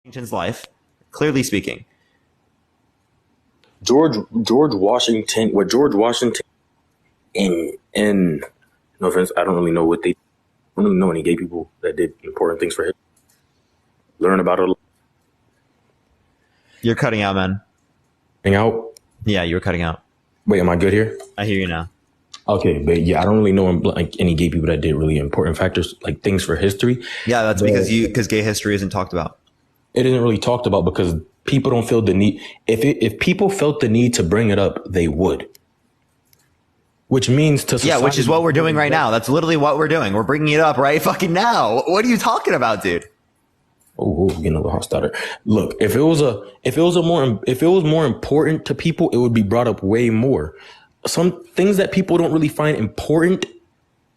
Washington's life, clearly speaking. George Washington, what George Washington in no offense, I don't really know I don't really know any gay people that did important things for him. Learn about it. You're cutting out, man. Hang out. Yeah, you were cutting out. Wait, am I good here? I hear you now. Okay, but yeah, I don't really know like any gay people that did really important factors, like things for history. Yeah, that's because gay history isn't talked about. It isn't really talked about because people don't feel the need. If people felt the need to bring it up, they would. Which means to society, yeah, which is what we're doing right now. That's literally what we're doing. We're bringing it up right fucking now. What are you talking about, dude? Oh, getting a little hot starter. Look, if it was more important to people, it would be brought up way more. Some things that people don't really find important,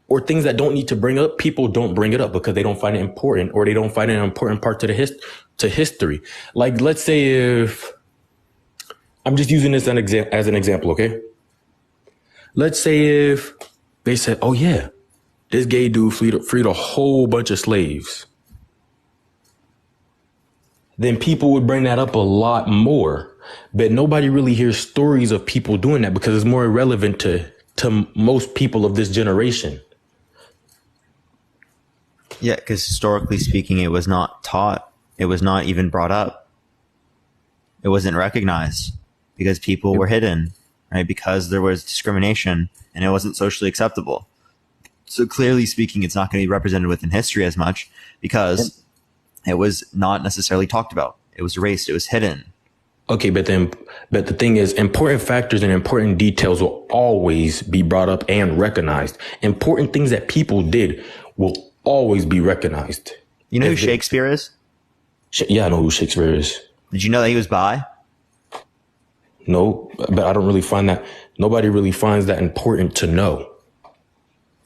or things that don't need to bring up, people don't bring it up because they don't find it important, or they don't find it an important part to history. Like, let's say if I'm just using this as an example, okay? Let's say if they said, "Oh yeah, this gay dude freed a whole bunch of slaves," then people would bring that up a lot more. But nobody really hears stories of people doing that because it's more irrelevant to most people of this generation. Yeah, because historically speaking, it was not taught. It was not even brought up. It wasn't recognized because people were hidden, right? Because there was discrimination and it wasn't socially acceptable. So clearly speaking, it's not going to be represented within history as much because it was not necessarily talked about. It was erased. It was hidden. Okay, but the thing is, important factors and important details will always be brought up and recognized. Important things that people did will always be recognized. You know who Shakespeare is? Yeah, I know who Shakespeare is. Did you know that he was bi? No, but I don't really find that. Nobody really finds that important to know.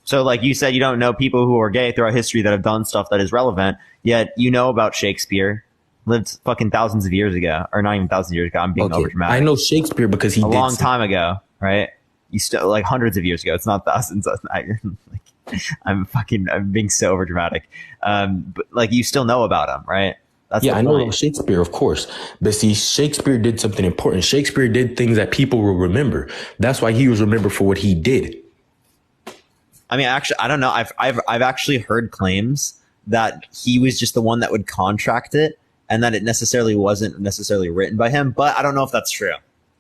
So like you said, you don't know people who are gay throughout history that have done stuff that is relevant, yet you know about Shakespeare. Lived fucking thousands of years ago, or not even thousands of years ago. I'm being over dramatic. I know Shakespeare because he a did long time ago, right? You still like hundreds of years ago. It's not thousands. I'm being so over dramatic. But like you still know about him, right? That's I know about Shakespeare, of course. But see, Shakespeare did something important. Shakespeare did things that people will remember. That's why he was remembered for what he did. I mean, actually, I don't know. I've actually heard claims that he was just the one that would contract it, and that it wasn't necessarily written by him, but I don't know if that's true.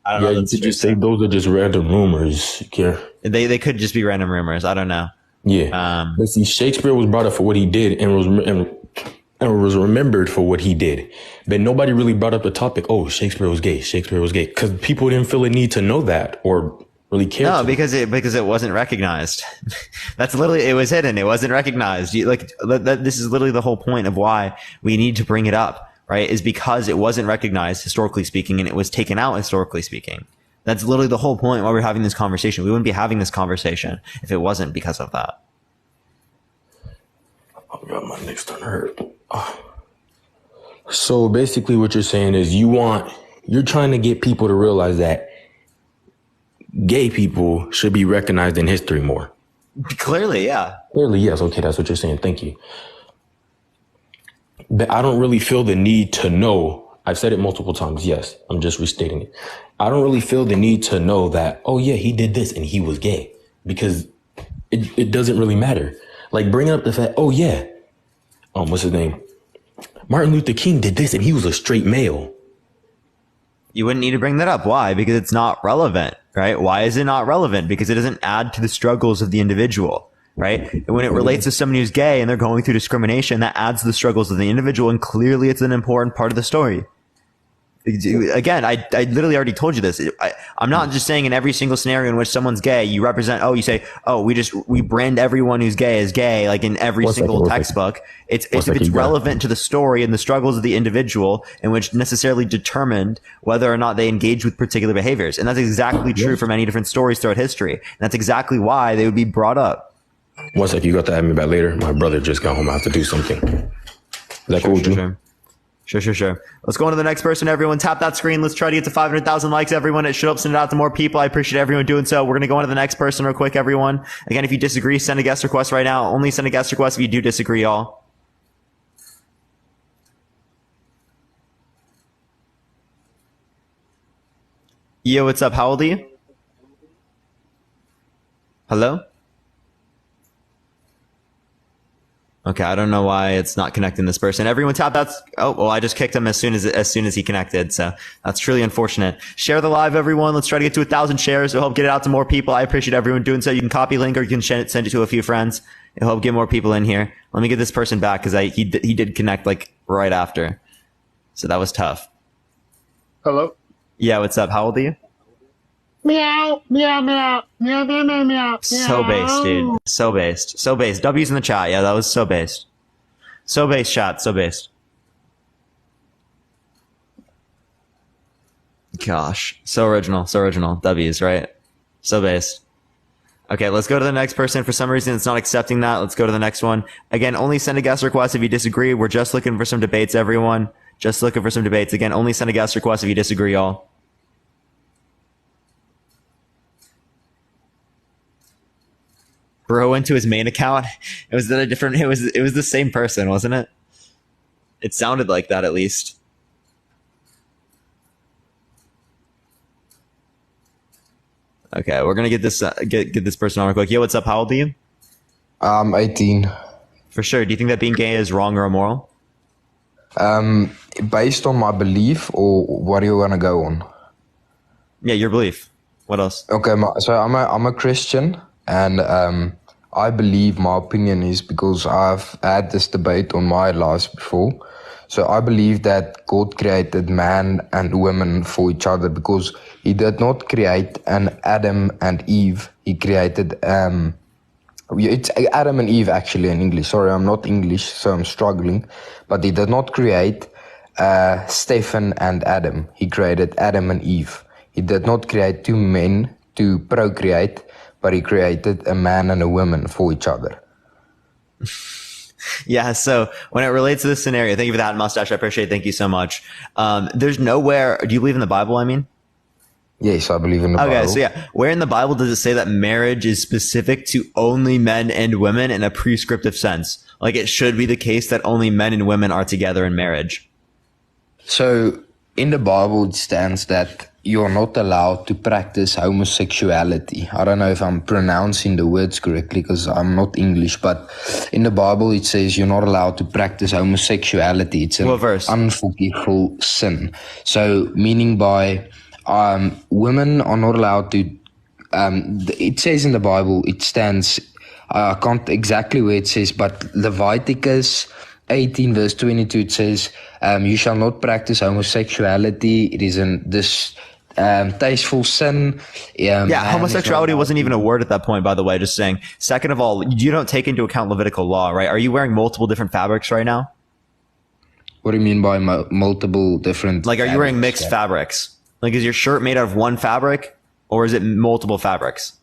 I don't know. You could just say those are just random rumors. Yeah. They could just be random rumors. I don't know. Yeah. But see, Shakespeare was brought up for what he did and was remembered for what he did. But nobody really brought up the topic, oh, Shakespeare was gay. Shakespeare was gay. Because people didn't feel a need to know that or really care. No, because it wasn't recognized. That's literally, it was hidden. It wasn't recognized. This is literally the whole point of why we need to bring it up. Right, is because it wasn't recognized historically speaking, and it was taken out historically speaking. That's literally the whole point why we're having this conversation. We wouldn't be having this conversation if it wasn't because of that. Oh God, my neck's starting to hurt. So basically, what you're saying is you're trying to get people to realize that gay people should be recognized in history more. Clearly, yeah. Clearly, yes. Okay, that's what you're saying. Thank you. But I don't really feel the need to know. I've said it multiple times. Yes, I'm just restating it. I don't really feel the need to know that, oh yeah, he did this and he was gay, because it doesn't really matter. Like bringing up the fact, oh yeah, what's his name? Martin Luther King did this and he was a straight male. You wouldn't need to bring that up. Why? Because it's not relevant, right? Why is it not relevant? Because it doesn't add to the struggles of the individual. Right? And when it relates to somebody who's gay and they're going through discrimination, that adds to the struggles of the individual, and clearly it's an important part of the story. Again, I literally already told you this. I'm not just saying in every single scenario in which someone's gay, you say, we brand everyone who's gay as gay, like in every single textbook. If it's relevant to the story and the struggles of the individual, in which necessarily determined whether or not they engage with particular behaviors. And that's exactly true for many different stories throughout history. And that's exactly why they would be brought up. One sec, you got to add me back later. My brother just got home. I have to do something. Is that cool with you? Sure. Let's go on to the next person. Everyone tap that screen. Let's try to get to 500,000 likes, everyone. It should help send it out to more people. I appreciate everyone doing so. We're going to go on to the next person real quick, everyone. Again, if you disagree, send a guest request right now. Only send a guest request if you do disagree, y'all. Yo, what's up? How old are you? Hello? Okay, I don't know why it's not connecting this person. Everyone tap that's oh well, I just kicked him as soon as he connected, so that's truly unfortunate. Share the live, everyone. Let's try to get to 1,000 shares. It'll help get it out to more people. I appreciate everyone doing so. You can copy link or you can send it to a few friends. It'll help get more people in here. Let me get this person back because he did connect like right after. So that was tough. Hello? Yeah, what's up? How old are you? Meow, meow, meow, meow, meow, meow, meow. So based, dude. So based. So based. W's in the chat. Yeah, that was so based. So based chat. So based. Gosh. So original. So original. W's, right? So based. Okay, let's go to the next person. For some reason, it's not accepting that. Let's go to the next one. Again, only send a guest request if you disagree. We're just looking for some debates, everyone. Just looking for some debates. Again, only send a guest request if you disagree, y'all. Bro went to his main account. It was a different. It was the same person, wasn't it? It sounded like that at least. Okay, we're gonna get this get this person on real quick. Yo, what's up? How old are you? 18. For sure. Do you think that being gay is wrong or immoral? Based on my belief, or what are you gonna go on? Yeah, your belief. What else? Okay, so I'm a Christian, and I believe my opinion is because I've had this debate on my lives before. So I believe that God created man and woman for each other because He did not create an Adam and Eve. He created it's Adam and Eve actually in English. Sorry, I'm not English, so I'm struggling. But He did not create Stephen and Adam. He created Adam and Eve. He did not create two men to procreate, but He created a man and a woman for each other. Yeah, so when it relates to this scenario, thank you for that, Mustache. I appreciate it. Thank you so much. There's nowhere, do you believe in the Bible, I mean? Yes, I believe in the Bible. Okay, so yeah, where in the Bible does it say that marriage is specific to only men and women in a prescriptive sense? Like it should be the case that only men and women are together in marriage. So in the Bible it stands that you're not allowed to practice homosexuality. I don't know if I'm pronouncing the words correctly because I'm not English, but in the Bible it says you're not allowed to practice homosexuality. It's an What verse? unforgivable sin. So meaning by women are not allowed to, it says in the Bible, it stands, I can't exactly where it says, but Leviticus 18 verse 22, it says, you shall not practice homosexuality. It is this tasteful sin. Yeah, homosexuality wasn't even a word at that point, by the way, just saying. Second of all, you don't take into account Levitical law, right? Are you wearing multiple different fabrics right now? What do you mean by multiple different? Like, are you wearing fabrics? mixed fabrics? Like, is your shirt made out of one fabric or is it multiple fabrics?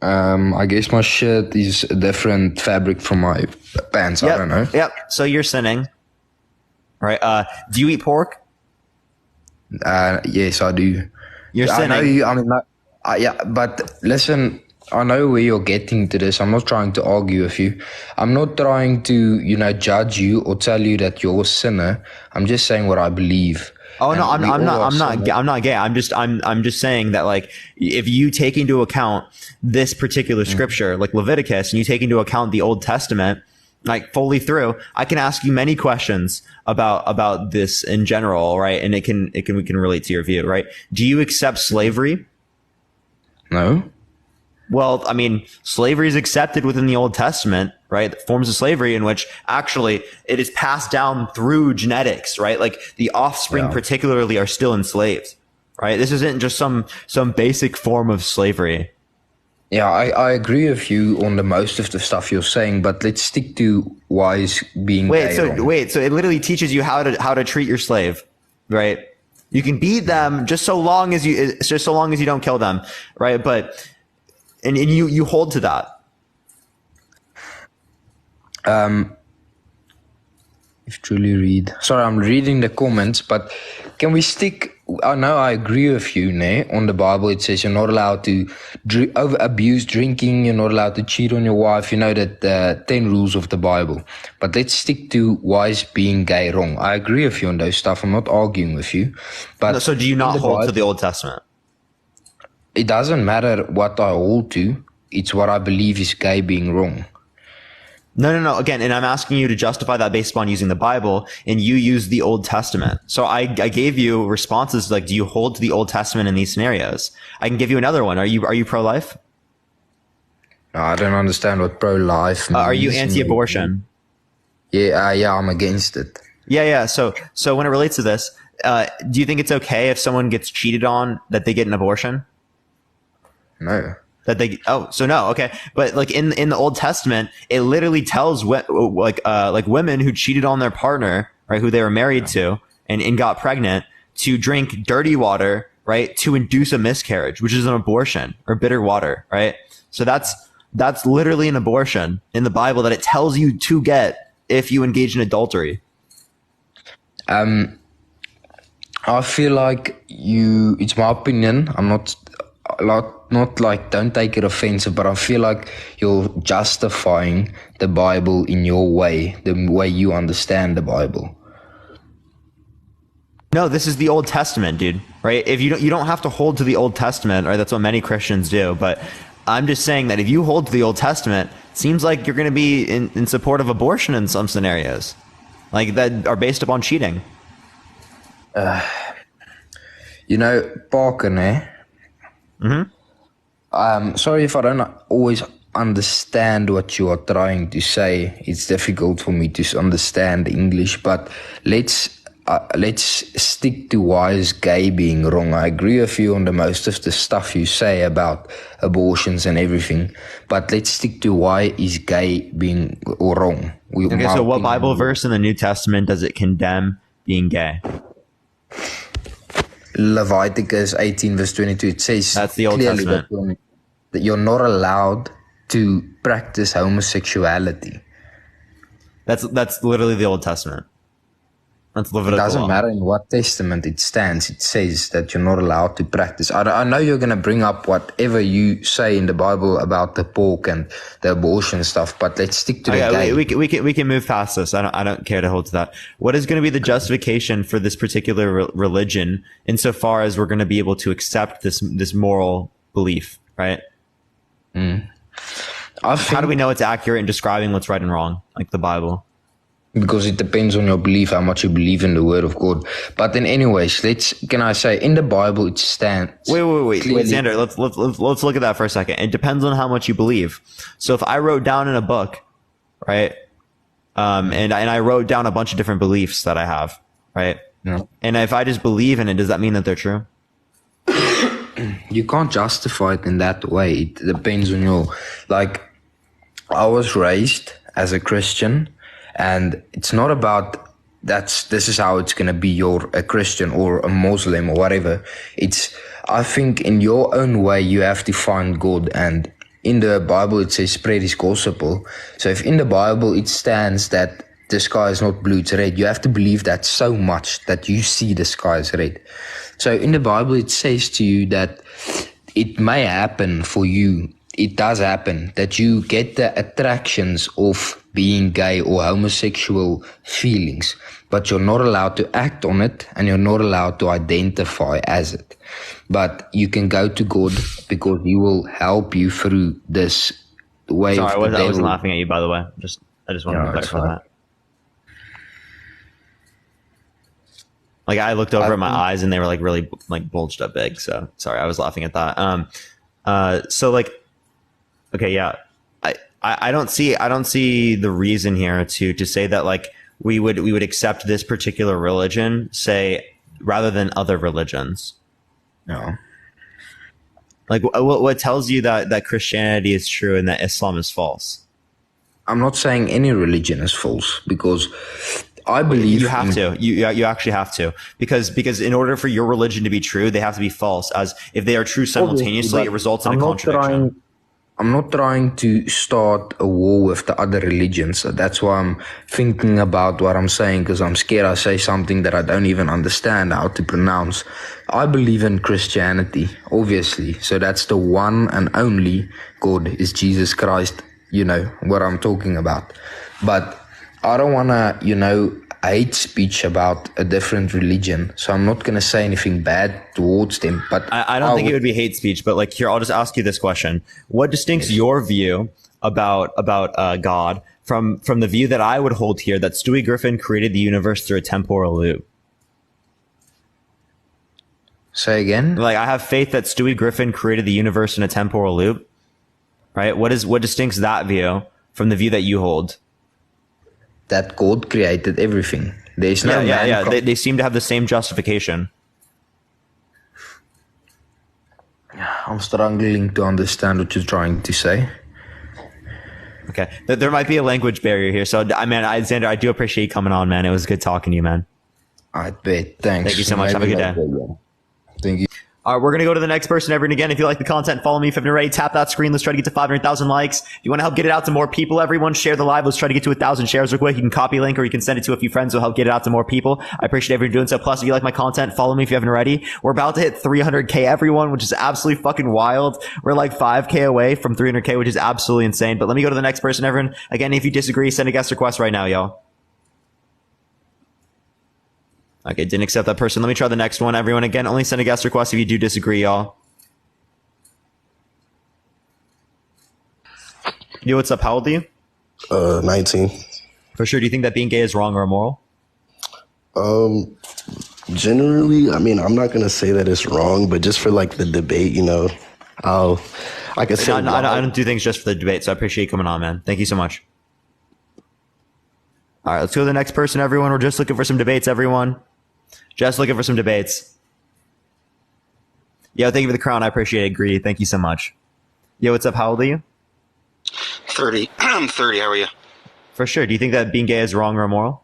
I guess my shirt is a different fabric from my pants. Yep. I don't know. Yep. So you're sinning, right? Do you eat pork? Yes, I do. You're I know sinning. you. I mean, yeah, but listen. I know where you're getting to this. I'm not trying to argue with you. I'm not trying to, judge you or tell you that you're a sinner. I'm just saying what I believe. Oh no, And I'm we not. all I'm are not. sinners. I'm not gay. I'm just saying that like if you take into account this particular scripture, like Leviticus, and you take into account the Old Testament, like fully through, I can ask you many questions about this in general, right? And we can relate to your view, right? Do you accept slavery? No. Well, I mean, slavery is accepted within the Old Testament, right? Forms of slavery in which actually it is passed down through genetics, right? Like the offspring particularly are still enslaved, right? This isn't just some basic form of slavery. Yeah, I agree with you on the most of the stuff you're saying, but let's stick to why is being gay wrong. So it literally teaches you how to treat your slave, right? You can beat them just so long as you don't kill them, right? But and you hold to that. if truly read. Sorry, I'm reading the comments, but can we stick? I know I agree with you, ne? On the Bible, it says you're not allowed to abuse drinking, you're not allowed to cheat on your wife. You know that the 10 rules of the Bible. But let's stick to why is being gay wrong. I agree with you on those stuff. I'm not arguing with you. But So do you not hold to the Old Testament? it doesn't matter what I hold to. It's what I believe is gay being wrong. No. Again, and I'm asking you to justify that based upon using the Bible, and you use the Old Testament. So I gave you responses like, do you hold to the Old Testament in these scenarios? I can give you another one. Are you pro-life? No, I don't understand what pro-life means. Are you anti-abortion? Yeah, I'm against it. Yeah. So when it relates to this, do you think it's okay if someone gets cheated on that they get an abortion? No. No, okay, but like in the Old Testament, it literally tells like women who cheated on their partner, right, who they were married to, and got pregnant, to drink dirty water, right, to induce a miscarriage, which is an abortion, or bitter water, right? So that's literally an abortion in the Bible that it tells you to get if you engage in adultery. I feel like it's my opinion. I'm not like, don't take it offensive, but I feel like you're justifying the Bible in your way, the way you understand the Bible. No, this is the Old Testament, dude, right? If you don't have to hold to the Old Testament, right? That's what many Christians do. But I'm just saying that if you hold to the Old Testament, it seems like you're going to be in support of abortion in some scenarios, like that are based upon cheating. Parker, ne? Sorry if I don't always understand what you are trying to say. It's difficult for me to understand English, but let's stick to why is gay being wrong. I agree with you on the most of the stuff you say about abortions and everything, but let's stick to why is gay being wrong. Okay, so what Bible verse in the New Testament does it condemn being gay? Leviticus 18 verse 22, it says that's the Old Testament that you're not allowed to practice homosexuality. That's literally the Old Testament. That's Levitical. It doesn't matter in what testament it stands. It says that you're not allowed to practice. I know you're going to bring up whatever you say in the Bible about the pork and the abortion stuff, but let's stick to the gay. We can move past this. I don't care to hold to that. What is going to be the justification for this particular religion insofar as we're going to be able to accept this moral belief, right? How do we know it's accurate in describing what's right and wrong, like the Bible? Because it depends on your belief, how much you believe in the Word of God. But then, anyways, can I say in the Bible it stands? Wait, Xander. Let's look at that for a second. It depends on how much you believe. So if I wrote down in a book, right, and I wrote down a bunch of different beliefs that I have, right, yeah. And if I just believe in it, does that mean that they're true? You can't justify it in that way. It depends on your, like, I was raised as a Christian. And it's not about this is how it's going to be, you're a Christian or a Muslim or whatever. I think in your own way, you have to find God. And in the Bible, it says spread his gospel. So if in the Bible, it stands that the sky is not blue, it's red, you have to believe that so much that you see the sky is red. So in the Bible, it says to you that it may happen for you. It does happen that you get the attractions of being gay or homosexual feelings, but you're not allowed to act on it and you're not allowed to identify as it. But you can go to God because he will help you through this way. Sorry, I wasn't laughing at you, by the way. I just wanted to clarify that. Like I looked over at my eyes and they were like really like bulged up big. So sorry, I was laughing at that. So like, okay, yeah. I don't see the reason here to say that like we would accept this particular religion, say, rather than other religions. No. Like what tells you that Christianity is true and that Islam is false? I'm not saying any religion is false because I believe you have to. You actually have to because in order for your religion to be true, they have to be false. As if they are true simultaneously, it results in a contradiction. I'm not trying to start a war with the other religions. So that's why I'm thinking about what I'm saying, because I'm scared I say something that I don't even understand how to pronounce. I believe in Christianity, obviously. So that's the one and only God is Jesus Christ, you know, what I'm talking about. But I don't want to, hate speech about a different religion. So I'm not going to say anything bad towards them. But I don't think it would be hate speech, but like here, I'll just ask you this question: what distincts your view about God from the view that I would hold here, that Stewie Griffin created the universe through a temporal loop? Say again? Like, I have faith that Stewie Griffin created the universe in a temporal loop, right? What distincts that view from the view that you hold? That God created everything. There's no Yeah. They seem to have the same justification. I'm struggling to understand what you're trying to say. Okay. There might be a language barrier here. So, Xander, I do appreciate you coming on, man. It was good talking to you, man. I bet. Thanks. Thank you so much. Have a good day. Thank you. All right, we're going to go to the next person, everyone. Again, if you like the content, follow me. If you haven't already, tap that screen. Let's try to get to 500,000 likes. If you want to help get it out to more people, everyone, share the live. Let's try to get to 1,000 shares real quick. You can copy a link or you can send it to a few friends. It'll help get it out to more people. I appreciate everyone doing so. Plus, if you like my content, follow me if you haven't already. We're about to hit 300K, everyone, which is absolutely fucking wild. We're like 5K away from 300K, which is absolutely insane. But let me go to the next person, everyone. Again, if you disagree, send a guest request right now, y'all. Okay, didn't accept that person. Let me try the next one. Everyone, again, only send a guest request if you do disagree, y'all. Yo, what's up? How old are you? 19. For sure. Do you think that being gay is wrong or immoral? Generally, I mean, I'm not going to say that it's wrong, but just for like the debate, I could say. I don't do things just for the debate, so I appreciate you coming on, man. Thank you so much. All right, let's go to the next person, everyone. We're just looking for some debates, everyone. Just looking for some debates. Yo, thank you for the crown. I appreciate it. Greedy. Thank you so much. Yo, what's up? How old are you? 30. I'm 30. How are you? For sure. Do you think that being gay is wrong or immoral?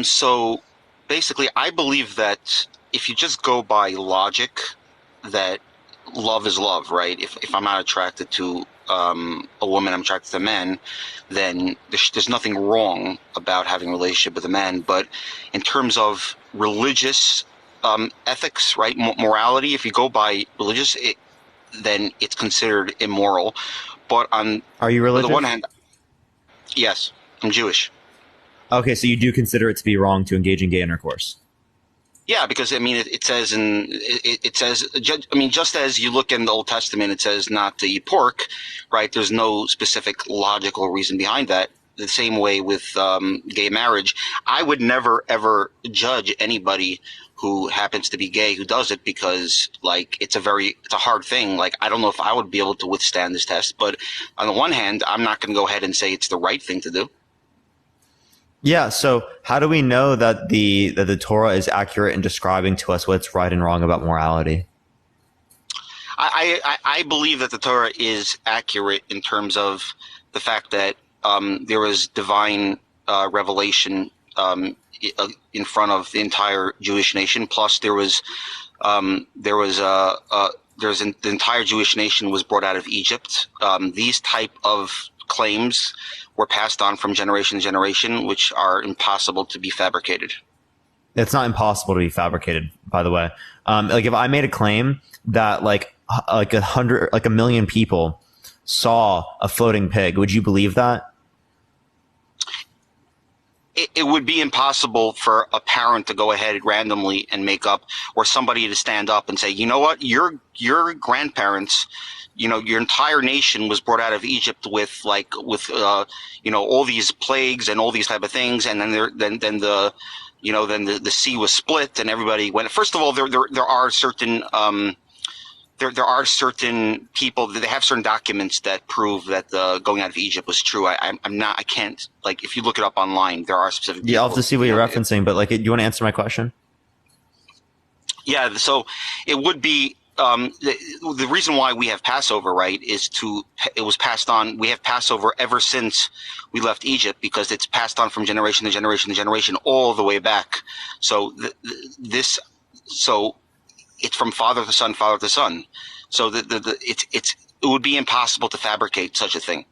So basically, I believe that if you just go by logic, that love is love, right? If I'm not attracted to a woman, I'm attracted to men, then there's nothing wrong about having a relationship with a man. But in terms of religious ethics, right, morality, if you go by religious, then it's considered immoral. But are you religious? On the one hand, yes, I'm Jewish. Okay, so you do consider it to be wrong to engage in gay intercourse? Yeah, because I mean, it says just as you look in the Old Testament, it says not to eat pork, right? There's no specific logical reason behind that. The same way with gay marriage, I would never ever judge anybody who happens to be gay who does it, because like it's a hard thing. Like, I don't know if I would be able to withstand this test, but on the one hand, I'm not going to go ahead and say it's the right thing to do. Yeah, so how do we know that the Torah is accurate in describing to us what's right and wrong about morality? I believe that the Torah is accurate in terms of the fact that there was divine revelation in front of the entire Jewish nation. Plus, the entire Jewish nation was brought out of Egypt. These type of claims were passed on from generation to generation, which are impossible to be fabricated. It's not impossible to be fabricated, by the way. Like, if I made a claim that like 1 million people saw a floating pig, would you believe that? It would be impossible for a parent to go ahead randomly and make up, or somebody to stand up and say, you know what, your grandparents, your entire nation was brought out of Egypt with all these plagues and all these type of things, and then the sea was split and everybody went. First of all, there are certain there are certain people that they have certain documents that prove that the going out of Egypt was true. I can't, like, if you look it up online, there are specific people. Yeah, I'll have to see what you're referencing, but like, do you want to answer my question? Yeah, so it would be the reason why we have Passover, right, is it was passed on. We have Passover ever since we left Egypt, because it's passed on from generation to generation to generation all the way back. So it's from father to son, father to son. So it's would be impossible to fabricate such a thing.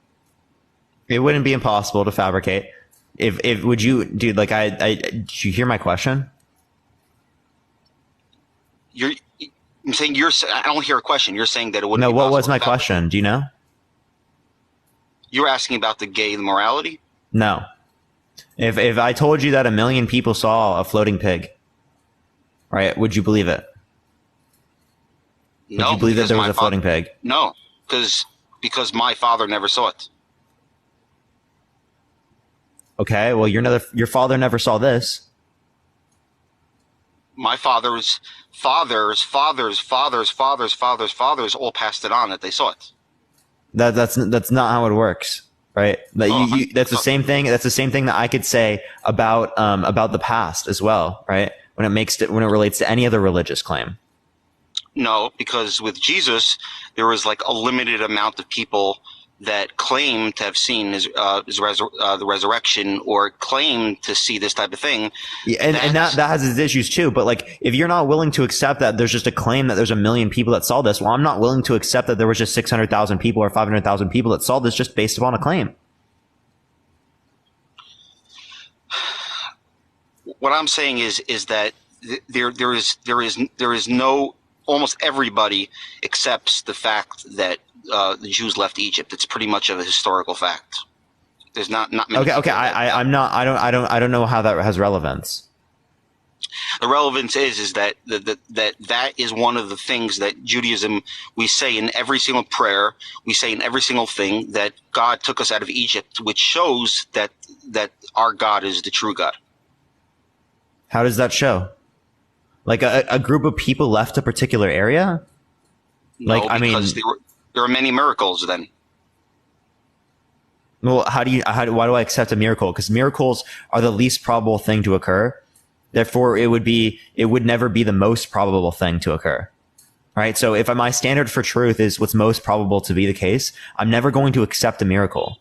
It wouldn't be impossible to fabricate. If would you, dude? Like, did you hear my question? I'm saying I don't hear a question. You're saying that it wouldn't. No, be what possible was my to fabricate. question? Do you know? You were asking about the gay morality. No. If I told you that 1 million people saw a floating pig, right? Would you believe it? No, Would you believe that because there was my a floating pig? No, because my father never saw it. Okay, well, your father never saw this. My father's fathers all passed it on that they saw it. That's not how it works, right? That's the same thing. That's the same thing that I could say about the past as well, right? When it relates to any other religious claim. No, because with Jesus, there was like a limited amount of people that claim to have seen the resurrection or claim to see this type of thing. Yeah, and that has its issues too. But like, if you're not willing to accept that there's just a claim that there's 1 million people that saw this, well, I'm not willing to accept that there was just 600,000 people or 500,000 people that saw this just based upon a claim. What I'm saying is that there is no, almost everybody accepts the fact that the Jews left Egypt. It's pretty much of a historical fact. There's not many. Okay. I don't know how that has relevance. The relevance is that that is one of the things that Judaism, we say in every single prayer, we say in every single thing, that God took us out of Egypt, which shows that our God is the true God. How does that show? Like a group of people left a particular area? No, because there are many miracles then. Well, why do I accept a miracle? Because miracles are the least probable thing to occur. Therefore, it would never be the most probable thing to occur. Right? So if my standard for truth is what's most probable to be the case, I'm never going to accept a miracle.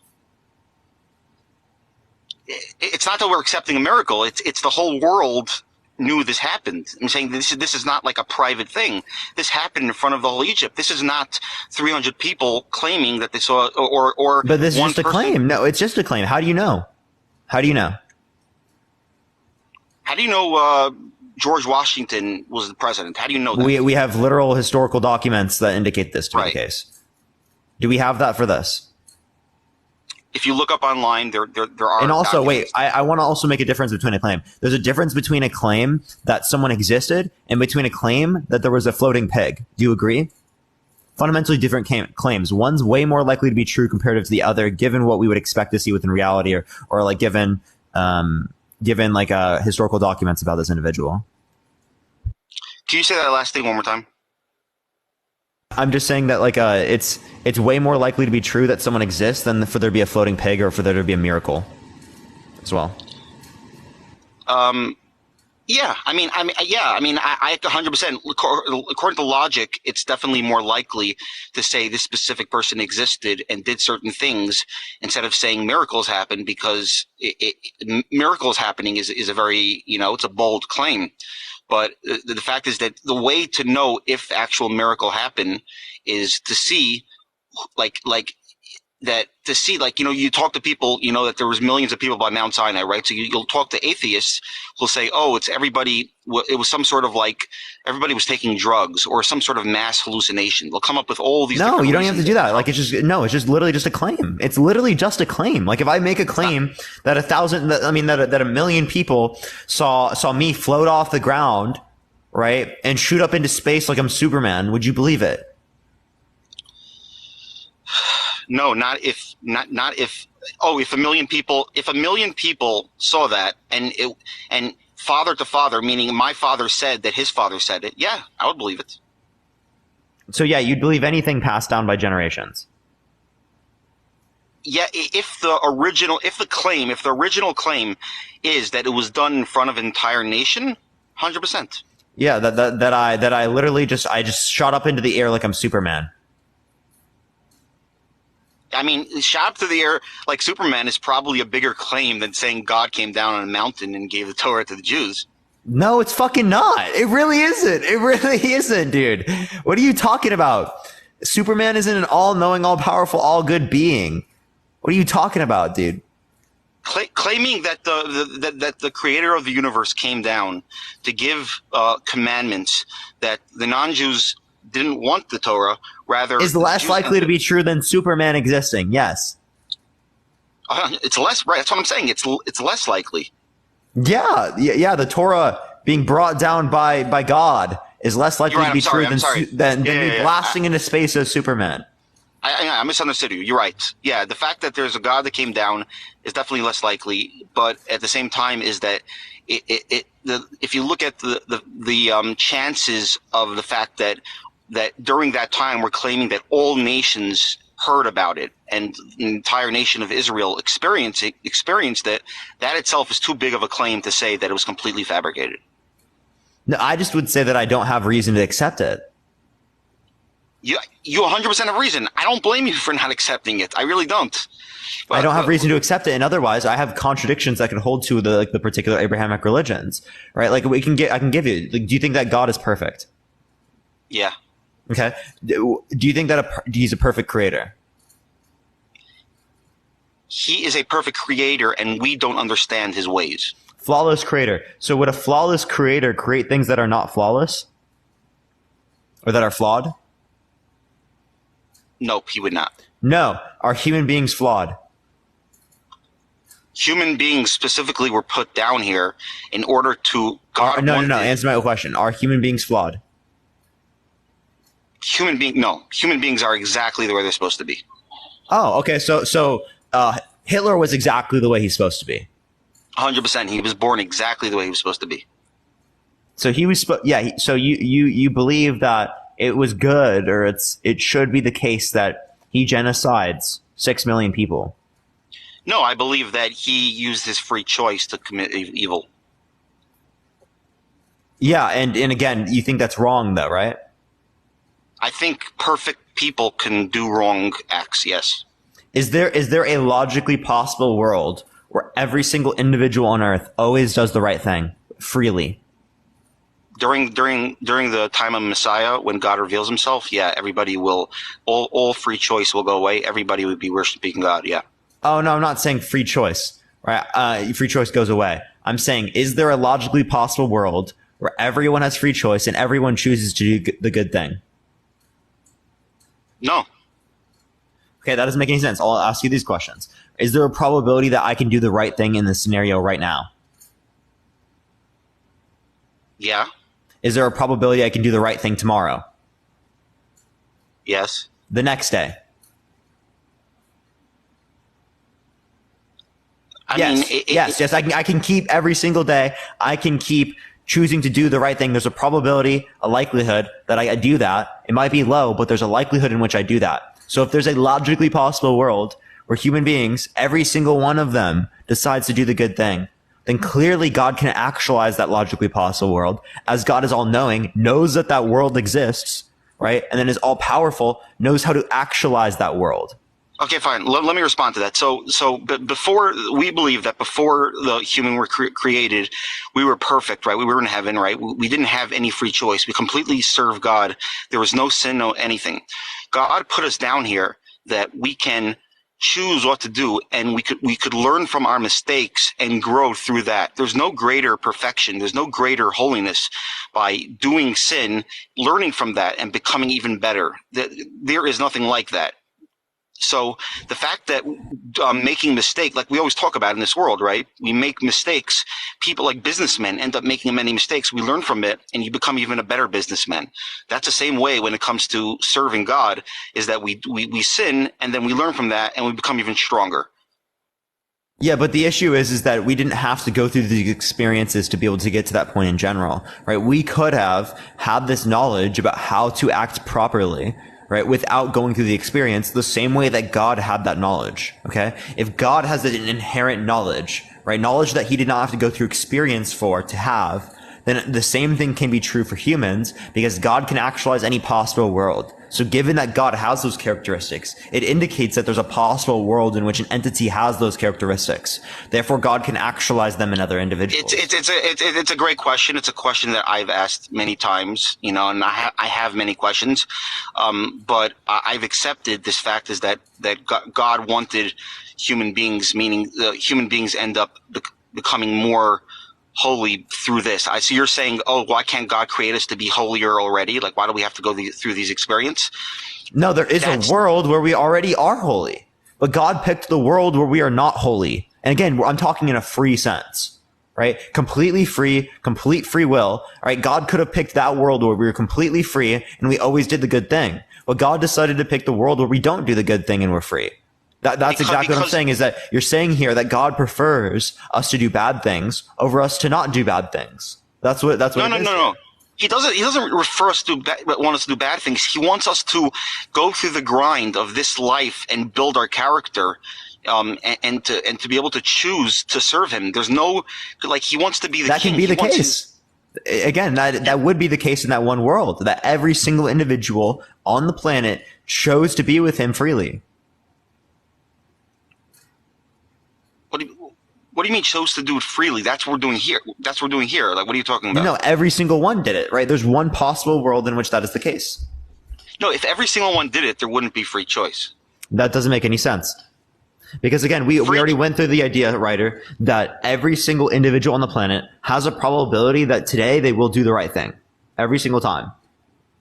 It's not that we're accepting a miracle. It's the whole world knew this happened. I'm saying this is not like a private thing. This happened in front of the whole Egypt. This is not 300 people claiming that they saw or But this is one just a person. claim. No, it's just a claim. How do you know? How do you know? How do you know George Washington was the president? How do you know that? We have literal historical documents that indicate this to be the Right. case. Do we have that for this? If you look up online, there are. And also, documents. wait, I want to also make a difference between a claim. There's a difference between a claim that someone existed and between a claim that there was a floating pig. Do you agree? Fundamentally different claims. One's way more likely to be true comparative to the other, given what we would expect to see within reality, or like given like historical documents about this individual. Can you say that last thing one more time? I'm just saying that like it's way more likely to be true that someone exists than for there to be a floating pig or for there to be a miracle as well. Yeah, I 100%. According to logic, it's definitely more likely to say this specific person existed and did certain things instead of saying miracles happened, because miracles happening is a very, it's a bold claim. But the fact is that the way to know if actual miracle happened is to see, you talk to people, that there was millions of people by Mount Sinai, right? So you'll talk to atheists who'll say, oh, it's everybody. It was some sort of everybody was taking drugs or some sort of mass hallucination. They'll come up with all these. No, you don't have to do that. Like, it's just literally just a claim. It's literally just a claim. Like, if I make a claim that 1 million people saw me float off the ground, right, and shoot up into space like I'm Superman, would you believe it? No, not if. Oh, if 1 million people saw that, and father to father, meaning my father said that his father said it, yeah, I would believe it. So yeah, you'd believe anything passed down by generations. Yeah, if the original claim is that it was done in front of an entire nation, 100%. Yeah, that I literally just shot up into the air like I'm Superman. I mean, shot up to the air like Superman is probably a bigger claim than saying God came down on a mountain and gave the Torah to the Jews. No, it's fucking not. It really isn't. It really isn't, dude. What are you talking about? Superman isn't an all-knowing, all-powerful, all-good being. What are you talking about, dude? Claiming that the creator of the universe came down to give commandments that the non-Jews didn't want the Torah, rather Is less likely to be true than Superman existing. Yes. It's less, right? That's what I'm saying. It's less likely. Yeah. The Torah being brought down by God is less likely You're right, to be I'm sorry, true I'm sorry. than Yeah, me yeah, yeah. blasting into space as Superman. I misunderstood you. You're right. Yeah, the fact that there's a God that came down is definitely less likely, but at the same time, is that if you look at the chances of the fact that during that time we're claiming that all nations heard about it and the entire nation of Israel experienced it, that itself is too big of a claim to say that it was completely fabricated. No, I just would say that I don't have reason to accept it. You 100% have reason. I don't blame you for not accepting it. I really don't. But, I don't have reason to accept it, and otherwise, I have contradictions that can hold to the particular Abrahamic religions, right? Like I can give you. Like, do you think that God is perfect? Yeah. Okay. Do you think that he's a perfect creator? He is a perfect creator, and we don't understand his ways. Flawless creator. So would a flawless creator create things that are not flawless, or that are flawed? Nope, he would not. No. Are human beings flawed? Human beings specifically were put down here in order to. No. Answer my question. Are human beings flawed? Human beings are exactly the way they're supposed to be. Oh, okay. So Hitler was exactly the way he's supposed to be. 100%. He was born exactly the way he was supposed to be. So he was. So you believe that it was good, or it should be the case that he genocides 6 million people. No, I believe that he used his free choice to commit evil. Yeah, and again, you think that's wrong, though, right? I think perfect people can do wrong acts, yes. Is there a logically possible world where every single individual on Earth always does the right thing freely? During the time of Messiah, when God reveals himself, yeah, everybody will, all free choice will go away. Everybody would be worshiping God, yeah. Oh, no, I'm not saying free choice, right? Free choice goes away. I'm saying, is there a logically possible world where everyone has free choice and everyone chooses to do the good thing? No. Okay, that doesn't make any sense. I'll ask you these questions. Is there a probability that I can do the right thing in this scenario right now? Yeah. Is there a probability I can do the right thing tomorrow? Yes. The next day? Yes. I can keep every single day. I can keep choosing to do the right thing. There's a probability, a likelihood that I do that. It might be low, but there's a likelihood in which I do that. So if there's a logically possible world where human beings, every single one of them, decides to do the good thing, then clearly God can actualize that logically possible world, as God is all-knowing, knows that that world exists, right? And then is all-powerful, knows how to actualize that world. Okay, fine. Let me respond to that. But before, we believe that before the human were created, we were perfect, right? We were in heaven, right? We didn't have any free choice. We completely served God. There was no sin, no anything. God put us down here that we can choose what to do, and we could learn from our mistakes and grow through that. There's no greater perfection. There's no greater holiness by doing sin, learning from that, and becoming even better. There is nothing like that. So the fact that making mistake, like we always talk about in this world, right? We make mistakes. People like businessmen end up making many mistakes. We learn from it, and you become even a better businessman. That's the same way when it comes to serving God, is that we sin, and then we learn from that, and we become even stronger. Yeah, but the issue is that we didn't have to go through these experiences to be able to get to that point in general, right? We could have had this knowledge about how to act properly, right, without going through the experience, the same way that God had that knowledge, okay? If God has an inherent knowledge, right, knowledge that he did not have to go through experience to have, then the same thing can be true for humans, because God can actualize any possible world. So given that God has those characteristics, it indicates that there's a possible world in which an entity has those characteristics. Therefore, God can actualize them in other individuals. It's a great question. It's a question that I've asked many times, and I have many questions. But I've accepted this fact is that God wanted human beings, meaning human beings end up becoming more holy through this. So you're saying, oh, why can't God create us to be holier already? Like, why do we have to go through these experiences? No, there is a world where we already are holy, but God picked the world where we are not holy. And again, I'm talking in a free sense, right? Completely free, complete free will. All right. God could have picked that world where we were completely free and we always did the good thing. But God decided to pick the world where we don't do the good thing and we're free. That's exactly what I'm saying, is that you're saying here that God prefers us to do bad things over us to not do bad things. That's what No. He doesn't refer us to want us to do bad things. He wants us to go through the grind of this life and build our character, and to be able to choose to serve him. There's no, like, he wants to be the that king. Can be the case. Again, that would be the case in that one world, that every single individual on the planet chose to be with him freely. What do you mean chose to do it freely? That's what we're doing here. Like, what are you talking about? No, every single one did it, right? There's one possible world in which that is the case. No, if every single one did it, there wouldn't be free choice. That doesn't make any sense. Because again, we already went through the idea, Ryder, that every single individual on the planet has a probability that today they will do the right thing. Every single time.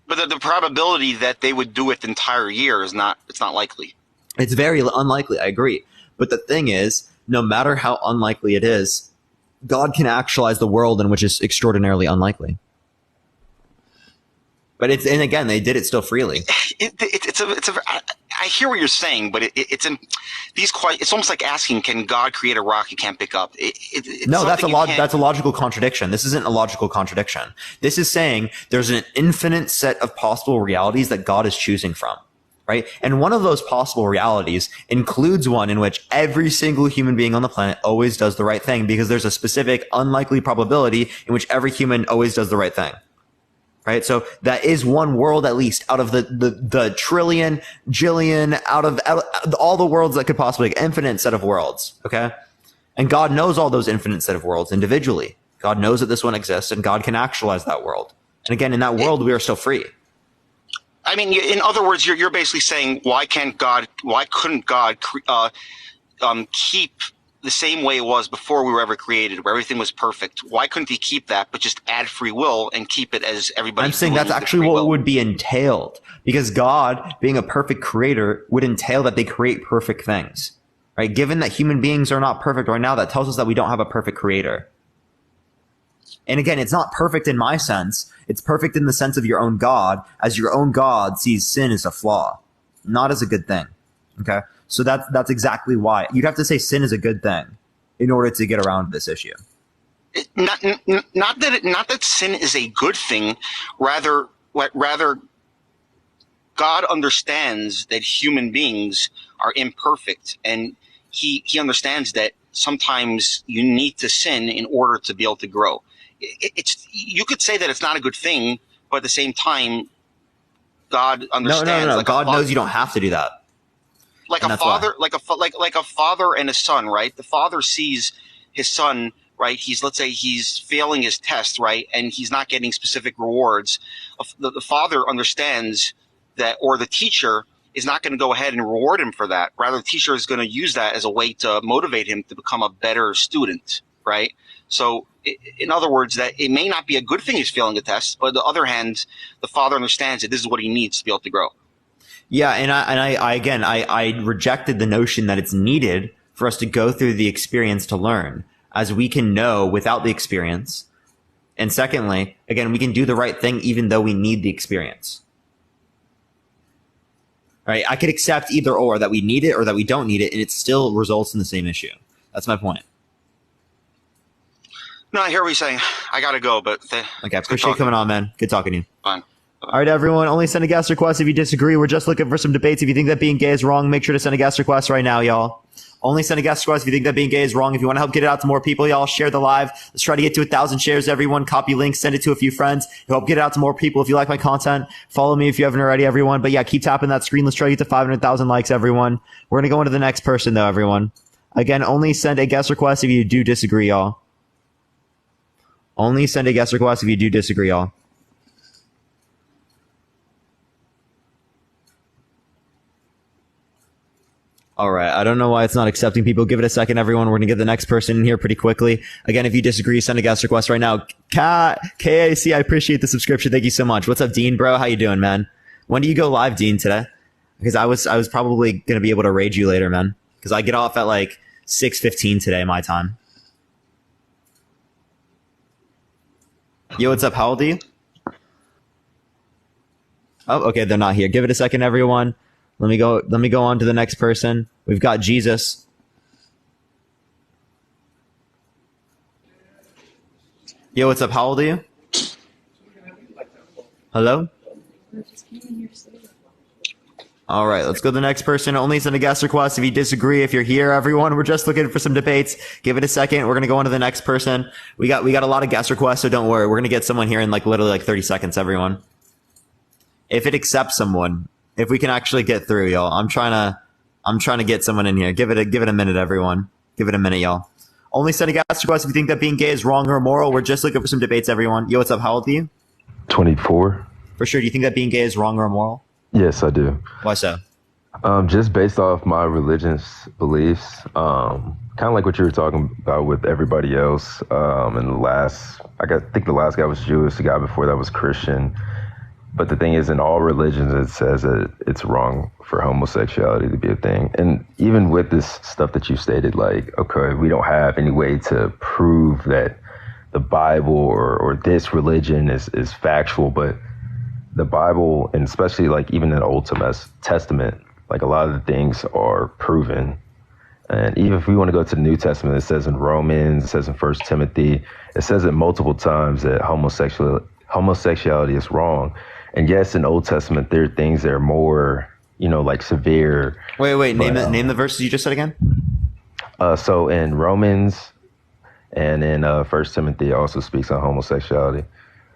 But the probability that they would do it the entire year it's not likely. It's very unlikely, I agree. But the thing is, no matter how unlikely it is, God can actualize the world in which is extraordinarily unlikely. But and again, they did it still freely. I hear what you're saying, but it's almost like asking, can God create a rock you can't pick up? No, that's a logical contradiction. This isn't a logical contradiction. This is saying there's an infinite set of possible realities that God is choosing from. Right? And one of those possible realities includes one in which every single human being on the planet always does the right thing, because there's a specific unlikely probability in which every human always does the right thing. Right? So that is one world, at least, out of the trillion, jillion, out of all the worlds that could possibly, infinite set of worlds. Okay? And God knows all those infinite set of worlds individually. God knows that this one exists, and God can actualize that world. And again, in that world, we are still free. I mean, in other words, you're basically saying, why couldn't God keep the same way it was before we were ever created, where everything was perfect? Why couldn't he keep that, but just add free will and keep it as everybody? I'm saying that's actually what would be entailed, because God, being a perfect creator, would entail that they create perfect things, right? Given that human beings are not perfect right now, that tells us that we don't have a perfect creator. And again, it's not perfect in my sense. It's perfect in the sense of your own God, as your own God sees sin as a flaw, not as a good thing. Okay? So that's exactly why. You'd have to say sin is a good thing in order to get around this issue. Not that sin is a good thing, rather God understands that human beings are imperfect, and he understands that sometimes you need to sin in order to be able to grow. You could say that it's not a good thing, but at the same time, God understands. No. Like God knows you don't have to do that. Like a father, like a father and a son, right? The father sees his son, right? Let's say he's failing his test, right? And he's not getting specific rewards. The father understands that, or the teacher is not going to go ahead and reward him for that. Rather, the teacher is going to use that as a way to motivate him to become a better student, right? So, in other words, that it may not be a good thing he's failing the test, but on the other hand, the father understands that this is what he needs to be able to grow. Yeah, and I rejected the notion that it's needed for us to go through the experience to learn, as we can know without the experience. And secondly, again, we can do the right thing even though we need the experience. Right? I could accept either or, that we need it or that we don't need it, and it still results in the same issue. That's my point. No, I hear what you're saying. I gotta go, but okay, appreciate you coming on, man. Good talking to you. Fine. All right, everyone. Only send a guest request if you disagree. We're just looking for some debates. If you think that being gay is wrong, make sure to send a guest request right now, y'all. Only send a guest request if you think that being gay is wrong. If you want to help get it out to more people, y'all share the live. Let's try to get to 1,000 shares, everyone. Copy links, send it to a few friends. Help get it out to more people. If you like my content, follow me if you haven't already, everyone. But yeah, keep tapping that screen. Let's try to get to 500,000 likes, everyone. We're going to go into the next person, though, everyone. Again, only send a guest request if you do disagree, y'all. Only send a guest request if you do disagree, y'all. All right. I don't know why it's not accepting people. Give it a second, everyone. We're going to get the next person in here pretty quickly. Again, if you disagree, send a guest request right now. KAC, I appreciate the subscription. Thank you so much. What's up, Dean, bro? How you doing, man? When do you go live, Dean, today? Because I was probably going to be able to raid you later, man. Because I get off at like 6:15 today, my time. Yo, what's up? How old are you? Oh, okay. They're not here. Give it a second, everyone. Let me go on to the next person. We've got Jesus. Yo, what's up? How old are you? Hello? All right, let's go to the next person. Only send a guest request if you disagree. If you're here, everyone, we're just looking for some debates. Give it a second. We're going to go on to the next person. We got a lot of guest requests, so don't worry. We're going to get someone here in literally 30 seconds, everyone. If it accepts someone, if we can actually get through, y'all. I'm trying to get someone in here. Give it a minute, everyone. Give it a minute, y'all. Only send a guest request if you think that being gay is wrong or immoral. We're just looking for some debates, everyone. Yo, what's up? How old are you? 24. For sure. Do you think that being gay is wrong or immoral? Yes, I do. Why so? Just based off my religious beliefs, kind of like what you were talking about with everybody else. And I think the last guy was Jewish. The guy before that was Christian. But the thing is, in all religions, it says that it's wrong for homosexuality to be a thing. And even with this stuff that you stated, like, okay, we don't have any way to prove that the Bible or this religion is factual, but the Bible, and especially like even in the Old Testament, like a lot of the things are proven. And even if we want to go to the New Testament, it says in Romans, it says in 1 Timothy, it says it multiple times that homosexuality is wrong. And yes, in the Old Testament, there are things that are more, like severe. Wait, name the verses you just said again. So in Romans and in 1 Timothy, it also speaks on homosexuality.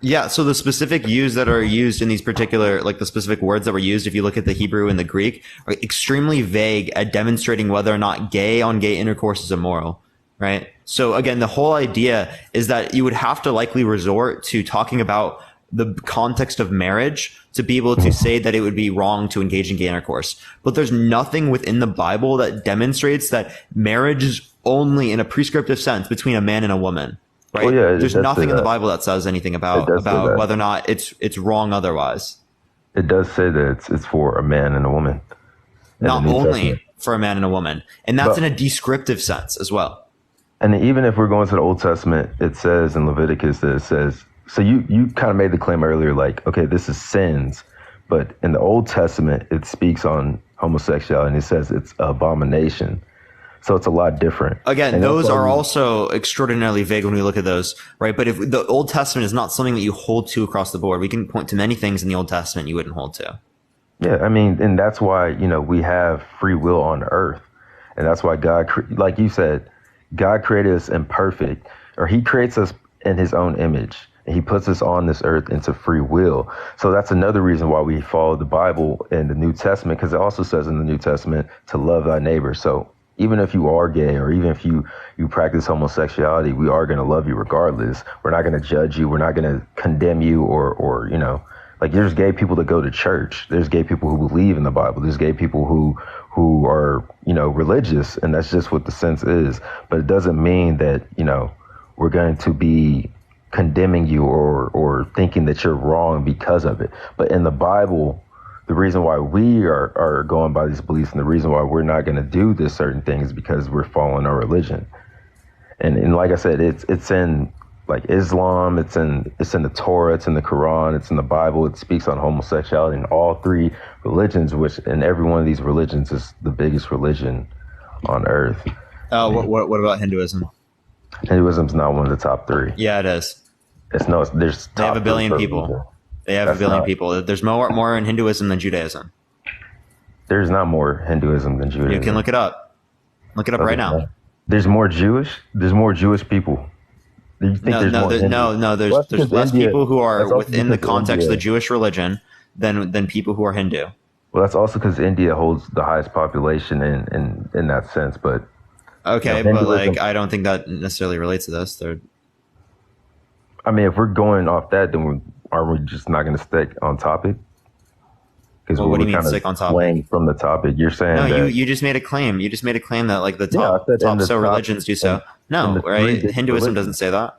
Yeah, so the specific use that are used in these particular, the specific words that were used, if you look at the Hebrew and the Greek, are extremely vague at demonstrating whether or not gay on gay intercourse is immoral, right? So again, the whole idea is that you would have to likely resort to talking about the context of marriage to be able to say that it would be wrong to engage in gay intercourse. But there's nothing within the Bible that demonstrates that marriage is only in a prescriptive sense between a man and a woman. Right? Well, yeah, there's nothing in the Bible that says anything about whether or not it's wrong otherwise. It does say that it's for a man and a woman. Not only for a man and a woman. And that's in a descriptive sense as well. And even if we're going to the Old Testament, it says in Leviticus that it says, so you kind of made the claim earlier, like, okay, this is sins. But in the Old Testament, it speaks on homosexuality and it says it's abomination. So it's a lot different. Again, and those are also extraordinarily vague when we look at those, right? But if the Old Testament is not something that you hold to across the board, we can point to many things in the Old Testament you wouldn't hold to. Yeah, I mean, and that's why, we have free will on earth. And that's why God, like you said, God created us imperfect, or he creates us in his own image. And he puts us on this earth into free will. So that's another reason why we follow the Bible and the New Testament, because it also says in the New Testament to love thy neighbor. So even if you are gay or even if you practice homosexuality, we are going to love you regardless. We're not going to judge you. We're not going to condemn you or like there's gay people that go to church. There's gay people who believe in the Bible. There's gay people who are, religious. And that's just what the sense is. But it doesn't mean that, we're going to be condemning you or thinking that you're wrong because of it. But in the Bible, the reason why we are going by these beliefs and the reason why we're not going to do this certain thing is because we're following our religion. And like I said, it's in like Islam, it's in the Torah, it's in the Quran, it's in the Bible. It speaks on homosexuality in all three religions, which in every one of these religions is the biggest religion on earth. What about Hinduism? Hinduism's not one of the top three. Yeah, it is. There's they have a billion people. They have a billion people. There's more in Hinduism than Judaism. There's not more Hinduism than Judaism. You can look it up. Look it up right now. There's more Jewish people. Do you think No, there's more Hindu? no. There's Well, that's there's because less India- people who that's are also within the because context of the India- Jewish religion than people who are Hindu. Well, that's also because India holds the highest population in that sense. But Okay, No, but like Hinduism- I don't think that necessarily relates to this. They're, I mean, if we're going off that, then are we just not going to stick on topic? Because Well, what do you mean kind of stick on topic? swaying from the topic. You're saying no, that you just made a claim. You just made a claim that like the Yeah, top I said in top the so top- religions do so. in No, the right? three different Hinduism religions. doesn't say that.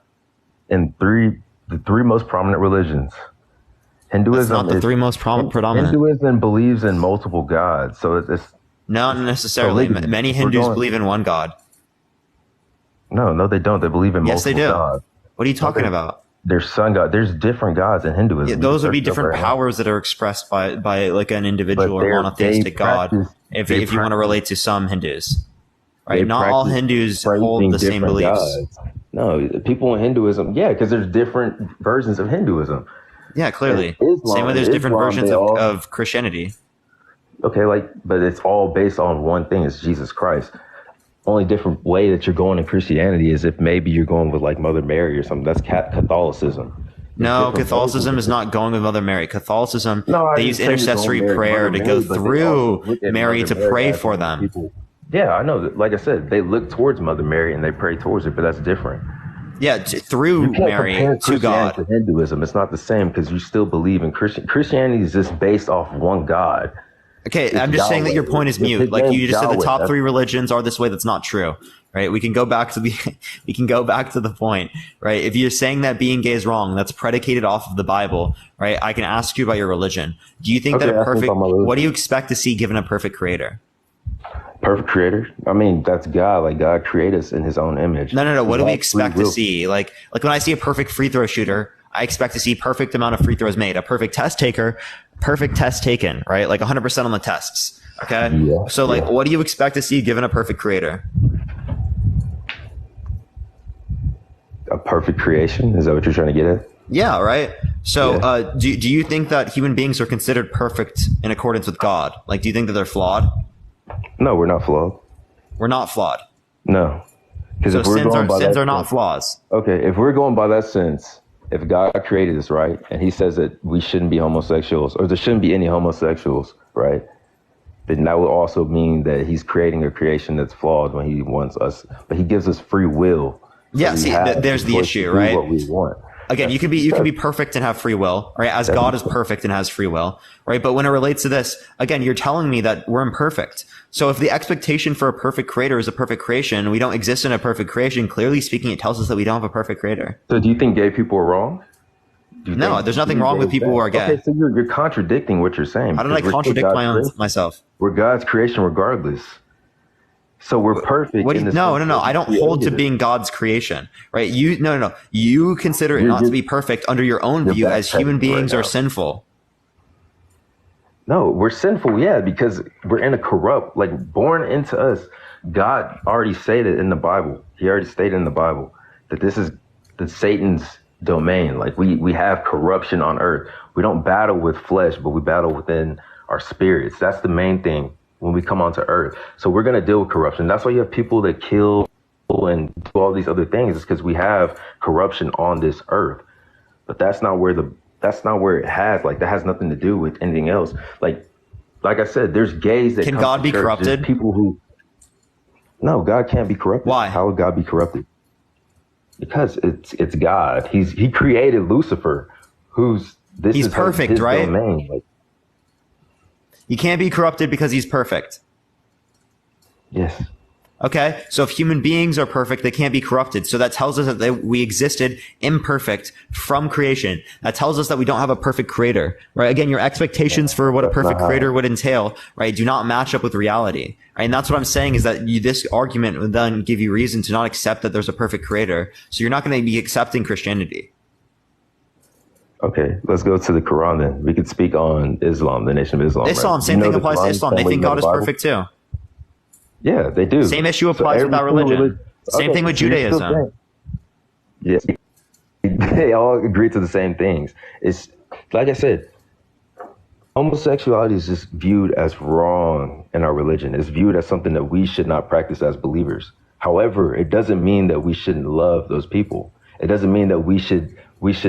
in the three most prominent religions, That's Hinduism not the is- three most predominant. Hinduism believes in multiple gods, so it's Not necessarily. Polygamy. Many We're Hindus going- believe in one god. no, they don't. They believe in Yes, they multiple do. gods. What are you talking Okay. about? There's sun god. There's different gods in Hinduism. Yeah, You those can would be search it up different right now. powers that are expressed by like an individual or But they monotheistic god. practice- If they you want to practice- relate to some Hindus, They right? Not all practice Hindus praising hold the same different beliefs. gods. No, people in Hinduism, yeah, because there's different versions of Hinduism. Yeah, clearly. In Islam- Same way there's in different Islam, versions they all- of Christianity. Okay, but it's all based on one thing: it's Jesus Christ. Only different way that you're going in Christianity is if maybe you're going with like Mother Mary or something. That's Catholicism. No, different Catholicism versions. is not going with Mother Mary. Catholicism, No, I they didn't use say you're intercessory going prayer Mary, to go but they through also look at Mary Mother to pray as for them. people. Yeah, I know. Like I said, they look towards Mother Mary and they pray towards her, but that's different. Yeah, through You can't Mary compare to Christianity God. to Hinduism. It's not the same because you still believe in Christianity is just based off one God. Okay, It's I'm just saying that your Yahweh. point is It's mute. his Like you name's just said, the Yahweh. top That's- three religions are this way. That's not true, right? We can go back to the point, right? If you're saying that being gay is wrong, that's predicated off of the Bible, right? I can ask you about your religion. Do you think Okay, that a ask me perfect? about my religion. What do you expect to see given a perfect creator? Perfect creator. I mean, that's God. Like God created us in His own image. No. What do we God expect free to will. see? Like when I see a perfect free throw shooter, I expect to see perfect amount of free throws made. A perfect test taker, perfect test taken, right? Like 100% on the tests. Okay. Yeah, So like, yeah. what do you expect to see given a perfect creator? A perfect creation. Is that what you're trying to get at? Yeah. Right. So, Yeah. do you think that human beings are considered perfect in accordance with God? Like, do you think that they're flawed? No, we're not flawed. We're not flawed. No. Because So if we're sins going by are that not sense- flaws. Okay, if we're going by that sense, if God created us, right, and He says that we shouldn't be homosexuals, or there shouldn't be any homosexuals, right, then that would also mean that He's creating a creation that's flawed when He wants us, but He gives us free will. Yeah, we see, have there's the choice issue, to do right? What we want. Again, you can be perfect and have free will, right? As God is perfect and has free will, right? But when it relates to this, again, you're telling me that we're imperfect. So if the expectation for a perfect creator is a perfect creation, we don't exist in a perfect creation. Clearly speaking, it tells us that we don't have a perfect creator. So do you think gay people are wrong? Do you No, think there's nothing being wrong with is people who bad? are gay. Okay, so you're contradicting what you're saying. How did I because we're still contradict God's creation. myself? We're God's creation regardless. So we're perfect. What do in you, the no. sense that I don't He hold to created us. being God's creation, right? No. You consider it You're not to just- be perfect under your own you're view as human backpedaling beings right are now. sinful. No, we're sinful, yeah, because we're in a corrupt, like born into us. God already stated in the Bible. He already stated in the Bible that this is the Satan's domain. Like we have corruption on earth. We don't battle with flesh, but we battle within our spirits. That's the main thing when we come onto earth. So we're gonna deal with corruption. That's why you have people that kill and do all these other things. It's because we have corruption on this earth. But that's not where it has, like, that has nothing to do with anything else. Like I said, there's gays that Can come God to be church. There's corrupted? people who, no, God can't be corrupted. Why? How would God be corrupted? Because it's God. He created Lucifer, He's perfect, his right? domain. Like, You can't be corrupted because he's perfect. yes. Okay, so if human beings are perfect, they can't be corrupted. So that tells us that we existed imperfect from creation. That tells us that we don't have a perfect creator, right? Again, your expectations for what a perfect creator would entail, right, do not match up with reality. Right? And that's what I'm saying is that this argument would then give you reason to not accept that there's a perfect creator. So you're not going to be accepting Christianity. Okay, let's go to the Quran then. We could speak on Islam, the Nation of Islam. Islam, right? same You know thing the applies to Quran, Islam. same They way think you know God the is Bible? perfect too. Yeah, they do. Same issue applies every with our single religion. Same thing with so you're still Judaism. saying- Yes, they all agree to the same things. It's like I said, Homosexuality is just viewed as wrong in our religion. It's viewed as something that we should not practice as believers. However, it doesn't mean that we shouldn't love those people. It doesn't mean that we should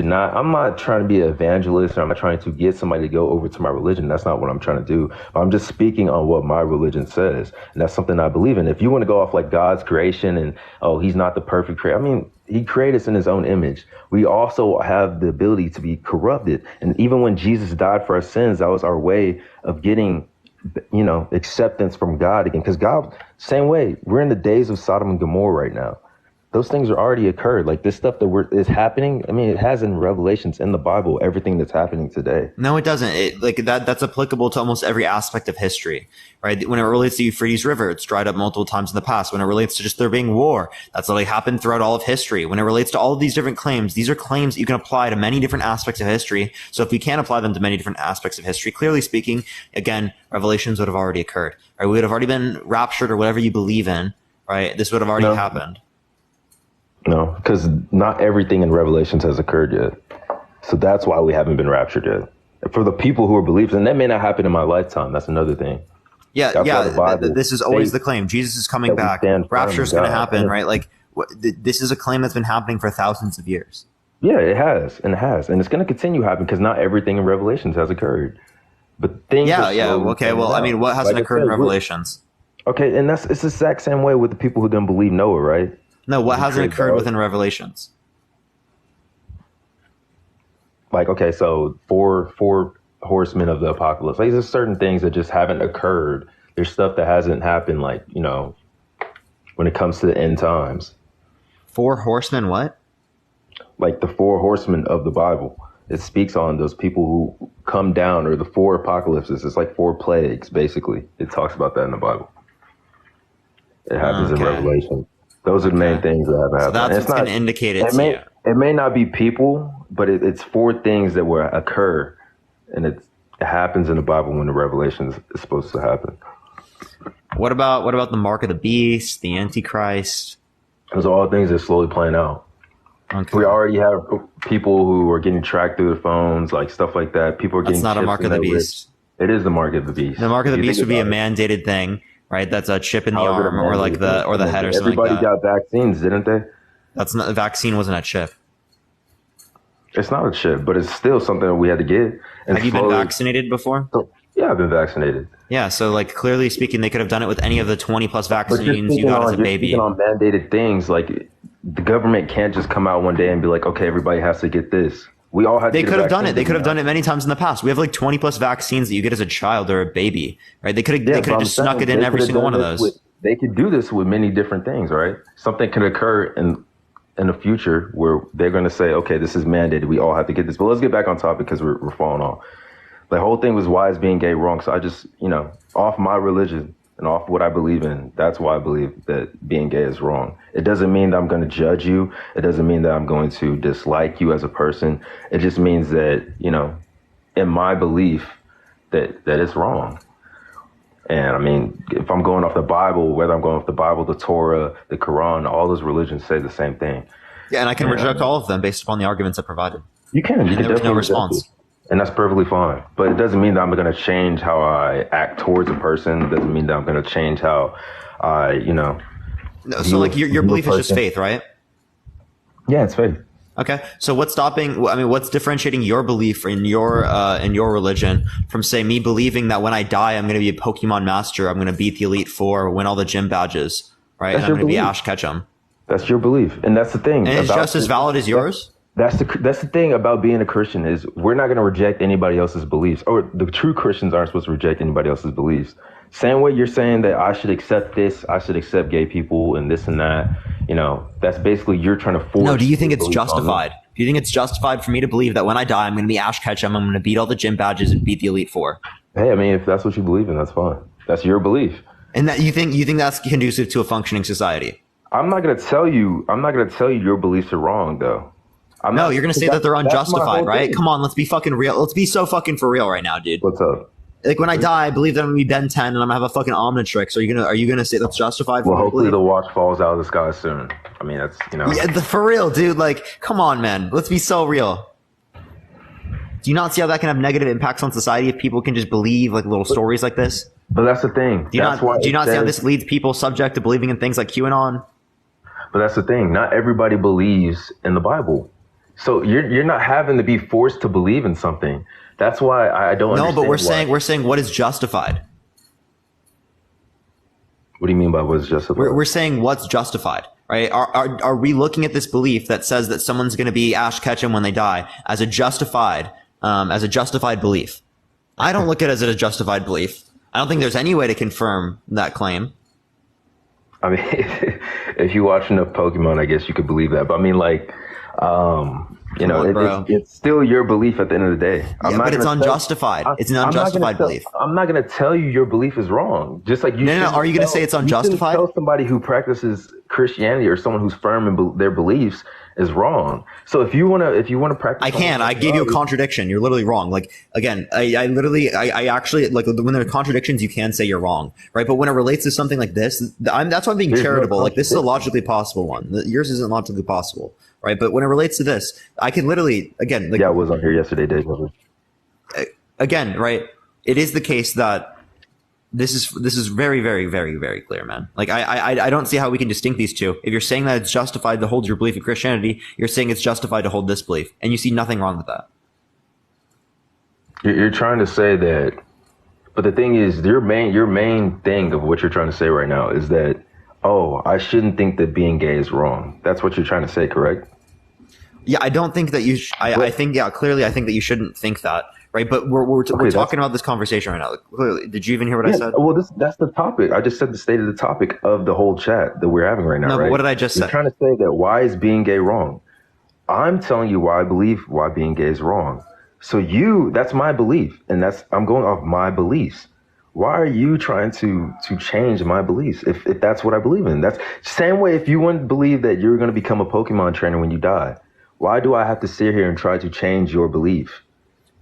not. I'm not trying to be an evangelist, or I'm not trying to get somebody to go over to my religion. That's not what I'm trying to do. I'm just speaking on what my religion says. And that's something I believe in. If you want to go off like God's creation and, oh, he's not the perfect creator. I mean, he created us in his own image. We also have the ability to be corrupted. And even when Jesus died for our sins, that was our way of getting, acceptance from God again. Because God, same way, we're in the days of Sodom and Gomorrah right now. Those things are already occurred. Like this stuff that is happening. I mean, it has in Revelations in the Bible, everything that's happening today. No, it doesn't. That's applicable to almost every aspect of history, right? When it relates to Euphrates River, it's dried up multiple times in the past. When it relates to just there being war, that's like happened throughout all of history. When it relates to all of these different claims, these are claims that you can apply to many different aspects of history. So if we can apply them to many different aspects of history, clearly speaking, again, Revelations would have already occurred, right? We would have already been raptured or whatever you believe in, right? This would have already happened. No, because not everything in Revelations has occurred yet. So that's why we haven't been raptured yet. For the people who are believers, and that may not happen in my lifetime. That's another thing. This is always the claim. Jesus is coming back. Rapture is going to happen, right? Like this is a claim that's been happening for thousands of years. Yeah, it has, and it's going to continue happening because not everything in Revelations has occurred. But things. Okay. Well, I mean, what hasn't occurred in Revelations? Okay, and it's the exact same way with the people who didn't believe Noah, right? No, what hasn't occurred within Revelations? Like, okay, so four horsemen of the apocalypse. Like, there's certain things that just haven't occurred. There's stuff that hasn't happened, like, when it comes to the end times. 4 horsemen, what? Like the 4 horsemen of the Bible. It speaks on those people who come down, or the 4 apocalypses. It's like 4 plagues, basically. It talks about that in the Bible. It happens in Revelation. Those are the main things that have happened. So that's what's going to indicate it. It may not be people, but it's 4 things that will occur, and it happens in the Bible when the Revelation is supposed to happen. What about the mark of the beast, the Antichrist? Those are all things that are slowly playing out. Okay. We already have people who are getting tracked through their phones, like stuff like that. People are getting. That's not a mark of the beast. It is the mark of the beast. The mark of the beast would be a mandated thing. Right, that's a chip in the arm, or like the head, or something like that. Everybody got vaccines, didn't they? That's not the vaccine. Wasn't a chip. It's not a chip, but it's still something that we had to get. And have you been vaccinated before? Yeah, I've been vaccinated. Yeah, so like clearly speaking, they could have done it with any of the 20 plus vaccines you got as a baby. On mandated things, like the government can't just come out one day and be like, okay, everybody has to get this. We all had. They could have done it. They could have done it many times in the past. We have like 20 plus vaccines that you get as a child or a baby, right? They could have just snuck it in every single one of those. They could do this with many different things, right? Something could occur in the future where they're going to say, okay, this is mandated. We all have to get this. But let's get back on topic because we're falling off. The whole thing was, why is being gay wrong? So I just, off my religion and off what I believe in, that's why I believe that being gay is wrong. It doesn't mean that I'm going to judge you. It doesn't mean that I'm going to dislike you as a person. It just means that, in my belief that it's wrong. And I mean, if I'm going off the Bible, whether I'm going off the Bible, the Torah, the Quran, all those religions say the same thing. Yeah, and I can reject all of them based upon the arguments I provided. You can. You can there was no response. And that's perfectly fine. But it doesn't mean that I'm going to change how I act towards a person. It doesn't mean that I'm going to change how I, No, so like your belief is just faith, right? Yeah, it's faith. Okay. So what's differentiating your belief in your religion from, say, me believing that when I die, I'm going to be a Pokemon master, I'm going to beat the Elite Four, win all the gym badges, right? And I'm going to be Ash Ketchum. That's your belief. And that's the thing. And it's just as valid as yours? That's the thing about being a Christian is we're not going to reject anybody else's beliefs, or the true Christians aren't supposed to reject anybody else's beliefs. Same way you're saying that I should accept this, I should accept gay people and this and that. That's basically you're trying to force. No, do you think it's justified? Do you think it's justified for me to believe that when I die, I'm going to be Ash Ketchum, I'm going to beat all the gym badges and beat the Elite Four? Hey, I mean, if that's what you believe in, that's fine. That's your belief. And that you think that's conducive to a functioning society? I'm not going to tell you your beliefs are wrong, though. No, you're going to say that they're unjustified, right? Come on, let's be fucking real. Let's be so fucking for real right now, dude. What's up? Like when I die, I believe that I'm going to be Ben 10 and I'm going to have a fucking Omnitrix. Are you going to say that's justified? Well, hopefully the watch falls out of the sky soon. I mean, that's, Yeah, for real, dude. Like, come on, man. Let's be so real. Do you not see how that can have negative impacts on society if people can just believe like little stories like this? But that's the thing. Do you not see how this leads people subject to believing in things like QAnon? But that's the thing. Not everybody believes in the Bible. So you're not having to be forced to believe in something. That's why I don't understand. No, but we're saying what is justified. What do you mean by what is justified? We're saying what's justified, right? Are we looking at this belief that says that someone's going to be Ash Ketchum when they die as a justified belief? I don't look at it as a justified belief. I don't think there's any way to confirm that claim. I mean, if you watch enough Pokemon, I guess you could believe that. But I mean, like, it's still your belief at the end of the day. But it's unjustified. It's an unjustified belief. I'm not going to tell you your belief is wrong. Just like you. No. Are you going to say it's unjustified? You tell somebody who practices Christianity or someone who's firm in their beliefs is wrong. So if you want to practice, I gave you a contradiction. You're literally wrong. Like, again, I actually, like, when there are contradictions, you can say you're wrong, right? But when it relates to something like this, that's why I'm being charitable. Like, this is a logically possible one. Yours isn't logically possible, right? But when it relates to this, I can literally, again, like, I was on here yesterday, Dave. Again, right? It is the case that this is very, very, very, very clear, man. Like, I don't see how we can distinct these two. If you're saying that it's justified to hold your belief in Christianity, you're saying it's justified to hold this belief, and you see nothing wrong with that. You're trying to say that, but the thing is, your main thing of what you're trying to say right now is that, oh, I shouldn't think that being gay is wrong. That's what you're trying to say, correct? Yeah, I don't think that you. I think clearly, I think that you shouldn't think that. Right, but we're talking about this conversation right now. Clearly, did you even hear what I said? Well, that's the topic. I just said the state of the topic of the whole chat that we're having right now. No, right? But what did I just say? You're trying to say that why is being gay wrong? I'm telling you why I believe why being gay is wrong. So that's my belief, and I'm going off my beliefs. Why are you trying to change my beliefs if that's what I believe in? That's the same way if you wouldn't believe that you're going to become a Pokemon trainer when you die. Why do I have to sit here and try to change your belief?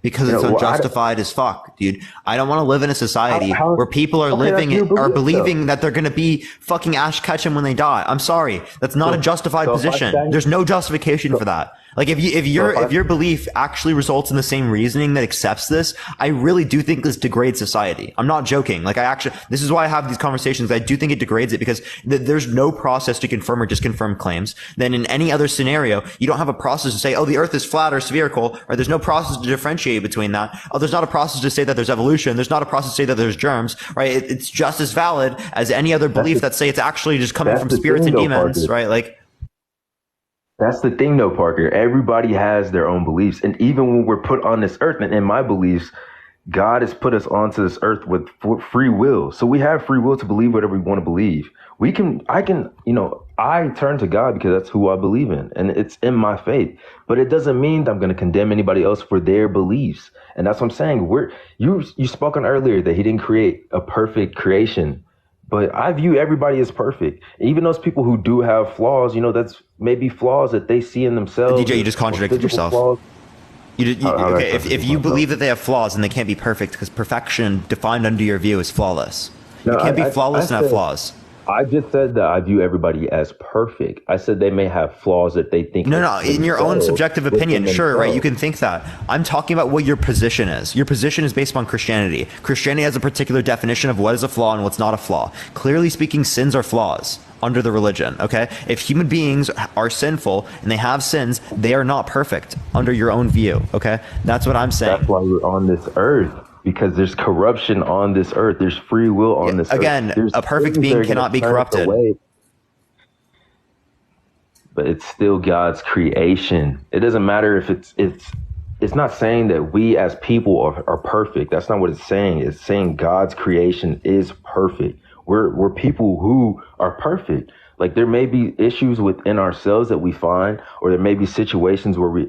Because it's unjustified as fuck, dude. I don't want to live in a society where people are believing that they're going to be fucking Ash Ketchum when they die. I'm sorry. That's not a justified position. There's no justification for that. Like, if your belief actually results in the same reasoning that accepts this, I really do think this degrades society. I'm not joking. Like, this is why I have these conversations. I do think it degrades it because there's no process to confirm or disconfirm claims. Then in any other scenario, you don't have a process to say, oh, the earth is flat or spherical, or there's no process to differentiate between that. Oh, there's not a process to say that there's evolution. There's not a process to say that there's germs, right? It's just as valid as any other belief that say it's actually just coming from spirits and demons, right? Like, that's the thing, though, Parker. Everybody has their own beliefs. And even when we're put on this earth, and in my beliefs, God has put us onto this earth with free will. So we have free will to believe whatever we want to believe. I turn to God because that's who I believe in. And it's in my faith. But it doesn't mean that I'm going to condemn anybody else for their beliefs. And that's what I'm saying. You spoke on earlier that he didn't create a perfect creation. But I view everybody as perfect. Even those people who do have flaws, that's maybe flaws that they see in themselves. DJ, you just contradicted yourself. If you believe that they have flaws and they can't be perfect because perfection defined under your view is flawless. You can't be flawless and have flaws. I just said that I view everybody as perfect. I said they may have flaws that they think. No, in your own subjective opinion, sure, right? You can think that. I'm talking about what your position is. Your position is based upon Christianity. Christianity has a particular definition of what is a flaw and what's not a flaw. Clearly speaking, sins are flaws under the religion, okay? If human beings are sinful and they have sins, they are not perfect under your own view, okay? That's what I'm saying. That's why we're on this earth. Because there's corruption on this earth. There's free will on this earth. Again, a perfect being cannot be corrupted. But it's still God's creation. It doesn't matter if it's not saying that we as people are perfect. That's not what it's saying. It's saying God's creation is perfect. We're people who are perfect. Like, there may be issues within ourselves that we find, or there may be situations where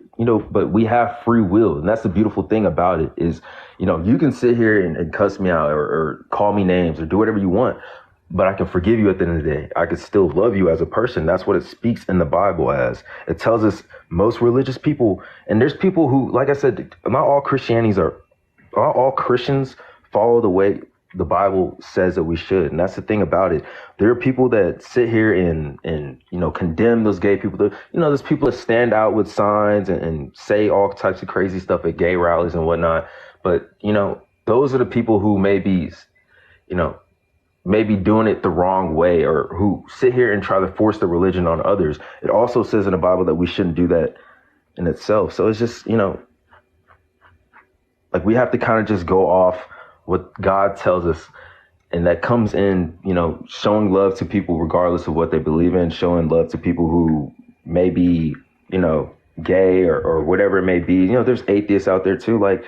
but we have free will. And that's the beautiful thing about it is, you can sit here and cuss me out or call me names or do whatever you want, but I can forgive you at the end of the day. I can still love you as a person. That's what it speaks in the Bible as. It tells us most religious people, and there's people who, like I said, not all Christians follow the way the Bible says that we should. And that's the thing about it. There are people that sit here and condemn those gay people. There's people that stand out with signs and say all types of crazy stuff at gay rallies and whatnot. But, those are the people who maybe doing it the wrong way, or who sit here and try to force the religion on others. It also says in the Bible that we shouldn't do that in itself. So it's just, like we have to kind of just go off what God tells us. And that comes in, showing love to people regardless of what they believe in, showing love to people who may be, gay or whatever it may be. There's atheists out there too. Like,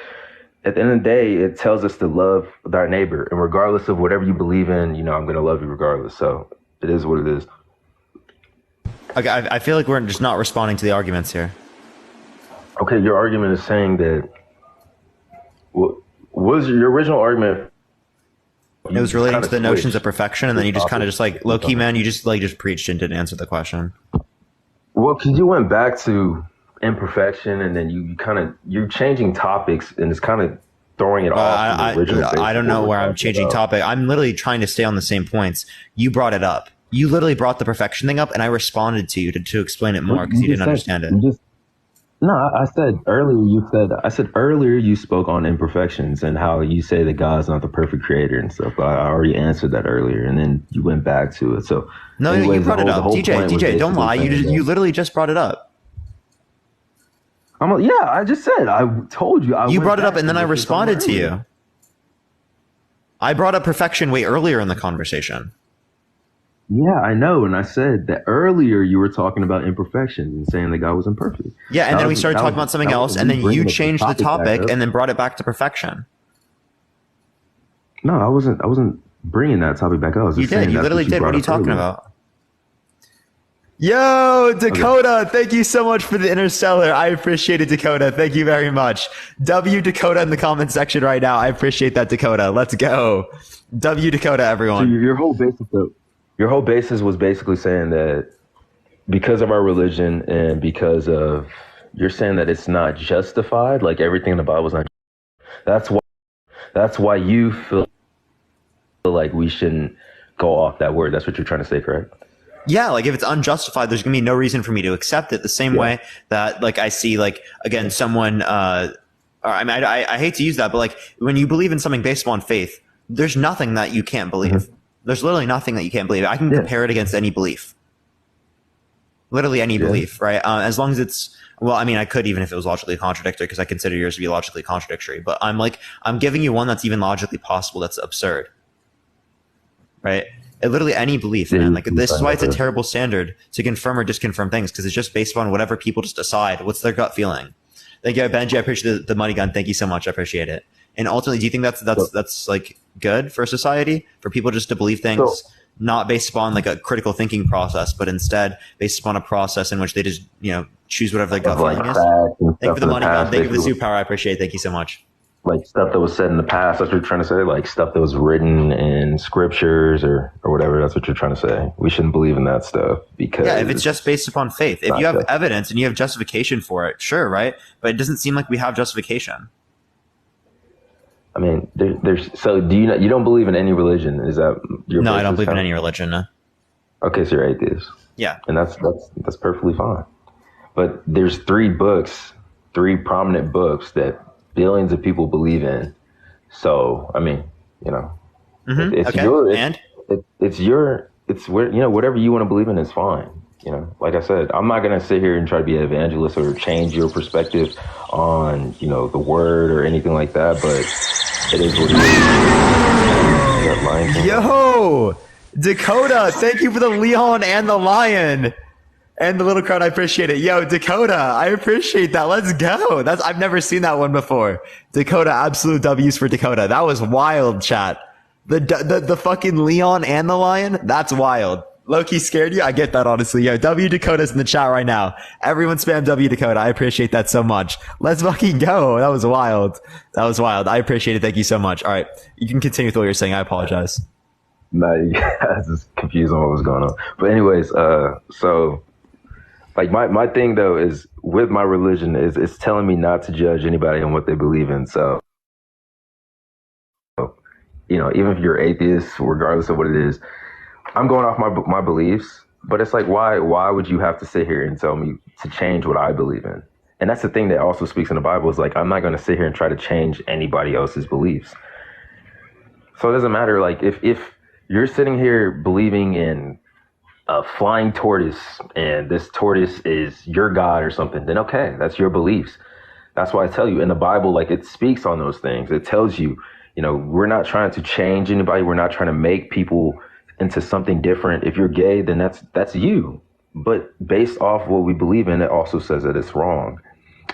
at the end of the day, it tells us to love our neighbor. And regardless of whatever you believe in, I'm going to love you regardless. So it is what it is. Okay, I feel like we're just not responding to the arguments here. Okay, your argument is saying that, what was your original argument? It was relating to the notions of perfection, and then you just kind of just like, low-key, man, you just preached and didn't answer the question. Well, because you went back to imperfection, and then you're changing topics, and it's kind of throwing it off. I don't know where I'm changing topic. I'm literally trying to stay on the same points. You brought it up. You literally brought the perfection thing up, and I responded to you to explain it more because you didn't understand it. I said earlier you spoke on imperfections and how you say that God's not the perfect creator and stuff. I already answered that earlier, and then you went back to it. So no, you brought it up. DJ, don't lie. You literally just brought it up. I just said, I told you. You brought it up, and then I responded to you. I brought up perfection way earlier in the conversation. Yeah, I know. And I said that earlier you were talking about imperfections and saying that God was imperfect. Yeah, and then we started talking about something else, and then you changed the topic and then brought it back to perfection. No, I wasn't bringing that topic back up. You did. You literally did. What are you talking about? Yo, Dakota, thank you so much for the Interstellar. I appreciate it, Dakota. Thank you very much. W Dakota in the comment section right now. I appreciate that, Dakota. Let's go. W Dakota, everyone. So your whole basis was basically saying that because of our religion and because of, you're saying that it's not justified, like everything in the Bible is not. That's why you feel like we shouldn't go off that word. That's what you're trying to say, correct? Yeah, like if it's unjustified, there's gonna be no reason for me to accept it. The same way that, like, I see, like, again, someone. I hate to use that, but like when you believe in something based on faith, there's nothing that you can't believe. Mm-hmm. There's literally nothing that you can't believe. I can compare it against any belief. Literally any belief, right? As long as it's, well, I mean, I could even if it was logically contradictory because I consider yours to be logically contradictory. But I'm giving you one that's even logically possible that's absurd, right? Literally any belief, man. Like this is why it's a terrible standard to confirm or disconfirm things because it's just based on whatever people just decide. What's their gut feeling? Thank you, Benji. I appreciate the money gun. Thank you so much. I appreciate it. And ultimately, do you think that's like good for society for people just to believe things not based upon like a critical thinking process, but instead based upon a process in which they just choose whatever their gut feeling is? Thank you for the money gun. Thank you for the superpower. I appreciate it. Thank you so much. Like stuff that was said in the past. That's what you're trying to say. Like stuff that was written in scriptures or whatever. That's what you're trying to say. We shouldn't believe in that stuff because if it's just based upon faith, if you have evidence and you have justification for it, sure, right? But it doesn't seem like we have justification. I mean, there's. So do you don't believe in any religion? Is that your? No, I don't believe in any religion. No. Okay, so you're atheist. Yeah, and that's perfectly fine. But there's three prominent books that billions of people believe in. So I mean, it's whatever you want to believe in is fine. Like I said, I'm not gonna sit here and try to be an evangelist or change your perspective on the word or anything like that. But it is what it is. Yo, Dakota, thank you for the Leon and the lion. And the little crowd, I appreciate it. Yo, Dakota, I appreciate that. Let's go. I've never seen that one before. Dakota, absolute W's for Dakota. That was wild, chat. The fucking Leon and the lion, that's wild. Loki scared you? I get that, honestly. Yo, W Dakota's in the chat right now. Everyone spam W Dakota. I appreciate that so much. Let's fucking go. That was wild. I appreciate it. Thank you so much. All right. You can continue with what you're saying. I apologize. No, you guys just confused on what was going on. But anyways, so like my thing though is with my religion is it's telling me not to judge anybody on what they believe in. So even if you're atheist, regardless of what it is, I'm going off my beliefs. But it's like, why would you have to sit here and tell me to change what I believe in? And that's the thing that also speaks in the Bible is like, I'm not going to sit here and try to change anybody else's beliefs. So it doesn't matter. Like if you're sitting here believing in a flying tortoise and this tortoise is your God or something, then okay, that's your beliefs. That's why I tell you in the Bible, like it speaks on those things. It tells you, we're not trying to change anybody. We're not trying to make people into something different. If you're gay, then that's you. But based off what we believe in, it also says that it's wrong.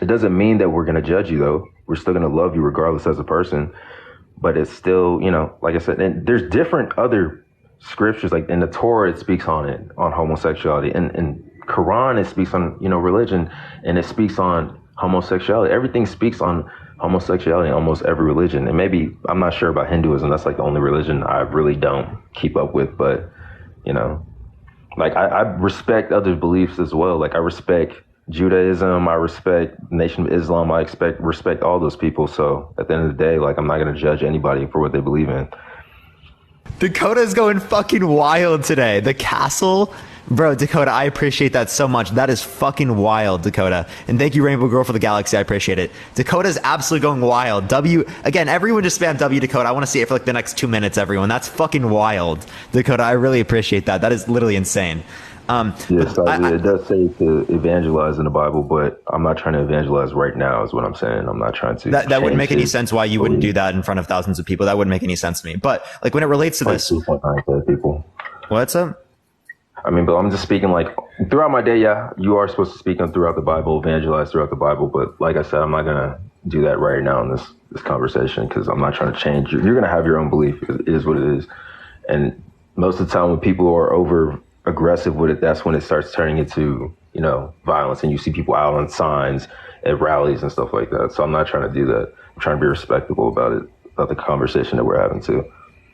It doesn't mean that we're going to judge you, though. We're still going to love you regardless as a person. But it's still, like I said, and there's different other scriptures, like in the Torah, it speaks on it, on homosexuality. And in Quran, it speaks on, religion, and it speaks on homosexuality. Everything speaks on homosexuality in almost every religion. And maybe, I'm not sure about Hinduism. That's like the only religion I really don't keep up with. But, like I respect other beliefs as well. Like I respect Judaism, I respect Nation of Islam, I respect all those people. So at the end of the day, like I'm not going to judge anybody for what they believe in. Dakota is going fucking wild today. The castle, bro. Dakota, I appreciate that so much. That is fucking wild, Dakota. And thank you, Rainbow Girl, for the galaxy. I appreciate it. Dakota's absolutely going wild. Again, everyone just spam W Dakota. I want to see it for like the next 2 minutes, everyone. That's fucking wild, Dakota. I really appreciate that. That is literally insane. Yes, it does say to evangelize in the Bible, but I'm not trying to evangelize right now is what I'm saying. I'm not trying to. That wouldn't make any sense why you wouldn't do that in front of thousands of people. That wouldn't make any sense to me. But like when it relates to this, people. What's up? I mean, but I'm just speaking like throughout my day. Yeah, you are supposed to speak on throughout the Bible, evangelize throughout the Bible. But like I said, I'm not gonna do that right now in this conversation because I'm not trying to change. You're gonna have your own belief. It is what it is. And most of the time when people are over aggressive with it, that's when it starts turning into, violence. And you see people out on signs at rallies and stuff like that. So I'm not trying to do that. I'm trying to be respectable about it, about the conversation that we're having too.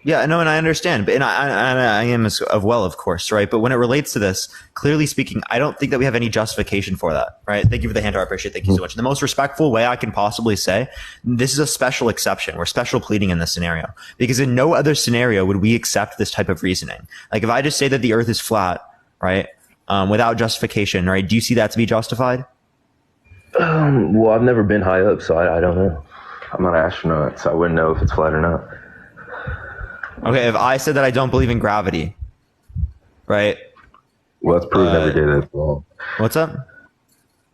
Yeah, no, and I understand, and I am as well, of course, right? But when it relates to this, clearly speaking, I don't think that we have any justification for that, right? Thank you for the hand, I appreciate it. Thank you so much. The most respectful way I can possibly say, this is a special exception. We're special pleading in this scenario because in no other scenario would we accept this type of reasoning. Like if I just say that the earth is flat, right, without justification, right? Do you see that to be justified? Well, I've never been high up, so I don't know. I'm not an astronaut, so I wouldn't know if it's flat or not. Okay, if I said that I don't believe in gravity, right? Well, that's proven every day that it's wrong. What's up?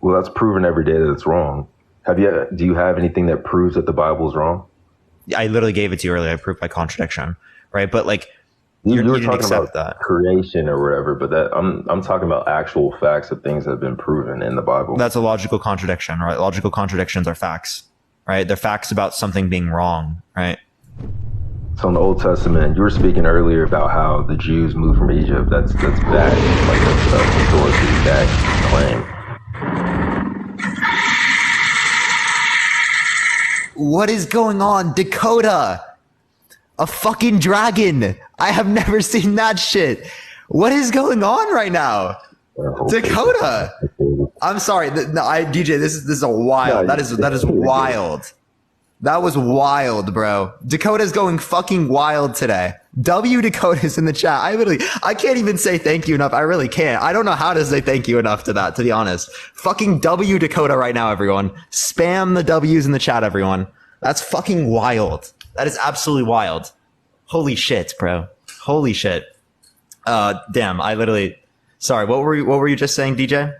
Well, that's proven every day that it's wrong. Do you have anything that proves that the Bible is wrong? I literally gave it to you earlier. I proved by contradiction, right? But like, you were didn't talking accept about that creation or whatever, but that I'm talking about actual facts of things that have been proven in the Bible. That's a logical contradiction, right? Logical contradictions are facts, right? They're facts about something being wrong, right? So in the Old Testament, you were speaking earlier about how the Jews moved from Egypt. That's bad. Like that's a historically bad claim. What is going on, Dakota? A fucking dragon. I have never seen that shit. What is going on right now? Dakota. I'm sorry. DJ, this is a wild. That is wild. That was wild, bro. Dakota's going fucking wild today. W Dakota's in the chat. I can't even say thank you enough. I really can't. I don't know how to say thank you enough to that, to be honest. Fucking W Dakota right now, everyone. Spam the W's in the chat, everyone. That's fucking wild. That is absolutely wild. Holy shit, bro. Holy shit. Damn, sorry, what were you just saying, DJ?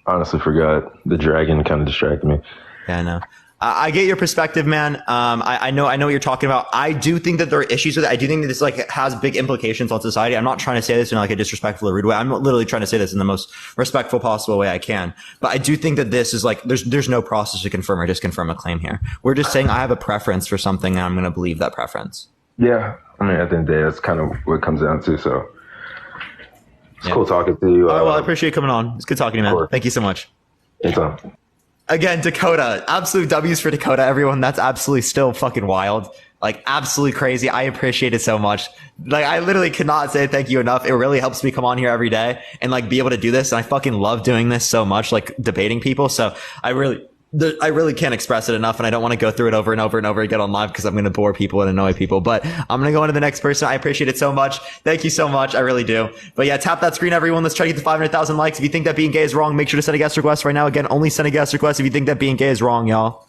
Honestly forgot. The dragon kind of distracted me. Yeah, I know. I get your perspective, man. I know what you're talking about. I do think that there are issues with it. I do think that this has big implications on society. I'm not trying to say this in a disrespectful or rude way. I'm literally trying to say this in the most respectful possible way I can. But I do think that this is there's no process to confirm or disconfirm a claim here. We're just saying I have a preference for something and I'm going to believe that preference. Yeah. I mean, at the end of the day, that's kind of what it comes down to. So it's cool talking to you. Well, I appreciate you coming on. It's good talking to you, man. Thank you so much. Anytime. Again, Dakota, absolute W's for Dakota, everyone. That's absolutely still fucking wild. Absolutely crazy. I appreciate it so much. I literally cannot say thank you enough. It really helps me come on here every day and be able to do this. And I fucking love doing this so much, debating people. So I really I really can't express it enough, and I don't want to go through it over and over and over again on live because I'm going to bore people and annoy people. But I'm going to go into the next person. I appreciate it so much. Thank you so much. I really do. But yeah, tap that screen, everyone. Let's try to get to 500,000 likes. If you think that being gay is wrong, make sure to send a guest request right now. Again, only send a guest request if you think that being gay is wrong, y'all.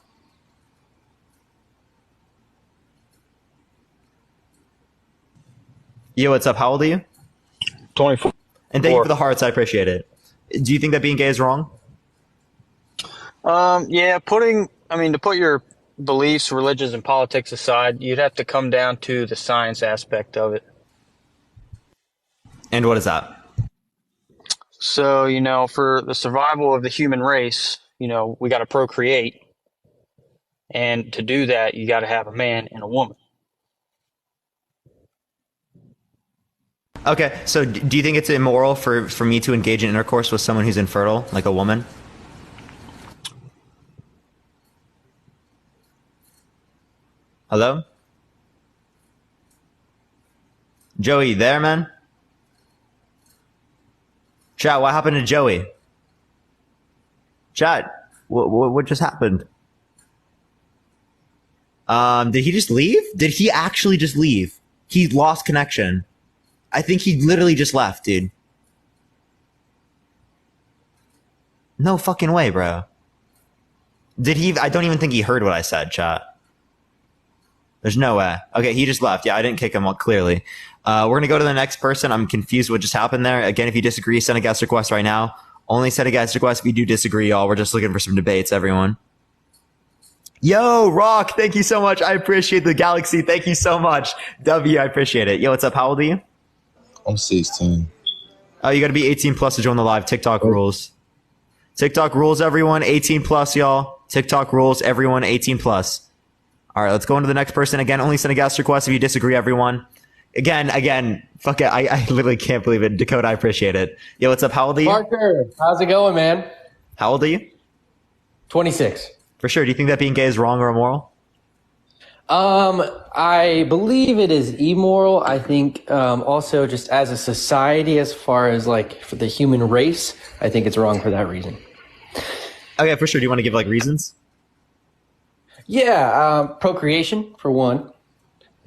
Yo, what's up? How old are you? 24. And thank you for the hearts. I appreciate it. Do you think that being gay is wrong? Yeah, to put your beliefs, religions, and politics aside, you'd have to come down to the science aspect of it. And what is that? So, for the survival of the human race, we got to procreate. And to do that, you got to have a man and a woman. Okay, so do you think it's immoral for me to engage in intercourse with someone who's infertile, like a woman? Hello? Joey, there, man? Chat, what happened to Joey? Chat, what just happened? Did he just leave? Did he actually just leave? He lost connection. I think he literally just left, dude. No fucking way, bro. Did he? I don't even think he heard what I said, chat. There's no way. Okay, he just left. Yeah, I didn't kick him out, clearly. We're going to go to the next person. I'm confused what just happened there. Again, if you disagree, send a guest request right now. Only send a guest request if you do disagree, y'all. We're just looking for some debates, everyone. Yo, Rock, thank you so much. I appreciate the galaxy. Thank you so much. W, I appreciate it. Yo, what's up? How old are you? I'm 16. Oh, you got to be 18 plus to join the live. TikTok rules. TikTok rules, everyone. 18 plus, y'all. TikTok rules, everyone. 18 plus. All right, let's go into the next person. Again, only send a guest request if you disagree, everyone. Again, fuck it. I literally can't believe it. Dakota, I appreciate it. Yo, what's up? How old are you? Parker, how's it going, man? How old are you? 26. For sure. Do you think that being gay is wrong or immoral? I believe it is immoral. I think also just as a society, as far as like for the human race, I think it's wrong for that reason. Okay, for sure. Do you want to give like reasons? Yeah, procreation for one.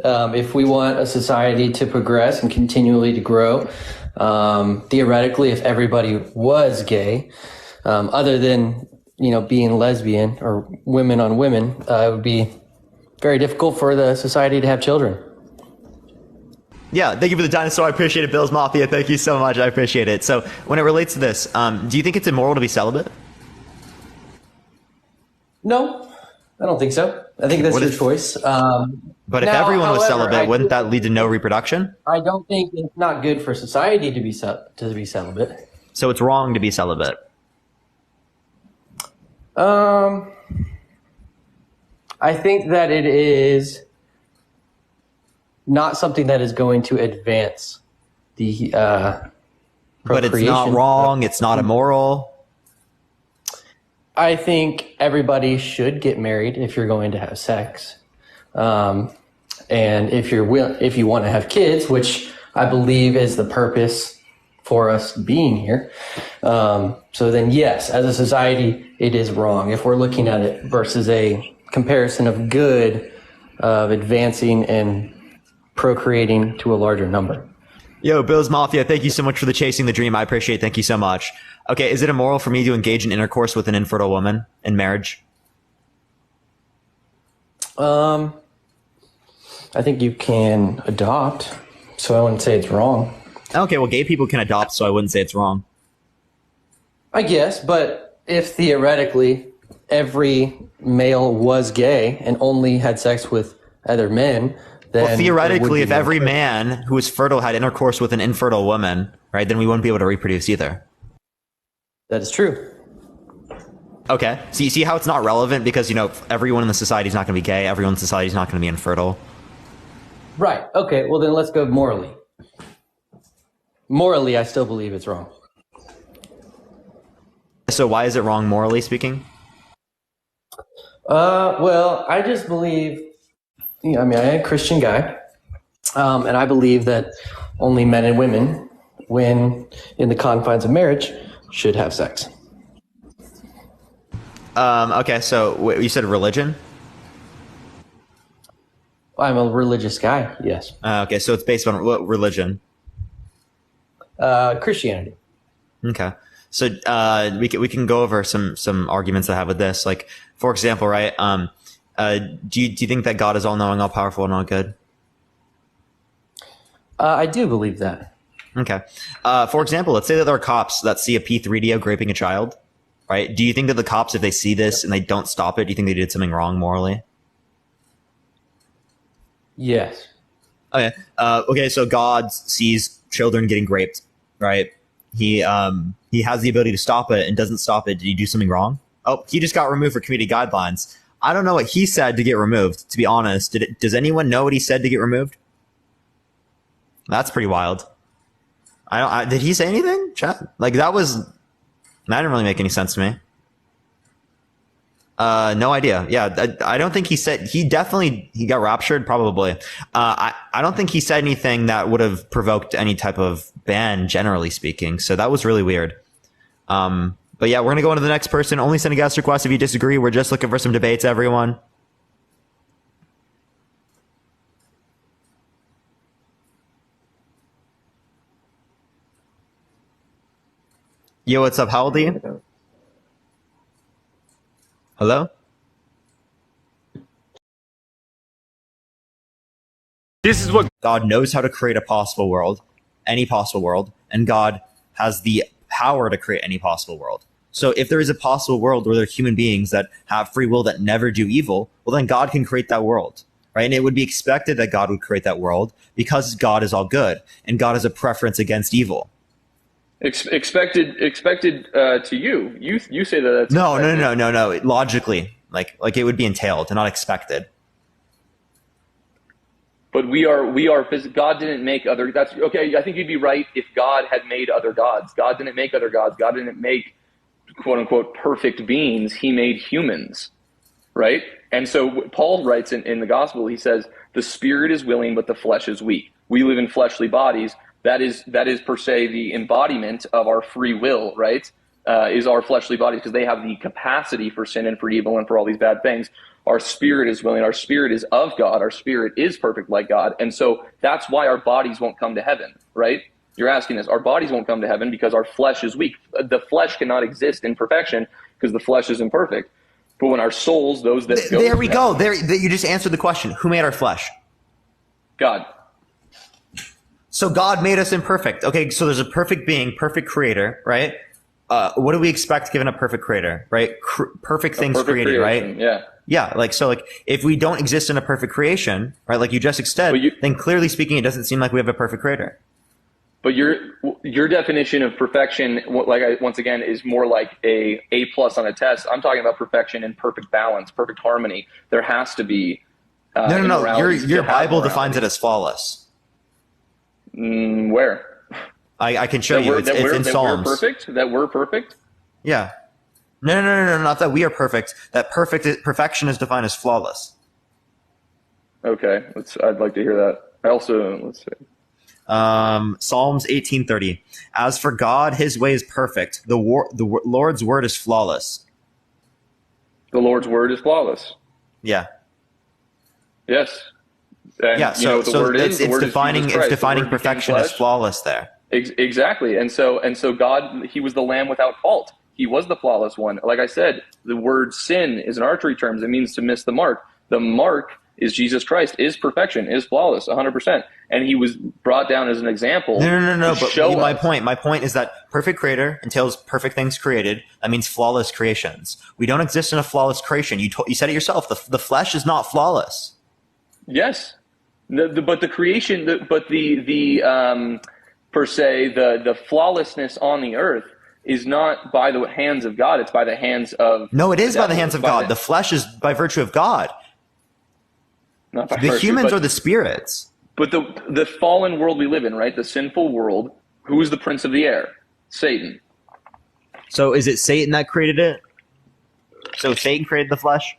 If we want a society to progress and continually to grow, theoretically, if everybody was gay, other than being lesbian or women on women, it would be very difficult for the society to have children. Yeah, thank you for the dinosaur. I appreciate it, Bills Mafia. Thank you so much. I appreciate it. So when it relates to this, do you think it's immoral to be celibate? No, I don't think so. I think that's your choice. But if everyone was celibate, wouldn't that lead to no reproduction? I don't think it's not good for society to be celibate. So it's wrong to be celibate. I think that it is not something that is going to advance the but it's not wrong. It's not immoral. I think everybody should get married if you're going to have sex, and if you want to have kids, which I believe is the purpose for us being here. So then, yes, as a society, it is wrong if we're looking at it versus a comparison of good, of advancing and procreating to a larger number. Yo, Bills Mafia, thank you so much for the chasing the dream. I appreciate it. Thank you so much. Okay, is it immoral for me to engage in intercourse with an infertile woman in marriage? I think you can adopt, so I wouldn't say it's wrong. Okay, well, gay people can adopt, so I wouldn't say it's wrong. I guess, but if theoretically every male was gay and only had sex with other men, then well, theoretically, if every man who is fertile had intercourse with an infertile woman, right, then we wouldn't be able to reproduce either. That is true. Okay. So you see how it's not relevant because, everyone in the society is not going to be gay. Everyone in society is not going to be infertile. Right. Okay. Well, then let's go morally. Morally, I still believe it's wrong. So why is it wrong morally speaking? Well, I just believe, I'm a Christian guy, and I believe that only men and women, when in the confines of marriage, should have sex. Okay, so you said religion. I'm a religious guy. Yes. Okay, so it's based on what religion? Christianity. Okay, so we can go over some arguments I have with this. Like, for example, right? Do you think that God is all knowing, all powerful, and all good? I do believe that. Okay. For example, let's say that there are cops that see a P3DO raping a child, right? Do you think that the cops, if they see this and they don't stop it, do you think they did something wrong morally? Yes. Okay. Okay. So God sees children getting raped, right? He has the ability to stop it and doesn't stop it. Did he do something wrong? Oh, he just got removed for community guidelines. I don't know what he said to get removed, to be honest. Does anyone know what he said to get removed? That's pretty wild. Did he say anything, chat? Like, that didn't really make any sense to me. No idea. Yeah, I don't think he said. He got raptured, probably. I don't think he said anything that would have provoked any type of ban, generally speaking. So that was really weird. But yeah, we're gonna go on to the next person. Only send a guest request if you disagree. We're just looking for some debates, everyone. Yo, what's up? How old are you? Hello? This is what God knows how to create a possible world, any possible world, and God has the power to create any possible world. So if there is a possible world where there are human beings that have free will that never do evil, well, then God can create that world, right? And it would be expected that God would create that world because God is all good and God has a preference against evil. Expected to you. You say that that's No. Logically, like it would be entailed and not expected. But we are. God didn't make other. That's okay. I think you'd be right if God had made other gods. God didn't make other gods. God didn't make quote unquote perfect beings. He made humans, right? And so Paul writes in the gospel. He says the spirit is willing, but the flesh is weak. We live in fleshly bodies. That is per se the embodiment of our free will, right? Is our fleshly bodies, because they have the capacity for sin and for evil and for all these bad things. Our spirit is willing. Our spirit is of God. Our spirit is perfect like God. And so that's why our bodies won't come to heaven, right? You're asking us, our bodies won't come to heaven because our flesh is weak. The flesh cannot exist in perfection because the flesh is imperfect. But when our souls, those that go there we go. There, you just answered the question. Who made our flesh? God. So God made us imperfect. Okay, so there's a perfect being, perfect creator, right? What do we expect given a perfect creator, right? Perfect things perfect created, creation, right? Yeah. Yeah, like if we don't exist in a perfect creation, right, like you just said, then clearly speaking, it doesn't seem like we have a perfect creator. But your definition of perfection, once again, is more like A+ on a test. I'm talking about perfection and perfect balance, perfect harmony. There has to be. No. Your Bible defines it as flawless. Where? I can show you. It's in Psalms. That we're perfect? Yeah. No, not that we are perfect. That perfection is defined as flawless. Okay. I'd like to hear that. Let's see. Psalms 18:30. As for God, his way is perfect. The Lord's word is flawless. The Lord's word is flawless. Yeah. Yes. And yeah, so it's defining perfection as flawless there. Exactly. And so God, he was the lamb without fault. He was the flawless one. Like I said, the word sin is in archery terms. It means to miss the mark. The mark is Jesus Christ, is perfection, is flawless, 100%. And he was brought down as an example. No. But my point is that perfect creator entails perfect things created. That means flawless creations. We don't exist in a flawless creation. You said it yourself. The flesh is not flawless. Yes. But the creation, per se, the flawlessness on the earth is not by the hands of God. It's by the hands of... No, it is by the hands of God. The flesh is by virtue of God. Not by the virtue, humans are the spirits. But the fallen world we live in, right? The sinful world, who is the prince of the air? Satan. So is it Satan that created it? So Satan created the flesh?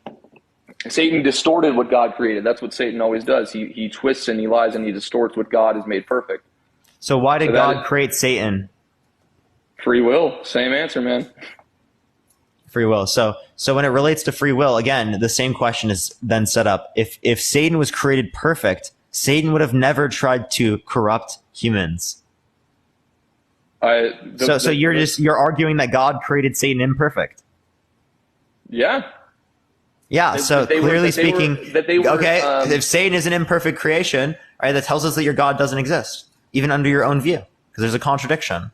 Satan distorted what God created. That's what Satan always does. He twists and he lies and he distorts what God has made perfect. So why did God create Satan? Free will. Same answer, man. Free will. So when it relates to free will, again, the same question is then set up. If Satan was created perfect, Satan would have never tried to corrupt humans. So you're arguing that God created Satan imperfect. Yeah. Yeah. So clearly speaking, if Satan is an imperfect creation, right, that tells us that your God doesn't exist, even under your own view, because there's a contradiction.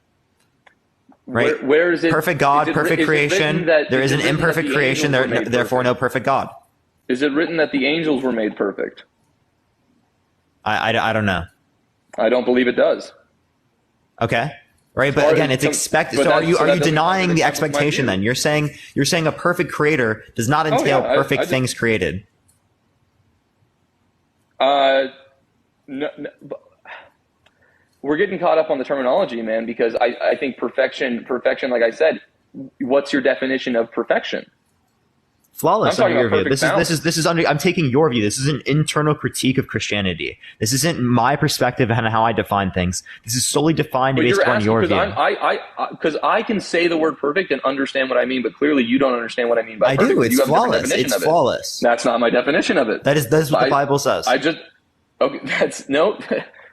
Right? Where is it? Perfect God, is it, perfect is creation. There is an imperfect creation, therefore no perfect God. Is it written that the angels were made perfect? I don't know. I don't believe it does. Okay. Right, but again, it's expected. So are you denying the expectation then? You're saying a perfect creator does not entail perfect things created. No, we're getting caught up on the terminology, man, because I think perfection, like I said, what's your definition of perfection? Flawless under your view. This is under. I'm taking your view. This is an internal critique of Christianity. This isn't my perspective and how I define things. This is solely defined based on your view. Because I can say the word perfect and understand what I mean, but clearly you don't understand what I mean by perfect. I do. It's flawless. It's flawless. That's not my definition of it. That is what the Bible says.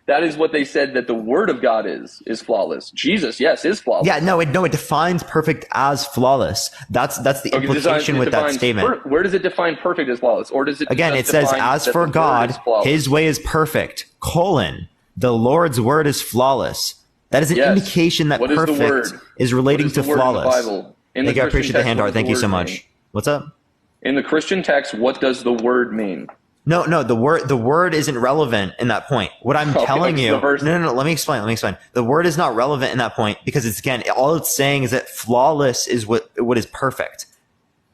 That is what they said that the word of God is flawless. Jesus, yes, is flawless. Yeah, it defines perfect as flawless. That's the implication with that statement. Where does it define perfect as flawless? Or does it again, it says, as for God, his way is perfect, the Lord's word is flawless. That is an indication that perfect is relating to flawless. Thank you, I appreciate the hand art. Thank you so much. What's up? In the Christian text, what does the word mean? No, the word isn't relevant in that point. What I'm telling you, no, let me explain. The word is not relevant in that point because it's, again, all it's saying is that flawless is what is perfect.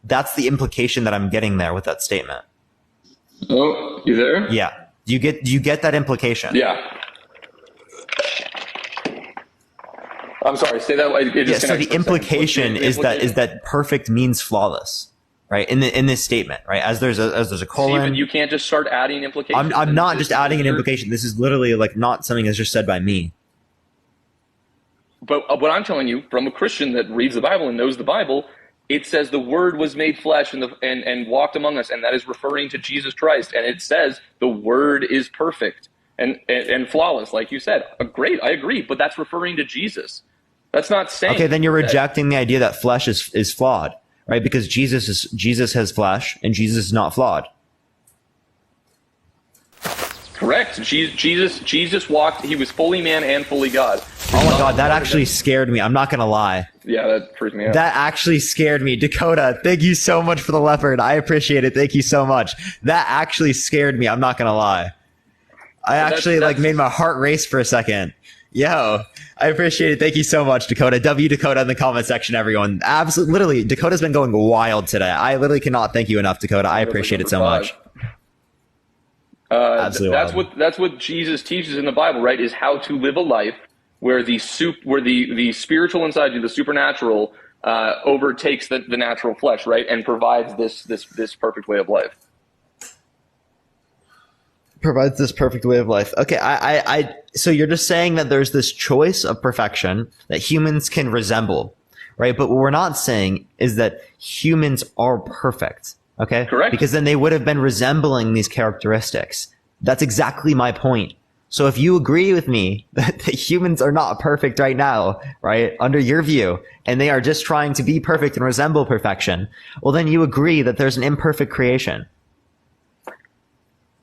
That's the implication that I'm getting there with that statement. Oh, you there? Yeah. Do you get that implication? Yeah. I'm sorry, say that way. So the implication is that perfect means flawless. Right, in this statement, right, as there's a colon. Steven, you can't just start adding implications. I'm not just adding an implication. This is literally like not something that's just said by me. But what I'm telling you, from a Christian that reads the Bible and knows the Bible, it says the Word was made flesh and walked among us, and that is referring to Jesus Christ. And it says the Word is perfect and flawless, like you said. Great, I agree, but that's referring to Jesus. That's not saying. Okay, then you're rejecting the idea that flesh is flawed. Right, because Jesus has flesh and Jesus is not flawed. Correct. Jesus walked. He was fully man and fully God. Oh my God, that actually scared me. I'm not gonna lie. Yeah, that freaked me out. That actually scared me. Dakota, thank you so much for the leopard. I appreciate it. Thank you so much. That actually scared me. I'm not gonna lie. I actually made my heart race for a second. Yo, I appreciate it. Thank you so much, Dakota. W Dakota in the comment section, everyone. Absolutely, literally, Dakota's been going wild today. I literally cannot thank you enough, Dakota. I appreciate it so much. Absolutely, that's what Jesus teaches in the Bible, right? Is how to live a life where the spiritual inside you, the supernatural, overtakes the natural flesh, right, and provides this perfect way of life. Provides this perfect way of life. Okay, so you're just saying that there's this choice of perfection that humans can resemble, right? But what we're not saying is that humans are perfect, okay? Correct. Because then they would have been resembling these characteristics. That's exactly my point. So if you agree with me that humans are not perfect right now, right, under your view, and they are just trying to be perfect and resemble perfection, well, then you agree that there's an imperfect creation.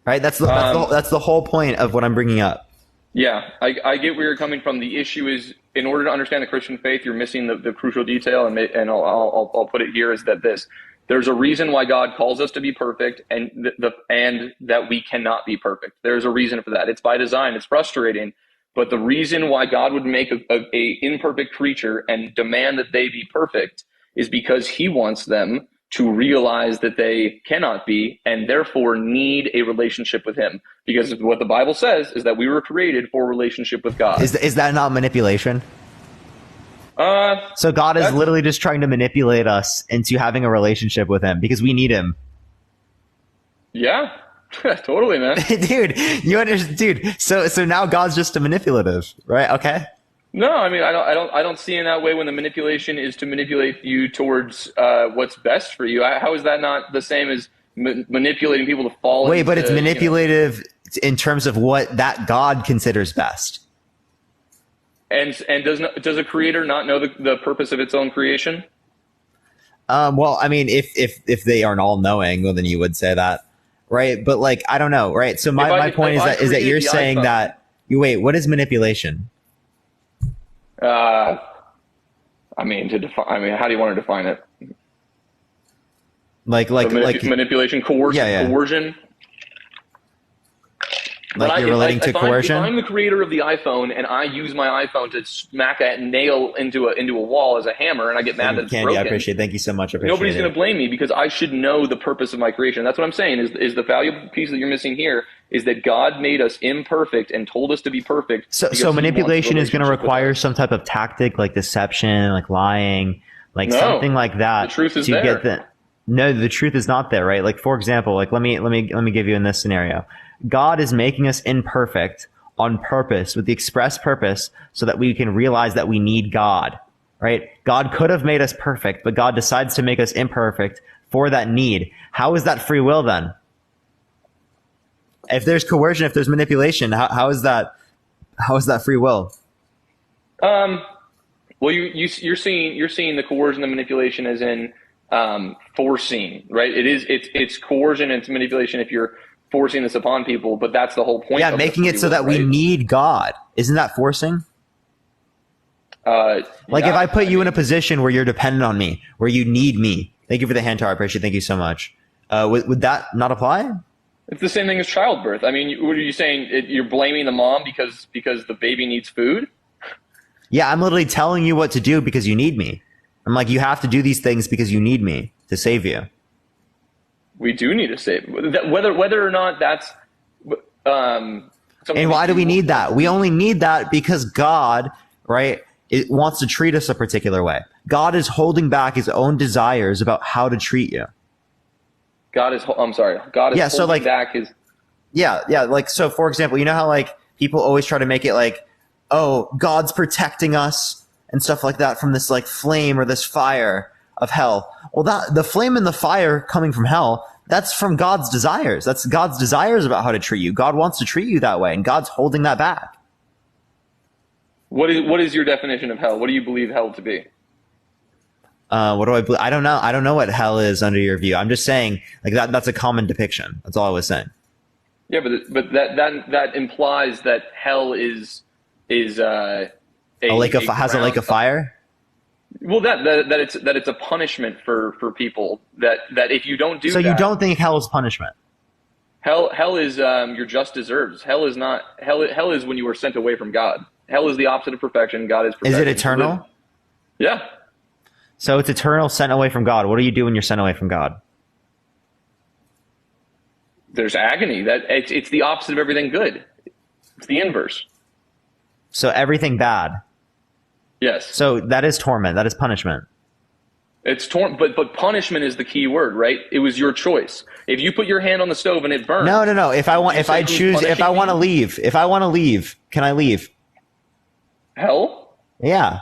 Right, that's the whole point of what I'm bringing up. Yeah, I get where you're coming from. The issue is, in order to understand the Christian faith, you're missing the crucial detail, and I'll put it here, is that there's a reason why God calls us to be perfect, and that we cannot be perfect. There's a reason for that. It's by design. It's frustrating, but the reason why God would make a imperfect creature and demand that they be perfect is because He wants them to realize that they cannot be, and therefore need a relationship with Him. Because what the Bible says is that we were created for a relationship with God. Is that not manipulation? So God is literally just trying to manipulate us into having a relationship with Him because we need Him. Yeah, totally, man. Dude, you understand? Dude, so now God's just a manipulative, right? Okay. No, I mean, I don't see in that way when the manipulation is to manipulate you towards what's best for you. How is that not the same as manipulating people to fall Wait, into, but it's manipulative in terms of what that God considers best. And does a creator not know the purpose of its own creation? Well, I mean, if they aren't all knowing, well, then you would say that, right? But like, I don't know, right? So my point is that you're saying that wait, what is manipulation? I mean, how do you want to define it? Like manipulation, coercion, coercion. Like you're relating to coercion? If I'm the creator of the iPhone and I use my iPhone to smack a nail into a wall as a hammer and I get mad that it's broken. I appreciate it. Thank you so much. Nobody's going to blame me because I should know the purpose of my creation. That's what I'm saying is the valuable piece that you're missing here is that God made us imperfect and told us to be perfect. So manipulation is going to require some type of tactic like deception, like lying, like something like that. The truth is there. No, the truth is not there, right? Like, for example, like let me give you in this scenario. God is making us imperfect on purpose with the express purpose so that we can realize that we need God, right? God could have made us perfect, but God decides to make us imperfect for that need. How is that free will then? If there's coercion, if there's manipulation, how is that free will? Well, you're seeing the coercion and manipulation as in forcing, right? It's coercion and it's manipulation if you're forcing this upon people, but that's the whole point. Yeah, making it so that we need God. Isn't that forcing? If I put you in a position where you're dependent on me, where you need me. Thank you for the hand tower, appreciate it. Thank you so much. Would that not apply? It's the same thing as childbirth. I mean, what are you saying? You're blaming the mom because the baby needs food? Yeah, I'm literally telling you what to do because you need me. I'm like, you have to do these things because you need me to save you. We do need to save whether or not that's. And why do we need that? We only need that because God, right, wants to treat us a particular way. God is holding back his own desires about how to treat you. God is holding back his. Yeah. Like, so for example, you know how like people always try to make it like, oh, God's protecting us and stuff like that from this like flame or this fire of hell. Well, the flame and the fire coming from hell, that's from God's desires. That's God's desires about how to treat you. God wants to treat you that way, and God's holding that back. What is your definition of hell? What do you believe hell to be? What do I believe? I don't know. I don't know what hell is under your view. I'm just saying like that's a common depiction. That's all I was saying. Yeah, but that implies that hell is a lake of fire. Well, that it's a punishment for people that if you don't do. So you don't think hell is punishment? Hell is your just deserves. Hell is not hell. Hell is when you are sent away from God. Hell is the opposite of perfection. God is perfection. Is it eternal? Yeah. So it's eternal, sent away from God. What do you do when you're sent away from God? There's agony. It's the opposite of everything good. It's the inverse. So everything bad. Yes. So that is torment. That is punishment. It's but punishment is the key word, right? It was your choice. If you put your hand on the stove and it burns. No. If I want to leave, can I leave? Hell? Yeah.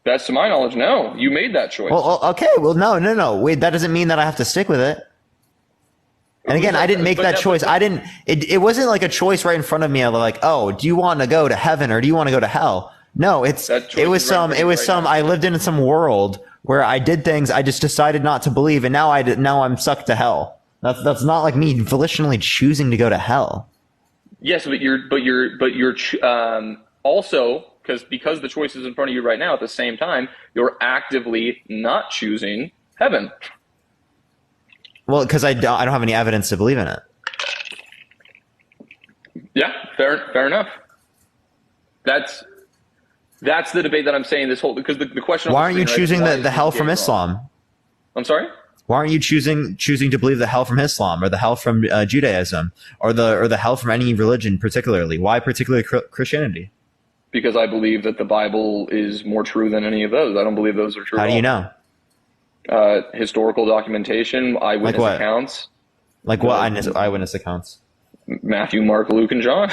Best to my knowledge, no. You made that choice. Well, okay. Well, no. Wait, that doesn't mean that I have to stick with it. And again, I didn't make that choice. It wasn't like a choice right in front of me. I was like, oh, do you want to go to heaven or do you want to go to hell? No, I lived in some world where I did things I just decided not to believe, and now I'm sucked to hell. That's not like me volitionally choosing to go to hell. Yes, but you're also because the choice is in front of you right now. At the same time, you're actively not choosing heaven. Well, because I don't have any evidence to believe in it. Yeah, fair enough. That's the debate that I'm saying this whole because the question. Why aren't you choosing the hell from Islam? I'm sorry. Why aren't you choosing to believe the hell from Islam or the hell from Judaism or the hell from any religion particularly? Why particularly Christianity? Because I believe that the Bible is more true than any of those. I don't believe those are true. How do you know? Historical documentation, eyewitness accounts. Like what eyewitness accounts? Matthew, Mark, Luke, and John.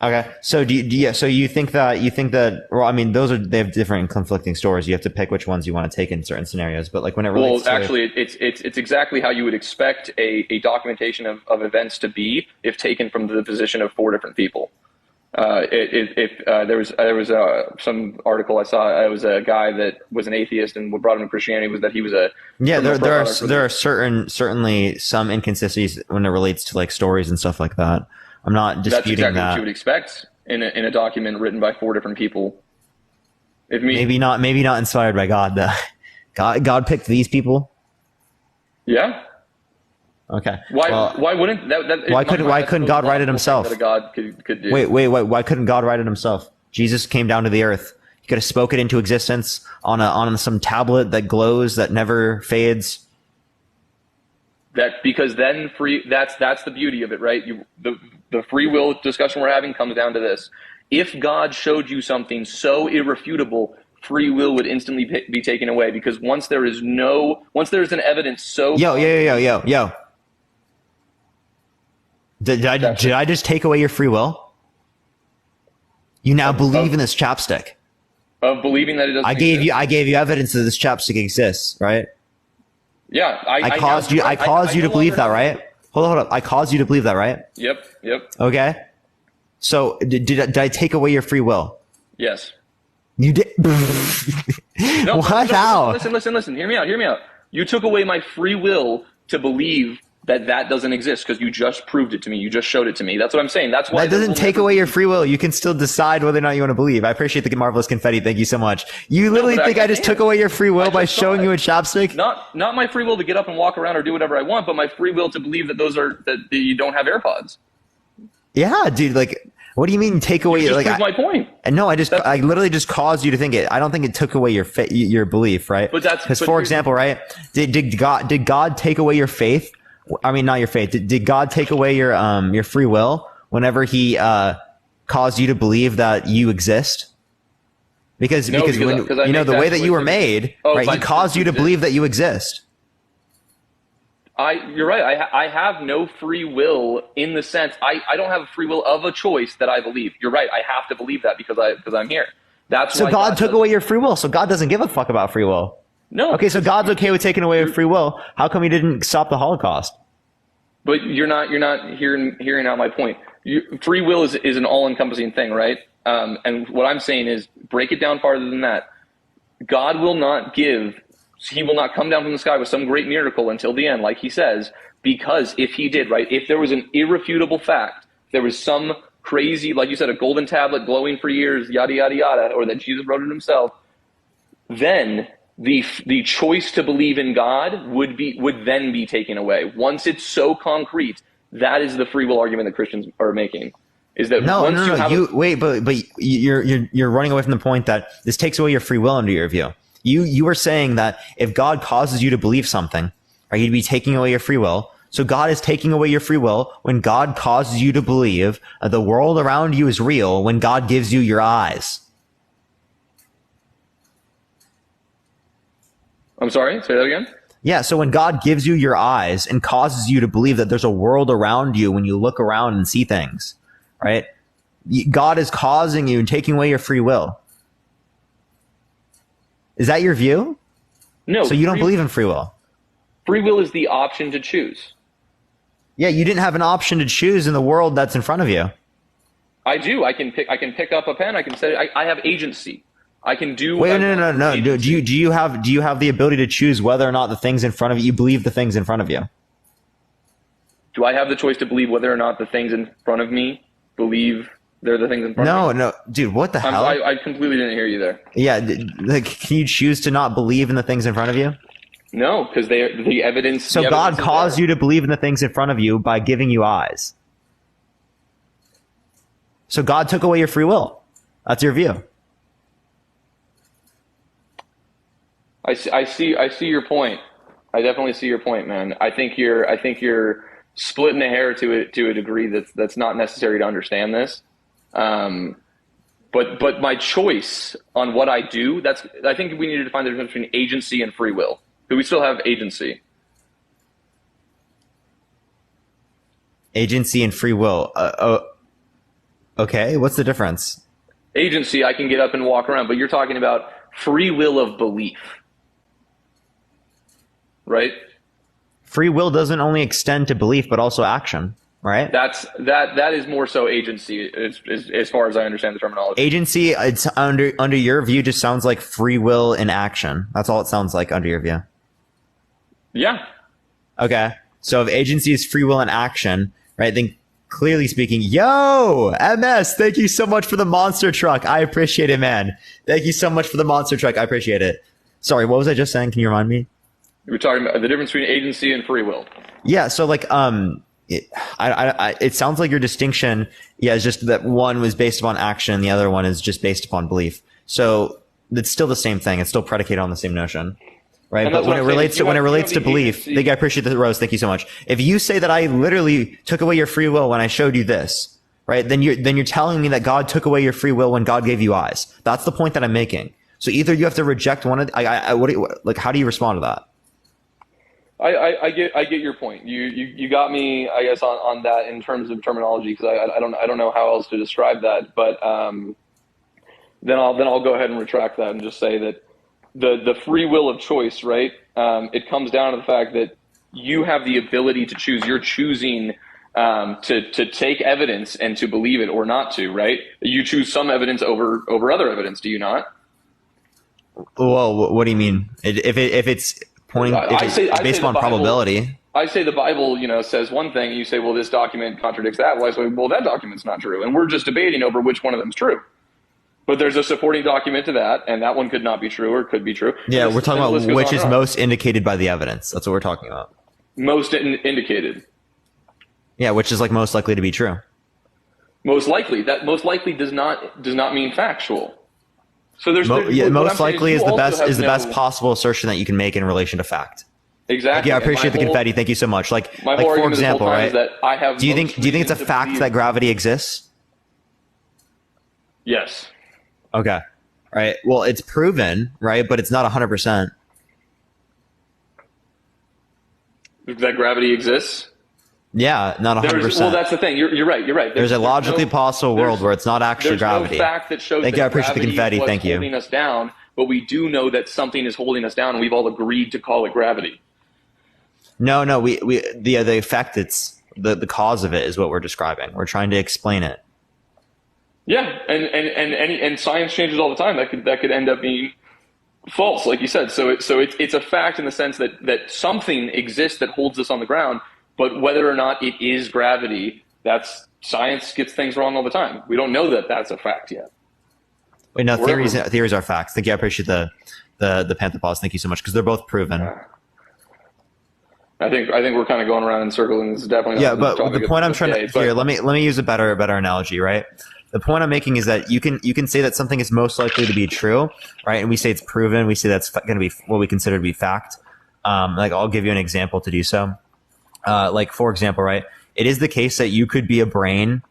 Okay. So so you think that, well, I mean, they have different conflicting stories. You have to pick which ones you want to take in certain scenarios. But like when it relates actually, it's exactly how you would expect a documentation of events to be if taken from the position of four different people. There was some article I saw. It was a guy that was an atheist, and what brought him to Christianity was that he was a there are certainly some inconsistencies when it relates to like stories and stuff like that. I'm not disputing that's exactly that. what you would expect in a document written by four different people. Maybe not inspired by God though. God picked these people. Yeah. Okay. Why wouldn't that? Why couldn't God write it himself? That a God could do. Wait. Why couldn't God write it himself? Jesus came down to the earth. He could have spoke it into existence on some tablet that glows, that never fades. Because then that's the beauty of it, right? The free will discussion we're having comes down to this. If God showed you something so irrefutable, free will would instantly be taken away, because once there's an evidence so... Yo. Did I just take away your free will? You now believe in this chapstick. Of believing that it doesn't exist. I gave you evidence that this chapstick exists, right? Yeah, I caused you to believe that, right? Hold up. I caused you to believe that, right? Yep. Okay. So did I take away your free will? Yes. You did. No, what? How? Listen. Hear me out. You took away my free will to believe that doesn't exist because you just proved it to me. You just showed it to me. That's what I'm saying. That's why that doesn't take away your free will. You can still decide whether or not you want to believe. I appreciate the marvelous confetti. Thank you so much. You literally think I just took away your free will by showing you a chapstick? Not my free will to get up and walk around or do whatever I want, but my free will to believe that you don't have AirPods. Yeah, dude. Like, what do you mean take away? You just proved my point. And no, I literally just caused you to think it. I don't think it took away your belief, right? But that's because, for example, right? Did God take away your faith? I mean, not your faith. Did God take away your free will whenever He caused you to believe that you exist? Because the way that you were made, right? He caused you to believe that you exist. You're right. I have no free will in the sense I don't have a free will of a choice that I believe. You're right. I have to believe that because I'm here. That's so why God took away your free will. So God doesn't give a fuck about free will. No. Okay, so God's okay with taking away your free will. How come He didn't stop the Holocaust? But you're not hearing out my point. Free will is an all-encompassing thing, right? And what I'm saying is break it down farther than that. God will not give. He will not come down from the sky with some great miracle until the end, like He says, because if He did, right, if there was an irrefutable fact, there was some crazy, like you said, a golden tablet glowing for years, yada, yada, yada, or that Jesus wrote it Himself, then the choice to believe in God would then be taken away. Once it's so concrete, that is the free will argument that Christians are making. Is that you're running away from the point that this takes away your free will under your view. You were saying that if God causes you to believe something, right, He'd be taking away your free will. So God is taking away your free will when God causes you to believe the world around you is real, when God gives you your eyes. I'm sorry, say that again? Yeah, so when God gives you your eyes and causes you to believe that there's a world around you when you look around and see things, right? God is causing you and taking away your free will. Is that your view? No. So you don't believe in free will? Free will is the option to choose. Yeah, you didn't have an option to choose in the world that's in front of you. I do. I can pick up a pen. I can say I have agency. I can do. Wait, no. Do you have the ability to choose whether or not the things in front of you believe the things in front of you? Do I have the choice to believe whether or not the things in front of me believe they're the things in front of me? No, dude, what the hell? I completely didn't hear you there. Yeah, like, can you choose to not believe in the things in front of you? No, because the evidence. So God caused you to believe in the things in front of you by giving you eyes. So God took away your free will. That's your view. I see your point. I definitely see your point, man. I think you're splitting the hair to a degree that's not necessary to understand this. But my choice on what I do, I think we need to define the difference between agency and free will. Do we still have agency? Agency and free will. Okay, what's the difference? Agency, I can get up and walk around, but you're talking about free will of belief, right? Free will doesn't only extend to belief, but also action, right? That is more so agency, as far as I understand the terminology. Agency, it's under your view, just sounds like free will in action. That's all it sounds like under your view. Yeah. Okay. So if agency is free will in action, right, then clearly speaking, yo, MS, thank you so much for the monster truck. I appreciate it, man. Thank you so much for the monster truck. I appreciate it. Sorry, what was I just saying? Can you remind me? We were talking about the difference between agency and free will. Yeah. So like, it sounds like your distinction, is just that one was based upon action, the other one is just based upon belief. So it's still the same thing. It's still predicated on the same notion. Right. But when it relates to belief, I appreciate the Rose. Thank you so much. If you say that I literally took away your free will when I showed you this, right, then you're telling me that God took away your free will when God gave you eyes. That's the point that I'm making. So either you have to reject one of, how do you respond to that? I get your point. You got me, I guess, on that in terms of terminology, because I don't know how else to describe that. But then I'll go ahead and retract that and just say that the free will of choice, right? It comes down to the fact that you have the ability to choose. You're choosing to take evidence and to believe it or not to, right? You choose some evidence over other evidence, do you not? Well, what do you mean? If it's pointing, based upon probability. I say the Bible, says one thing, and you say, well, this document contradicts that. Well, I say, well, that document's not true, and we're just debating over which one of them's true. But there's a supporting document to that, and that one could not be true or could be true. Yeah, we're talking about which is most indicated by the evidence. That's what we're talking about. Most indicated. Yeah, which is like most likely to be true. Most likely. That most likely does not mean factual. So there's most likely is the best possible assertion that you can make in relation to fact. Exactly. I appreciate the confetti. Thank you so much. Like for example, right? Do you think it's a fact that gravity exists? Yes. Okay. Right. Well, it's proven, right? But it's not 100%. That gravity exists? Yeah, not 100%. Well, that's the thing. You're right. You're right. There's a logically possible world where it's not actually gravity. There's no fact that shows that gravity I appreciate the confetti. was Thank you. holding us down, but we do know that something is holding us down, and we've all agreed to call it gravity. No. The effect, it's the cause of it is what we're describing. We're trying to explain it. Yeah, and science changes all the time. That could end up being false, like you said. So it's a fact in the sense that something exists that holds us on the ground, but whether or not it is gravity, that's science gets things wrong all the time. We don't know that that's a fact yet. Wait, no, theories are facts. Thank you. I appreciate the Panther pause. Thank you so much, because they're both proven. I think we're kind of going around in circles, and this is definitely not but the point I'm trying to here. Let me use a better analogy, right? The point I'm making is that you can say that something is most likely to be true, right? And we say it's proven. We say that's going to be what we consider to be fact. Like I'll give you an example to do so. Like for example, right? It is the case that you could be a brain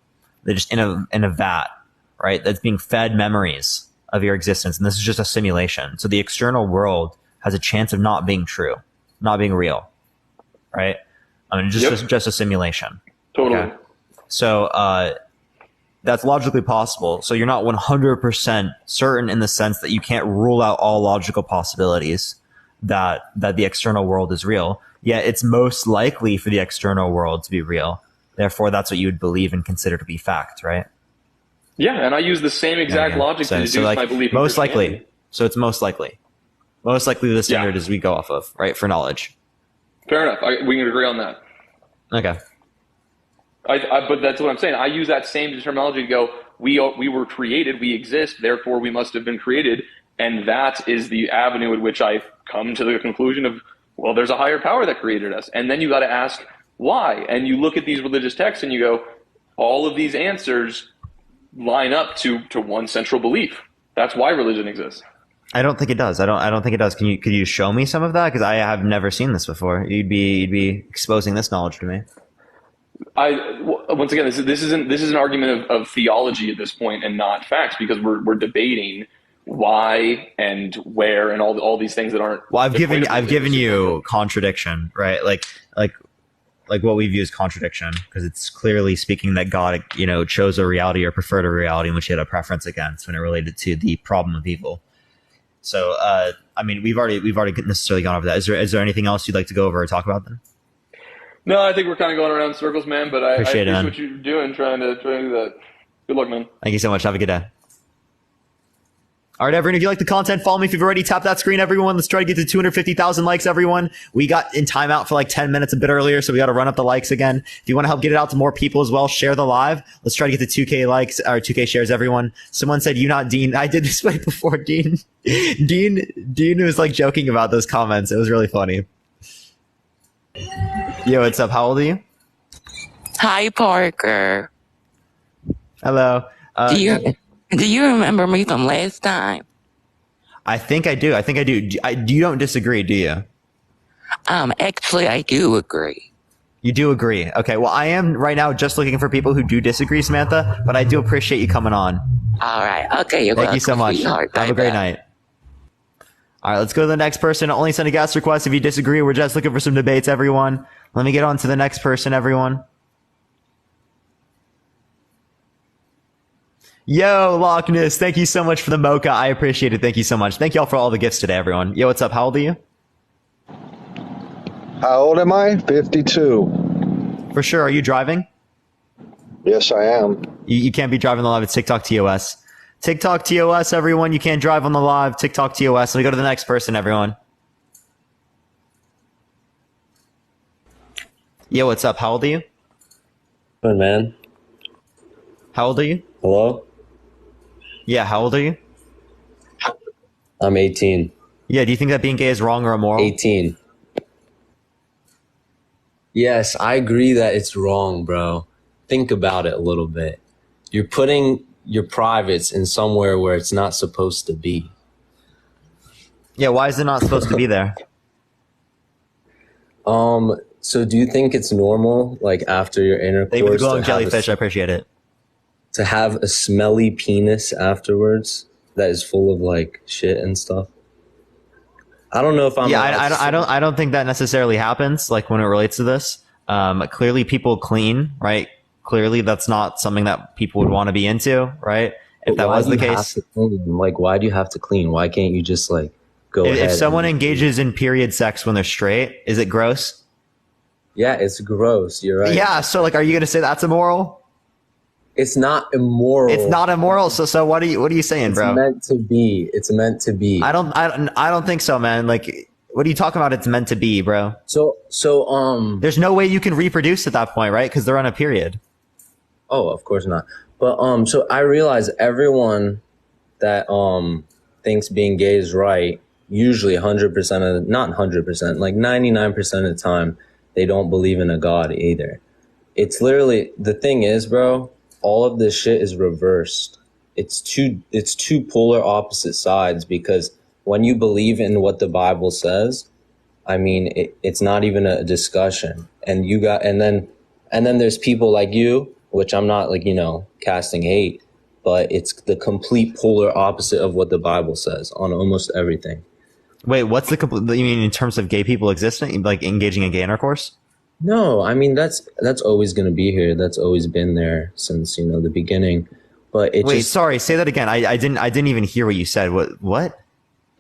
that just in a vat, right? That's being fed memories of your existence, and this is just a simulation. So the external world has a chance of not being true, not being real, right? I mean, just a simulation. Totally. Okay? So that's logically possible. So you're not 100% certain in the sense that you can't rule out all logical possibilities that the external world is real. Yet it's most likely for the external world to be real. Therefore, that's what you would believe and consider to be fact, right? Yeah, and I use the same exact logic to deduce my belief. Most likely. So it's most likely. Most likely the standard is we go off of, right, for knowledge. Fair enough. We can agree on that. Okay. But that's what I'm saying. I use that same terminology to go, we were created, we exist, therefore we must have been created. And that is the avenue at which I come to the conclusion of, well, there's a higher power that created us. And then you got to ask why. And you look at these religious texts and you go, all of these answers line up to one central belief. That's why religion exists. I don't think it does. I don't think it does. Could you show me some of that? Because I have never seen this before. You'd be exposing this knowledge to me. Once again, this is an argument of theology at this point and not facts, because we're debating why and where and all these things that aren't. Well, I've given you contradiction, right? Like like what we view as contradiction, because it's clearly speaking that God, chose a reality or preferred a reality in which he had a preference against when it related to the problem of evil. So, we've already necessarily gone over that. Is there anything else you'd like to go over or talk about then? No, I think we're kind of going around in circles, man. But I Appreciate appreciate it, man. what you're doing, trying to do that. Good luck, man. Thank you so much. Have a good day. All right, everyone, if you like the content, follow me. If you've already tapped that screen, everyone, let's try to get to 250,000 likes, everyone. We got in timeout for like 10 minutes a bit earlier, so we got to run up the likes again. If you want to help get it out to more people as well, share the live. Let's try to get to 2K likes or 2K shares, everyone. Someone said, you not Dean. I did this way before, Dean. Dean was like joking about those comments. It was really funny. Yo, what's up? How old are you? Hi, Parker. Hello. Do you remember me from last time? I think I do. You don't disagree, do you? Actually, I do agree. You do agree. Okay. Well, I am right now just looking for people who do disagree, Samantha, but I do appreciate you coming on. All right. Okay. Thank you so much. Sweetheart. Have a great night. All right. Let's go to the next person. Only send a guest request if you disagree. We're just looking for some debates, everyone. Let me get on to the next person, everyone. Yo, Loch Ness, thank you so much for the mocha. I appreciate it. Thank you so much. Thank you all for all the gifts today, everyone. Yo, what's up? How old are you? How old am I? 52. For sure. Are you driving? Yes, I am. You can't be driving the live. It's TikTok TOS. TikTok TOS, everyone. You can't drive on the live. TikTok TOS. Let me go to the next person, everyone. Yo, what's up? How old are you? Good, man. How old are you? Hello? Yeah, how old are you? I'm 18. Yeah, do you think that being gay is wrong or immoral? 18. Yes, I agree that it's wrong, bro. Think about it a little bit. You're putting your privates in somewhere where it's not supposed to be. Yeah, why is it not supposed to be there? So do you think it's normal, like after your intercourse, Thank you for the glowing jellyfish. I appreciate it. To have a smelly penis afterwards that is full of like shit and stuff? I don't know if I'm. Yeah, I don't think that necessarily happens. Like when it relates to this, clearly people clean, right? Clearly that's not something that people would want to be into, right? If that was the case, like, why do you have to clean? Why can't you just like go ahead? If someone engages in period sex when they're straight, is it gross? Yeah, it's gross. You're right. Yeah. So like, are you going to say that's immoral? It's not immoral. It's not immoral. So what are you saying, bro? It's meant to be. It's meant to be. I don't think so, man. Like, what are you talking about? It's meant to be, bro. So there's no way you can reproduce at that point, right? Because they're on a period. Oh, of course not. But so I realize everyone that thinks being gay is right, usually 100% of, not 100%, like 99% of the time, they don't believe in a God either. It's literally, the thing is, bro, all of this shit is reversed. It's two polar opposite sides, because when you believe in what the Bible says, I mean, it's not even a discussion. And then there's people like you, which I'm not like, casting hate, but it's the complete polar opposite of what the Bible says on almost everything. Wait, what's the complete, you mean in terms of gay people existing, like engaging in gay intercourse? No, I mean, that's always going to be here. That's always been there since, the beginning. But sorry, say that again. I didn't even hear what you said. What?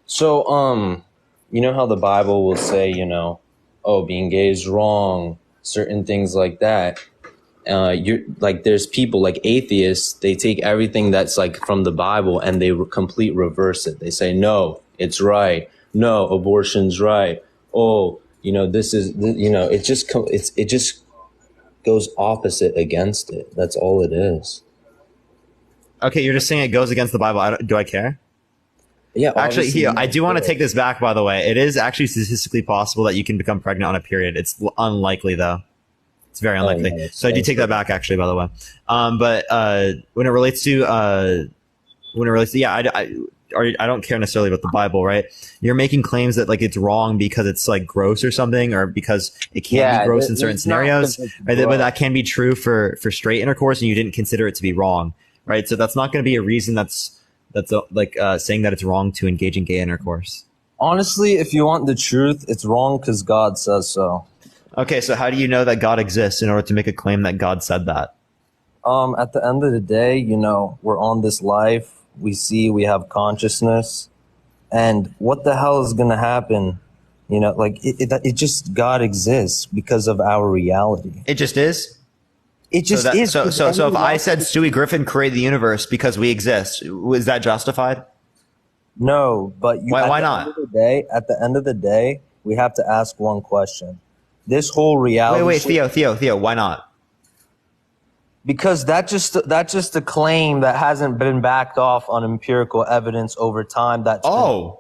So, you know how the Bible will say, being gay is wrong, certain things like that. You're like, there's people like atheists, they take everything that's like from the Bible and they complete reverse it. They say, no, it's right. No, abortion's right. Oh, this is, it just goes opposite against it. That's all it is. Okay, you're just saying it goes against the Bible. Do I care? Yeah. Actually, I do want to take this back, by the way. It is actually statistically possible that you can become pregnant on a period. It's unlikely, though. It's very unlikely. Yeah, so I do take that back, actually, by the way. But when it relates to, I don't care necessarily about the Bible, right? You're making claims that like it's wrong because it's like gross or something, or because it can't be gross in certain scenarios, right? But that can be true for straight intercourse, and you didn't consider it to be wrong, right? So that's not going to be a reason that's saying that it's wrong to engage in gay intercourse. Honestly, if you want the truth, it's wrong because God says so. Okay, so how do you know that God exists in order to make a claim that God said that? At the end of the day, you know, we're on this life. We have consciousness, and what the hell is gonna happen? You know, like it just God exists because of our reality. It just is. It just is. So if I said Stewie Griffin created the universe because we exist, was that justified? No, but why not? At the end of the day, we have to ask one question. This whole reality. Wait, Theo, why not? Because that's just a claim that hasn't been backed off on empirical evidence over time. That's been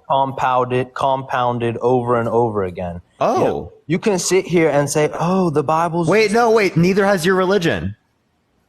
compounded over and over again. Oh, you know, you can sit here and say, "Oh, the Bible's." Wait. Neither has your religion.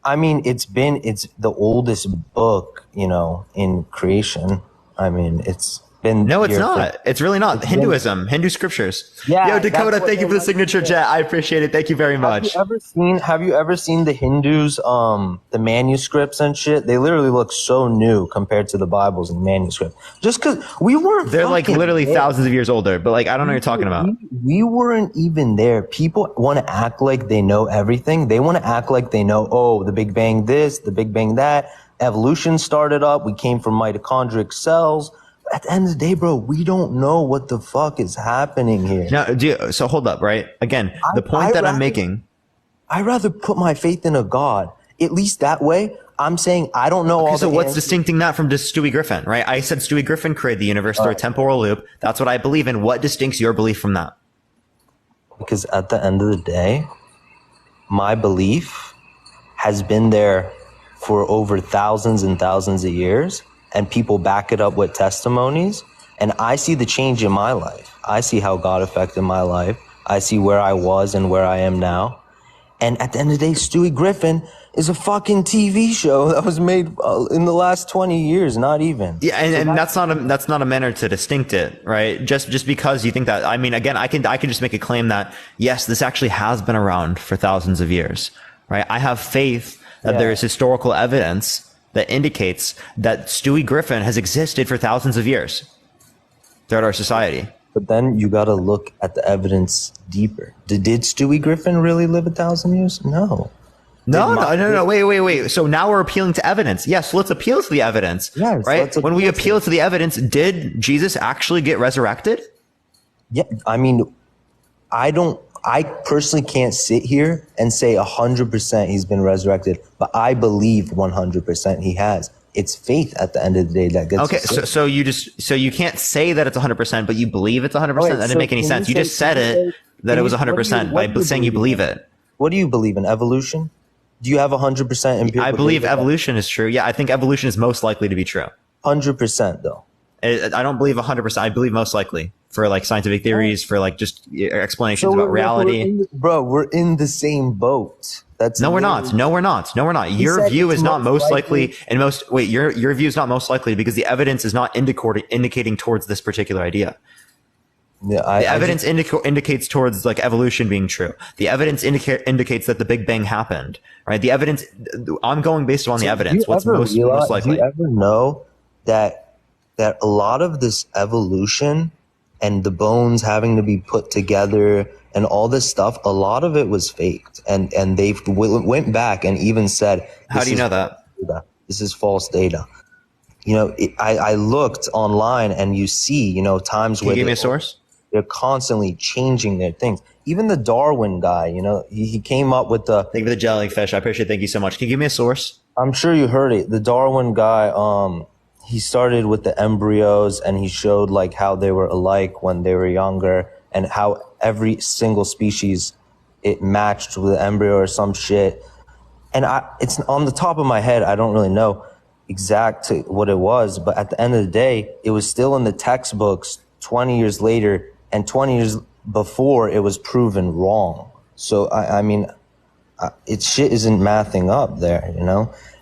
I mean, it's the oldest book, you know, in creation. I mean, it's been. No, it's not. It's really not. Hinduism, Hindu scriptures. Yeah. Yo, Dakota, thank you for the signature chat. I appreciate it. Thank you very much. Have you ever seen the Hindus, the manuscripts and shit? They literally look so new compared to the Bibles and manuscript. Just because we weren't. They're like literally thousands of years older, but like I don't know what you're talking about. We weren't even there. People want to act like they know everything. They want to act like they know, oh, the Big Bang this, the Big Bang that. Evolution started up. We came from mitochondrial cells. At the end of the day, bro, we don't know what the fuck is happening here. No, so hold up, right? Again, the point I'm making. I'd rather put my faith in a God. At least that way, I'm saying I don't know all the So what's answers. distincting that from just Stewie Griffin, right? I said Stewie Griffin created the universe through a temporal loop. That's what I believe in. What distincts your belief from that? Because at the end of the day, my belief has been there for over thousands and thousands of years, and people back it up with testimonies. And I see the change in my life. I see how God affected my life. I see where I was and where I am now. And at the end of the day, Stewie Griffin is a fucking TV show that was made in the last 20 years, not even. Yeah, and that's not a manner to distinct it, right? Just because you think that. I mean, again, I can just make a claim that yes, this actually has been around for thousands of years, right? I have faith that there is historical evidence that indicates that Stewie Griffin has existed for thousands of years throughout our society. But then you got to look at the evidence deeper. Did Stewie Griffin really live 1,000 years? No. No. Wait. So now we're appealing to evidence. Yes, let's appeal to the evidence. Yes, right? When we appeal to the evidence, did Jesus actually get resurrected? Yeah, I mean, I personally can't sit here and say 100% he's been resurrected, but I believe 100% he has. It's faith at the end of the day that gets. Okay, so you can't say that it's 100%, but you believe it's 100%. That didn't make any sense. You just said it that it was 100% by saying you believe it. What do you believe in? Evolution? Do you have 100% empirical? I believe evolution is true. Yeah, I think evolution is most likely to be true. 100% though. I don't believe 100%. I believe most likely for like scientific theories, for like just explanations about reality. We're in the same boat. No, we're not. Your view is not most likely, and your view is not most likely because the evidence is not indicating towards this particular idea. Yeah, the evidence indicates towards like evolution being true. The evidence indicates that the Big Bang happened, right? The evidence, I'm going based on the evidence. What's most likely? Do you ever know that a lot of this evolution and the bones having to be put together and all this stuff, a lot of it was faked, and they went back and even said, "How do you know that? This is false data." You know, I looked online, and you see, times where Can you give me a source? They're constantly changing their things. Even the Darwin guy, he came up with the. Thank you for the jellyfish. I appreciate it. Thank you so much. Can you give me a source? I'm sure you heard it. The Darwin guy, he started with the embryos, and he showed like how they were alike when they were younger, and how every single species it matched with the embryo or some shit. And it's on the top of my head. I don't really know exactly what it was, but at the end of the day, it was still in the textbooks 20 years later, and 20 years before it was proven wrong. So I mean, shit isn't mathing up there, And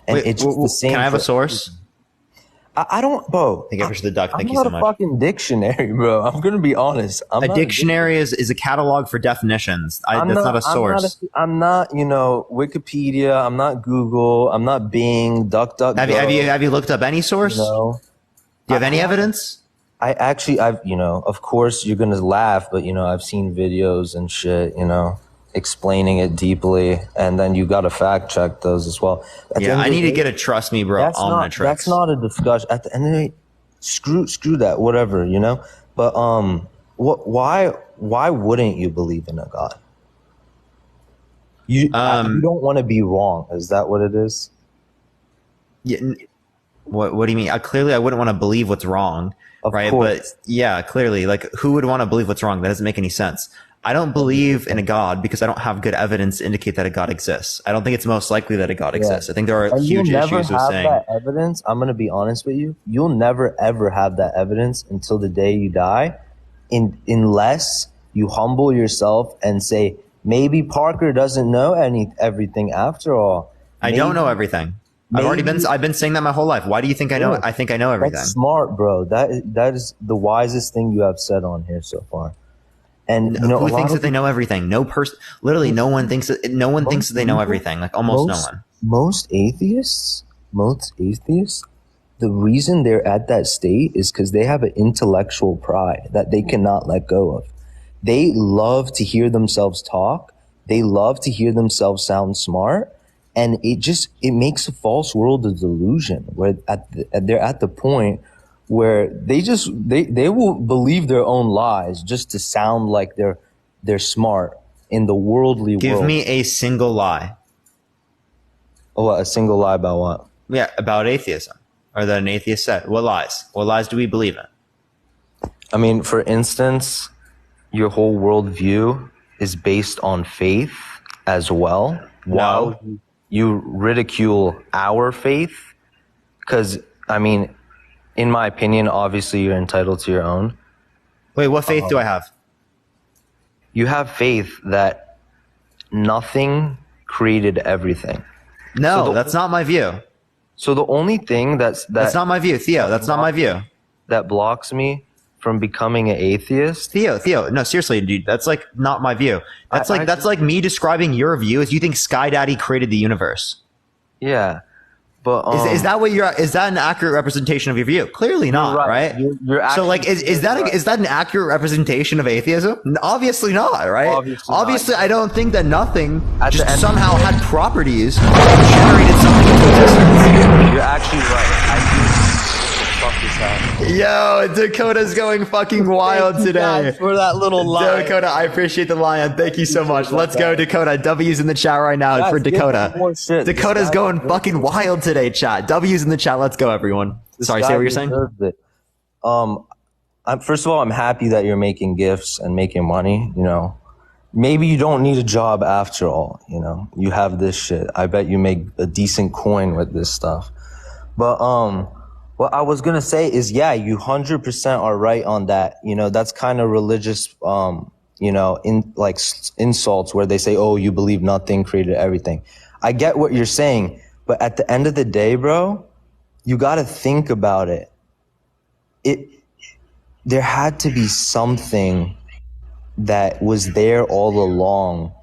Wait, it's just the same. Can I have a source? I don't, bro. Thank you for the duck. Thank you I'm so not much. a fucking dictionary, bro. I'm gonna be honest. A dictionary is a catalog for definitions. That's not a source. I'm not, Wikipedia. I'm not Google. I'm not Bing. DuckDuckGo. Have you looked up any source? No. Do you have any evidence? I've of course you're gonna laugh, but I've seen videos and shit. explaining it deeply, and then you got to fact check those as well. Yeah, I need to get a trust me, bro. Omnitrix. That's not a discussion. At the end of the day, screw that, whatever, you know. But why wouldn't you believe in a God? You don't want to be wrong. Is that what it is? Yeah. What do you mean? Clearly, I wouldn't want to believe what's wrong, right? course. But yeah, clearly, like, who would want to believe what's wrong? That doesn't make any sense. I don't believe in a God because I don't have good evidence to indicate that a God exists. I don't think it's most likely that a God exists. I think there are huge issues with saying that evidence. I'm going to be honest with you. You'll never ever have that evidence until the day you die, unless you humble yourself and say, maybe Parker doesn't know everything after all. I don't know everything. I've been saying that my whole life. Why do you think I know? I think I know everything. That's smart, bro. That is the wisest thing you have said on here so far. And you know, who thinks that they know everything? Literally, no one thinks that. No one thinks that they know everything. Like almost no one. Most atheists, the reason they're at that state is because they have an intellectual pride that they cannot let go of. They love to hear themselves talk. They love to hear themselves sound smart. And it makes a false world of delusion where they're at the point where they will believe their own lies just to sound like they're smart in the worldly world. Give me a single lie. Oh, a single lie about what? Yeah, about atheism. Or that an atheist said. What lies? What lies do we believe in? I mean, for instance, your whole worldview is based on faith as well. No. You ridicule our faith because, I mean, in my opinion, obviously you're entitled to your own. Wait, what faith do I have? You have faith that nothing created everything. No, that's not my view. So the only thing that's not my view, Theo. That's not my view. That blocks me from becoming an atheist. Theo, no, seriously, dude, that's like not my view. That's like me describing your view as you think Sky Daddy created the universe. Yeah, but is that what is that an accurate representation of your view? Clearly not, right? You're so like is that an accurate representation of atheism? Obviously not, right? Obviously I don't think that nothing just somehow had properties that generated something into existence. You're actually right. Yo, Dakota's going fucking wild today. For that little lie. Dakota, I appreciate the lion. Thank you so much. Let's go, Dakota. W's in the chat right now for Dakota. Dakota's going fucking wild today, chat. W's in the chat. Let's go, everyone. Sorry, say what you're saying. First of all, I'm happy that you're making gifts and making money. You know, maybe you don't need a job after all. You know, you have this shit. I bet you make a decent coin with this stuff. But what I was going to say is, yeah, you 100% are right on that. You know, that's kind of religious, you know, in like insults where they say, oh, you believe nothing created everything. I get what you're saying, but at the end of the day, bro, you got to think about it. There had to be something that was there all along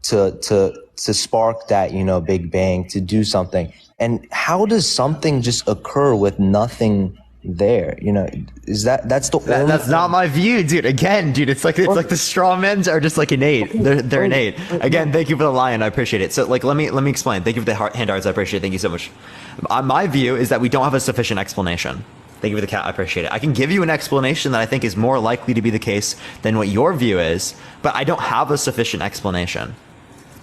to spark that, you know, Big Bang, to do something. And how does something just occur with nothing there? You know, that's the only that's not my view, dude. Again, dude, it's like the straw men's are just like innate. They're innate. Again, thank you for the lion. I appreciate it. So like let me explain. Thank you for the hand hearts. I appreciate it. Thank you so much. My view is that we don't have a sufficient explanation. Thank you for the cat. I appreciate it. I can give you an explanation that I think is more likely to be the case than what your view is, but I don't have a sufficient explanation.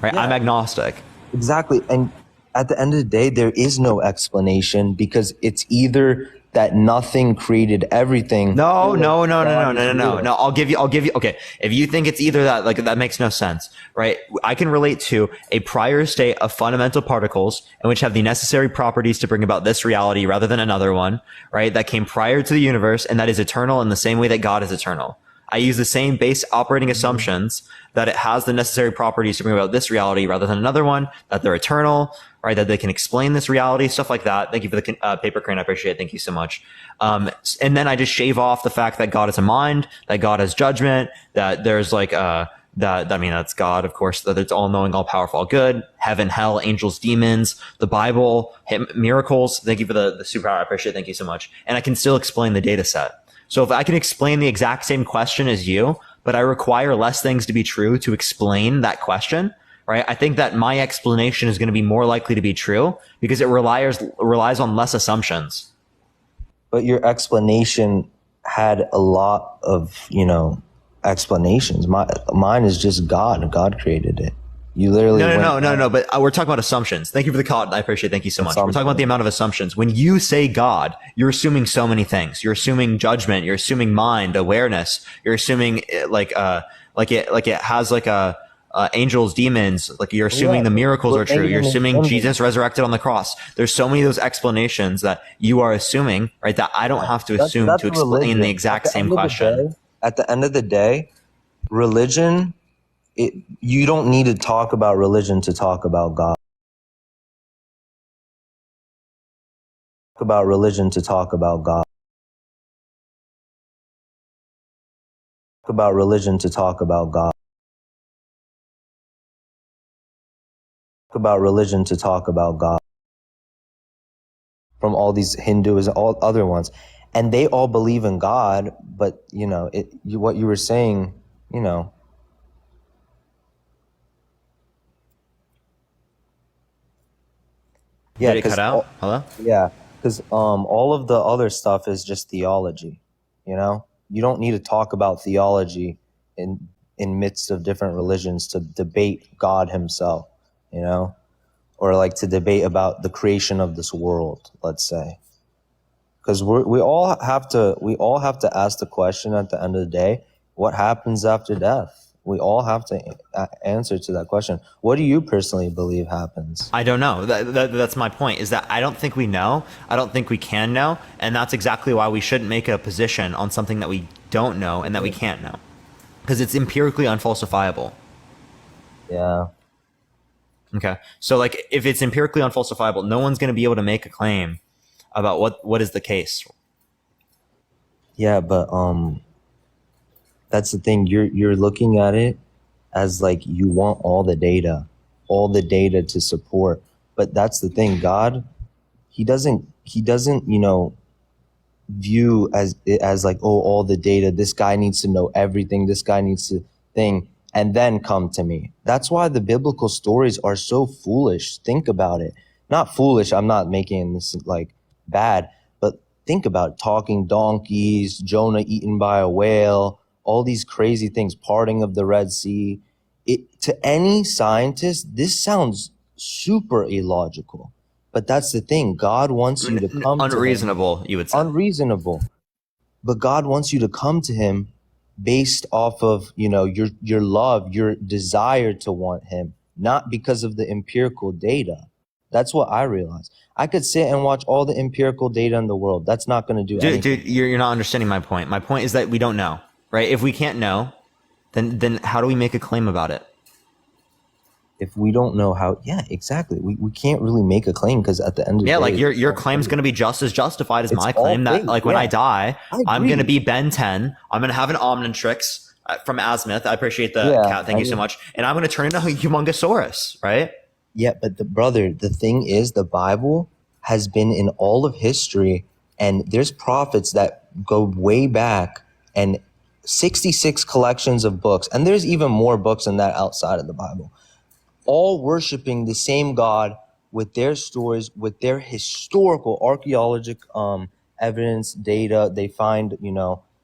Right? Yeah. I'm agnostic. Exactly. And at the end of the day, there is no explanation because it's either that nothing created everything. No. I'll give you. Okay. If you think it's either that, like, that makes no sense, right? I can relate to a prior state of fundamental particles in which have the necessary properties to bring about this reality rather than another one, right? That came prior to the universe and that is eternal in the same way that God is eternal. I use the same base operating assumptions that it has the necessary properties to bring about this reality rather than another one, that they're eternal, right? That they can explain this reality, stuff like that. Thank you for the paper crane. I appreciate it. Thank you so much. And then I just shave off the fact that God is a mind, that God has judgment, that there's like, that's God, of course, that it's all knowing, all powerful, all good, heaven, hell, angels, demons, the Bible, miracles. Thank you for the superpower. I appreciate it. Thank you so much. And I can still explain the data set. So if I can explain the exact same question as you, but I require less things to be true to explain that question, right? I think that my explanation is going to be more likely to be true because it relies on less assumptions. But your explanation had a lot of, explanations. Mine is just God. God created it. You literally No. But we're talking about assumptions. Thank you for the call. I appreciate it. Thank you so much. We're talking about the amount of assumptions. When you say God, you're assuming so many things. You're assuming judgment. You're assuming mind, awareness. You're assuming like it has angels, demons. Like you're assuming the miracles are true. You're assuming Jesus resurrected on the cross. There's so many of those explanations that you are assuming, right? That I don't have to assume to explain the exact same question. At the end of the day, religion. You don't need to talk about religion to talk about God. Talk about religion to talk about God. Talk about religion to talk about God. Talk about religion to talk about God. From all these Hindus, all other ones, and they all believe in God, but what you were saying, Did it cut out? Hello? Yeah, because all of the other stuff is just theology. You don't need to talk about theology in midst of different religions to debate God Himself. Or like to debate about the creation of this world. Let's say, because we all have to ask the question at the end of the day: what happens after death? We all have to answer to that question. What do you personally believe happens? I don't know. That's my point, is that I don't think we know. I don't think we can know. And that's exactly why we shouldn't make a position on something that we don't know and that we can't know. Because it's empirically unfalsifiable. Yeah. Okay. So like if it's empirically unfalsifiable, no one's going to be able to make a claim about what is the case. Yeah, but that's the thing. You're looking at it as like you want all the data to support. But that's the thing. God, he doesn't view as like, oh, all the data. This guy needs to know everything. This guy needs to thing, and then come to me. That's why the biblical stories are so foolish. Think about it. Not foolish. I'm not making this like bad, but think about it. Talking donkeys, Jonah eaten by a whale. All these crazy things, parting of the Red Sea. To any scientist, this sounds super illogical. But that's the thing. God wants you to come unreasonable, to him. You would say. Unreasonable. But God wants you to come to him based off of, your love, your desire to want him, not because of the empirical data. That's what I realized. I could sit and watch all the empirical data in the world. That's not going to do anything. Dude, you're not understanding my point. My point is that we don't know. Right? If we can't know, then how do we make a claim about it? If we don't know how, yeah, exactly. We can't really make a claim because at the end of the day, like your claim is going to be just as justified as my claim that like when I die, I'm going to be Ben 10. I'm going to have an Omnitrix from Azimuth. I appreciate the cat. Thank you so much. And I'm going to turn into a Humongousaurus, right? Yeah, but the thing is, the Bible has been in all of history, and there's prophets that go way back, and 66 collections of books, and there's even more books than that outside of the Bible, all worshiping the same God with their stories, with their historical archaeological evidence, data. They find,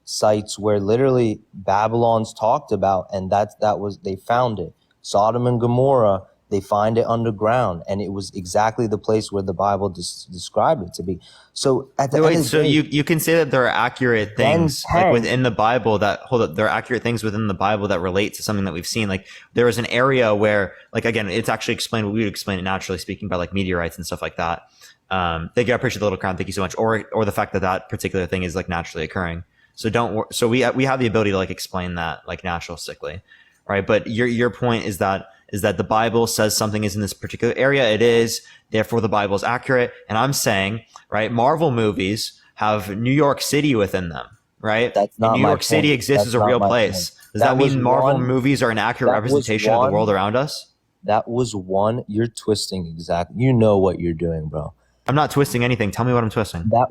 sites where literally Babylon's talked about, and they found it. Sodom and Gomorrah, they find it underground, and it was exactly the place where the Bible described it to be. So at the end of the so day, you can say that there are accurate things like within the Bible that there are accurate things within the Bible that relate to something that we've seen. Like there is an area where, like again, it's actually explained. We would explain it naturally speaking by like meteorites and stuff like that. Thank you. I appreciate the little crown. Thank you so much. Or the fact that particular thing is like naturally occurring. So we have the ability to like explain that like naturalistically, right? But your point is that the Bible says something is in this particular area. It is, therefore the Bible is accurate. And I'm saying, right, Marvel movies have New York City within them, right? That's not New York City exists as a real place. Does that mean Marvel movies are an accurate representation of the world around us? That was one. You're twisting exactly. You know what you're doing, bro. I'm not twisting anything. Tell me what I'm twisting. That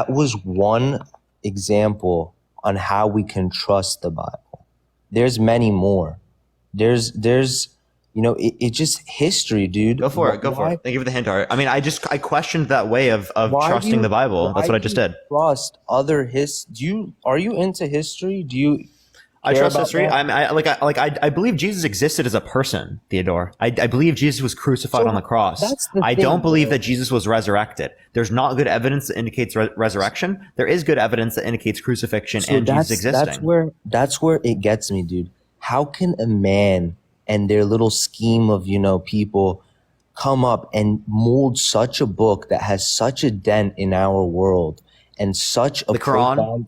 was one example on how we can trust the Bible. there's many more. There's you know, it just history, dude. Go for it. Thank you for the hint, Art. I mean, I questioned that way of trusting the Bible. That's what I just did. Trust other are you into history? Do you I trust about history. that? I believe Jesus existed as a person, Theodore. I believe Jesus was crucified on the cross. that's the I thing, don't believe bro. that Jesus was resurrected. There's not good evidence that indicates resurrection. There is good evidence that indicates crucifixion and Jesus existing. That's where it gets me, dude. How can a man and their little scheme of, you know, people come up and mold such a book that has such a dent in our world and such a The Quran?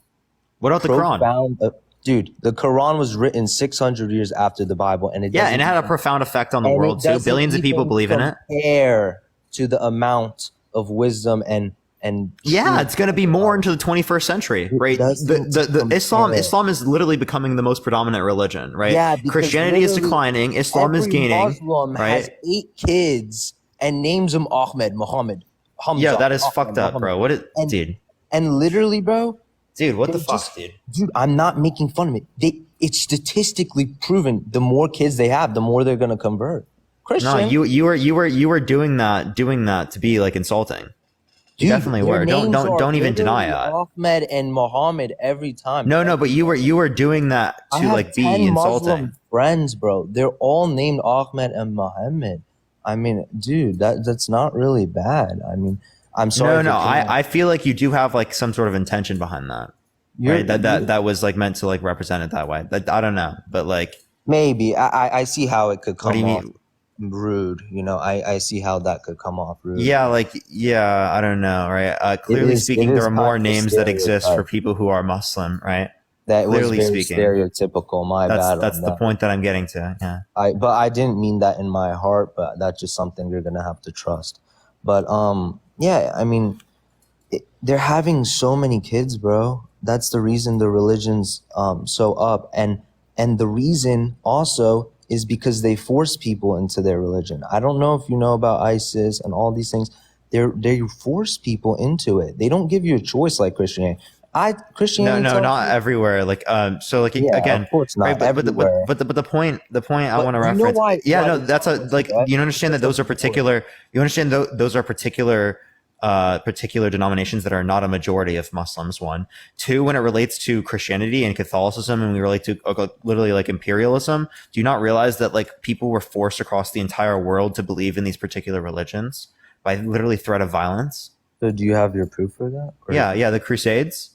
What about the Quran? Dude, the Quran was written 600 years after the Bible, and it and it had a profound effect on the world too. Billions of people believe in it. Compare to the amount of wisdom and it's going to be more into the 21st century, right? The Islam is literally becoming the most predominant religion, right? Yeah, because Christianity is declining, Islam is every gaining, Muslim right? has 8 kids and names them Ahmed, Muhammad, Hamza. Yeah, that is Ahmed, fucked up, Muhammad. bro. What is, dude? And literally, bro. Dude, what the they fuck, dude? Dude, I'm not making fun of it. It's statistically proven. The more kids they have, the more they're gonna convert. Christian. No, you were doing that to be like insulting. You definitely were. Don't even deny it. Ahmed and Muhammad every time. No, but you were doing that I to have like be 10 insulting. Muslim friends, bro. They're all named Ahmed and Muhammad. I mean, dude, that's not really bad. I mean, I'm sorry. No, I feel like you do have like some sort of intention behind that. Right? That was like meant to like represent it that way. I don't know, but like maybe I see how it could What do come you off mean? rude. You know, I see how that could come off rude. I don't know, right? Clearly speaking, it there is are more kind of a names that exist for stereotype. people who are Muslim, right? That Clearly was very speaking, stereotypical. My bad. that's on the that. point that I'm getting to. Yeah. But I didn't mean that in my heart. But that's just something you're gonna have to trust. But yeah, I mean, they're having so many kids, bro. That's the reason the religion's so up, and the reason also is because they force people into their religion. I don't know if you know about ISIS and all these things. They force people into it. They don't give you a choice like Christianity. Christianity. No, not everywhere. Like, so like again, of course not right, but everywhere. the point I want to you know reference. why- Yeah, why no, they that's a force like that? you understand that those are particular. You understand those are particular denominations that are not a majority of Muslims. 1, 2, when it relates to Christianity and Catholicism, and we relate to literally like imperialism. Do you not realize that like people were forced across the entire world to believe in these particular religions by literally threat of violence? So do you have your proof for that? Or- Yeah, the Crusades,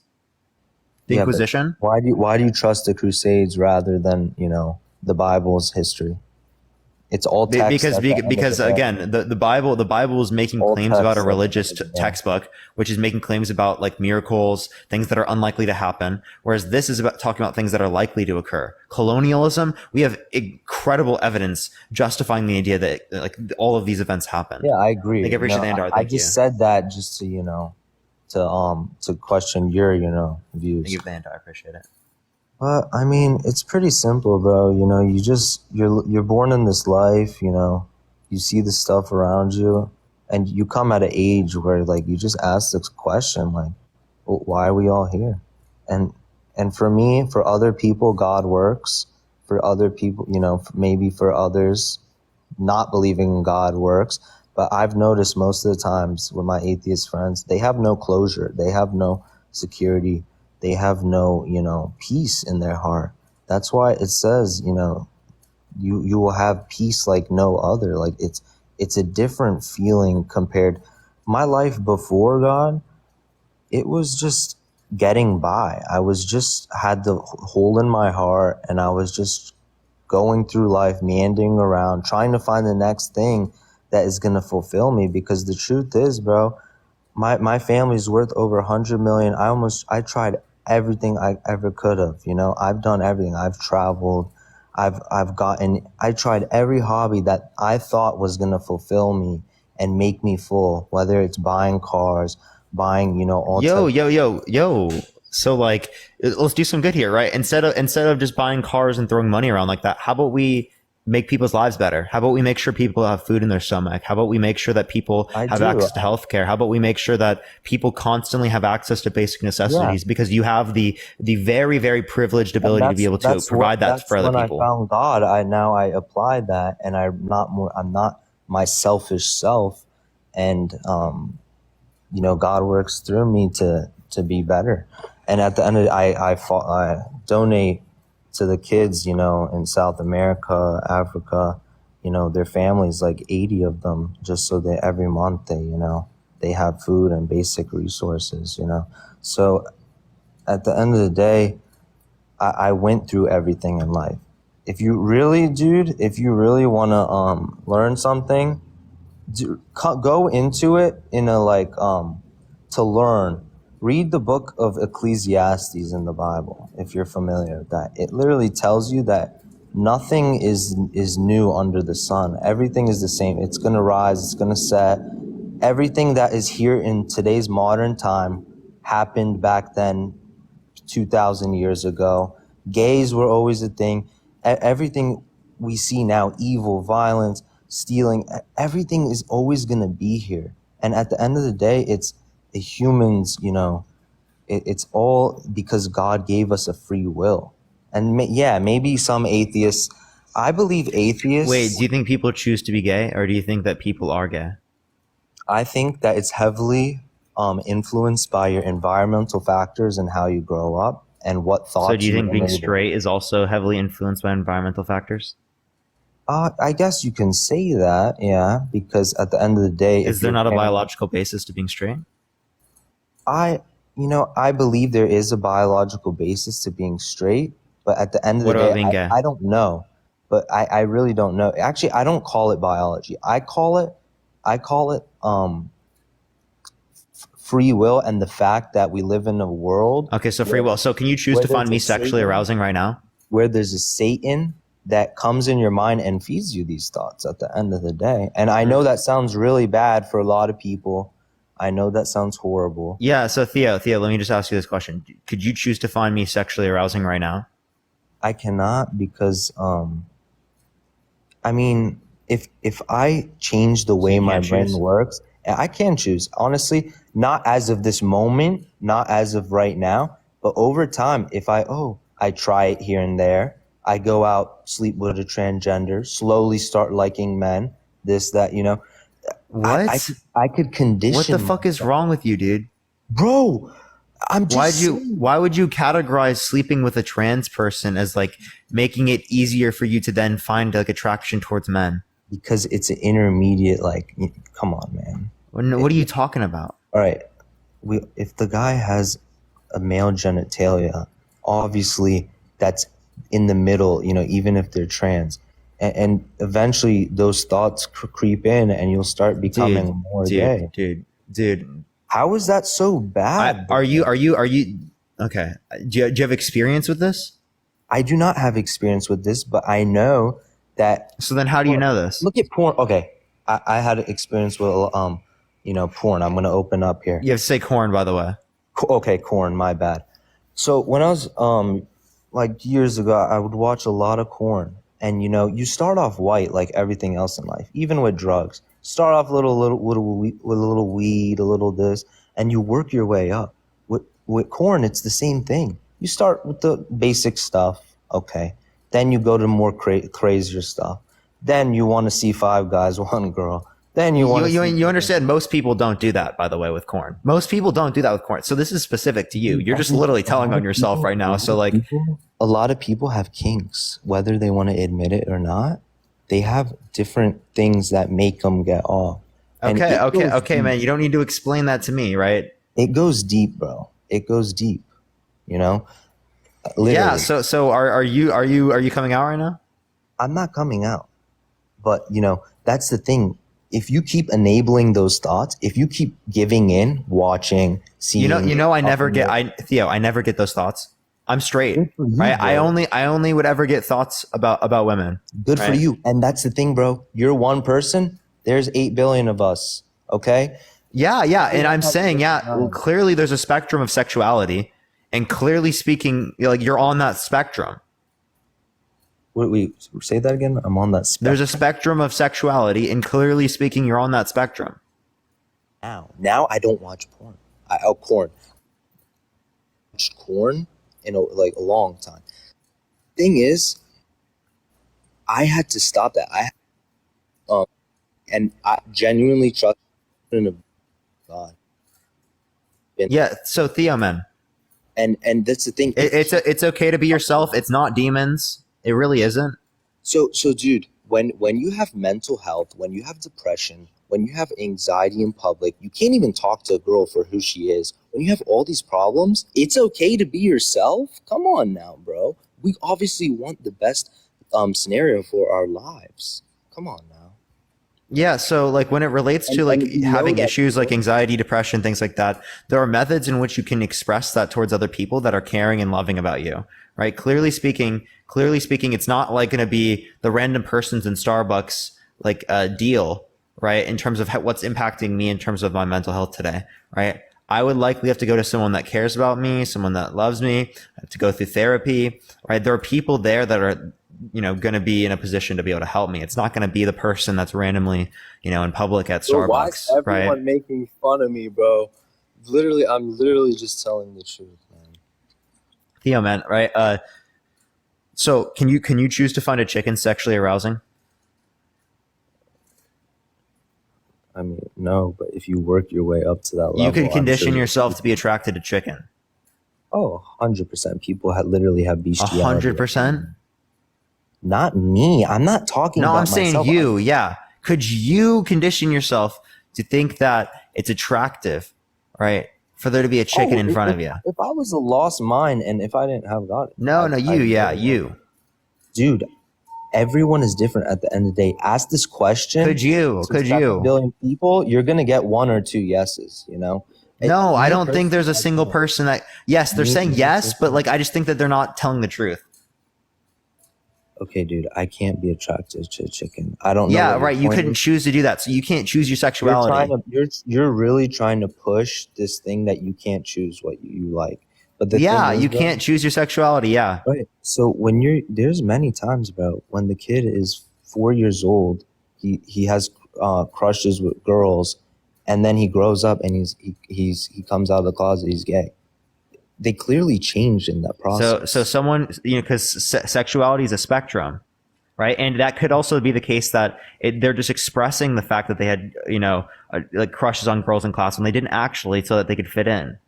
the Yeah, but Inquisition. why do you trust the Crusades rather than, you know, the Bible's history? It's all text Because at the end of because the day. again the Bible is making All claims about a text religious at the end of the day. textbook, which is making claims about like miracles, things that are unlikely to happen, whereas this is about talking about things that are likely to occur. Colonialism, we have incredible evidence justifying the idea that like all of these events happen. Yeah, I agree. Like, I appreciate the Andar. I Thank you. just said that just to, you know, to question your, you know, views. Thank you, Andar. I appreciate it. But I mean, it's pretty simple, bro. You know, you're born in this life, you know, you see the stuff around you, and you come at an age where like you just ask this question, like, well, why are we all here? And for me, for other people, God works. For other people, you know, maybe for others, not believing in God works. But I've noticed most of the times with my atheist friends, they have no closure. They have no security. They have no, you know, peace in their heart. That's why it says, you know, you will have peace like no other. Like it's a different feeling compared. My life before God, it was just getting by. I was just had the hole in my heart, and I was just going through life, meandering around, trying to find the next thing that is gonna fulfill me. Because the truth is, bro, my family's worth over 100 million. I tried everything I ever could have. You know, I've done everything. I've traveled. I tried every hobby that I thought was gonna fulfill me and make me full. Whether it's buying cars, buying, you know, all. Yo. So like, let's do some good here, right? Instead of just buying cars and throwing money around like that, how about we make people's lives better? How about we make sure people have food in their stomach? How about we make sure that people have access to healthcare? How about we make sure that people constantly have access to basic necessities? Because you have the very, very privileged ability to be able to provide that for other people. When I found God, I applied that, and I'm not my selfish self, and God works through me to be better. And at the end of it, I donate to the kids, in South America, Africa, their families, like 80 of them, just so that every month they have food and basic resources, So at the end of the day, I went through everything in life. If you really want to learn something, go into it in a to learn. Read the book of Ecclesiastes in the Bible, if you're familiar with that. It literally tells you that nothing is new under the sun. Everything is the same. It's going to rise. It's going to set. Everything that is here in today's modern time happened back then 2,000 years ago. Gays were always a thing. Everything we see now, evil, violence, stealing, everything is always going to be here. And at the end of the day, it's the humans, it's all because God gave us a free will. And maybe some atheists, I believe atheists. Wait, do you think people choose to be gay, or do you think that people are gay? I think that it's heavily influenced by your environmental factors and how you grow up and what thoughts. So do you think being straight is also heavily influenced by environmental factors? I guess you can say that, yeah, because at the end of the day, is there not a biological basis to being straight? I believe there is a biological basis to being straight, but at the end of the day, I don't know. But I really don't know. Actually, I don't call it biology. I call it free will, and the fact that we live in a world. Okay, so free will. So can you choose to find me sexually arousing right now? Where there's a Satan that comes in your mind and feeds you these thoughts at the end of the day. And I know that sounds really bad for a lot of people. I know that sounds horrible. Yeah, so Theo, let me just ask you this question. Could you choose to find me sexually arousing right now? I cannot, because if I change the way my brain works, I can choose. Honestly, not as of this moment, not as of right now, but over time, if I try it here and there, I go out, sleep with a transgender, slowly start liking men, this, that, What? I could condition. What the fuck is wrong with you, dude? Bro, I'm just why would you categorize sleeping with a trans person as making it easier for you to then find attraction towards men? Because it's an intermediate, come on, man. What are you talking about? All right. If the guy has a male genitalia, obviously that's in the middle, even if they're trans. And eventually those thoughts creep in and you'll start becoming more gay. Dude. How is that so bad? Are you okay? Do you have experience with this? I do not have experience with this, but I know that. So then how do you know this? Look at porn. Okay. I had experience with, porn. I'm going to open up here. You have to say corn, by the way. Okay. Corn. My bad. So when I was, years ago, I would watch a lot of corn. And you start off white like everything else in life, even with drugs. Start off with a little weed, a little this, and you work your way up. With corn, it's the same thing. You start with the basic stuff, okay. Then you go to more crazier stuff. Then you want to see 5 guys, 1 girl. Then you understand most people don't do that, by the way, with corn. Most people don't do that with corn. So this is specific to you. You're just literally telling on yourself right now. So a lot of people have kinks, whether they want to admit it or not. They have different things that make them get off. Okay, man. You don't need to explain that to me, right? It goes deep, bro. It goes deep. Literally. Yeah. So are you coming out right now? I'm not coming out, but that's the thing. If you keep enabling those thoughts, if you keep giving in, watching, seeing, I never get those thoughts. I'm straight, right? I only would ever get thoughts about women. Good for you. And that's the thing, bro. You're one person. There's 8 billion of us. Okay. Yeah. And I'm saying, clearly there's a spectrum of sexuality, and clearly speaking, you're on that spectrum. Wait, say that again. I'm on that spectrum. There's a spectrum of sexuality, and clearly speaking, you're on that spectrum. Now I don't watch porn. Corn. I watched corn in a long time. Thing is, I had to stop that. And I genuinely trust in God. Yeah. So Theo, man. And that's the thing. It's okay to be yourself. It's not demons. It really isn't. So dude, when you have mental health, when you have depression, when you have anxiety in public, you can't even talk to a girl for who she is. When you have all these problems, it's okay to be yourself. Come on now, bro. We obviously want the best scenario for our lives. Come on now. Yeah, so like when it relates to like having issues like anxiety, depression, things like that, there are methods in which you can express that towards other people that are caring and loving about you, right? Clearly speaking, it's not like going to be the random persons in Starbucks like deal, right? In terms of what's impacting me in terms of my mental health today, right? I would likely have to go to someone that cares about me, someone that loves me, I have to go through therapy, right? There are people there that are, going to be in a position to be able to help me. It's not going to be the person that's randomly, in public at Starbucks, why is everyone right? making fun of me, bro? I'm literally just telling the truth, man. Theo, man, right? So can you choose to find a chicken sexually arousing? I mean, no, but if you work your way up to that level, You could condition I'm sure yourself to be attracted to chicken. 100%. People literally have bestiality. 100%? Not me. I'm not talking No, about I'm saying myself. you. Yeah. Could you condition yourself to think that it's attractive, right? For there to be a chicken in front of you. If I was a lost mind and if I didn't have God. You. Dude, everyone is different at the end of the day. Ask this question. Could you? to 7 billion people, you're going to get 1 or 2 yeses, No, I don't think there's a single person that, yes, they're saying yes, but like, I just think that they're not telling the truth. Okay, dude, I can't be attracted to a chicken. I don't know. Yeah, right. You couldn't choose to do that. So you can't choose your sexuality. You're really trying to push this thing that you can't choose what you like. But you can't choose your sexuality. Yeah. Right. So there's many times, bro, when the kid is 4 years old, he has crushes with girls, and then he grows up and he comes out of the closet, he's gay. They clearly changed in that process. So someone, because sexuality is a spectrum, right? And that could also be the case that they're just expressing the fact that they had, like crushes on girls in class when they didn't actually, so that they could fit in.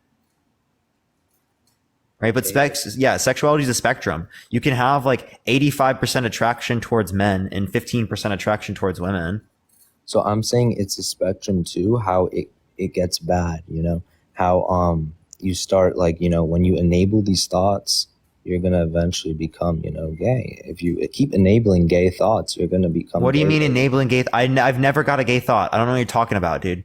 Right. But sexuality is a spectrum. You can have like 85% attraction towards men and 15% attraction towards women. So I'm saying it's a spectrum too, how it gets bad, how, you start when you enable these thoughts, you're going to eventually become, gay. If you keep enabling gay thoughts, you're going to become. What do you mean enabling gay? I've never got a gay thought. I don't know what you're talking about, dude.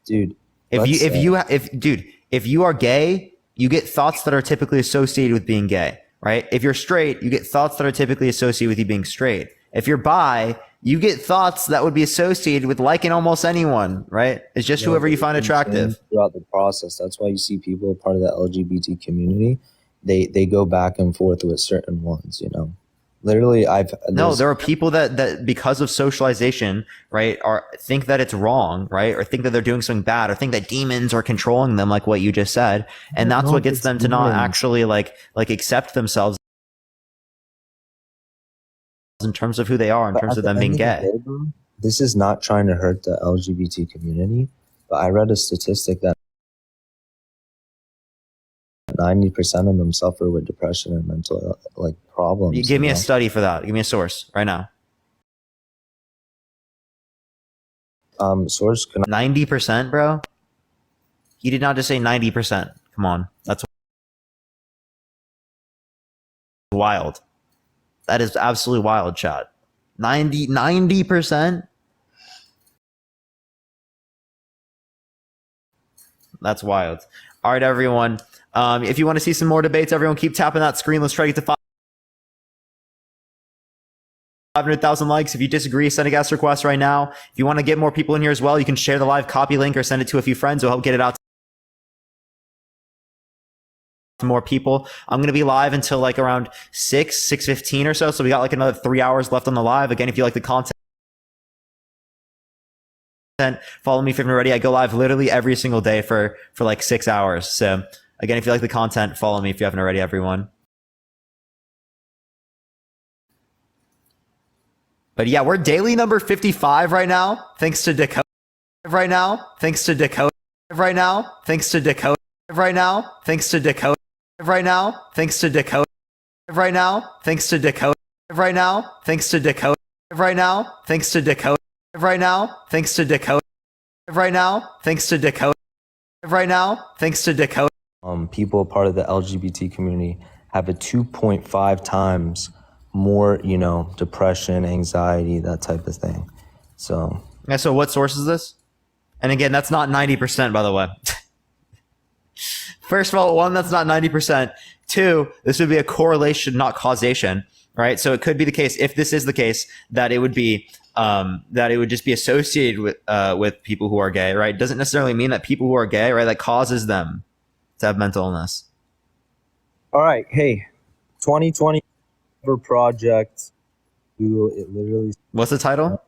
Dude, if you are gay, you get thoughts that are typically associated with being gay, right? If you're straight, you get thoughts that are typically associated with you being straight. If you're bi, you get thoughts that would be associated with liking almost anyone, right? It's just whoever you find attractive. Throughout the process, that's why you see people part of the LGBT community. They go back and forth with certain ones, Literally, there are people that because of socialization, right, think that it's wrong, right, or think that they're doing something bad, or think that demons are controlling them, like what you just said, and that's what gets them to not actually like accept themselves in terms of who they are, in terms of them being gay. This is not trying to hurt the LGBT community, but I read a statistic that 90% of them suffer with depression and mental problems. Give me a study for that. Give me a source right now. Source 90%, bro. He did not just say 90%. Come on, that's wild. That is absolutely wild, Chad. 90%. That's wild. All right, everyone. If you want to see some more debates, everyone keep tapping that screen. Let's try to get to 500,000 likes. If you disagree, send a guest request right now. If you want to get more people in here as well, you can share the live copy link or send it to a few friends. We'll help get it out more people. I'm going to be live until like around 6:15 or so. So we got like another 3 hours left on the live. Again, if you like the content, follow me if you haven't already. I go live literally every single day for like 6 hours. So again, if you like the content, follow me if you haven't already, everyone. But yeah, we're daily number 55 right now. Thanks to Dakota right now. Thanks to Dakota right now. Thanks to Dakota right now. Thanks to Dakota right now. Thanks to Dakota right now. Thanks to Dakota right now. Thanks to Dakota right now. Thanks to Dakota right now. Thanks to Dakota right now. Thanks to Dakota right now. Thanks to Dakota. People part of the LGBT community have a 2.5 times more, depression, anxiety, that type of thing. So yeah. So what source is this? And again, that's not 90%, by the way. First of all, one, that's not 90%. Two, this would be a correlation, not causation, right? So it could be the case, if this is the case, that it would be that it would just be associated with people who are gay, right? It doesn't necessarily mean that people who are gay, right, that causes them to have mental illness. all right, hey, 2020 Project. Google it literally. What's the title?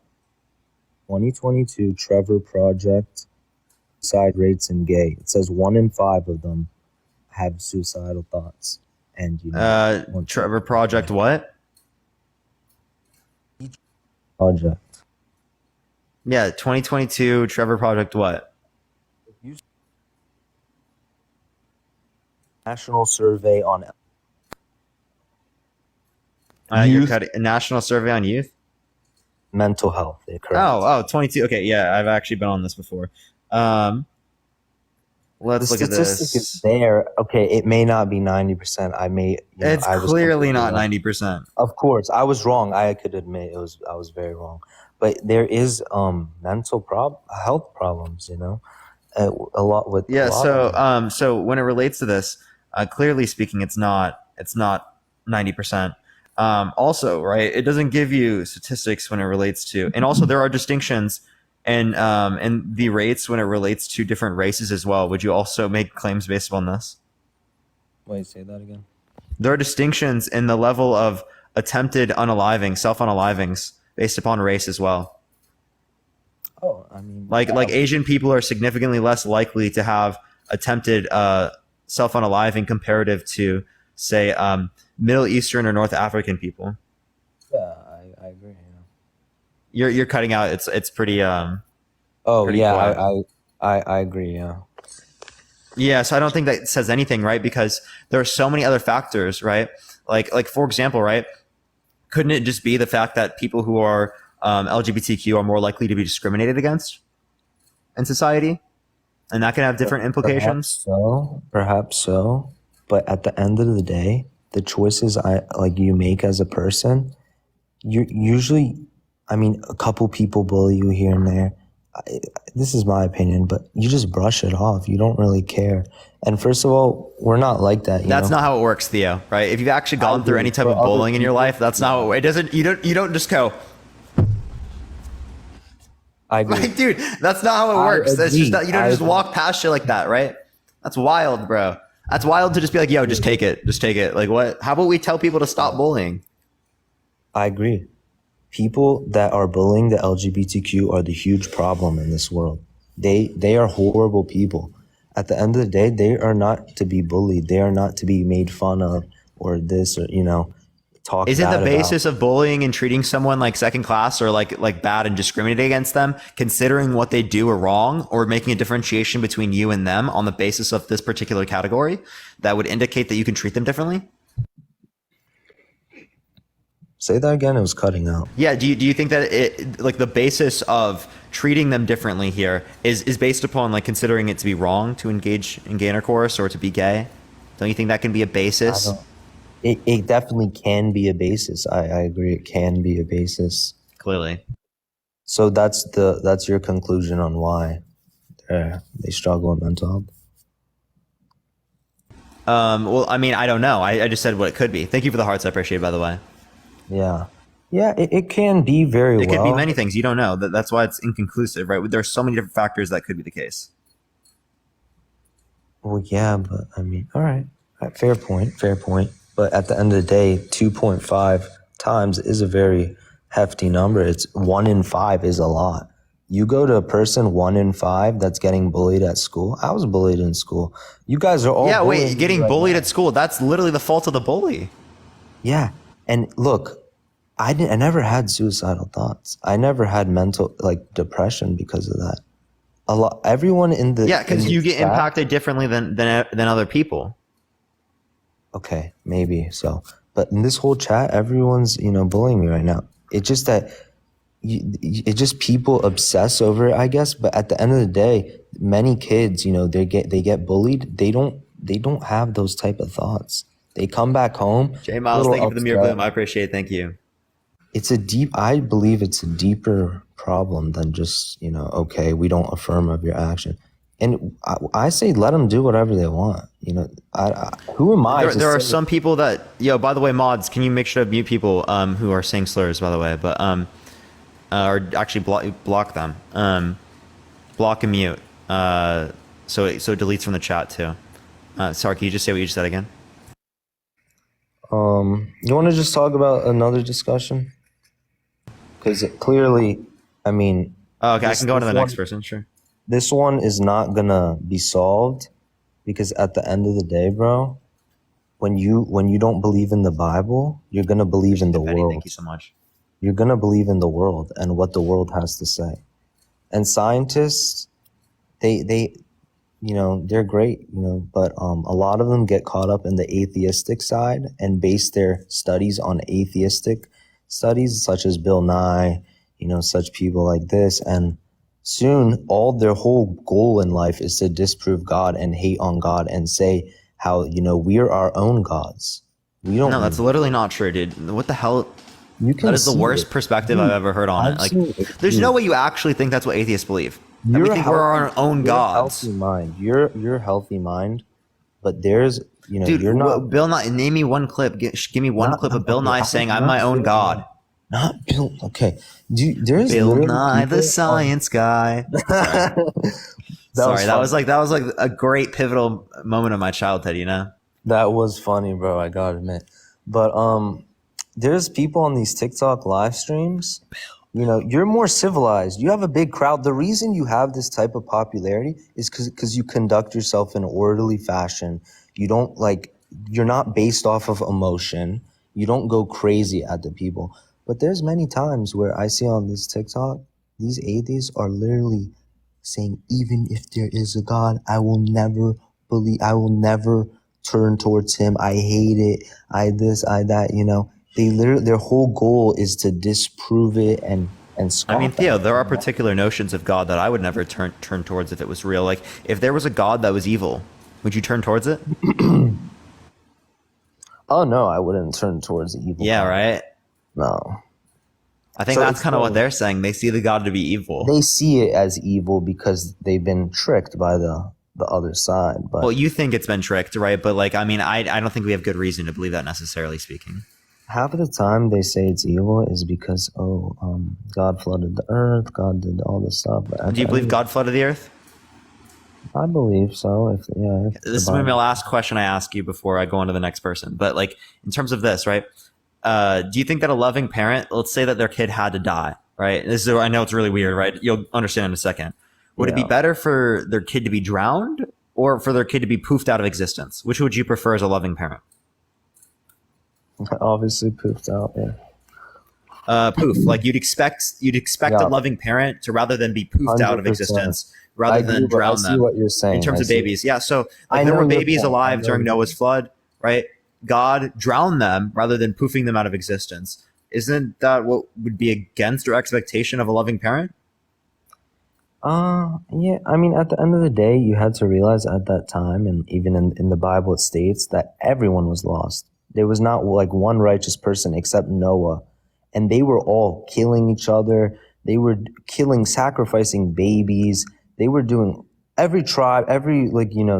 2022 Trevor Project. Suicide rates in gay. It says 1 in 5 of them have suicidal thoughts. And Trevor Project what? Project. Yeah, 2022 Trevor Project what? National survey on You're cutting a national survey on youth? mental health. Correct. Oh, 22. Okay, yeah, I've actually been on this before. Let's look at this. Statistic is there. Okay, it may not be 90%. It's clearly not 90%. Of course, I was wrong. I could admit I was very wrong. But there is mental health problems. A lot with So when it relates to this, clearly speaking, it's not 90%. Also, right, it doesn't give you statistics when it relates to, and also there are distinctions and the rates when it relates to different races as well. Would you also make claims based on this? Wait, say that again. There are distinctions in the level of attempted unaliving, self-unalivings based upon race as well. Oh, I mean, like Asian people are significantly less likely to have attempted self-unaliving comparative to, say, Middle Eastern or North African people. Yeah, I agree. You're cutting out. It's pretty. Pretty yeah, quiet. I agree. Yeah. Yeah, so I don't think that says anything, right? Because there are so many other factors, right? Like for example, right? Couldn't it just be the fact that people who are LGBTQ are more likely to be discriminated against in society, and that can have different implications? Perhaps so. But at the end of the day, the choices you make as a person, you usually, a couple people bully you here and there. This is my opinion, but you just brush it off. You don't really care. And first of all, we're not like that. That's not how it works, Theo. Right? If you've actually gone through any type of bullying in your life, that's not how it doesn't. You don't just go. I agree. Like, dude, that's not how it works. That's just not, you don't just walk past shit like that, right? That's wild, bro. That's wild to just be like, yo, just take it. Just take it. Like, what? How about we tell people to stop bullying? I agree. People that are bullying the LGBTQ are the huge problem in this world. They are horrible people. At the end of the day, they are not to be bullied. They are not to be made fun of or this or, talk Is it bad the basis about. of bullying and treating someone like second class or like bad and discriminating against them, considering what they do are wrong, or making a differentiation between you and them on the basis of this particular category that would indicate that you can treat them differently? Say that again. It was cutting out. Yeah. Do you think that the basis of treating them differently here is based upon considering it to be wrong to engage in gay intercourse or to be gay? Don't you think that can be a basis? It definitely can be a basis. I agree. It can be a basis. Clearly. So that's your conclusion on why they struggle with mental health? Well, I don't know. I just said what it could be. Thank you for the hearts. I appreciate it, by the way. Yeah. Yeah, it can be very It could be many things. You don't know. That's why it's inconclusive, right? There's so many different factors that could be the case. Well, yeah, but all right. Fair point. Fair point. But at the end of the day, 2.5 times is a very hefty number. It's 1 in 5 is a lot. You go to a person 1 in 5 that's getting bullied at school. I was bullied in school. You guys are all getting bullied at school. That's literally the fault of the bully. Yeah. And look, I never had suicidal thoughts. I never had mental depression because of that. Everyone in the because you get impacted differently than other people. Okay, maybe so. But in this whole chat, everyone's bullying me right now. It's just that it's just people obsess over it, I guess. But at the end of the day, many kids, they get bullied. They don't have those type of thoughts. They come back home. J Miles, thank you for the mirror bloom. I appreciate it. Thank you. I believe it's a deeper problem than just, okay, we don't affirm of your action. And I say let them do whatever they want. Who am I? There are some people that, by the way, mods, can you make sure to mute people who are saying slurs, by the way, but or actually block them. Block and mute. So it deletes from the chat too. Sorry, can you just say what you just said again? You want to just talk about another discussion? Because clearly, I mean... Oh, okay, I can go on to the next person, sure. This one is not going to be solved because at the end of the day, bro, when you don't believe in the Bible, you're going to believe in the world. Thank you so much. You're going to believe in the world and what the world has to say. And scientists, they're great, but a lot of them get caught up in the atheistic side and base their studies on atheistic studies, such as Bill Nye, such people like this. And soon, their whole goal in life is to disprove God and hate on God and say how, we're our own gods. No, that's literally not true, dude. What the hell? That is the worst perspective I've ever heard on it. There's no way you actually think that's what atheists believe. We think we're our own gods. You're a healthy mind, but there's, dude, you're not. Bill Nye, name me one clip. Give me one clip of Bill Nye saying, "I'm my own god." Not Bill. Okay, there's Bill Nye, the science guy. Sorry, that was like a great pivotal moment of my childhood. That was funny, bro. I gotta admit, but there's people on these TikTok live streams. You're more civilized. You have a big crowd. The reason you have this type of popularity is because you conduct yourself in an orderly fashion. You don't you're not based off of emotion. You don't go crazy at the people. But there's many times where I see on this TikTok, these atheists are literally saying, even if there is a God, I will never turn towards him. I hate it. I that. Their whole goal is to disprove it and scoff. I mean, Theo, there are particular notions of God that I would never turn towards if it was real. Like, if there was a God that was evil, would you turn towards it? Oh no, I wouldn't turn towards the evil. Yeah, God. Right. No. I think that's kind of what they're saying. They see the God to be evil. They see it as evil because they've been tricked by the other side. But well, you think it's been tricked, right? But I don't think we have good reason to believe that, necessarily speaking. Half of the time they say it's evil is because God flooded the earth, God did all this stuff. But do you believe God flooded the earth? I believe so. This is maybe my last question I ask you before I go on to the next person. But in terms of this, right? Do you think that a loving parent, let's say that their kid had to die, right? I know it's really weird, right? You'll understand in a second. Would it be better for their kid to be drowned or for their kid to be poofed out of existence? Which would you prefer as a loving parent? Obviously poofed out, yeah. Poof. You'd expect a loving parent to, rather than be poofed 100%. Out of existence, rather than drown them. What you're saying. In terms of babies. Yeah. So there were babies alive during Noah's flood, right? God drowned them rather than poofing them out of existence. Isn't that what would be against your expectation of a loving parent? Yeah. I mean, at the end of the day, you had to realize at that time, and even in the Bible, it states that everyone was lost. There was not one righteous person except Noah. And they were all killing each other. They were sacrificing babies. They were doing, every tribe, every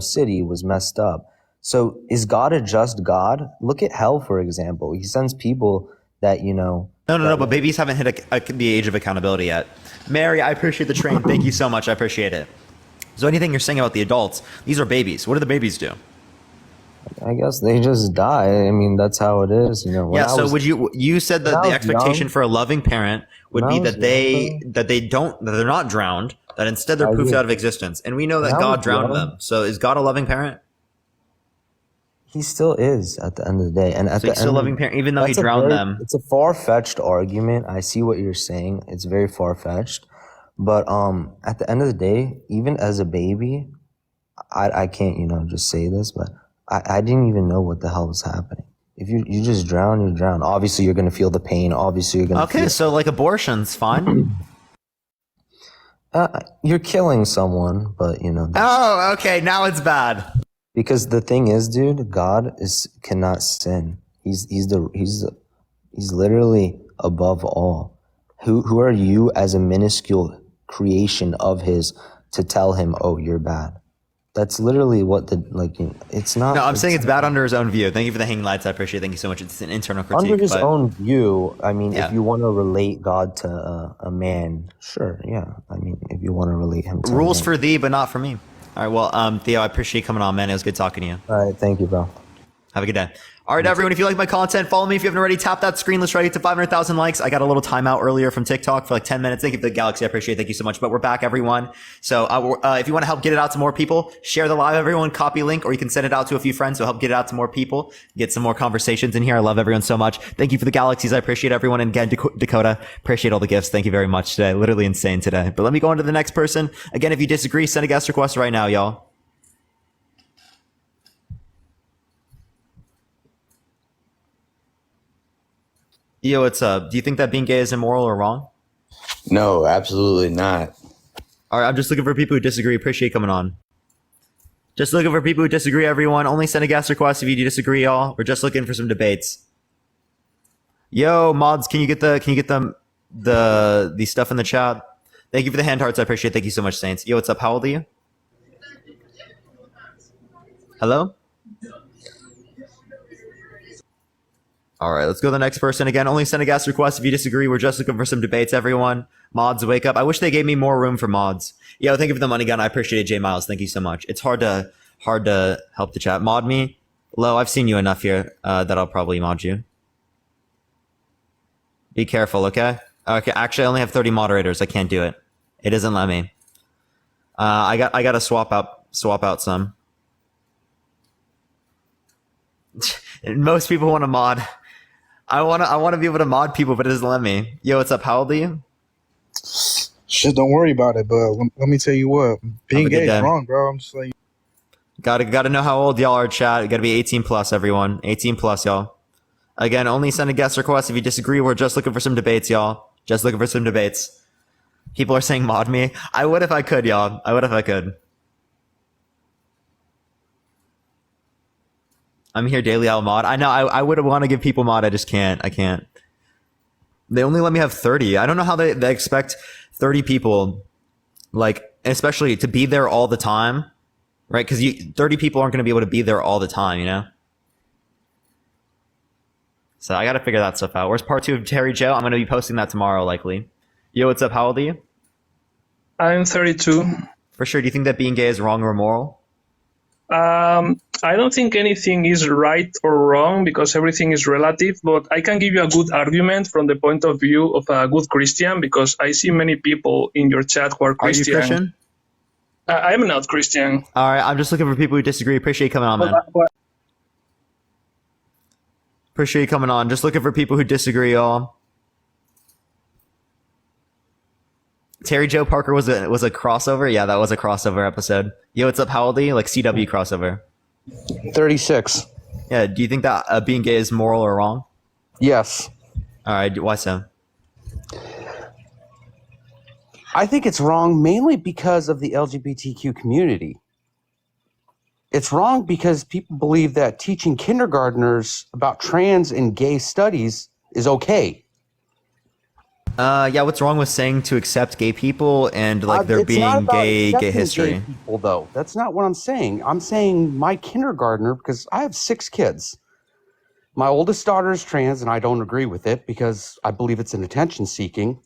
city was messed up. So is God a just God? Look at hell, for example. He sends people that, No, but babies haven't hit the age of accountability yet. Mary, I appreciate the train. Thank you so much. I appreciate it. So anything you're saying about the adults, these are babies. What do the babies do? I guess they just die. I mean, that's how it is, you know. When Yeah. I So was, would you said when that I the was expectation young, for a loving parent would when be I was that young, that they're not drowned, that instead they're I poofed would, out of existence, and we know when that I was God drowned young, them. So is God a loving parent? he still is at the end of the day. And at So the he's still a end, loving parent, even though he that's a drowned very, them. it's a far-fetched argument. I see what you're saying. It's very far-fetched. But at the end of the day, even as a baby, I can't, you know, just say this, but I didn't even know what the hell was happening. If you just drown, you drown. Obviously, you're going to feel the pain. Obviously, you're going to Okay, feel... so like abortion's fine. You're killing someone, but, you know... Oh, okay, now it's bad. Because the thing is, dude, God cannot sin. He's literally above all. Who are you as a minuscule creation of his to tell him, oh, you're bad? That's literally what it's not. No, I'm saying it's bad under his own view. Thank you for the hanging lights. I appreciate it. Thank you so much. It's an internal critique. Under his but own view. I mean, yeah. if you want to relate God to a man, sure, yeah. I mean, if you want to relate him to Rules a man. for thee, but not for me. All right, well, Theo, I appreciate you coming on, man. It was good talking to you. All right, thank you, bro. Have a good day. All right, everyone, if you like my content, follow me. If you haven't already, tap that screen. Let's try to get to 500,000 likes. I got a little timeout earlier from TikTok for like 10 minutes. Thank you for the Galaxy. I appreciate it. Thank you so much. But we're back, everyone. So if you want to help get it out to more people, share the live, everyone. Copy link, or you can send it out to a few friends to help get it out to more people. Get some more conversations in here. I love everyone so much. Thank you for the Galaxies. I appreciate everyone. And again, Dakota, appreciate all the gifts. Thank you very much today. Literally insane today. But let me go on to the next person. Again, if you disagree, send a guest request right now, y'all. Yo, what's up? Do you think that being gay is immoral or wrong? No, absolutely not. All right, I'm just looking for people who disagree. Appreciate you coming on. Just looking for people who disagree, everyone. Only send a guest request if you disagree, y'all. We're just looking for some debates. Yo, mods, can you get the stuff in the chat? Thank you for the hand hearts. I appreciate it. Thank you so much, Saints. Yo, what's up? How old are you? Hello? All right, let's go to the next person. Again, only send a guest request if you disagree. We're just looking for some debates, everyone. Mods, wake up. I wish they gave me more room for mods. Yo, thank you for the money gun. I appreciate it, J Miles. Thank you so much. It's hard to help the chat. Mod me. Lo, I've seen you enough here that I'll probably mod you. Be careful, okay? Okay, actually, I only have 30 moderators. I can't do it. It doesn't let me. I got to swap out some. Most people want to mod. I want to be able to mod people, but it doesn't let me. Yo, what's up? How old are you? Shit, don't worry about it. But let me tell you what, being gay is wrong, bro. I'm just like, gotta know how old y'all are. Chat. Gotta be 18 plus, everyone. 18 plus, y'all. Again, only send a guest request if you disagree. We're just looking for some debates, y'all. Just looking for some debates. People are saying mod me. I would if I could, y'all. I would if I could. I'm here daily. I'll mod. I know. I would want to give people mod. I just can't. I can't. They only let me have 30. I don't know how they expect 30 people, like, especially to be there all the time, right? Because 30 people aren't going to be able to be there all the time, you know? So I got to figure that stuff out. Where's part 2 of Terry Joe? I'm going to be posting that tomorrow, likely. Yo, what's up? How old are you? I'm 32. For sure. Do you think that being gay is wrong or immoral? I don't think anything is right or wrong because everything is relative, but I can give you a good argument from the point of view of a good Christian because I see many people in your chat who are Christian. Are you Christian? I'm not Christian. All right. I'm just looking for people who disagree. Appreciate you coming on, man. Appreciate you coming on. Just looking for people who disagree, y'all. Terry Joe Parker was a crossover? Yeah, that was a crossover episode. Yo, what's up? How old are you? Like CW crossover. 36. Yeah, do you think that being gay is moral or wrong? Yes. All right, why so? I think it's wrong mainly because of the LGBTQ community. It's wrong because people believe that teaching kindergartners about trans and gay studies is okay. Yeah, what's wrong with saying to accept gay people and like there being gay history? Gay people, though. That's not what I'm saying. I'm saying my kindergartner, because I have 6 kids. My oldest daughter is trans, and I don't agree with it because I believe it's an attention seeking.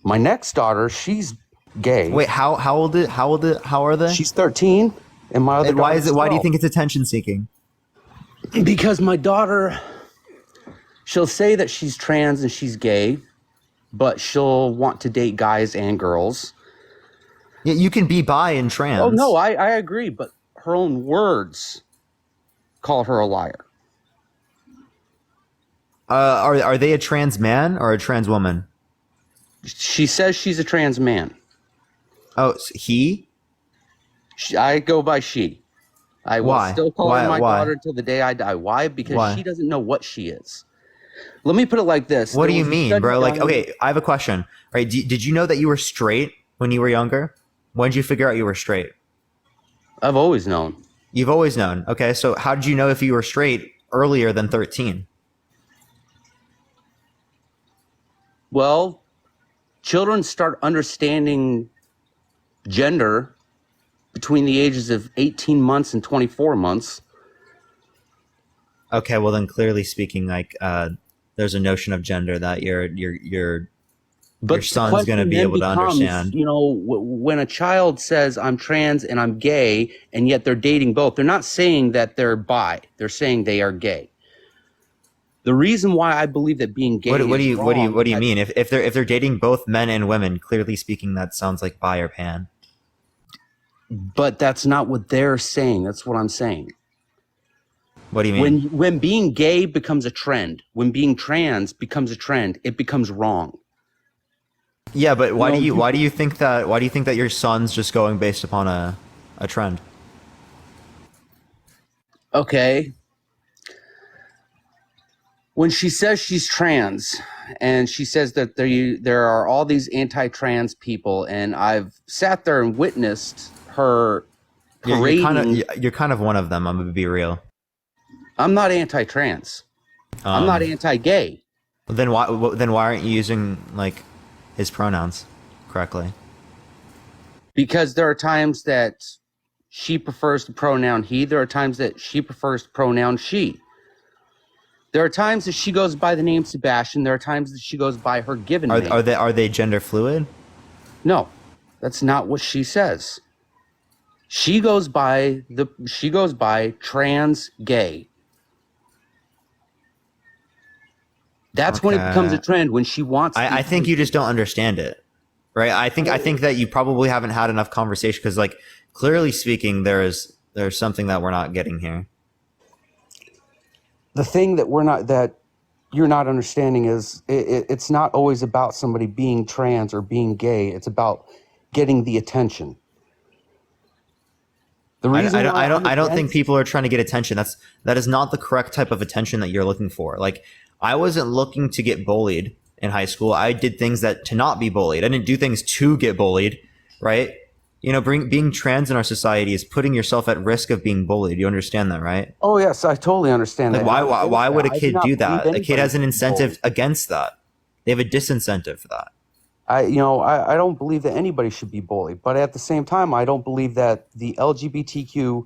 My next daughter, she's gay. Wait, how old are they? She's 13, and my other. And why do you think it's attention seeking? Because my daughter, she'll say that she's trans and she's gay, but she'll want to date guys and girls. Yeah, you can be bi and trans. Oh, no, I agree, but her own words call her a liar. Are they a trans man or a trans woman? She says she's a trans man. Oh, he? I go by she. I will Why? still call her my Why? daughter till the day I die. Why? Because Why? she doesn't know what she is. Let me put it like this. What do There you was a mean, study bro? Like, done- okay, I have a question. Right? Did you know that you were straight when you were younger? When did you figure out you were straight? I've always known. You've always known. Okay, so how did you know if you were straight earlier than 13? Well, children start understanding gender between the ages of 18 months and 24 months. Okay, well then clearly speaking, like there's a notion of gender that your son's going to be able to understand. You know, when a child says I'm trans and I'm gay, and yet they're dating both, they're not saying that they're bi. They're saying they are gay. The reason why I believe that being gay What do is you wrong, mean? If they're dating both men and women, clearly speaking, that sounds like bi or pan. But that's not what they're saying. That's what I'm saying. What do you mean? When being gay becomes a trend, when being trans becomes a trend, it becomes wrong. Yeah, but why do you think that your son's just going based upon a trend? Okay. When she says she's trans and she says that there are all these anti-trans people, and I've sat there and witnessed her parading. You're kind of one of them. I'm gonna be real. I'm not anti-trans. I'm not anti-gay. Then why aren't you using like his pronouns correctly? Because there are times that she prefers the pronoun he. There are times that she prefers the pronoun she. There are times that she goes by the name Sebastian. There are times that she goes by her given name. Are they gender fluid? No, that's not what she says. She goes by trans gay. That's when it becomes a trend, when she wants. I think you just don't understand it, right? I think that you probably haven't had enough conversation, because, like, clearly speaking, there's something that we're not getting here. The thing that you're not understanding is it's not always about somebody being trans or being gay. It's about getting the attention. The reason I don't think people are trying to get attention. That is not the correct type of attention that you're looking for. Like, I wasn't looking to get bullied in high school. I did things to not be bullied. I didn't do things to get bullied, right? You know, being trans in our society is putting yourself at risk of being bullied. You understand that, right? Oh yes, I totally understand Like, that. why would a I do kid not do that? believe A kid has an anybody should be incentive bullied. against that. They have a disincentive for that. I don't believe that anybody should be bullied, but at the same time, I don't believe that the LGBTQ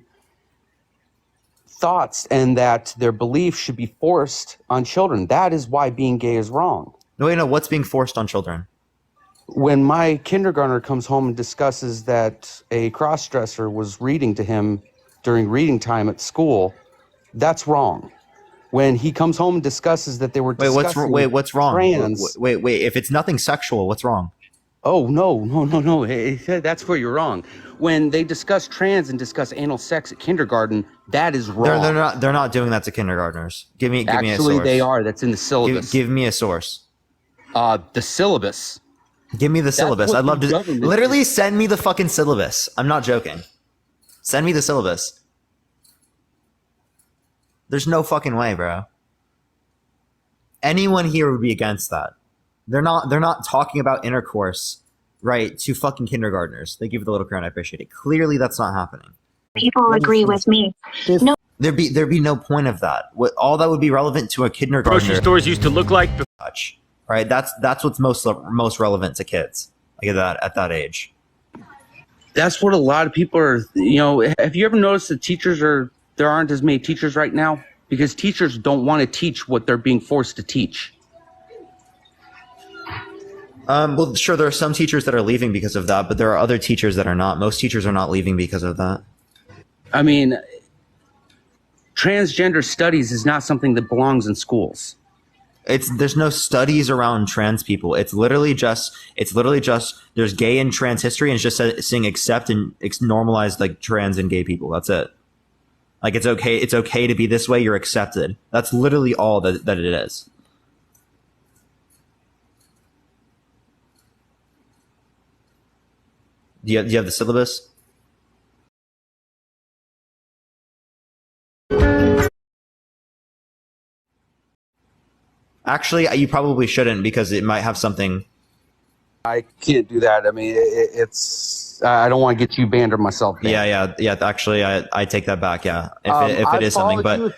thoughts and that their beliefs should be forced on children. That is why being gay is wrong. No, wait, no. What's being forced on children? When my kindergartner comes home and discusses that a cross-dresser was reading to him during reading time at school, that's wrong. When he comes home and discusses that they were discussing what's wrong? trans. Wait. If it's nothing sexual, what's wrong? Oh, no. Hey, that's where you're wrong. When they discuss trans and discuss anal sex at kindergarten, that is wrong. They're not doing that to kindergartners. Give me a source. Actually, they are. That's in the syllabus. Give me a source. The syllabus. Give me the syllabus. what I'd love the to. government Literally, send me the fucking syllabus. I'm not joking. Send me the syllabus. There's no fucking way, bro. Anyone here would be against that. They're not talking about intercourse, right, to fucking kindergartners. Thank you for the little crown. I appreciate it. Clearly, that's not happening. People agree with me. No. There'd be no point of that. All that would be relevant to a kindergartner. Grocery stores used to look like. Right. That's what's most relevant to kids, like at that age. That's what a lot of people are. Have you ever noticed that there aren't as many teachers right now? Because teachers don't want to teach what they're being forced to teach. Well, sure, there are some teachers that are leaving because of that, but there are other teachers that are not. Most teachers are not leaving because of that. I mean, transgender studies is not something that belongs in schools. There's no studies around trans people. It's literally just there's gay and trans history, and it's just saying accept and normalize like trans and gay people. That's it. Like it's okay to be this way. You're accepted. That's literally all that it is. Do you have the syllabus? Actually, you probably shouldn't because it might have something. I can't do that. I mean, it's. I don't want to get you banned or myself banned. Yeah. Actually, I take that back. Yeah, if it is something, but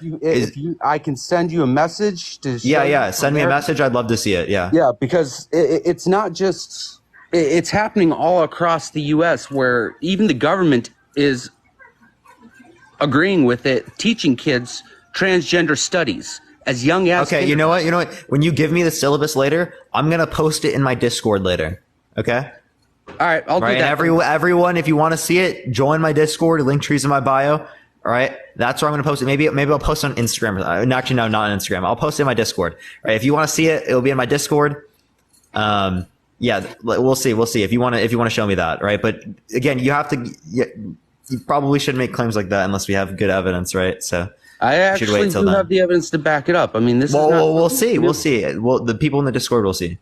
I can send you a message to. Send me a message. I'd love to see it. Yeah, because it's not just. It's happening all across the U.S. where even the government is agreeing with it, teaching kids transgender studies. As young as you know what? When you give me the syllabus later, I'm gonna post it in my Discord later. Okay. All right, I'll do that. And everyone, if you want to see it, join my Discord. Linktree's in my bio. All right, that's where I'm gonna post it. Maybe I'll post it on Instagram. Actually, no, not on Instagram. I'll post it in my Discord. All right, if you want to see it, it'll be in my Discord. Yeah, we'll see. If you want to show me that, right? But again, you have to. You probably shouldn't make claims like that unless we have good evidence, right? So. I actually do have the evidence to back it up. I mean, we'll see. We'll see. Well, the people in the Discord will see.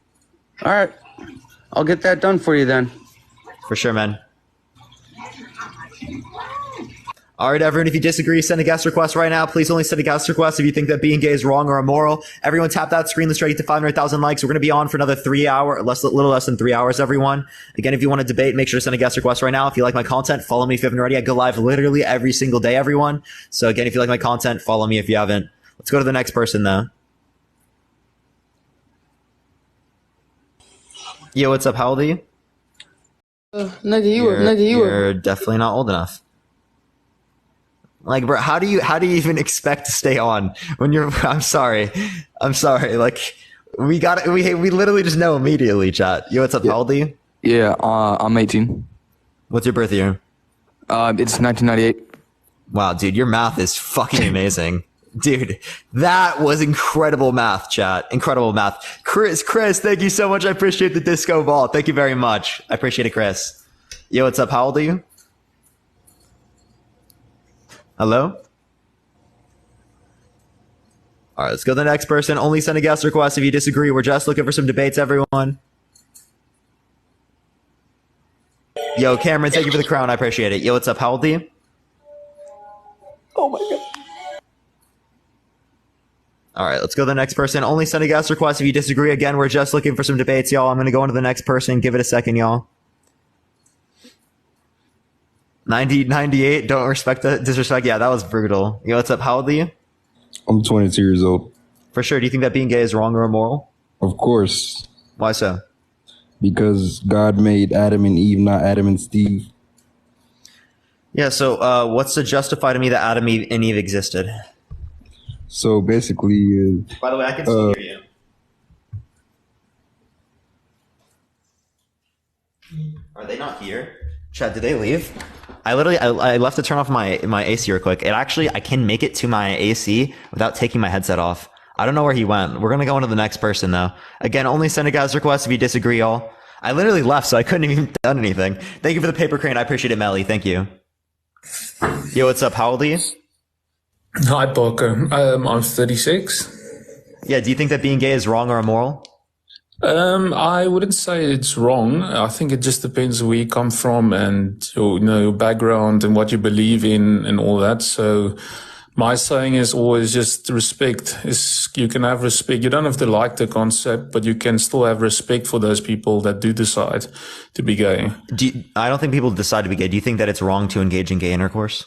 All right. I'll get that done for you then. For sure, man. All right, everyone, if you disagree, send a guest request right now. Please only send a guest request if you think that being gay is wrong or immoral. Everyone tap that screen. Let's try to get to 500,000 likes. We're going to be on for another 3 hours, little less than 3 hours, everyone. Again, if you want to debate, make sure to send a guest request right now. If you like my content, follow me if you haven't already. I go live literally every single day, everyone. So again, if you like my content, follow me if you haven't. Let's go to the next person, though. Yo, what's up? How old are you? You're definitely not old enough. Like, bro, how do you even expect to stay on when you're? I'm sorry. Like, we literally just know immediately, chat. Yo, what's up? How old are you? Yeah, I'm 18. What's your birth year? It's 1998. Wow, dude, your math is fucking amazing. Dude, that was incredible math, chat. Incredible math. Chris, thank you so much. I appreciate the disco ball. Thank you very much. I appreciate it, Chris. Yo, what's up? How old are you? Hello? All right, let's go to the next person. Only send a guest request if you disagree. We're just looking for some debates, everyone. Yo, Cameron, thank you for the crown. I appreciate it. Yo, what's up? How old are you? Oh my god. All right, let's go to the next person. Only send a guest request if you disagree. Again, we're just looking for some debates, y'all. I'm going to go on to the next person. Give it a second, y'all. 98, don't respect the disrespect. Yeah, that was brutal. Yo, what's up? How old are you? I'm 22 years old. For sure. Do you think that being gay is wrong or immoral? Of course. Why so? Because God made Adam and Eve, not Adam and Steve. Yeah, so what's to justify to me that Adam and Eve existed? So basically... By the way, I can still hear you. Are they not here? Chad, did they leave? I left to turn off my AC real quick. I can make it to my AC without taking my headset off. I don't know where he went. We're gonna go on to the next person though. Again, only send a guest request if you disagree, y'all. I literally left, so I couldn't even done anything. Thank you for the paper crane. I appreciate it, Melly. Thank you. Yo, what's up? How old are you? Hi, Parker. I'm 36. Yeah, do you think that being gay is wrong or immoral? I wouldn't say it's wrong. I think it just depends where you come from and your background and what you believe in and all that. So my saying is always just respect. You can have respect. You don't have to like the concept, but you can still have respect for those people that do decide to be gay. I don't think people decide to be gay. Do you think that it's wrong to engage in gay intercourse?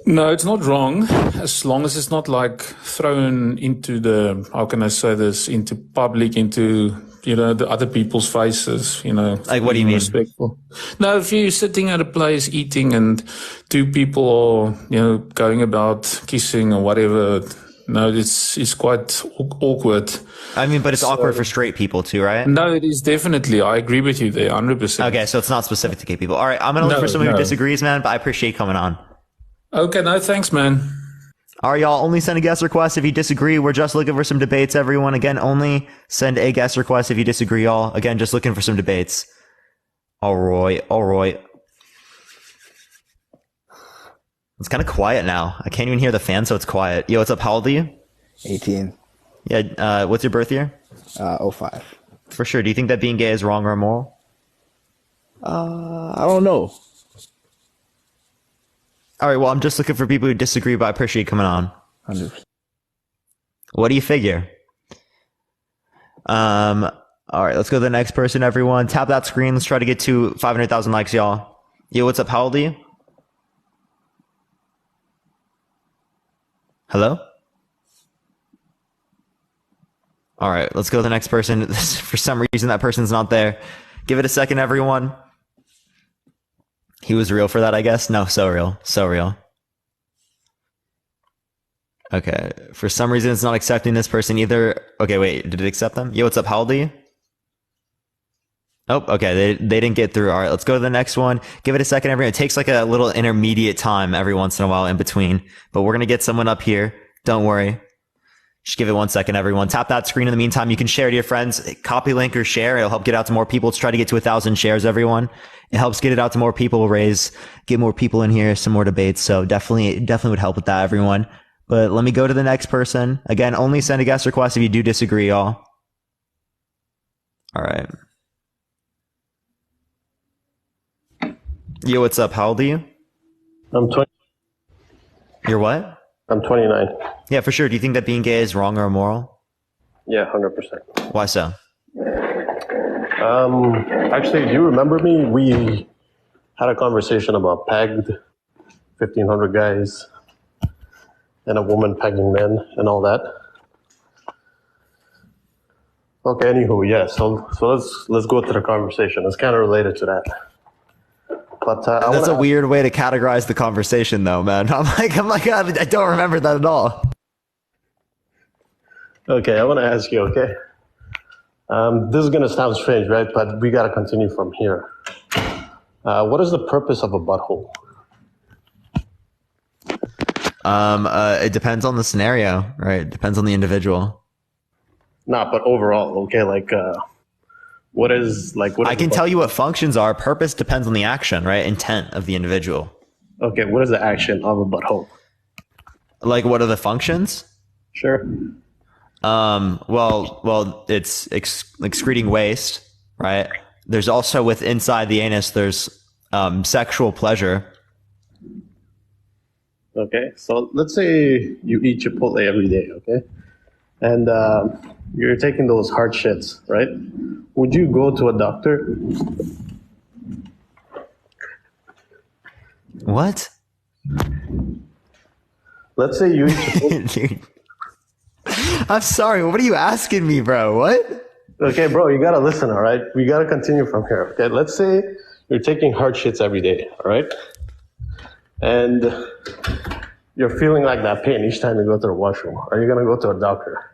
No, it's not wrong, as long as it's not like thrown into how can I say this, into public, into, the other people's faces, Like, what do you mean? Respectful. No, if you're sitting at a place eating and two people are, going about kissing or whatever, no, it's quite awkward. I mean, but it's awkward for straight people too, right? No, it is definitely. I agree with you there, 100%. Okay, so it's not specific to gay people. All right, I'm going to look for someone who disagrees, man, but I appreciate you coming on. Okay, no, thanks, man. All right, y'all, only send a guest request if you disagree. We're just looking for some debates, everyone. Again, only send a guest request if you disagree, y'all. Again, just looking for some debates. All right. It's kind of quiet now. I can't even hear the fan, so it's quiet. Yo, what's up? How old are you? 18. Yeah, what's your birth year? 05. For sure. Do you think that being gay is wrong or immoral? I don't know. All right, well, I'm just looking for people who disagree, but I appreciate you coming on. 100%. What do you figure? All right, let's go to the next person, everyone. Tap that screen. Let's try to get to 500,000 likes, y'all. Yo, what's up? How old are you? Hello? All right, let's go to the next person. For some reason, that person's not there. Give it a second, everyone. He was real for that, I guess. No, so real. So real. Okay. For some reason, it's not accepting this person either. Okay, wait. Did it accept them? Yo, what's up? How old are you? Oh, okay. They didn't get through. All right, let's go to the next one. Give it a second, everyone. It takes like a little intermediate time every once in a while in between. But we're going to get someone up here. Don't worry. Just give it 1 second, everyone. Tap that screen. In the meantime, you can share to your friends. Copy link or share. It'll help get out to more people. Let's try to get to 1,000 shares, everyone. It helps get it out to more people, get more people in here, some more debates. So definitely would help with that, everyone. But let me go to the next person. Again, only send a guest request if you do disagree, y'all. All right. Yo, what's up? How old are you? I'm 20. You're what? I'm 29. Yeah, for sure. Do you think that being gay is wrong or immoral? Yeah, 100%. Why so? Actually, do you remember me? We had a conversation about pegged, 1,500 guys, and a woman pegging men and all that. Okay, anywho, yeah. So let's go to the conversation. It's kind of related to that. But that's a weird way to categorize the conversation, though, man. I'm like, I don't remember that at all. Okay, I want to ask you. Okay, this is gonna sound strange, right? But we gotta continue from here. What is the purpose of a butthole? It depends on the scenario, right? It depends on the individual. Nah, but overall, okay, what I can tell you what functions are. Purpose depends on the action, right? Intent of the individual. Okay, what is the action of a butthole? Like, what are the functions? Sure. Well, it's excreting waste, right? There's also inside the anus, there's sexual pleasure. Okay, so let's say you eat Chipotle every day, okay? And you're taking those hard shits, right? Would you go to a doctor? What? Let's say you eat Chipotle. I'm sorry, what are you asking me, bro? What? Okay, bro, you gotta listen, all right? We gotta continue from here, okay? Let's say you're taking hard shits every day, all right? And you're feeling like that pain each time you go to the washroom. Are you gonna go to a doctor?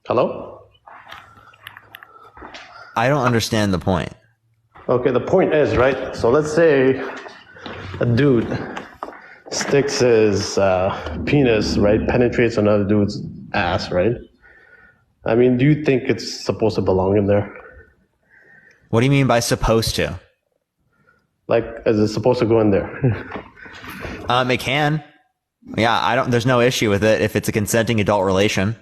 Hello? I don't understand the point. Okay, the point is, right? So let's say a dude sticks his penis, right? Penetrates another dude's ass, right? I mean, do you think it's supposed to belong in there? What do you mean by supposed to? Like, is it supposed to go in there? It can. Yeah, there's no issue with it if it's a consenting adult relation.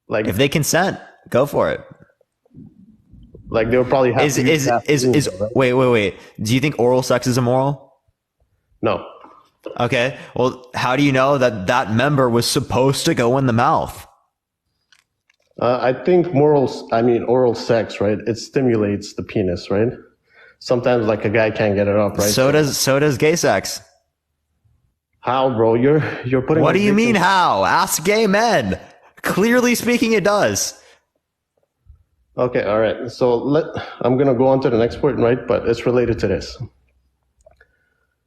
Like, if they consent, go for it. Like, they'll probably have wait. Do you think oral sex is immoral? No. Okay. Well, how do you know that member was supposed to go in the mouth? I think oral sex, right? It stimulates the penis, right? Sometimes, like, a guy can't get it up, right? So does gay sex. How, bro? You're putting. What do you mean how? Ask gay men. Clearly speaking, it does. Okay, all right. So I'm gonna go on to the next point, right? But it's related to this.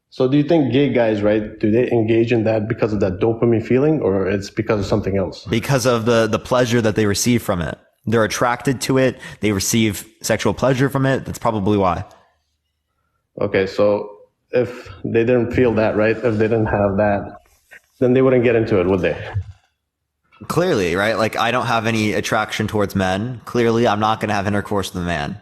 So do you think gay guys, right, do they engage in that because of that dopamine feeling, or it's because of something else? Because of the pleasure that they receive from it. They're attracted to it. They receive sexual pleasure from it. That's probably why. Okay, so if they didn't feel that, right? If they didn't have that, then they wouldn't get into it, would they? Clearly, right? Like, I don't have any attraction towards men. Clearly, I'm not going to have intercourse with a man.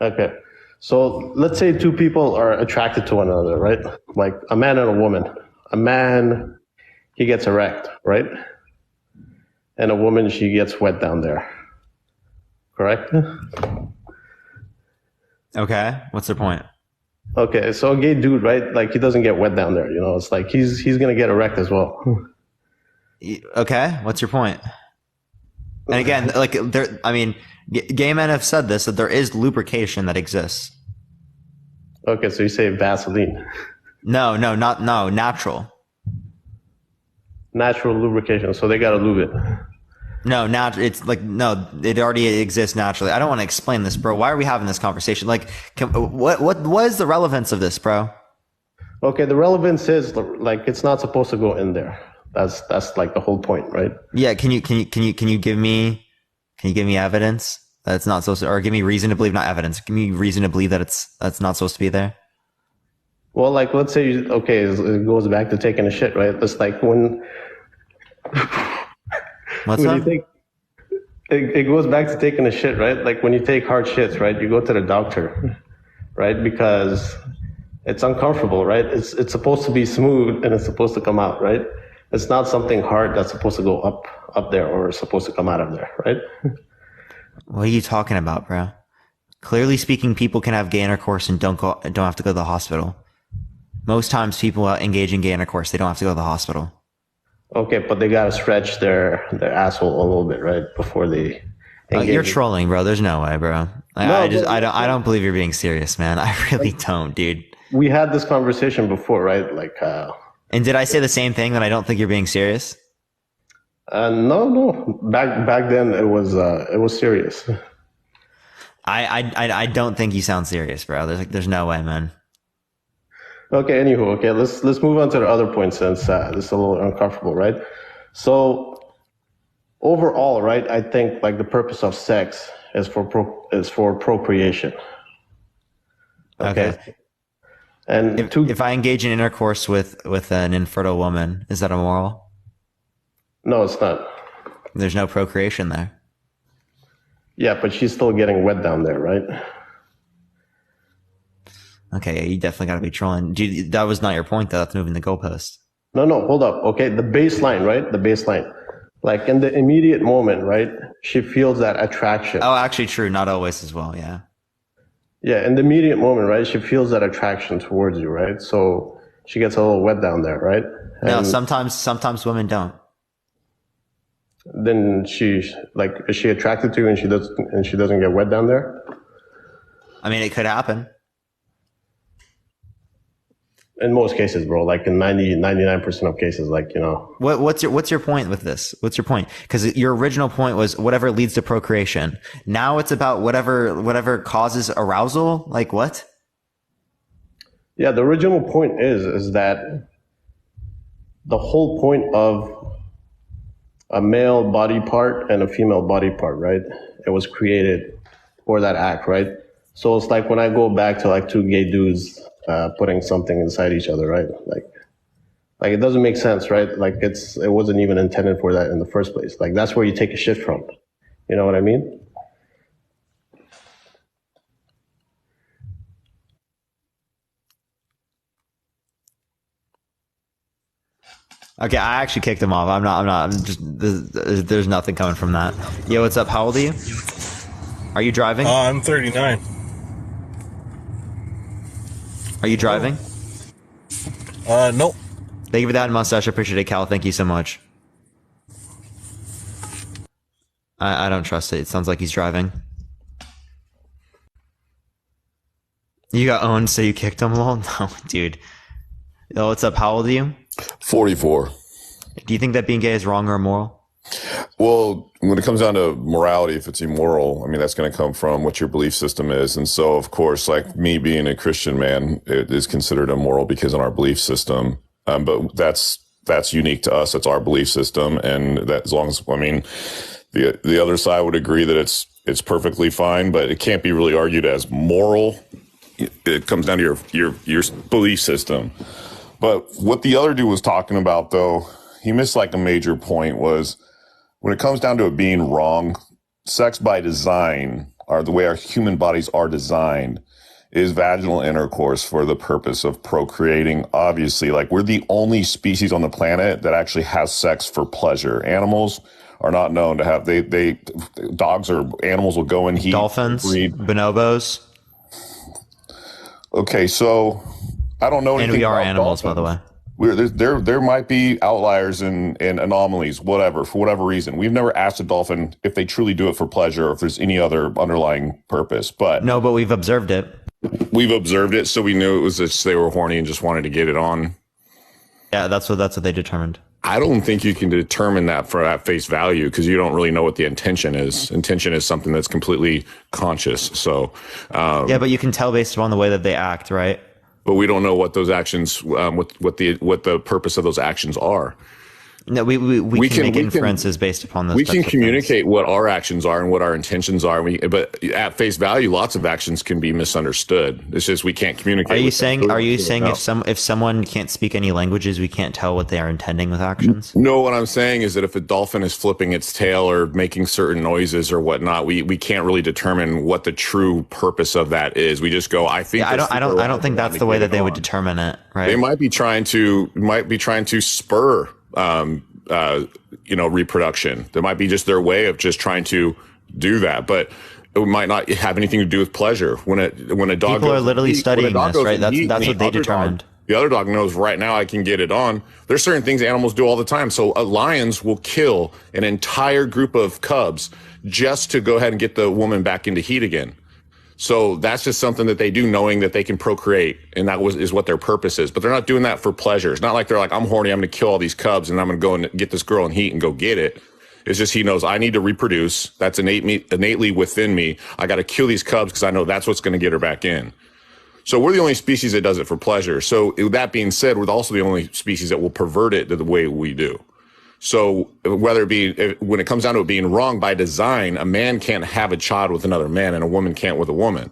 Okay. So let's say two people are attracted to one another, right? Like a man and a woman. A man, he gets erect, right? And a woman, she gets wet down there. Correct? Okay. What's their point? Okay, so a gay dude, right? Like, he doesn't get wet down there, you know? It's like he's going to get erect as well. Okay. What's your point? And again, like, gay men have said this, that there is lubrication that exists. Okay, so you say Vaseline. No, natural. Natural lubrication, so they got to lube it. No, it's like, no, it already exists naturally. I don't want to explain this, bro. Why are we having this conversation? Like, what is the relevance of this, bro? Okay, the relevance is, like, it's not supposed to go in there. That's like the whole point, right? Yeah, can you give me evidence that it's not supposed to, or give me reason to believe, not evidence, give me reason to believe that that's not supposed to be there? Well, like, let's say, okay, it goes back to taking a shit, right? It's like when... What's up? It goes back to taking a shit, right? Like when you take hard shits, right? You go to the doctor, right? Because it's uncomfortable, right? It's supposed to be smooth and it's supposed to come out, right? It's not something hard that's supposed to go up there or supposed to come out of there, right? What are you talking about, bro? Clearly speaking, people can have gay intercourse and don't have to go to the hospital. Most times people engage in gay intercourse, they don't have to go to the hospital. Okay, but they gotta stretch their asshole a little bit, right, before they engage. You're trolling, bro. There's no way, bro. I don't believe you're being serious, man. I really don't, dude. We had this conversation before, right? Like, and did I say the same thing, that I don't think you're being serious? No. Back then it was serious. I don't think you sound serious, bro. There's no way, man. Okay, anywho, okay, let's move on to the other point since this is a little uncomfortable, right? So overall, right, I think like the purpose of sex is for procreation. Okay. And if I engage in intercourse with an infertile woman, is that immoral? No, it's not. There's no procreation there. Yeah, but she's still getting wet down there, right? Okay, yeah, you definitely got to be trolling. Dude, that was not your point, though. That's moving the goalpost. No, hold up. Okay, the baseline, right? The baseline. Like in the immediate moment, right? She feels that attraction. Oh, actually true. Not always as well, yeah. Yeah, in the immediate moment, right? She feels that attraction towards you, right? So she gets a little wet down there, right? And no, sometimes women don't. Then is she attracted to you and she doesn't get wet down there? I mean, it could happen. In most cases, bro, like in 99% of cases, like, you know. What's your point with this? What's your point? Because your original point was whatever leads to procreation. Now it's about whatever causes arousal. Like what? Yeah, the original point is that the whole point of a male body part and a female body part, right? It was created for that act, right? So it's like when I go back to like two gay dudes putting something inside each other, right? Like it doesn't make sense, right? Like it wasn't even intended for that in the first place. Like that's where you take a shit from. You know what I mean? Okay, I actually kicked him off. I'm just, there's nothing coming from that. Yo, what's up? How old are you? Are you driving? I'm 39. Are you driving? Nope. Thank you for that mustache. I appreciate it, Cal. Thank you so much. I don't trust it. It sounds like he's driving. You got owned, so you kicked him? Well, no, dude. Yo, what's up? How old are you? 44. Do you think that being gay is wrong or immoral? Well, when it comes down to morality, if it's immoral, I mean, that's going to come from what your belief system is. And so, of course, like me being a Christian man, it is considered immoral because in our belief system, but that's unique to us. It's our belief system. And that as long as, I mean, the other side would agree that it's perfectly fine, but it can't be really argued as moral it comes down to your belief system. But what the other dude was talking about, though, he missed like a major point was when it comes down to it being wrong, sex by design, or the way our human bodies are designed, is vaginal intercourse for the purpose of procreating. Obviously, like we're the only species on the planet that actually has sex for pleasure. Animals are not known to have, dogs or animals will go and heat. Dolphins, breed. bonobos. Okay, so I don't know anything. And we are about animals, dolphins. by the way. There might be outliers and anomalies, whatever, for whatever reason. We've never asked a dolphin if they truly do it for pleasure or if there's any other underlying purpose. But no, but we've observed it. We've observed it, so we knew it was just they were horny and just wanted to get it on. Yeah, that's what they determined. I don't think you can determine that for at face value because you don't really know what the intention is. Intention is something that's completely conscious. So yeah, but you can tell based upon the way that they act, right? But we don't know what those actions, what the purpose of those actions are. No, we can make inferences based upon those. We can communicate what our actions are and what our intentions are. But at face value, lots of actions can be misunderstood. It's just we can't communicate. Are you saying if someone can't speak any languages, we can't tell what they are intending with actions? No, what I'm saying is that if a dolphin is flipping its tail or making certain noises or whatnot, we can't really determine what the true purpose of that is. We just go, I think. Yeah, I don't think that's the way that they would determine it. Right? They might be trying to spur. Reproduction. That might be just their way of just trying to do that, but it might not have anything to do with pleasure. When a dog, people are literally studying this, right? That's what they determined. The other dog knows right now I can get it on. There's certain things animals do all the time. So lions will kill an entire group of cubs just to go ahead and get the woman back into heat again. So that's just something that they do, knowing that they can procreate, and that is what their purpose is. But they're not doing that for pleasure. It's not like they're like, I'm horny, I'm going to kill all these cubs, and I'm going to go and get this girl in heat and go get it. It's just he knows I need to reproduce. That's innately within me. I got to kill these cubs because I know that's what's going to get her back in. So we're the only species that does it for pleasure. So that being said, we're also the only species that will pervert it the way we do. So whether it be, when it comes down to it being wrong by design, a man can't have a child with another man and a woman can't with a woman.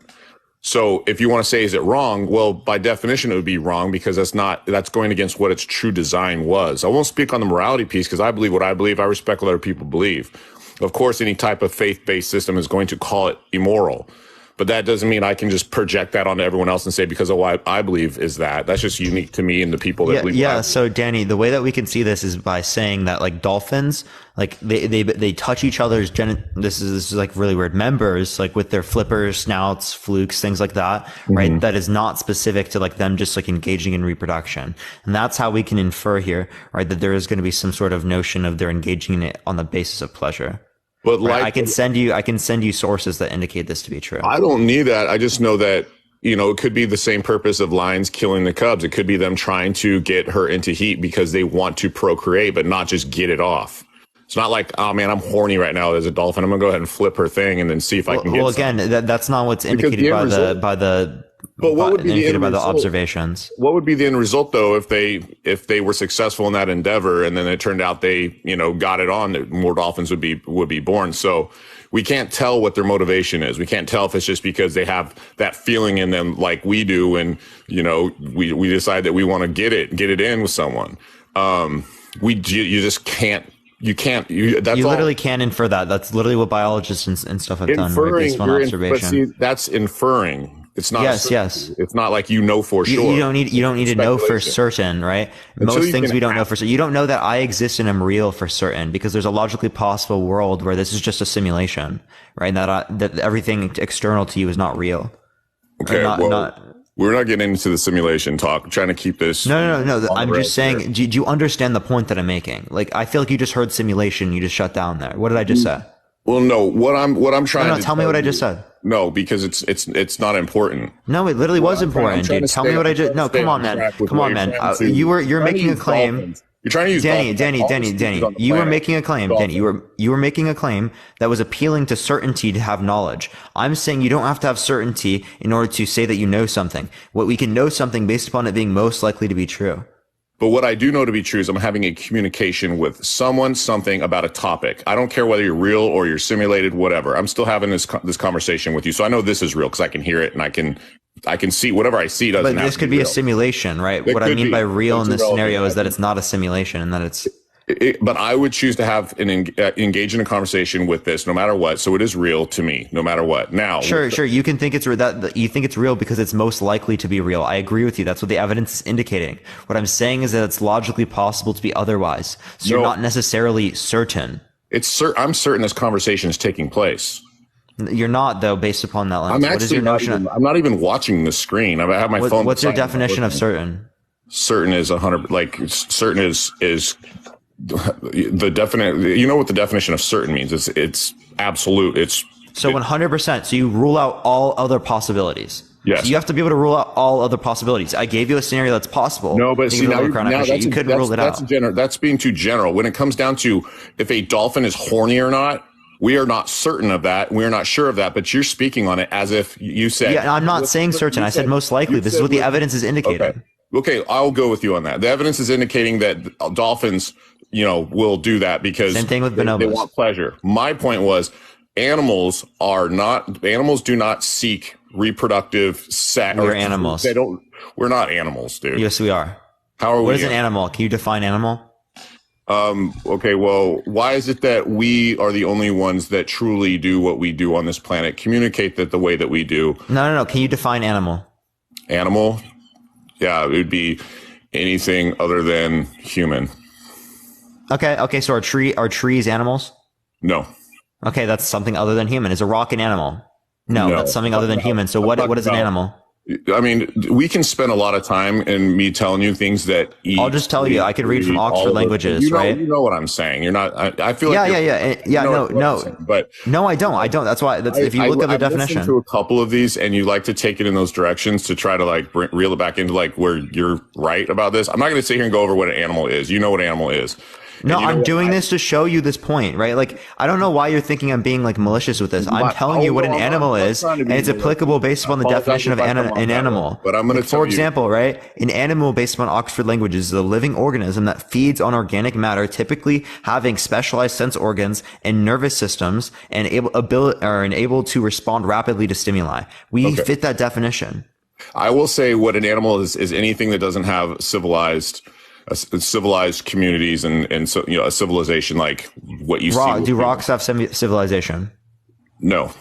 So if you want to say, is it wrong? Well, by definition, it would be wrong because that's going against what its true design was. I won't speak on the morality piece because I believe what I believe. I respect what other people believe. Of course, any type of faith-based system is going to call it immoral. But that doesn't mean I can just project that onto everyone else and say, because of what I believe is that. That's just unique to me and the people that believe. Yeah. So Danny, the way that we can see this is by saying that like dolphins, like they touch each other's this is like really weird members, like with their flippers, snouts, flukes, things like that, right? Mm-hmm. That is not specific to like them just like engaging in reproduction. And that's how we can infer here, right? That there is going to be some sort of notion of they're engaging in it on the basis of pleasure. But right? I can send you sources that indicate this to be true. I don't need that. I just know that, it could be the same purpose of lions killing the cubs. It could be them trying to get her into heat because they want to procreate, but not just get it off. It's not like, oh man, I'm horny right now as a dolphin. I'm gonna go ahead and flip her thing and then see if I can get. Well, again, that's not what's indicated by the. But what would be the end result? Observations? What would be the end result though if they were successful in that endeavor and then it turned out they got it on, that more dolphins would be born. So we can't tell what their motivation is. We can't tell if it's just because they have that feeling in them like we do, and we decide that we want to get it in with someone. You just can't. You can't. You literally can't infer that. That's literally what biologists and stuff have done. Right? Based on observation. But see, that's inferring. It's not. Yes. It's not like for sure. You don't need to know for certain, right? Most things we don't know for certain. You don't know that I exist and am real for certain because there's a logically possible world where this is just a simulation, right? That everything external to you is not real. Okay. We're not getting into the simulation talk. I'm trying to keep this. No. I'm just saying, do you understand the point that I'm making? Like, I feel like you just heard simulation. You just shut down there. What did I just say? Well, no, what I'm trying to tell me what I just said. No, because it's not important. No, it literally was important, dude. Tell me what I just. No, come on, man. You're making a claim. You're trying to use Danny. You were making a claim. Danny, you were making a claim that was appealing to certainty to have knowledge. I'm saying you don't have to have certainty in order to say that you know something. What we can know something based upon it being most likely to be true. But what I do know to be true is I'm having a communication with something about a topic. I don't care whether you're real or you're simulated, whatever. I'm still having this conversation with you. So I know this is real because I can hear it and I can I can see whatever I see doesn't. But have this to could be a real. simulation, right? It What I could mean be. by real in It's this scenario irrelevant. is that it's not a simulation and that it's. But I would choose to have engage in a conversation with this, no matter what. So it is real to me, no matter what. Now, Sure. You can think it's you think it's real because it's most likely to be real. I agree with you. That's what the evidence is indicating. What I'm saying is that it's logically possible to be otherwise. So you're not necessarily certain. I'm certain this conversation is taking place. You're not, though, based upon that lens. I'm What is actually your not notion? even, I'm not even watching the screen. I have my phone. What's your beside me. definition of certain? Certain is 100. Like certain is the definite. You know what the definition of certain means? It's absolute. It's so 100%. So you rule out all other possibilities. Yes. So you have to be able to rule out all other possibilities. I gave you a scenario that's possible. No, but see, now you couldn't rule it out. That's being too general. When it comes down to if a dolphin is horny or not, we are not certain of that. We are not sure of that. But you're speaking on it as if you said. Yeah, I'm not saying certain. I said most likely. This is what the evidence is indicating. Okay, I'll go with you on that. The evidence is indicating that dolphins, will do that because same thing with they bonobos. want pleasure. My point was animals do not seek reproductive sex. We're animals. We're not animals, dude. Yes, we are. How are we? What is an animal? Can you define animal? Okay, well, why is it that we are the only ones that truly do what we do on this planet, communicate that the way that we do? No. Can you define animal? Animal? Yeah, it would be anything other than human. Okay. So are trees animals? No. Okay, that's something other than human. Is a rock an animal? No, that's something other than human. So what is an animal? I mean, we can spend a lot of time in me telling you things that I'll just tell you. I could read from Oxford Languages, right? You know what I'm saying. You're not. I feel like no. But no, I don't. If you look at the definition, to a couple of these, and you like to take it in those directions to try to reel it back into where you're right about this. I'm not going to sit here and go over what an animal is. You know what an animal is. No, I'm doing this to show you this point, right? Like, I don't know why you're thinking I'm being malicious with this. I'm telling you what an animal is, and it's applicable based upon the definition of an animal. But I'm going to for example, right? An animal based upon Oxford Languages is a living organism that feeds on organic matter, typically having specialized sense organs and nervous systems and able to respond rapidly to stimuli. We fit that definition. I will say what an animal is anything that doesn't have civilized communities and so a civilization like what you see. Do rocks have civilization? No.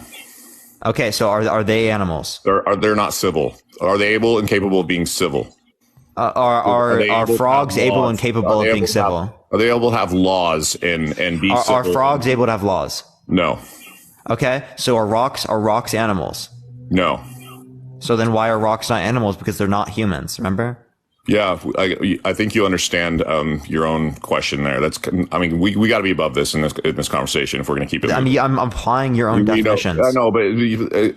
Okay, so are they animals? They're not civil. Are they able and capable of being civil? Are frogs able and capable of being civil? Are they able to have laws and be civil? Are frogs able to have laws? No. Okay, so are rocks animals? No. So then why are rocks not animals? Because they're not humans, remember? Yeah, I think you understand your own question there. We got to be above this in this conversation if we're going to keep it. I'm applying your own definitions. I know, but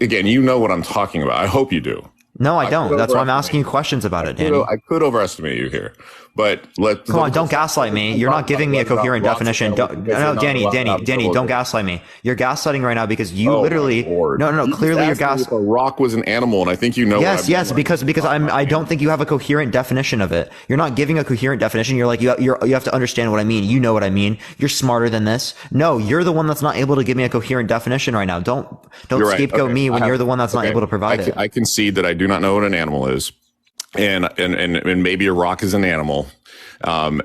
again, you know what I'm talking about. I hope you do. No, I don't. That's why I'm asking you questions about it, Danny. I could overestimate you here, but come on, don't gaslight me. You're not giving me a coherent definition. Danny, don't gaslight me. You're gaslighting right now because you literally. No. Clearly, you're gaslighting. If a rock was an animal, and I think you know. Yes, because I don't think you have a coherent definition of it. You're not giving a coherent definition. You're like you have to understand what I mean. You know what I mean. You're smarter than this. No, you're the one that's not able to give me a coherent definition right now. Don't scapegoat me when you're the one that's not able to provide it. I concede that I do not know what an animal is, and maybe a rock is an animal.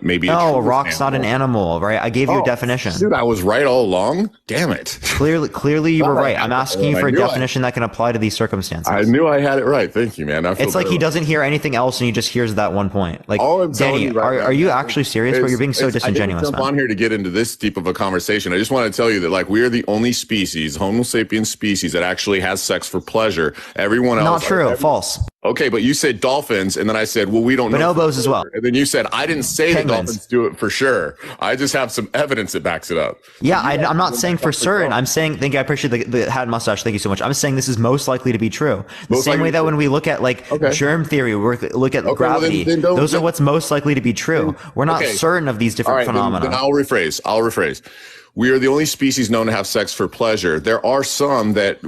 Maybe a rock's not an animal, right? I gave you a definition. Dude, I was right all along. Damn it! Clearly, you were right. I'm asking you for a definition that can apply to these circumstances. I knew I had it right. Thank you, man. It's like he doesn't hear anything else, and he just hears that one point. Like, Danny, are you actually serious? But you're being so disingenuous. I didn't jump on here to get into this deep of a conversation. I just want to tell you that we are the only species, Homo sapiens species, that actually has sex for pleasure. Everyone else, not true. False. Okay, but you said dolphins, and then I said, well, we don't know. Bonobos as well. And then you said, I didn't say that dolphins do it for sure. I just have some evidence that backs it up. Yeah, I'm not saying for certain. I'm saying, thank you. I appreciate the hat and mustache. Thank you so much. I'm saying this is most likely to be true. The same way that when we look at germ theory, we look at gravity. Those are what's most likely to be true. We're not certain of these different phenomena. Then I'll rephrase. We are the only species known to have sex for pleasure. There are some that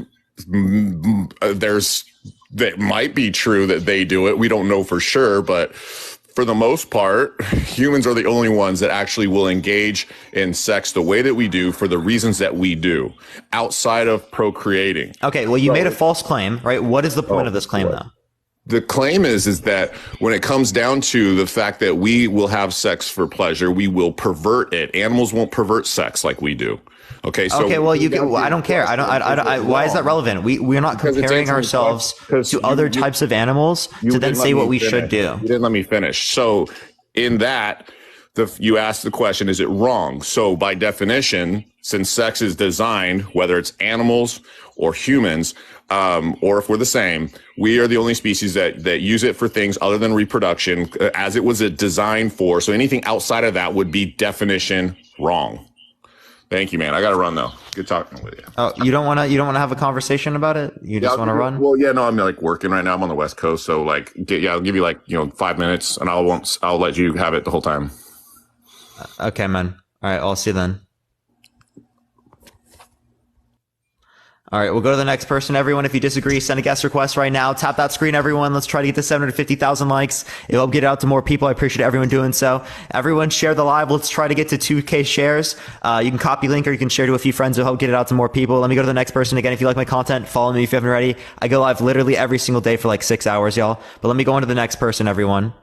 that might be true that they do it. We don't know for sure, but for the most part, humans are the only ones that actually will engage in sex the way that we do for the reasons that we do outside of procreating. Okay. Well, you made a false claim, right? What is the point of this claim though? The claim is that when it comes down to the fact that we will have sex for pleasure, we will pervert it. Animals won't pervert sex like we do. Okay. So okay. Well, I don't care. Why is that relevant? We're not comparing ourselves to other types of animals to then say what we should do. You didn't let me finish. So in that, you asked the question, is it wrong? So by definition, since sex is designed, whether it's animals or humans, or if we're the same, we are the only species that use it for things other than reproduction, as it was designed for. So anything outside of that would be definition wrong. Thank you, man. I got to run though. Good talking with you. Oh, you don't want to have a conversation about it? You just want to run? Well, yeah, no, I'm like working right now. I'm on the West Coast. So like, I'll give you 5 minutes and I'll let you have it the whole time. Okay, man. All right. I'll see you then. All right, we'll go to the next person. Everyone, if you disagree, send a guest request right now. Tap that screen, everyone. Let's try to get to 750,000 likes. It'll help get it out to more people. I appreciate everyone doing so. Everyone, share the live. Let's try to get to 2K shares. You can copy link or you can share to a few friends. It'll help get it out to more people. Let me go to the next person. Again, if you like my content, follow me if you haven't already. I go live literally every single day for like 6 hours, y'all. But let me go on to the next person, everyone.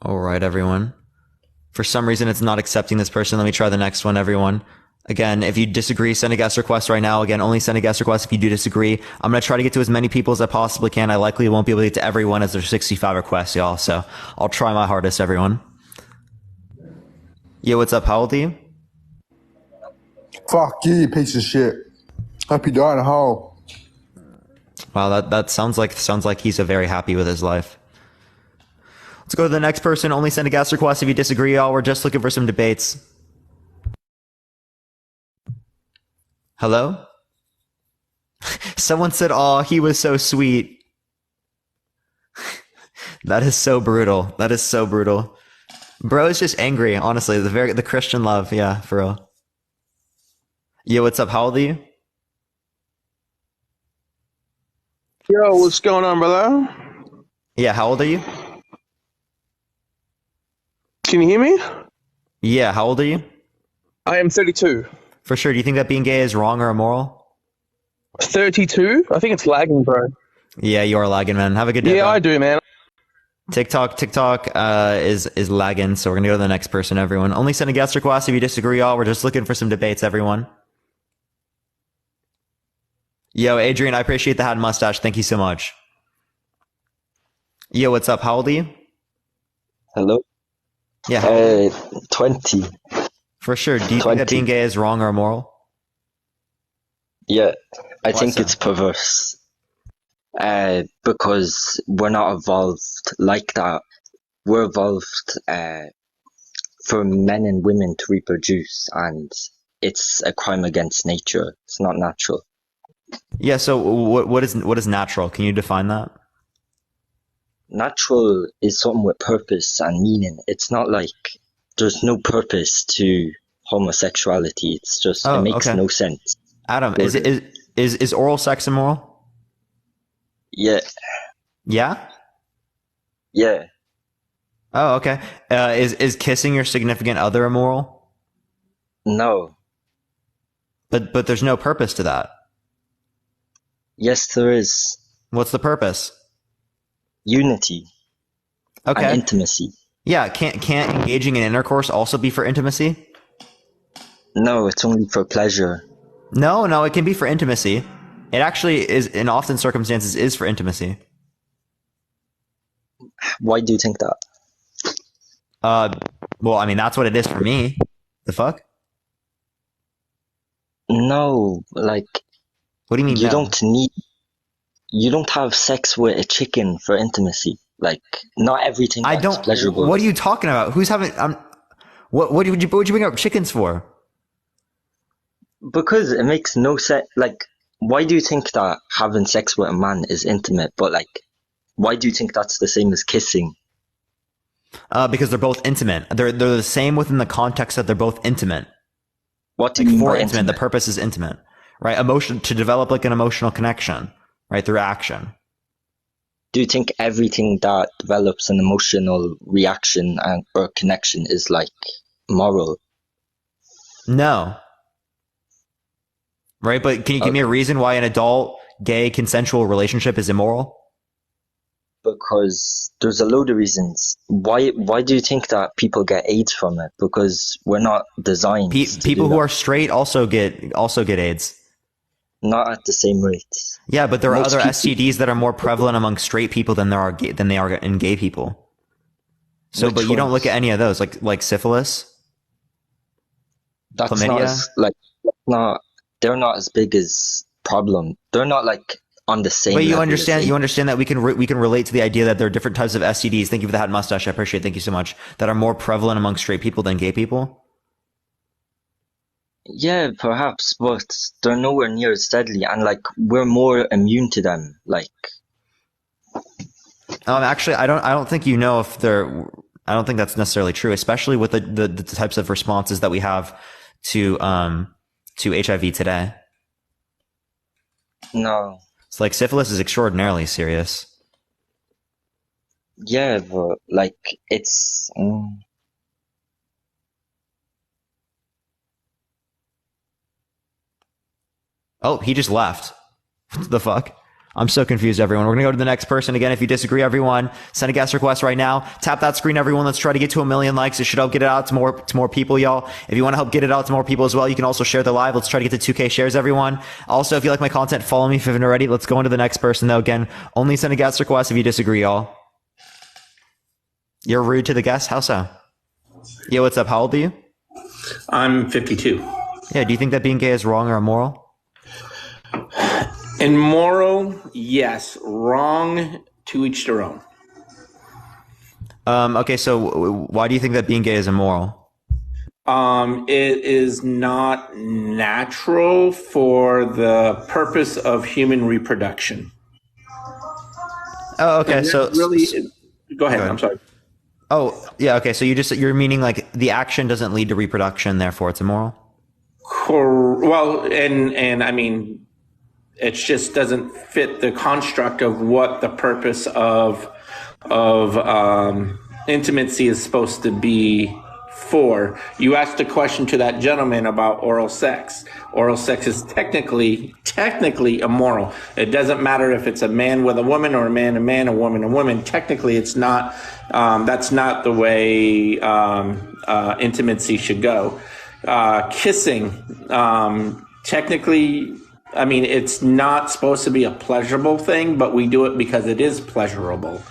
All right, everyone. For some reason, it's not accepting this person. Let me try the next one, everyone. Again, if you disagree, send a guest request right now. Again, only send a guest request if you do disagree. I'm going to try to get to as many people as I possibly can. I likely won't be able to get to everyone as there's 65 requests, y'all. So I'll try my hardest, everyone. Yo, what's up? How old are you? Fuck you, piece of shit. Hope you die in a hole. Wow, that sounds like he's very happy with his life. Let's go to the next person. Only send a guest request if you disagree, y'all. We're just looking for some debates. Hello? Someone said, "Aw, he was so sweet." That is so brutal. That is so brutal. Bro is just angry, honestly. The Christian love, yeah, for real. Yo, what's up? How old are you? Yo, what's going on, brother? Yeah, how old are you? Can you hear me? Yeah, how old are you? I am 32. For sure. Do you think that being gay is wrong or immoral? 32? I think it's lagging, bro. Yeah, you are lagging, man. Have a good day. Yeah, bro. I do, man. TikTok is lagging, so we're gonna go to the next person, everyone. Only send a guest request if you disagree, y'all. We're just looking for some debates, everyone. Yo, Adrian, I appreciate the hat and mustache. Thank you so much. Yo, what's up? How old are you? Hello? Yeah. 20. For sure. Do you think that being gay is wrong or immoral? Yeah, I Why think so? it's perverse. Because we're not evolved like that. We're evolved for men and women to reproduce, and it's a crime against nature. It's not natural. Yeah, so what is natural? Can you define that? Natural is something with purpose and meaning. It's not like there's no purpose to homosexuality. It's just it makes no sense. Adam, is oral sex immoral? Yeah. Yeah? Yeah. Oh, okay. Is kissing your significant other immoral? No. But there's no purpose to that. Yes, there is. What's the purpose? Unity. Okay. And intimacy. Yeah, can't engaging in intercourse also be for intimacy? No, it's only for pleasure. No, it can be for intimacy. It actually is, in often circumstances, is for intimacy. Why do you think that? Well, I mean, that's what it is for me. The fuck? No, like... What do you mean? You don't have sex with a chicken for intimacy. Like, not everything is pleasurable. What are you talking about? Who's having... What would you bring up chickens for? Because it makes no sense. Like, why do you think that having sex with a man is intimate? But, like, why do you think that's the same as kissing? Because they're both intimate. They're the same within the context that they're both intimate. What do you mean by intimate? The purpose is intimate, right? To develop like an emotional connection, right? Through action. Do you think everything that develops an emotional reaction or connection is like moral? No, Right? But can you give me a reason why an adult, gay, consensual relationship is immoral? Because there's a load of reasons. Why do you think that people get AIDS from it? Because we're not designed. People who are straight also get AIDS. Not at the same rates. Yeah, but there are Most other people- STDs that are more prevalent among straight people than they are in gay people. So, Which but you don't ones? look at any of those, like syphilis, That's chlamydia. they're not as big as problem. They're not like on the same. But you level understand as that we can relate to the idea that there are different types of STDs. Thank you for the hat and mustache. I appreciate it. Thank you so much. That are more prevalent among straight people than gay people. Yeah, perhaps, but they're nowhere near as deadly, and like we're more immune to them. Like, Actually, I don't think you know if they're. I don't think that's necessarily true, especially with the types of responses that we have to HIV today. no, It's like syphilis is extraordinarily serious. yeah, but like it's. Oh, he just left. What the fuck? I'm so confused, everyone. We're going to go to the next person. Again, if you disagree, everyone, send a guest request right now. Tap that screen, everyone. Let's try to get to 1 million likes. It should help get it out to more people, y'all. If you want to help get it out to more people as well, you can also share the live. Let's try to get to 2K shares, everyone. Also, if you like my content, follow me if you haven't already. Let's go into the next person, though. Again, only send a guest request if you disagree, y'all. You're rude to the guest? How so? Yo, what's up? How old are you? I'm 52. Yeah, do you think that being gay is wrong or immoral? Immoral, yes. Wrong, to each their own. Okay, so why do you think that being gay is immoral? It is not natural for the purpose of human reproduction. Oh, okay. And So that's really, go ahead. I'm sorry. Oh, yeah. Okay. So you're meaning like the action doesn't lead to reproduction, therefore it's immoral. Well, and I mean, it just doesn't fit the construct of what the purpose of intimacy is supposed to be for. You asked a question to that gentleman about oral sex. Oral sex is technically immoral. It doesn't matter if it's a man with a woman or a man, a woman, a woman. Technically, it's not. That's not the way intimacy should go. Kissing, technically, I mean, it's not supposed to be a pleasurable thing, but we do it because it is pleasurable.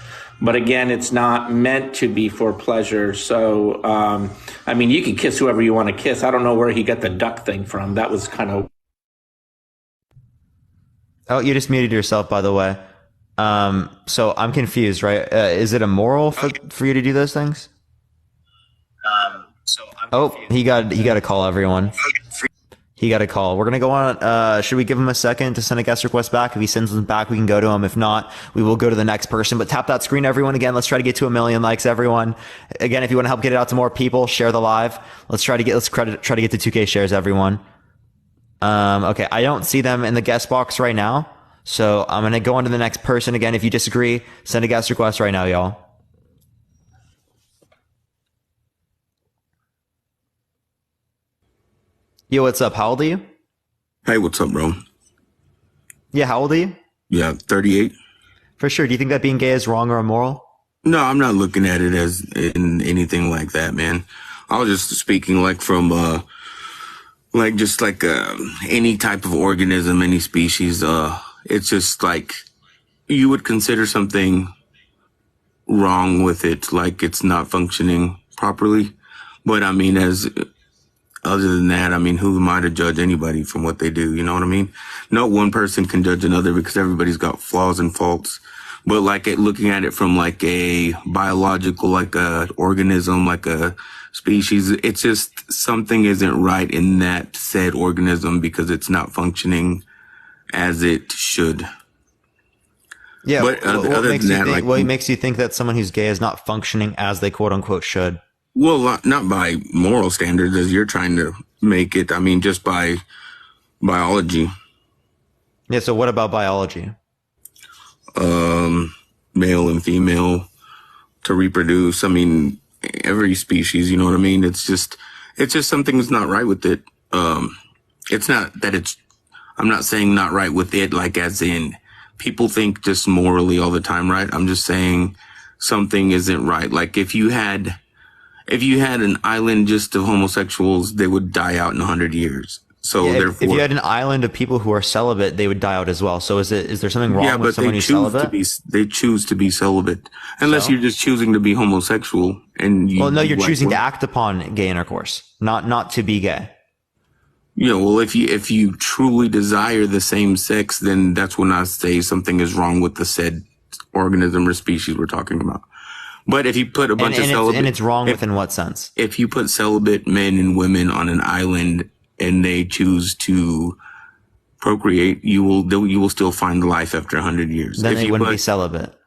But again, it's not meant to be for pleasure. So, I mean, you can kiss whoever you want to kiss. I don't know where he got the duck thing from. That was kind of. Oh, you just muted yourself, by the way. So I'm confused, right? Is it immoral for you to do those things? He got a call, everyone. He got a call. We're going to go on. Should we give him a second to send a guest request back? If he sends them back, we can go to him. If not, we will go to the next person. But tap that screen, everyone. Again, let's try to get to 1 million likes, everyone. Again, if you want to help get it out to more people, share the live. Let's try to get to 2K shares, everyone. Okay, I don't see them in the guest box right now. So I'm going to go on to the next person. Again, if you disagree, send a guest request right now, y'all. Yo, what's up? How old are you? Hey, what's up, bro? Yeah, how old are you? Yeah, 38. For sure. Do you think that being gay is wrong or immoral? No, I'm not looking at it as in anything like that, man. I was just speaking like from, any type of organism, any species. It's just like you would consider something wrong with it, like it's not functioning properly. But I mean, other than that, I mean, who am I to judge anybody from what they do? You know what I mean? No one person can judge another because everybody's got flaws and faults. But looking at it from like a biological, like a organism, like a species, it's just something isn't right in that said organism because it's not functioning as it should. Yeah. But what makes you think that someone who's gay is not functioning as they quote unquote should? Well, not by moral standards as you're trying to make it. I mean, just by biology. Yeah. So what about biology? Male and female to reproduce. I mean, every species, you know what I mean? It's just something that's not right with it. It's not that it's I'm not saying not right with it, like as in people think just morally all the time, right? I'm just saying something isn't right. Like if you had an island just of homosexuals, they would die out in 100 years. So Yeah, therefore, if you had an island of people who are celibate, they would die out as well. So is there something wrong with someone who's celibate? They choose to be celibate, unless you're just choosing to be homosexual. And you're choosing to act upon gay intercourse, not to be gay. Yeah, well, if you truly desire the same sex, then that's when I say something is wrong with the said organism or species we're talking about. But if you put a bunch of celibate, and it's wrong within what sense? If you put celibate men and women on an island and they choose to procreate, you will still find life after 100 years. Then they wouldn't be celibate.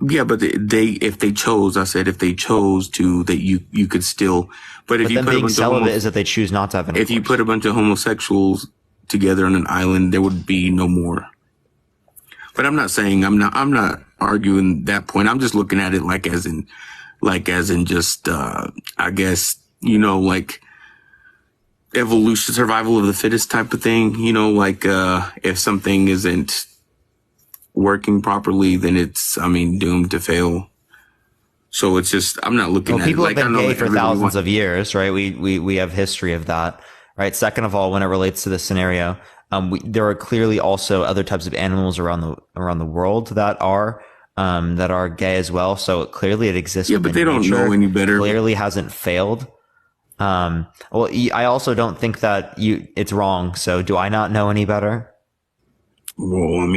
Yeah, but if they chose to, that you could still. But if you then put a being bunch celibate of is that they choose not to have intercourse. if you put a bunch of homosexuals together on an island, there would be no more. But I'm not arguing that point. I'm just looking at it like as in just I guess, like evolution, survival of the fittest type of thing. Like if something isn't working properly, then it's doomed to fail. So it's just, I'm not looking at it people like have I been know gay like for everybody thousands wants- of years, right? We have history of that, right? Second of all, when it relates to this scenario, there are clearly also other types of animals around the world that are gay as well. So clearly it exists. Yeah, but they don't know any better. Clearly hasn't failed. I also don't think that it's wrong. So do I not know any better? Well,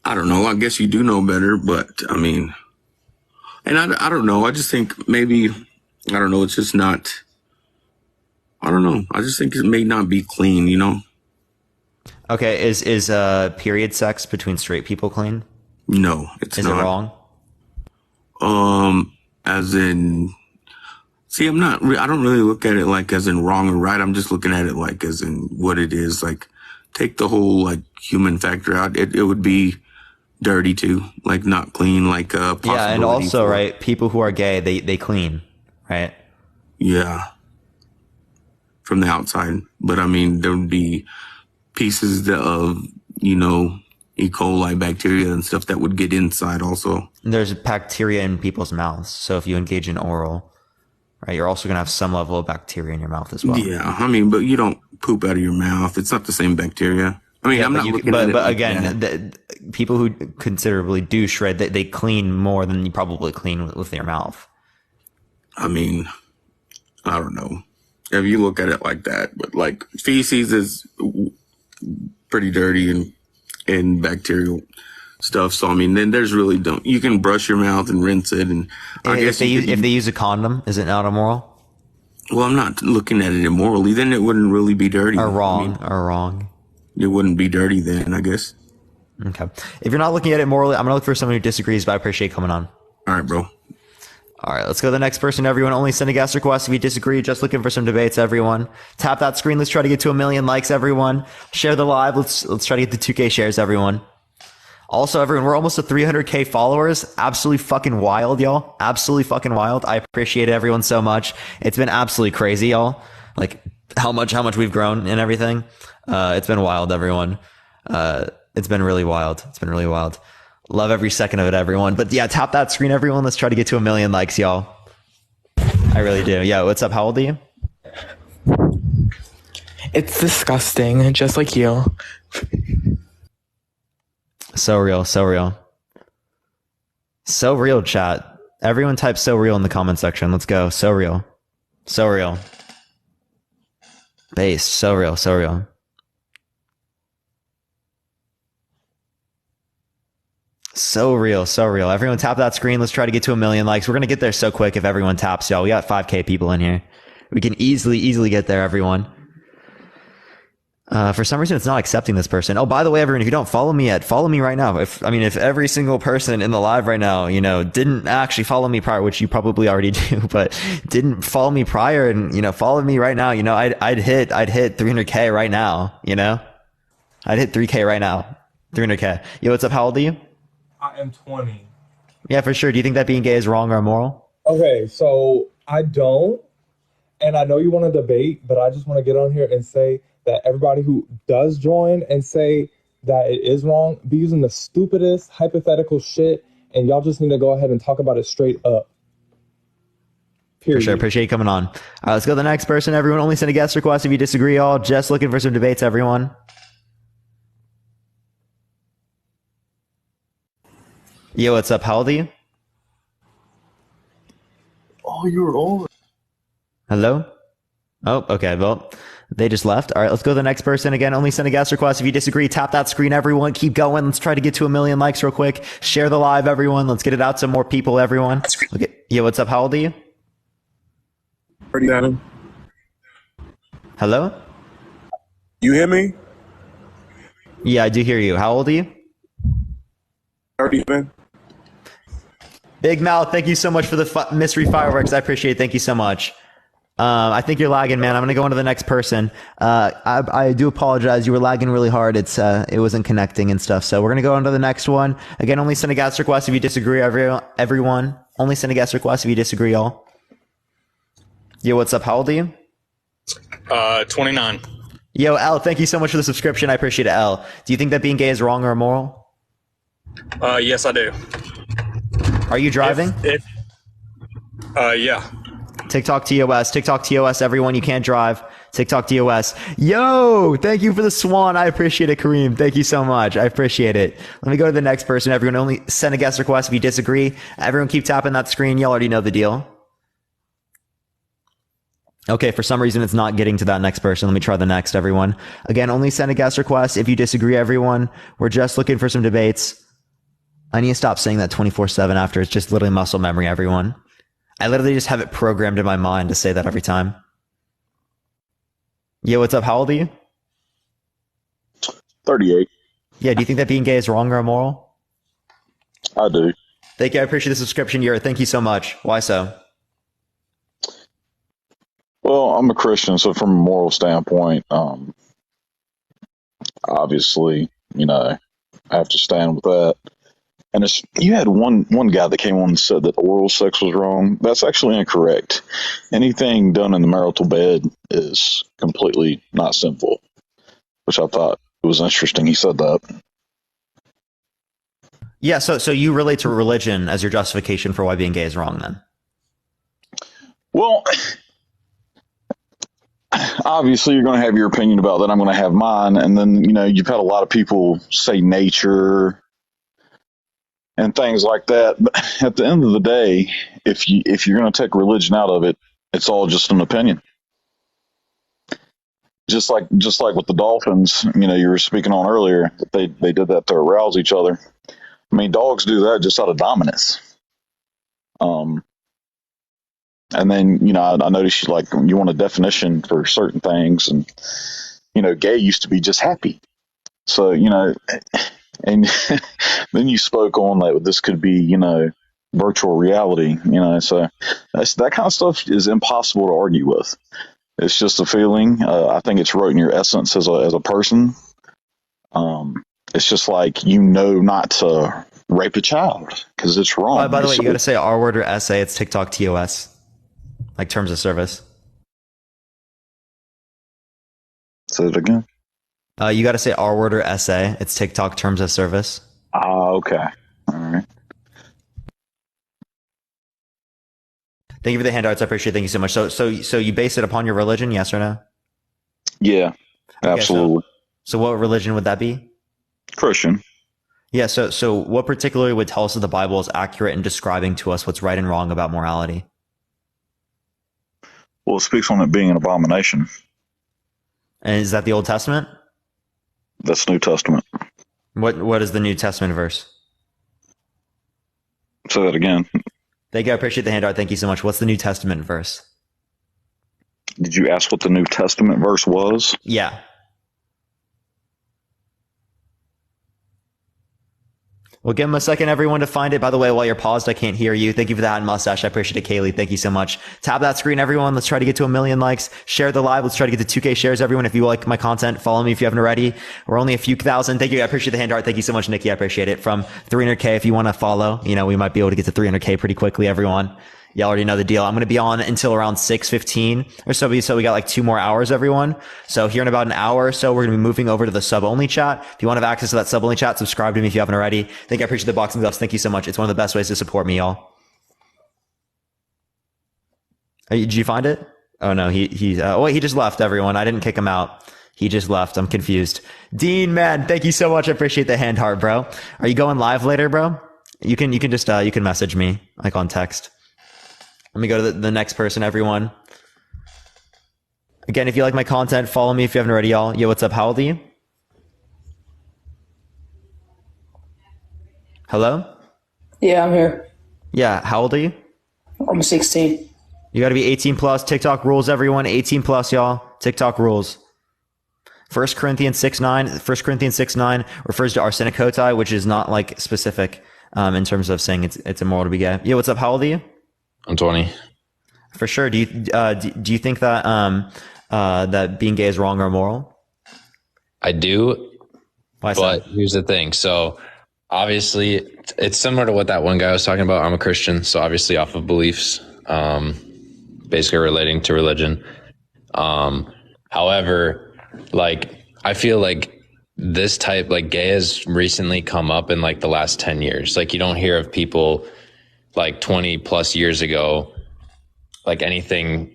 I don't know. I guess you do know better, but and I don't know. I just think maybe, I don't know. It's just not, I don't know. I just think it may not be clean, Okay. Is period sex between straight people clean? No, it's not. Is it wrong? As in, see, I don't really look at it like as in wrong or right. I'm just looking at it like as in what it is. Like take the whole like human factor out. It would be dirty too, like not clean, like Yeah, and also right, people who are gay, they clean, right? Yeah, from the outside, but there would be pieces of E. coli bacteria and stuff that would get inside also. There's bacteria in people's mouths, so if you engage in oral, right, you're also gonna have some level of bacteria in your mouth as well. Yeah, but you don't poop out of your mouth. It's not the same bacteria. I'm not looking at it. But again, people who considerably do shred, they clean more than you probably clean with your mouth. I don't know if you look at it like that, but like feces is pretty dirty and bacterial stuff. So then there's really you can brush your mouth and rinse it, and I guess if they use a condom, is it not immoral? Well, I'm not looking at it immorally. Then it wouldn't really be dirty. Or wrong. It wouldn't be dirty then, I guess. Okay. If you're not looking at it morally, I'm gonna look for someone who disagrees, but I appreciate coming on. All right, bro. All right, let's go to the next person. Everyone, only send a guest request if you disagree. Just looking for some debates, everyone. Tap that screen. Let's try to get to 1 million likes, everyone. Share the live. Let's try to get to 2K shares, everyone. Also, everyone, we're almost at 300K followers. Absolutely fucking wild, y'all. Absolutely fucking wild. I appreciate everyone so much. It's been absolutely crazy, y'all. Like how much we've grown and everything. It's been wild, everyone. It's been really wild. Love every second of it, everyone. But yeah, tap that screen, everyone. Let's try to get to 1 million likes, y'all. I really do. Yeah, what's up? How old are you? It's disgusting, just like you. So real, chat. Everyone type so real in the comment section. Let's go. So real. Base. So real. So real. Everyone tap that screen. Let's try to get to 1 million likes. We're going to get there so quick if everyone taps, y'all. We got 5K people in here. We can easily get there, everyone. For some reason, it's not accepting this person. Oh, by the way, everyone, if you don't follow me yet, follow me right now. If every single person in the live right now, didn't actually follow me prior, which you probably already do, but didn't follow me prior and, follow me right now, I'd hit 300K right now, I'd hit 3K right now. 300K. Yo, what's up? How old are you? I am 20. Yeah, for sure. Do you think that being gay is wrong or immoral? Okay, so I don't, and I know you want to debate, but I just want to get on here and say that everybody who does join and say that it is wrong be using the stupidest hypothetical shit, and y'all just need to go ahead and talk about it straight up. Period. For sure. Appreciate you coming on. All right, let's go to the next person. Everyone, only send a guest request if you disagree all. Just looking for some debates, everyone. Yo, what's up? How old are you? Oh, you were old. Hello? Oh, okay. Well, they just left. All right, let's go to the next person. Again, only send a guest request. If you disagree, tap that screen, everyone. Keep going. Let's try to get to 1 million likes real quick. Share the live, everyone. Let's get it out to more people, everyone. Okay. Yo, what's up? How old are you? 39. Hello? You hear me? Yeah, I do hear you. How old are you? 37. Big Mouth, thank you so much for the mystery fireworks. I appreciate it. Thank you so much. I think you're lagging, man. I'm going to go on to the next person. I do apologize. You were lagging really hard. It wasn't connecting and stuff. So we're going to go on to the next one. Again, only send a guest request if you disagree, everyone. Only send a guest request if you disagree, all. Yo, what's up? How old are you? 29. Yo, L, thank you so much for the subscription. I appreciate it, L. Do you think that being gay is wrong or immoral? Yes, I do. Are you driving? Yeah. TikTok TOS, everyone. You can't drive. TikTok TOS. Yo, thank you for the swan. I appreciate it, Kareem. Thank you so much. I appreciate it. Let me go to the next person. Everyone, only send a guest request if you disagree. Everyone keep tapping that screen. Y'all already know the deal. Okay, for some reason it's not getting to that next person. Let me try the next, everyone. Again, only send a guest request if you disagree, everyone. We're just looking for some debates. I need to stop saying that 24/7 after. It's just literally muscle memory, everyone. I literally just have it programmed in my mind to say that every time. Yo, what's up? How old are you? 38. Yeah, do you think that being gay is wrong or immoral? I do. Thank you. I appreciate the subscription, Yura. Thank you so much. Why so? Well, I'm a Christian, so from a moral standpoint, obviously, I have to stand with that. And you had one guy that came on and said that oral sex was wrong. That's actually incorrect. Anything done in the marital bed is completely not sinful, which I thought was interesting. He said that. Yeah, so you relate to religion as your justification for why being gay is wrong, then? Well, obviously you're going to have your opinion about that. I'm going to have mine. And then, you've had a lot of people say nature and things like that. But at the end of the day, if you're going to take religion out of it, it's all just an opinion. Just like with the Dolphins, you were speaking on earlier, that they did that to arouse each other. I mean, dogs do that just out of dominance. And then, I noticed you want a definition for certain things, and, gay used to be just happy. So, and then you spoke on that this could be, virtual reality, so that kind of stuff is impossible to argue with. It's just a feeling. I think it's right in your essence as a person. It's just like, not to rape a child because it's wrong. By the way, you got to say R word or SA. It's TikTok TOS. Like terms of service. Say it again. You got to say R word or SA. It's TikTok terms of service. Okay. All right. Thank you for the handouts. I appreciate it. Thank you so much. So you base it upon your religion, yes or no? Yeah, absolutely. So what religion would that be? Christian. Yeah. So what particularly would tell us that the Bible is accurate in describing to us what's right and wrong about morality? Well, it speaks on it being an abomination. And is that the Old Testament? That's New Testament. What is the New Testament verse? Say that again. Thank you. I appreciate the handout. Thank you so much. What's the New Testament verse? Did you ask what the New Testament verse was? Yeah. We'll give him a second, everyone, to find it. By the way, while you're paused, I can't hear you. Thank you for that mustache. I appreciate it, Kaylee. Thank you so much. Tap that screen, everyone. Let's try to get to 1 million likes. Share the live. Let's try to get to 2K shares, everyone. If you like my content, follow me if you haven't already. We're only a few thousand. Thank you. I appreciate the hand art. Thank you so much, Nikki. I appreciate it. From 300K, if you want to follow, we might be able to get to 300K pretty quickly, everyone. Y'all already know the deal. I'm going to be on until around 6:15 or so. So we got like 2 more hours, everyone. So here in about an hour or so, we're going to be moving over to the sub-only chat. If you want to have access to that sub-only chat, subscribe to me if you haven't already. Thank you. I appreciate the boxing gloves. Thank you so much. It's one of the best ways to support me, y'all. Did you find it? Oh no, he just left, everyone. I didn't kick him out. He just left. I'm confused. Dean, man, thank you so much. I appreciate the hand heart, bro. Are you going live later, bro? You can just you can message me like on text. Let me go to the next person, everyone. Again, if you like my content, follow me if you haven't already, y'all. Yo, what's up? How old are you? Hello? Yeah, I'm here. Yeah, how old are you? I'm 16. You got to be 18 plus. TikTok rules, everyone. 18 plus, y'all. TikTok rules. 1 Corinthians 6:9 refers to arsenicotai, which is not like specific in terms of saying it's immoral to be gay. Yeah, what's up? How old are you? I'm 20. For sure. Do you think that that being gay is wrong or immoral? I do. Why so? But here's the thing. So obviously it's similar to what that one guy was talking about. I'm a Christian, so obviously off of beliefs, basically relating to religion. However, like, I feel like this type, like gay has recently come up in like the last 10 years. Like you don't hear of people like 20 plus years ago, like anything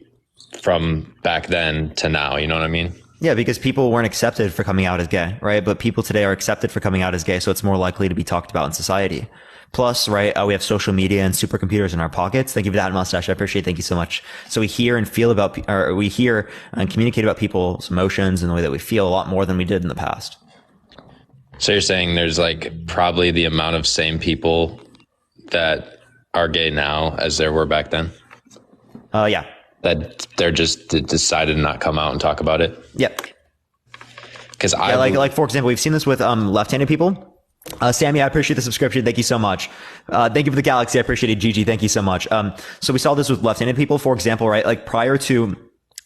from back then to now, you know what I mean? Yeah, because people weren't accepted for coming out as gay, right? But people today are accepted for coming out as gay, so it's more likely to be talked about in society. Plus, right, we have social media and supercomputers in our pockets. Thank you for that, Mustache. I appreciate it. Thank you so much. So we hear and feel about, or we hear and communicate about people's emotions and the way that we feel a lot more than we did in the past. So you're saying there's like probably the amount of same people that are gay now as there were back then? Yeah. That they're just decided to not come out and talk about it? Yep. Because like for example, we've seen this with left-handed people. Sammy, I appreciate the subscription. Thank you so much. Thank you for the galaxy. I appreciate it. Gigi, thank you so much. So we saw this with left-handed people, for example, right? Like prior to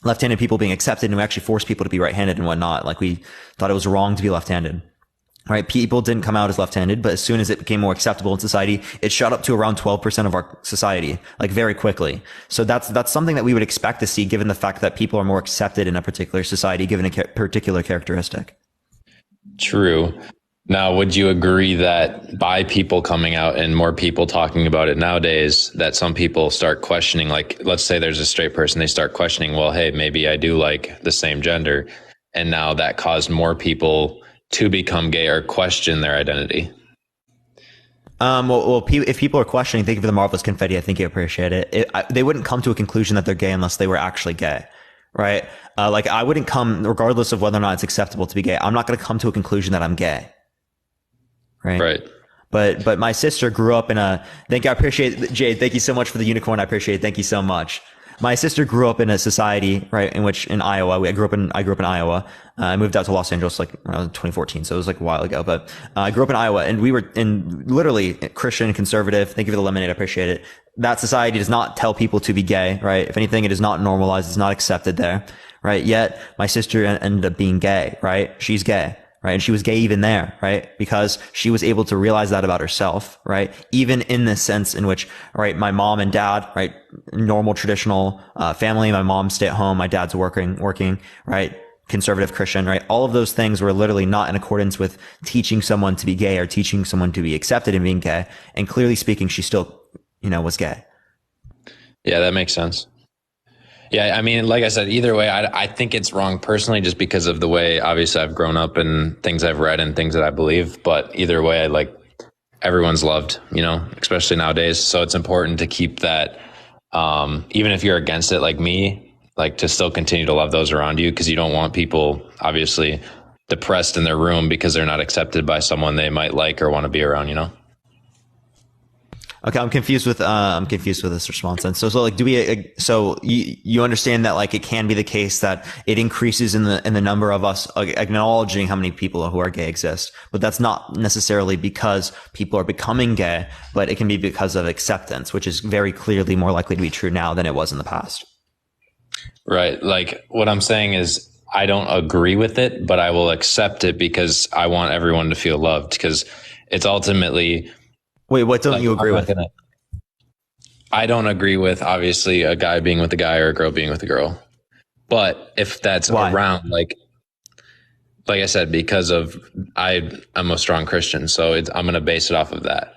left-handed people being accepted, and we actually forced people to be right-handed and whatnot. Like we thought it was wrong to be left-handed. Right? People didn't come out as left-handed, but as soon as it became more acceptable in society, it shot up to around 12% of our society, like very quickly. So that's something that we would expect to see given the fact that people are more accepted in a particular society, given a particular characteristic. True. Now, would you agree that by people coming out and more people talking about it nowadays, that some people start questioning, like, let's say there's a straight person, they start questioning, well, hey, maybe I do like the same gender. And now that caused more people to become gay or question their identity? Well, if people are questioning, thank you for the marvelous confetti. I think you appreciate it. They wouldn't come to a conclusion that they're gay unless they were actually gay, right? Like I wouldn't come, regardless of whether or not it's acceptable to be gay. I'm not going to come to a conclusion that I'm gay, right? Right. But my sister grew up in I appreciate it, Jade. Thank you so much for the unicorn. I appreciate it. Thank you so much. My sister grew up in a society, right, in Iowa. I grew up in Iowa. I moved out to Los Angeles like around 2014, so it was like a while ago. But I grew up in Iowa, and we were in literally Christian, conservative. Thank you for the lemonade. I appreciate it. That society does not tell people to be gay, right? If anything, it is not normalized. It's not accepted there, right? Yet my sister ended up being gay, right? She's gay. Right. And she was gay even there, right? Because she was able to realize that about herself, right? Even in this sense in which, right, my mom and dad, right, normal traditional family, my mom stay at home, my dad's working, right? Conservative Christian, right? All of those things were literally not in accordance with teaching someone to be gay or teaching someone to be accepted in being gay. And clearly speaking, she still, was gay. Yeah, that makes sense. Yeah, I mean, like I said, either way, I think it's wrong personally, just because of the way, obviously, I've grown up and things I've read and things that I believe. But either way, like, everyone's loved, especially nowadays. So it's important to keep that, even if you're against it, like me, like to still continue to love those around you, because you don't want people, obviously, depressed in their room because they're not accepted by someone they might like or want to be around, Okay, I'm confused with this response. And so like, you understand that like it can be the case that it increases in the number of us acknowledging how many people who are gay exist, but that's not necessarily because people are becoming gay, but it can be because of acceptance, which is very clearly more likely to be true now than it was in the past. Right. Like what I'm saying is I don't agree with it, but I will accept it because I want everyone to feel loved, because it's ultimately. Wait, what don't you agree with? I don't agree with obviously a guy being with a guy or a girl being with a girl. But if that's around, like I said, because of I'm a strong Christian, so I'm going to base it off of that.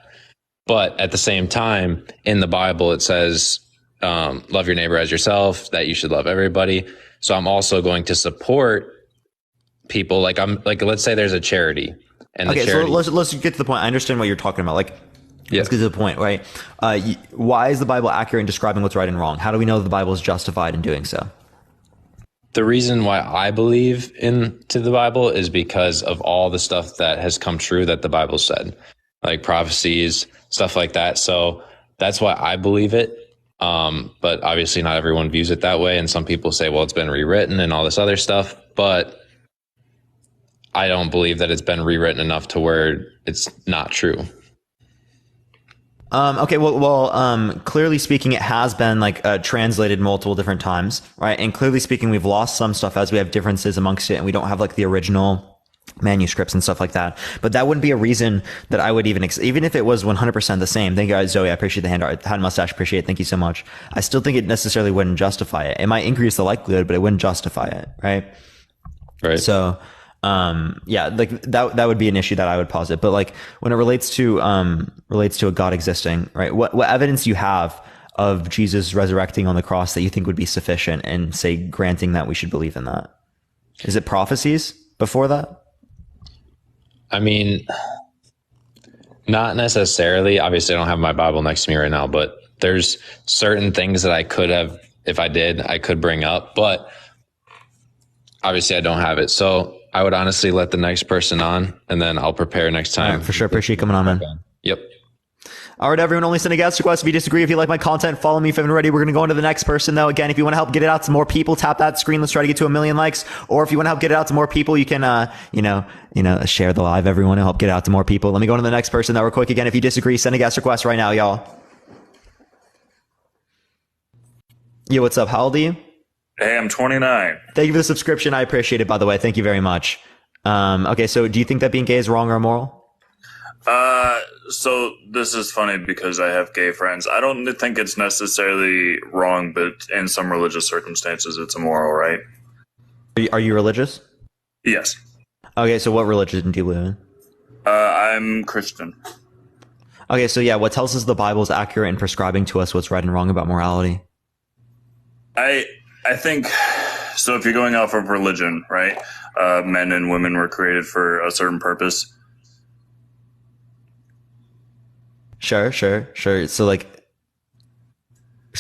But at the same time, in the Bible, it says, love your neighbor as yourself, that you should love everybody. So I'm also going to support people. Like let's say there's a charity. And okay, the charity, so let's get to the point. I understand what you're talking about. Like, let's get to the point, right? Why is the Bible accurate in describing what's right and wrong? How do we know that the Bible is justified in doing so? The reason why I believe into the Bible is because of all the stuff that has come true that the Bible said, like prophecies, stuff like that. So that's why I believe it. But obviously not everyone views it that way. And some people say, well, it's been rewritten and all this other stuff. But I don't believe that it's been rewritten enough to where it's not true. Okay, well, clearly speaking, it has been translated multiple different times, right? And clearly speaking, we've lost some stuff as we have differences amongst it, and we don't have like the original manuscripts and stuff like that. But that wouldn't be a reason that I would even if it was 100% the same. Thank you, Zoe. I appreciate the hand mustache. Appreciate it. Thank you so much. I still think it necessarily wouldn't justify it. It might increase the likelihood, but it wouldn't justify it, right? Right. So. Yeah, like that would be an issue that I would posit. But like when it relates to a God existing, right? What evidence do you have of Jesus resurrecting on the cross that you think would be sufficient and say granting that we should believe in that? Is it prophecies before that? I mean, not necessarily. Obviously, I don't have my Bible next to me right now, but there's certain things that I could have, if I did, I could bring up, but obviously I don't have it. So I would honestly let the next person on, and then I'll prepare next time. All right, for sure. Appreciate you coming on, man. Yep. All right, everyone. Only send a guest request if you disagree. If you like my content, follow me if you haven't already. We're going to go into the next person, though. Again, if you want to help get it out to more people, tap that screen. Let's try to get to 1 million likes. Or if you want to help get it out to more people, you can, share the live. Everyone to help get it out to more people. Let me go to the next person, though, real quick. Again, if you disagree, send a guest request right now, y'all. Yo, what's up? How old are you? Hey, I'm 29. Thank you for the subscription. I appreciate it, by the way. Thank you very much. Okay, so do you think that being gay is wrong or immoral? So this is funny because I have gay friends. I don't think it's necessarily wrong, but in some religious circumstances, it's immoral, right? Are you religious? Yes. Okay, so what religion do you live in? I'm Christian. Okay, so yeah, what tells us the Bible is accurate in prescribing to us what's right and wrong about morality? I think, so if you're going off of religion, right? Men and women were created for a certain purpose. Sure. So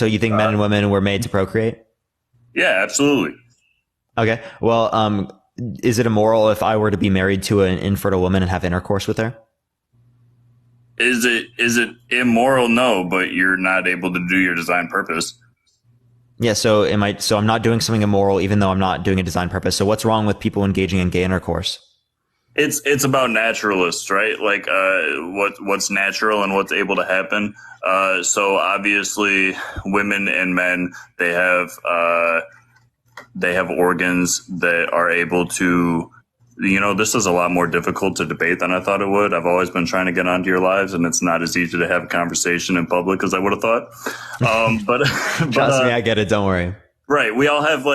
you think men and women were made to procreate? Yeah, absolutely. Okay. Well, is it immoral if I were to be married to an infertile woman and have intercourse with her? Is it immoral? No, but you're not able to do your design purpose. Yeah. So I'm not doing something immoral, even though I'm not doing a design purpose. So what's wrong with people engaging in gay intercourse? It's about naturalists, right? Like what's natural and what's able to happen. So obviously, women and men they have organs that are able to. This is a lot more difficult to debate than I thought it would. I've always been trying to get onto your lives, and it's not as easy to have a conversation in public as I would have thought. But trust me, I get it. Don't worry. Right, we all have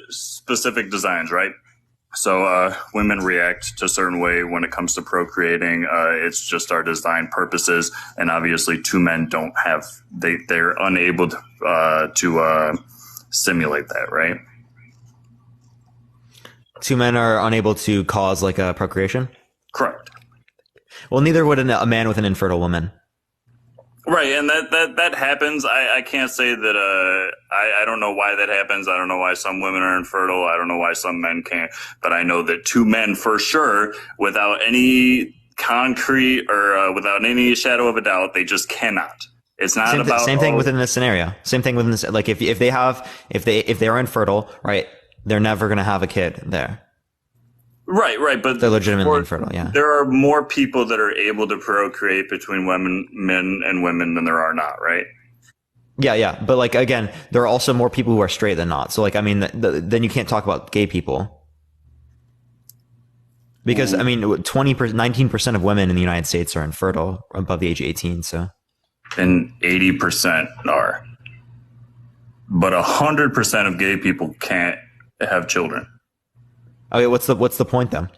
specific designs, right? So women react to a certain way when it comes to procreating. It's just our design purposes, and obviously, two men don't have they're unable to simulate that, right? Two men are unable to cause a procreation? Correct. Well, neither would a man with an infertile woman. Right, and that happens. I can't say that. I don't know why that happens. I don't know why some women are infertile. I don't know why some men can't. But I know that two men, for sure, without any concrete or without any shadow of a doubt, they just cannot. It's not same thing within this scenario. Same thing within this. Like if they are infertile, right? They're never going to have a kid there. Right, but they're legitimately infertile. Yeah, there are more people that are able to procreate between men and women than there are not. Right. Yeah, but again, there are also more people who are straight than not. So then you can't talk about gay people because 19% of women in the United States are infertile above the age of 18. So and 80% are. But 100% of gay people can't have children. Okay, what's the point then?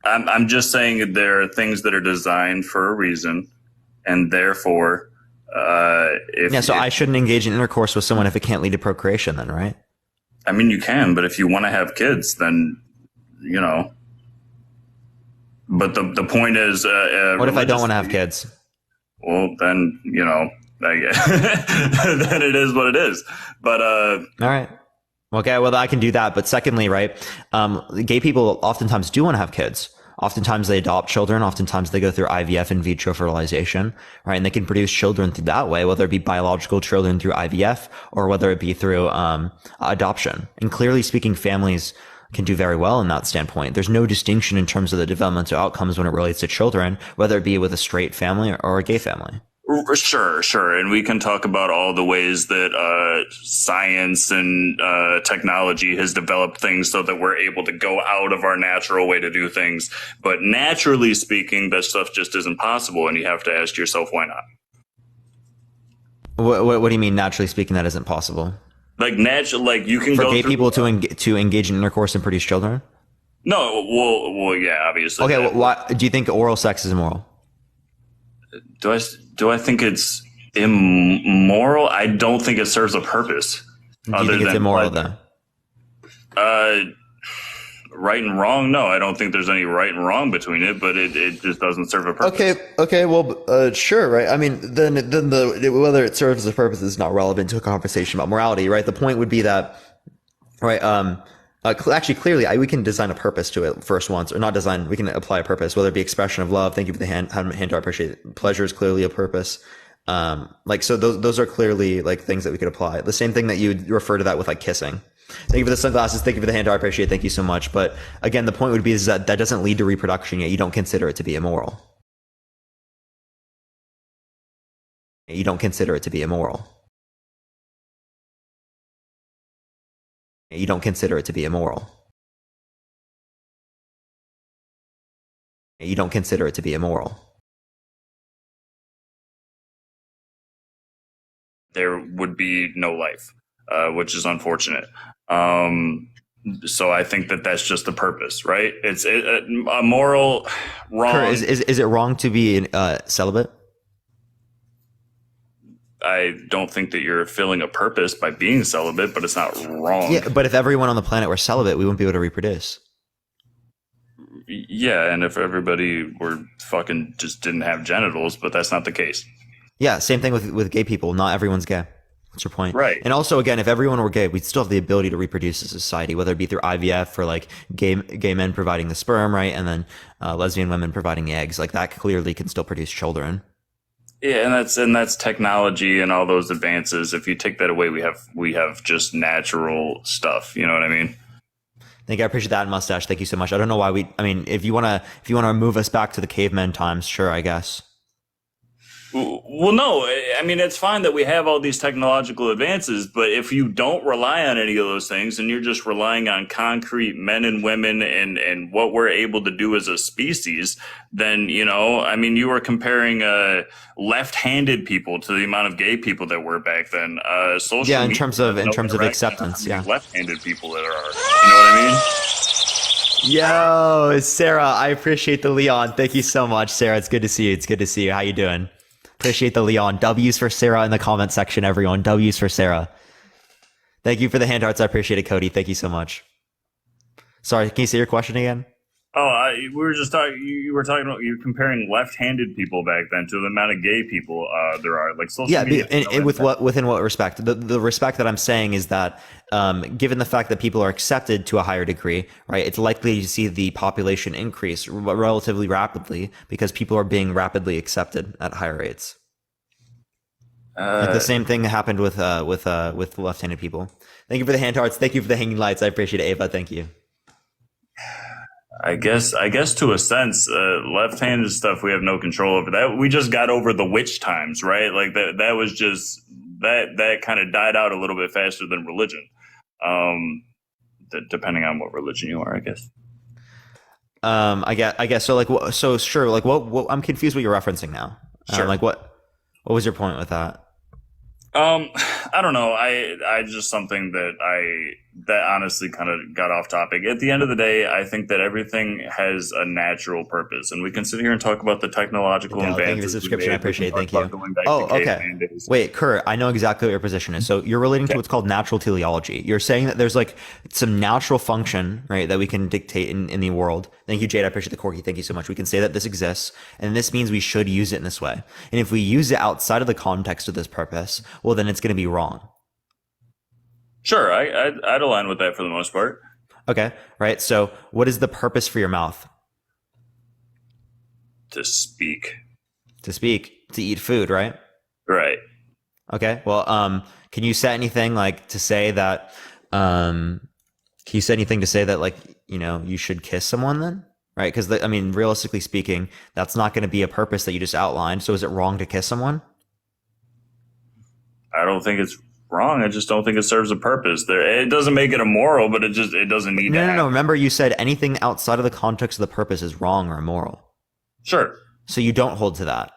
I'm just saying that there are things that are designed for a reason, and therefore, so I shouldn't engage in intercourse with someone if it can't lead to procreation, then, right? I mean, you can, but if you want to have kids, then But the point is, what if I don't want to have kids? Well, then then it is what it is. But all right. Okay, well, I can do that. But secondly, right, gay people oftentimes do want to have kids. Oftentimes they adopt children. Oftentimes they go through IVF, in vitro fertilization, right? And they can produce children through that way, whether it be biological children through IVF or whether it be through adoption. And clearly speaking, families can do very well in that standpoint. There's no distinction in terms of the developmental outcomes when it relates to children, whether it be with a straight family or a gay family. Sure. And we can talk about all the ways that science and technology has developed things so that we're able to go out of our natural way to do things. But naturally speaking, that stuff just isn't possible. And you have to ask yourself, why not? What do you mean, naturally speaking, that isn't possible? Like you can for go gay through people to engage in intercourse and produce children? No, well, yeah, obviously. Okay, why do you think oral sex is immoral? Do I think it's immoral? I don't think it serves a purpose. Do you think it's immoral then? Right and wrong? No, I don't think there's any right and wrong between it, but it just doesn't serve a purpose. Okay, well, sure, right? I mean, then whether it serves a purpose is not relevant to a conversation about morality, right? The point would be that, right? Actually, clearly, we can design a purpose to it first once, or not design. We can apply a purpose, whether it be expression of love. Thank you for the hand. I appreciate it. Pleasure is clearly a purpose. So those are clearly like things that we could apply. The same thing that you refer to that with like kissing. Thank you for the sunglasses. Thank you for the hand. I appreciate it. Thank you so much. But again, the point would be is that doesn't lead to reproduction yet. You don't consider it to be immoral. You don't consider it to be immoral. You don't consider it to be immoral. You don't consider it to be immoral. There would be no life, which is unfortunate. So I think that's just the purpose, right? It's a moral wrong. Kurt, is it wrong to be celibate? I don't think that you're filling a purpose by being celibate, but it's not wrong. Yeah, but if everyone on the planet were celibate, we wouldn't be able to reproduce. Yeah, and if everybody were fucking just didn't have genitals, but that's not the case. Yeah, same thing with gay people. Not everyone's gay. That's your point. Right. And also, again, if everyone were gay, we'd still have the ability to reproduce as a society, whether it be through IVF or like gay men providing the sperm, right? And then lesbian women providing the eggs. Like that clearly can still produce children. Yeah, and that's technology and all those advances. If you take that away, we have just natural stuff. You know what I mean? Thank you. I appreciate that, Mustache. Thank you so much. I don't know why if you wanna move us back to the caveman times, sure, I guess. Well, no, I mean, it's fine that we have all these technological advances, but if you don't rely on any of those things and you're just relying on concrete men and women and what we're able to do as a species, then, I mean, you were comparing left-handed people to the amount of gay people that were back then. Yeah, in terms of acceptance, yeah. Left-handed people that are, you know what I mean? Yo, Sarah, I appreciate the Leon. Thank you so much, Sarah. It's good to see you. It's good to see you. How you doing? Appreciate the Leon. W's for Sarah in the comment section, everyone. W's for Sarah. Thank you for the hand hearts. I appreciate it, Cody. Thank you so much. Sorry, can you say your question again? Oh, we were just talking. You were talking about you're comparing left-handed people back then to the amount of gay people there are, like social media. And within what respect? The respect that I'm saying is that given the fact that people are accepted to a higher degree, right, it's likely to see the population increase relatively rapidly because people are being rapidly accepted at higher rates. Like the same thing happened with left-handed people. Thank you for the hand hearts. Thank you for the hanging lights. I appreciate it, Ava. Thank you. I guess to a sense, left-handed stuff we have no control over. That we just got over the witch times, right? Like that was just that kind of died out a little bit faster than religion. Depending on what religion you are, I guess. I guess so. Sure. Like what I'm confused what you're referencing now. Sure. Like what? What was your point with that? I don't know. I just something that honestly kind of got off topic. At the end of the day, I think that everything has a natural purpose, and we can sit here and talk about the technological Thank you for the advances. subscription. I appreciate it. Thank you. Going back Oh, to okay. caveman days. Wait, Kurt, I know exactly what your position is. So you're relating to what's called natural teleology. You're saying that there's like some natural function, right, that we can dictate in the world. Thank you, Jade. I appreciate the Corky. Thank you so much. We can say that this exists, and this means we should use it in this way. And if we use it outside of the context of this purpose, well, then it's going to be wrong. Sure, I'd align with that for the most part. Okay, right. So what is the purpose for your mouth? To speak. To speak, to eat food, right? Right. Okay. Well, can you say anything like to say that, like, you know, you should kiss someone then? Right. Because I mean, realistically speaking, that's not going to be a purpose that you just outlined. So is it wrong to kiss someone? I don't think it's wrong. I just don't think it serves a purpose. It doesn't make it immoral, but it doesn't need to. No. Remember, you said anything outside of the context of the purpose is wrong or immoral. Sure. So you don't hold to that.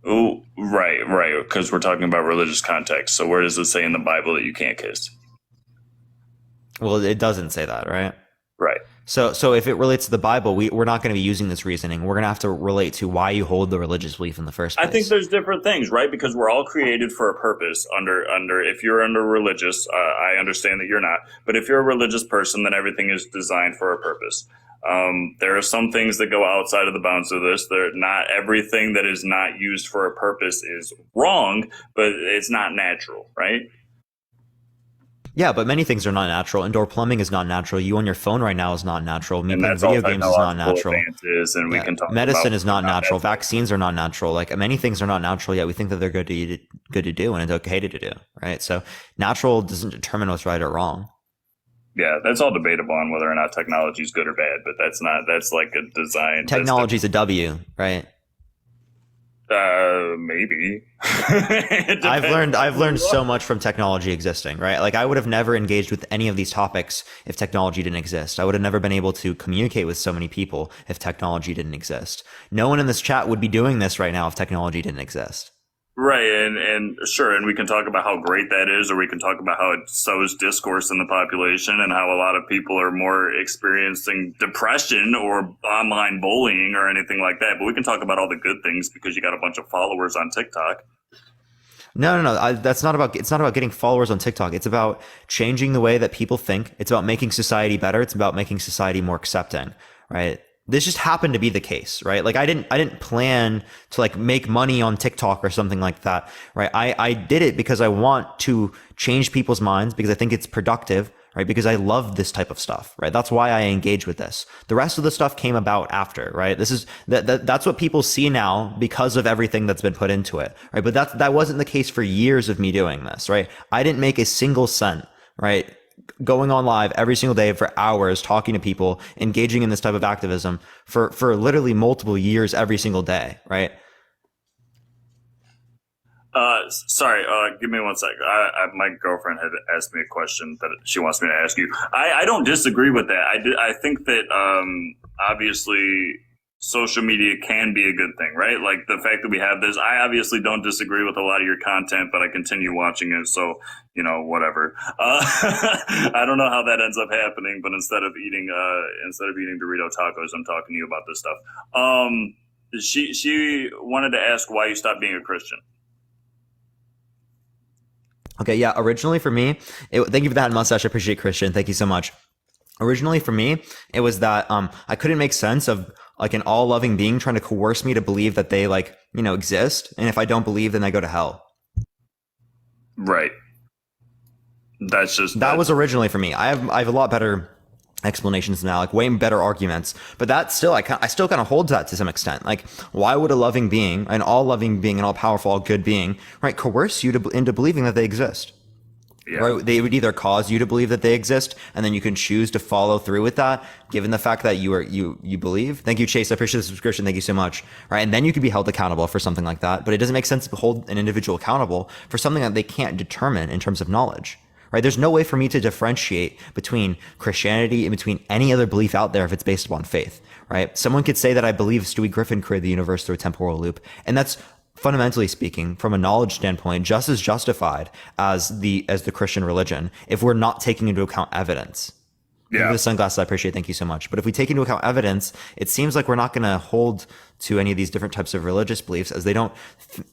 Oh, right. Because we're talking about religious context. So where does it say in the Bible that you can't kiss? Well, it doesn't say that, right? Right. So if it relates to the Bible, we're not going to be using this reasoning. We're going to have to relate to why you hold the religious belief in the first place. I think there's different things, right? Because we're all created for a purpose. If you're under religious, I understand that you're not. But if you're a religious person, then everything is designed for a purpose. There are some things that go outside of the bounds of this. Not everything that is not used for a purpose is wrong, but it's not natural, right? Yeah, but many things are not natural. Indoor plumbing is not natural. You on your phone right now is not natural. Me And playing that's all video games is not technological natural. advances, and we can talk Medicine about is not natural. Vaccines are not natural. Like many things are not natural, yet we think that they're good to do and it's okay to do, right? So natural doesn't determine what's right or wrong. Yeah, that's all debatable on whether or not technology is good or bad, but that's like a design. Technology is a W, right? Maybe. I've learned so much from technology existing, right? Like I would have never engaged with any of these topics if technology didn't exist. I would have never been able to communicate with so many people if technology didn't exist. No one in this chat would be doing this right now if technology didn't exist. Right, and sure, and we can talk about how great that is, or we can talk about how it sows discourse in the population and how a lot of people are more experiencing depression or online bullying or anything like that. But we can talk about all the good things because you got a bunch of followers on TikTok. No. It's not about getting followers on TikTok. It's about changing the way that people think. It's about making society better. It's about making society more accepting, right? This just happened to be the case, right? Like I didn't plan to like make money on TikTok or something like that, right? I did it because I want to change people's minds because I think it's productive, right? Because I love this type of stuff, right? That's why I engage with this. The rest of the stuff came about after, right? This is that's what people see now because of everything that's been put into it, right? But that wasn't the case for years of me doing this, right? I didn't make a single cent, right? Going on live every single day for hours, talking to people, engaging in this type of activism for literally multiple years every single day, right? Sorry, give me 1 sec. My girlfriend had asked me a question that she wants me to ask you. I don't disagree with that. I think that obviously social media can be a good thing, right? Like the fact that we have this, I obviously don't disagree with a lot of your content, but I continue watching it. So, you know, whatever. I don't know how that ends up happening, but instead of eating Dorito tacos, I'm talking to you about this stuff. She wanted to ask why you stopped being a Christian. Okay. Yeah. Originally for me, thank you for that mustache. I appreciate Christian. Thank you so much. Originally for me, it was that, I couldn't make sense of like an all loving being trying to coerce me to believe that they like, you know, exist. And if I don't believe, then I go to hell. Right. That was originally for me. I have a lot better explanations now, like way better arguments, but that still, I still kind of hold to that to some extent. Like, why would a loving being, an all loving being, an all powerful, all good being, right, coerce you into believing that they exist? Yeah. Right? They would either cause you to believe that they exist, and then you can choose to follow through with that, given the fact that you believe. Thank you, Chase. I appreciate the subscription. Thank you so much. Right, and then you could be held accountable for something like that. But it doesn't make sense to hold an individual accountable for something that they can't determine in terms of knowledge. right? There's no way for me to differentiate between Christianity and between any other belief out there if it's based upon faith, right? Someone could say that I believe Stewie Griffin created the universe through a temporal loop, and that's fundamentally speaking, from a knowledge standpoint, just as justified as the Christian religion if we're not taking into account evidence. Yeah. The sunglasses, I appreciate. Thank you so much. But if we take into account evidence, it seems like we're not going to hold to any of these different types of religious beliefs as they don't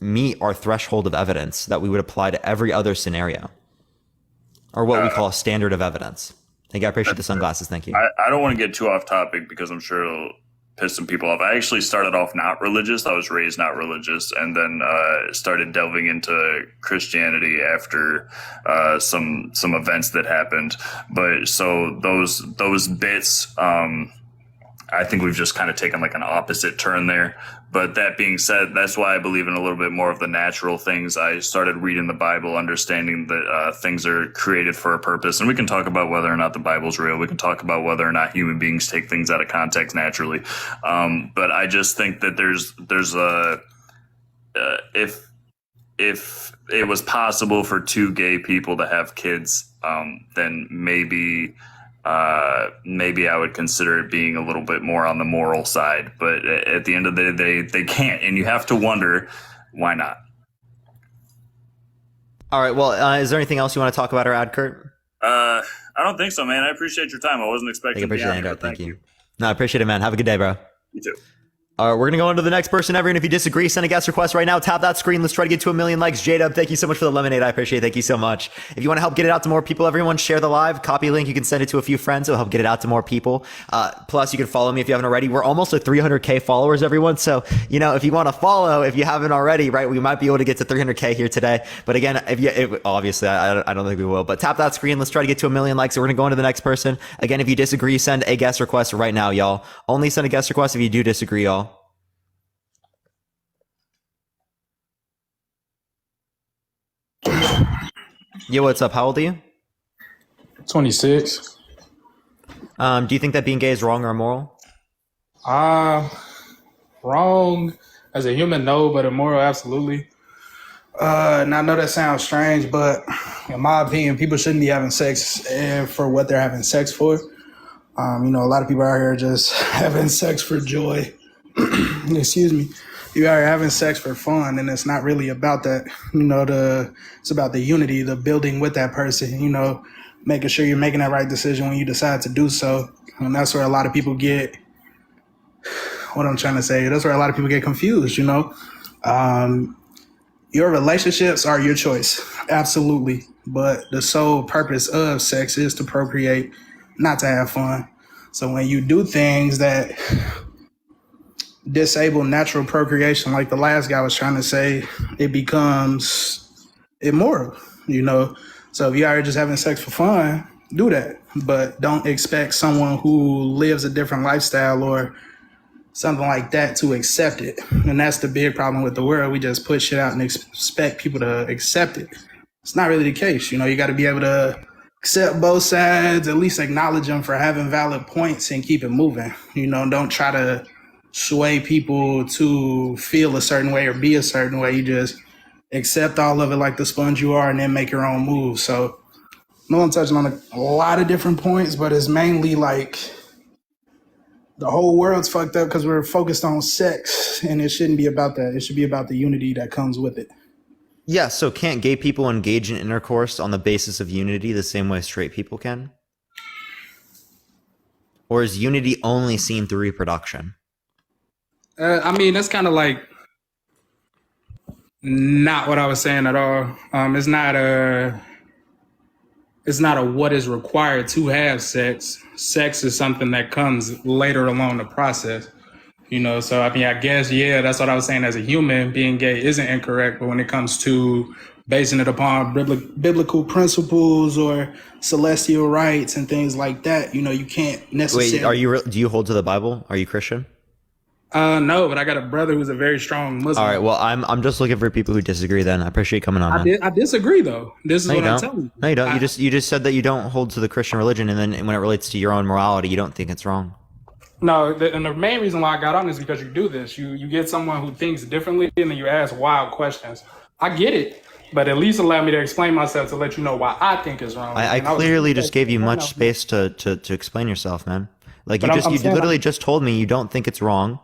meet our threshold of evidence that we would apply to every other scenario, or what we call a standard of evidence. Thank you. I appreciate the sunglasses. Thank you. I don't want to get too off topic because I'm sure it'll piss some people off. I actually started off not religious. I was raised not religious, and then started delving into Christianity after some events that happened. But so those bits, I think we've just kind of taken like an opposite turn there. But that being said, that's why I believe in a little bit more of the natural things. I started reading the Bible, understanding that things are created for a purpose. And we can talk about whether or not the Bible's real. We can talk about whether or not human beings take things out of context naturally. But I just think that there's a if it was possible for two gay people to have kids, then maybe I would consider it being a little bit more on the moral side. But at the end of the day, they can't. And you have to wonder, why not? All right. Well, is there anything else you want to talk about or add, Kurt? I don't think so, man. I appreciate your time. I wasn't expecting to be on here. Thank you. No, I appreciate it, man. Have a good day, bro. You too. All right, we're going to go on to the next person ever. And if you disagree, send a guest request right now. Tap that screen. Let's try to get to 1 million likes. J-Dub, thank you so much for the lemonade. I appreciate it. Thank you so much. If you want to help get it out to more people, everyone share the live. Copy link. You can send it to a few friends. It'll help get it out to more people. Plus, you can follow me if you haven't already. We're almost at 300K followers, everyone. So, if you want to follow, if you haven't already, right, we might be able to get to 300K here today. But again, obviously, I don't think we will. But tap that screen. Let's try to get to 1 million likes. So we're going to go on to the next person. Again, if you disagree, send a guest request right now, y'all. Only send a guest request if you do disagree, y'all. Yo, what's up? How old are you? 26. Do you think that being gay is wrong or immoral? Wrong as a human, no, but immoral, absolutely. And I know that sounds strange, but in my opinion, people shouldn't be having sex for what they're having sex for. A lot of people out here just having sex for joy. Excuse me. You are having sex for fun, and it's not really about that. It's about the unity, the building with that person, making sure you're making that right decision when you decide to do so. And that's where a lot of people get, what I'm trying to say, that's where a lot of people get confused, Your relationships are your choice, absolutely. But the sole purpose of sex is to procreate, not to have fun. So when you do things that disable natural procreation, like the last guy was trying to say, it becomes immoral, So if you're out here just having sex for fun, do that. But don't expect someone who lives a different lifestyle or something like that to accept it. And that's the big problem with the world. We just put shit out and expect people to accept it. It's not really the case. You got to be able to accept both sides, at least acknowledge them for having valid points and keep it moving. Don't try to sway people to feel a certain way or be a certain way. You just accept all of it like the sponge you are and then make your own moves. So no, I'm touching on a lot of different points, but it's mainly like the whole world's fucked up because we're focused on sex, and it shouldn't be about that. It should be about the unity that comes with it. Yeah, so can't gay people engage in intercourse on the basis of unity the same way straight people can? Or is unity only seen through reproduction? That's kind of like not what I was saying at all. It's not a what is required to have sex. Sex is something that comes later along the process. So I guess, yeah, that's what I was saying. As a human, being gay isn't incorrect, but when it comes to basing it upon biblical principles or celestial rights and things like that, you can't necessarily. Wait, do you hold to the Bible? Are you Christian? No, but I got a brother who's a very strong Muslim. All right, well, I'm just looking for people who disagree. Then I appreciate you coming on. I disagree, though. This is what I'm telling you. No, you don't. You just said that you don't hold to the Christian religion, and then when it relates to your own morality, you don't think it's wrong. No, and the main reason why I got on is because you do this. You get someone who thinks differently, and then you ask wild questions. I get it, but at least allow me to explain myself to let you know why I think it's wrong. I And was- clearly just gave you much space to explain yourself, man. Like But I'm you saying literally just told me you don't think it's wrong,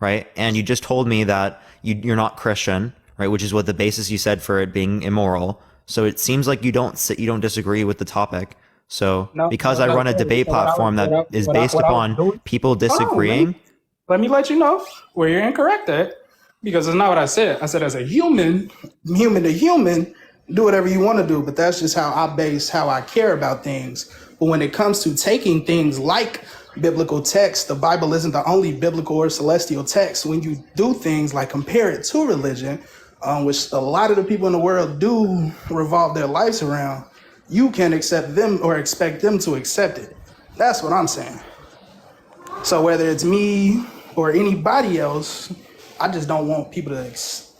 right? And you just told me that you're not Christian, right? Which is what the basis you said for it being immoral. So it seems like you don't disagree with the topic. So because I run a debate platform that is based upon people disagreeing. Let me let you know where you're incorrect at, because it's not what I said. I said as a human to human, do whatever you want to do, but that's just how I base how I care about things. But when it comes to taking things like biblical text, the Bible isn't the only biblical or celestial text. When you do things like compare it to religion, which a lot of the people in the world do revolve their lives around, you can accept them or expect them to accept it. That's what I'm saying. So whether it's me or anybody else, I just don't want people to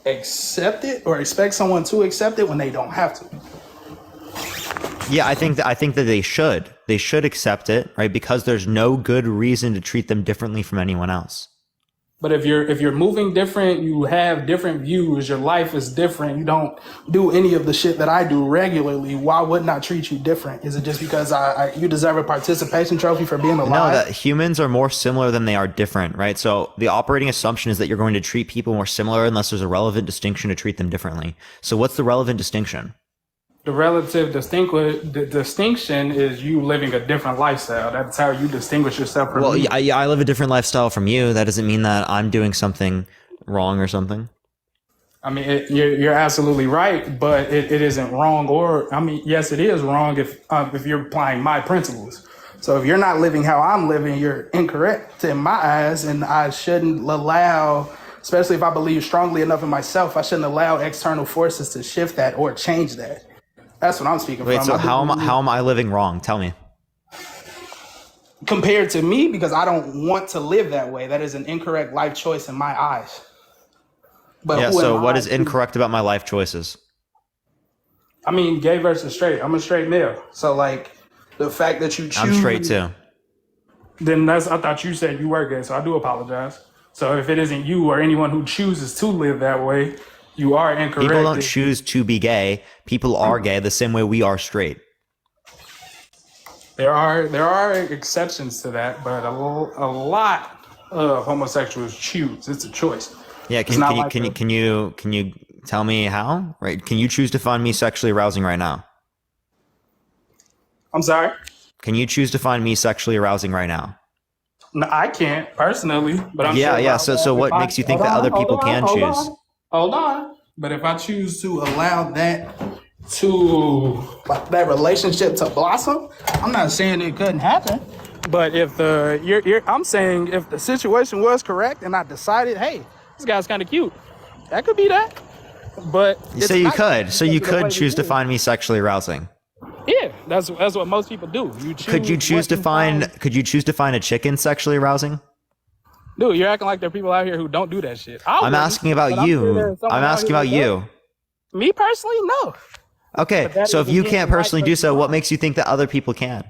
accept it or expect someone to accept it when they don't have to. Yeah, I think that they should. They should accept it, right? Because there's no good reason to treat them differently from anyone else. But if you're moving different, you have different views, your life is different, you don't do any of the shit that I do regularly, why wouldn't I treat you different? Is it just because you deserve a participation trophy for being alive? No, that humans are more similar than they are different, right? So the operating assumption is that you're going to treat people more similar unless there's a relevant distinction to treat them differently. So what's the relevant distinction? The relative distinction is you living a different lifestyle. That's how you distinguish yourself from me. I live a different lifestyle from you. That doesn't mean that I'm doing something wrong or something. I mean, you're absolutely right, but it isn't wrong. Or, I mean, yes, it is wrong if you're applying my principles. So if you're not living how I'm living, you're incorrect in my eyes, and I shouldn't allow, especially if I believe strongly enough in myself, I shouldn't allow external forces to shift that or change that. That's what I'm speaking Wait, from. so how am I living wrong? Tell me. Compared to me, because I don't want to live that way. That is an incorrect life choice in my eyes. But yeah, so what is incorrect about my life choices? I mean, gay versus straight. I'm a straight male. So, like, the fact that you choose... I'm straight, too. Then I thought you said you were gay, so I do apologize. So if it isn't you or anyone who chooses to live that way, you are incorrect. People don't choose to be gay. People are gay the same way we are straight. There are exceptions to that, but a lot of homosexuals choose. It's a choice. Yeah, can you tell me how? Right? Can you choose to find me sexually arousing right now? I'm sorry? Can you choose to find me sexually arousing right now? No, I can't personally, but I'm yeah. So what makes you think that other people can choose? Hold on. But if I choose to allow that that relationship to blossom, I'm not saying it couldn't happen. But if I'm saying if the situation was correct and I decided, hey, this guy's kind of cute, that could be that. But so you could choose to find me sexually arousing. Yeah, that's what most people do. Could you choose to find a chicken sexually arousing? Dude, you're acting like there are people out here who don't do that shit. I'm asking about you. I'm asking about you. Me personally, no. Okay, so if you can't personally do so, what makes you think that other people can?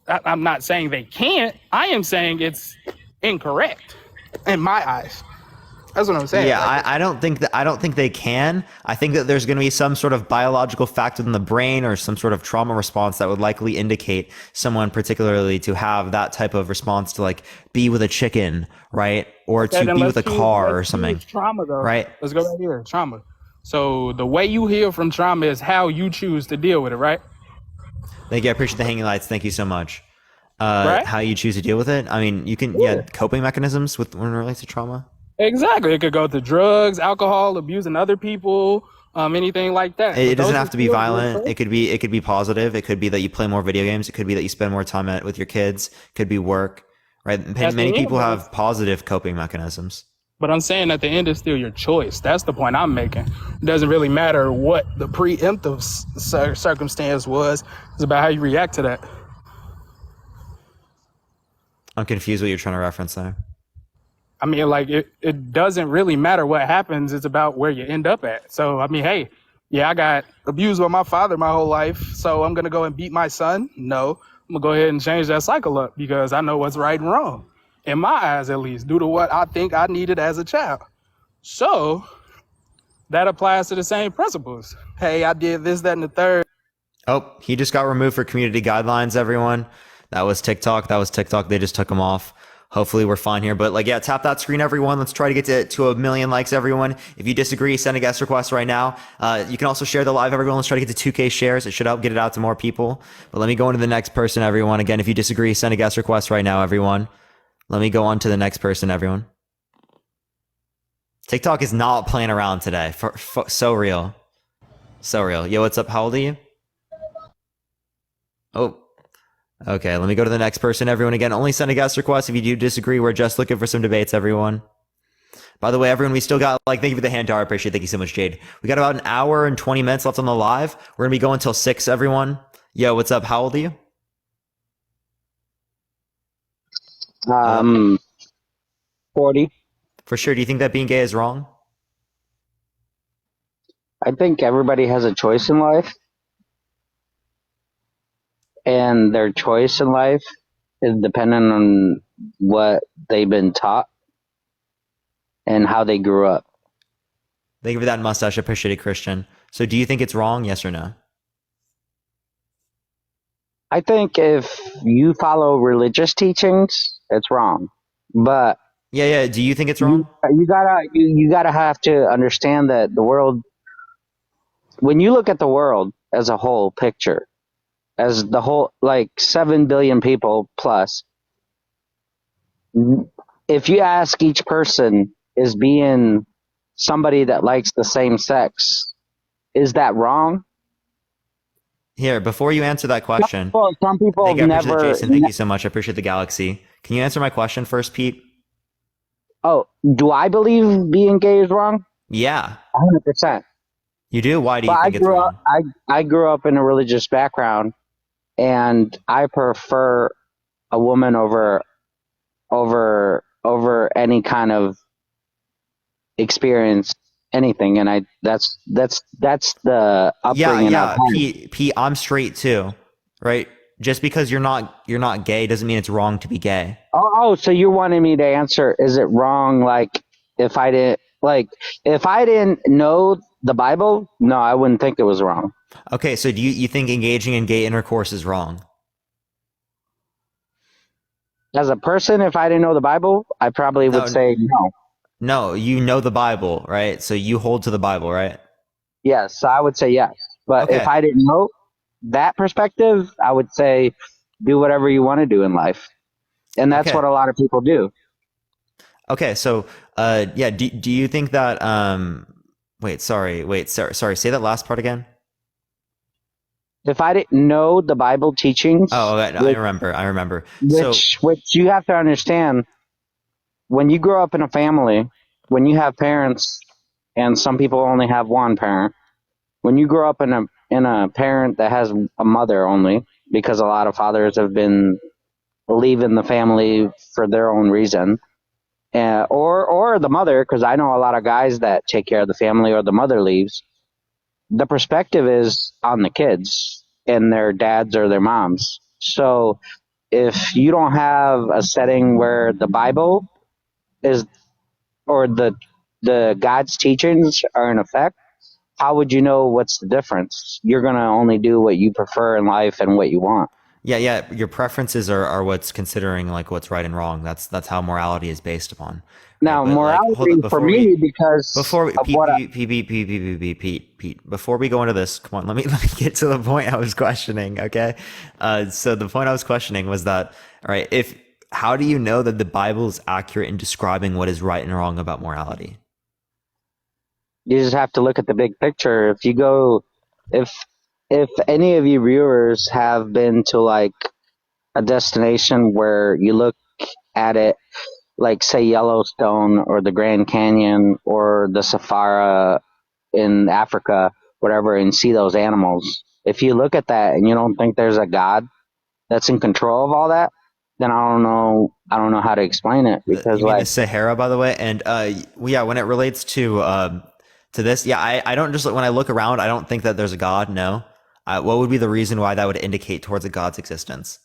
I'm not saying they can't. I am saying it's incorrect in my eyes. That's what I'm saying. Yeah, I don't think they can. I think that there's going to be some sort of biological factor in the brain or some sort of trauma response that would likely indicate someone particularly to have that type of response to like be with a chicken, right? Or to be with a car or something. Trauma though. Right. Let's go right here. Trauma. So the way you heal from trauma is how you choose to deal with it, right? Thank you. I appreciate the hanging lights. Thank you so much. Right? How you choose to deal with it. I mean, you can, coping mechanisms when it relates to trauma. Exactly. It could go to drugs, alcohol, abusing other people, anything like that. It doesn't have to be violent. It could be positive. It could be that you play more video games. It could be that you spend more time with your kids. It could be work, right? Many people have positive coping mechanisms. But I'm saying at the end, it's still your choice. That's the point I'm making. It doesn't really matter what the preemptive circumstance was. It's about how you react to that. I'm confused what you're trying to reference there. I mean, like, it doesn't really matter what happens. It's about where you end up at. So, I mean, hey, yeah, I got abused by my father my whole life. So I'm going to go and beat my son? No. I'm going to go ahead and change that cycle up because I know what's right and wrong. In my eyes, at least, due to what I think I needed as a child. So that applies to the same principles. Hey, I did this, that, and the third. Oh, he just got removed for community guidelines, everyone. That was TikTok. They just took him off. Hopefully we're fine here. But tap that screen, everyone. Let's try to get to 1 million likes, everyone. If you disagree, send a guest request right now. You can also share the live, everyone. Let's try to get to 2K shares. It should help get it out to more people. But let me go into the next person, everyone. Again, if you disagree, send a guest request right now, everyone. Let me go on to the next person, everyone. TikTok is not playing around today. So real. So real. Yo, what's up? How old are you? Oh. Okay, let me go to the next person, everyone. Again, only send a guest request if you do disagree. We're just looking for some debates, everyone. By the way, everyone, we still got, thank you for the hand, I appreciate it. Thank you so much, Jade. We got about an hour and 20 minutes left on the live. We're going to be going until 6, everyone. Yo, what's up? How old are you? 40. For sure. Do you think that being gay is wrong? I think everybody has a choice in life. And their choice in life is dependent on what they've been taught and how they grew up. Thank you for that mustache. I appreciate it, Christian. So do you think it's wrong? Yes or no? I think if you follow religious teachings, it's wrong. But yeah. Do you think it's wrong? You gotta have to understand that the world, when you look at the world as a whole picture, as the whole, 7 billion people plus, if you ask each person, is being somebody that likes the same sex, is that wrong? Here, before you answer that question, some people never. Jason, thank you so much. I appreciate the galaxy. Can you answer my question first, Pete? Oh, do I believe being gay is wrong? Yeah, 100%. You do? Why do you think it's wrong? I grew up in a religious background, and I prefer a woman over any kind of experience, anything, and that's the upbringing. Yeah. Pete, I'm straight too, right? Just because you're not gay doesn't mean it's wrong to be gay. Oh, so you're wanting me to answer? Is it wrong? If I didn't know the Bible, no, I wouldn't think it was wrong. Okay, so do you think engaging in gay intercourse is wrong? As a person, if I didn't know the Bible, I probably would say no. No, you know the Bible, right? So you hold to the Bible, right? Yes, I would say yes. But if I didn't know that perspective, I would say do whatever you want to do in life. And that's what a lot of people do. Okay, so do you think that sorry, say that last part again. If I didn't know the Bible teachings, I remember. Which you have to understand, when you grow up in a family, when you have parents, and some people only have one parent, when you grow up in a parent that has a mother only, because a lot of fathers have been leaving the family for their own reason, or the mother, because I know a lot of guys that take care of the family or the mother leaves. The perspective is on the kids and their dads or their moms. So if you don't have a setting where the Bible is, or the God's teachings are in effect, how would you know what's the difference? You're going to only do what you prefer in life and what you want. Yeah. Your preferences are what's considering what's right and wrong. That's how morality is based upon. Now, morality for me, because Pete, before we go into this, come on, let me get to the point I was questioning. Okay, so the point I was questioning was that, all right, how do you know that the Bible is accurate in describing what is right and wrong about morality? You just have to look at the big picture. If any of you viewers have been to a destination where you look at it, say Yellowstone or the Grand Canyon or the Safari in Africa, whatever, and see those animals, if you look at that and you don't think there's a God that's in control of all that, then I don't know how to explain it. Because you mean the Sahara, by the way, and when it relates to this, I don't just, when I look around, I don't think that there's a God. No. What would be the reason why that would indicate towards a God's existence?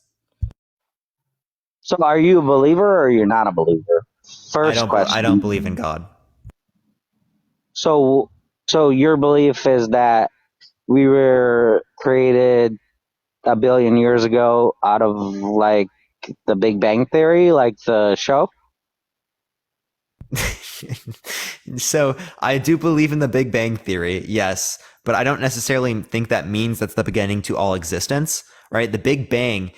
So are you a believer or you're not a believer? First question. I don't believe in God. So So your belief is that we were created a billion years ago out of like the Big Bang Theory, like the show? So I do believe in the Big Bang Theory, yes, but I don't necessarily think that means that's the beginning to all existence, right? The Big Bang,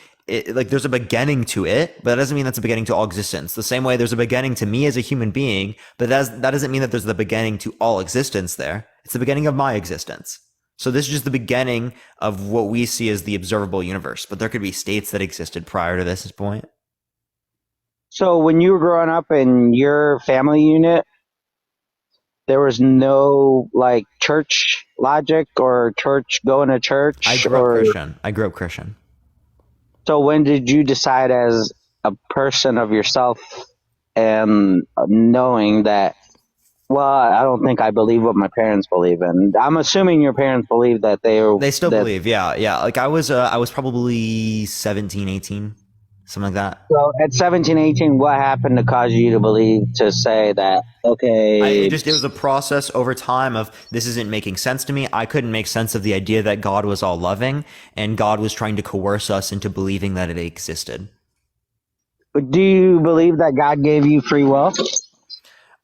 like there's a beginning to it, but that doesn't mean that's a beginning to all existence. The same way there's a beginning to me as a human being, but that doesn't mean that there's the beginning to all existence there. It's the beginning of my existence. So this is just the beginning of what we see as the observable universe, but there could be states that existed prior to this point. So when you were growing up in your family unit, there was no like church logic or church going to church? I grew up Christian. I grew up Christian. So when did you decide as a person of yourself and knowing that, well, I don't think I believe what my parents believe in. I'm assuming your parents believe that they still believe. Yeah. Like I was probably 17, 18. Something like that. So at 17, 18, what happened to cause you to say that, okay. It was a process over time of this isn't making sense to me. I couldn't make sense of the idea that God was all loving and God was trying to coerce us into believing that it existed. Do you believe that God gave you free will?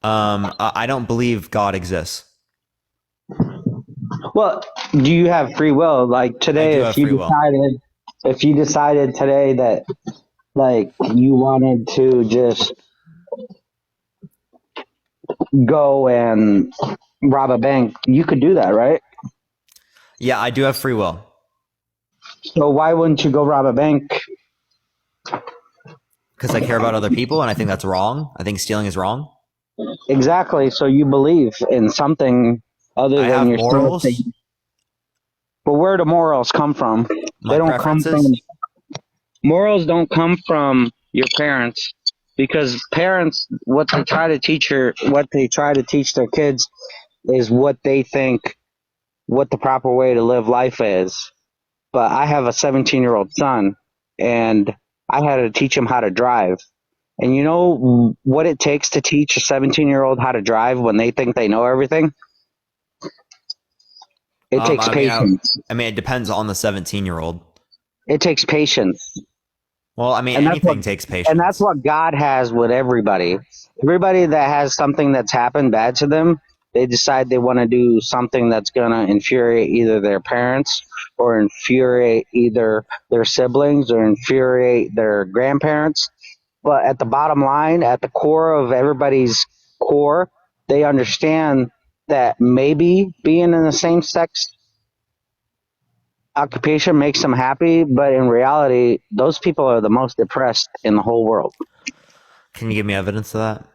I don't believe God exists. Well, do you have free will? Like today, if you decided today that like you wanted to just go and rob a bank, you could do that, right? Yeah, I do have free will. So why wouldn't you go rob a bank? Because I care about other people and I think that's wrong. I think stealing is wrong. Exactly. So you believe in something other than your morals. But where do morals come from? They don't come from. Morals don't come from your parents, because parents, what they try to teach their kids is what they think, what the proper way to live life is. But I have a 17-year-old son, and I had to teach him how to drive. And you know what it takes to teach a 17-year-old how to drive when they think they know everything? It takes patience. I mean, it depends on the 17-year-old. It takes patience. Well, I mean, anything takes patience. And that's what God has with everybody. Everybody that has something that's happened bad to them, they decide they want to do something that's going to infuriate either their parents or infuriate either their siblings or infuriate their grandparents. But at the bottom line, at the core of everybody's core, they understand that maybe being in the same sex occupation makes them happy, but in reality, those people are the most depressed in the whole world. Can you give me evidence of that?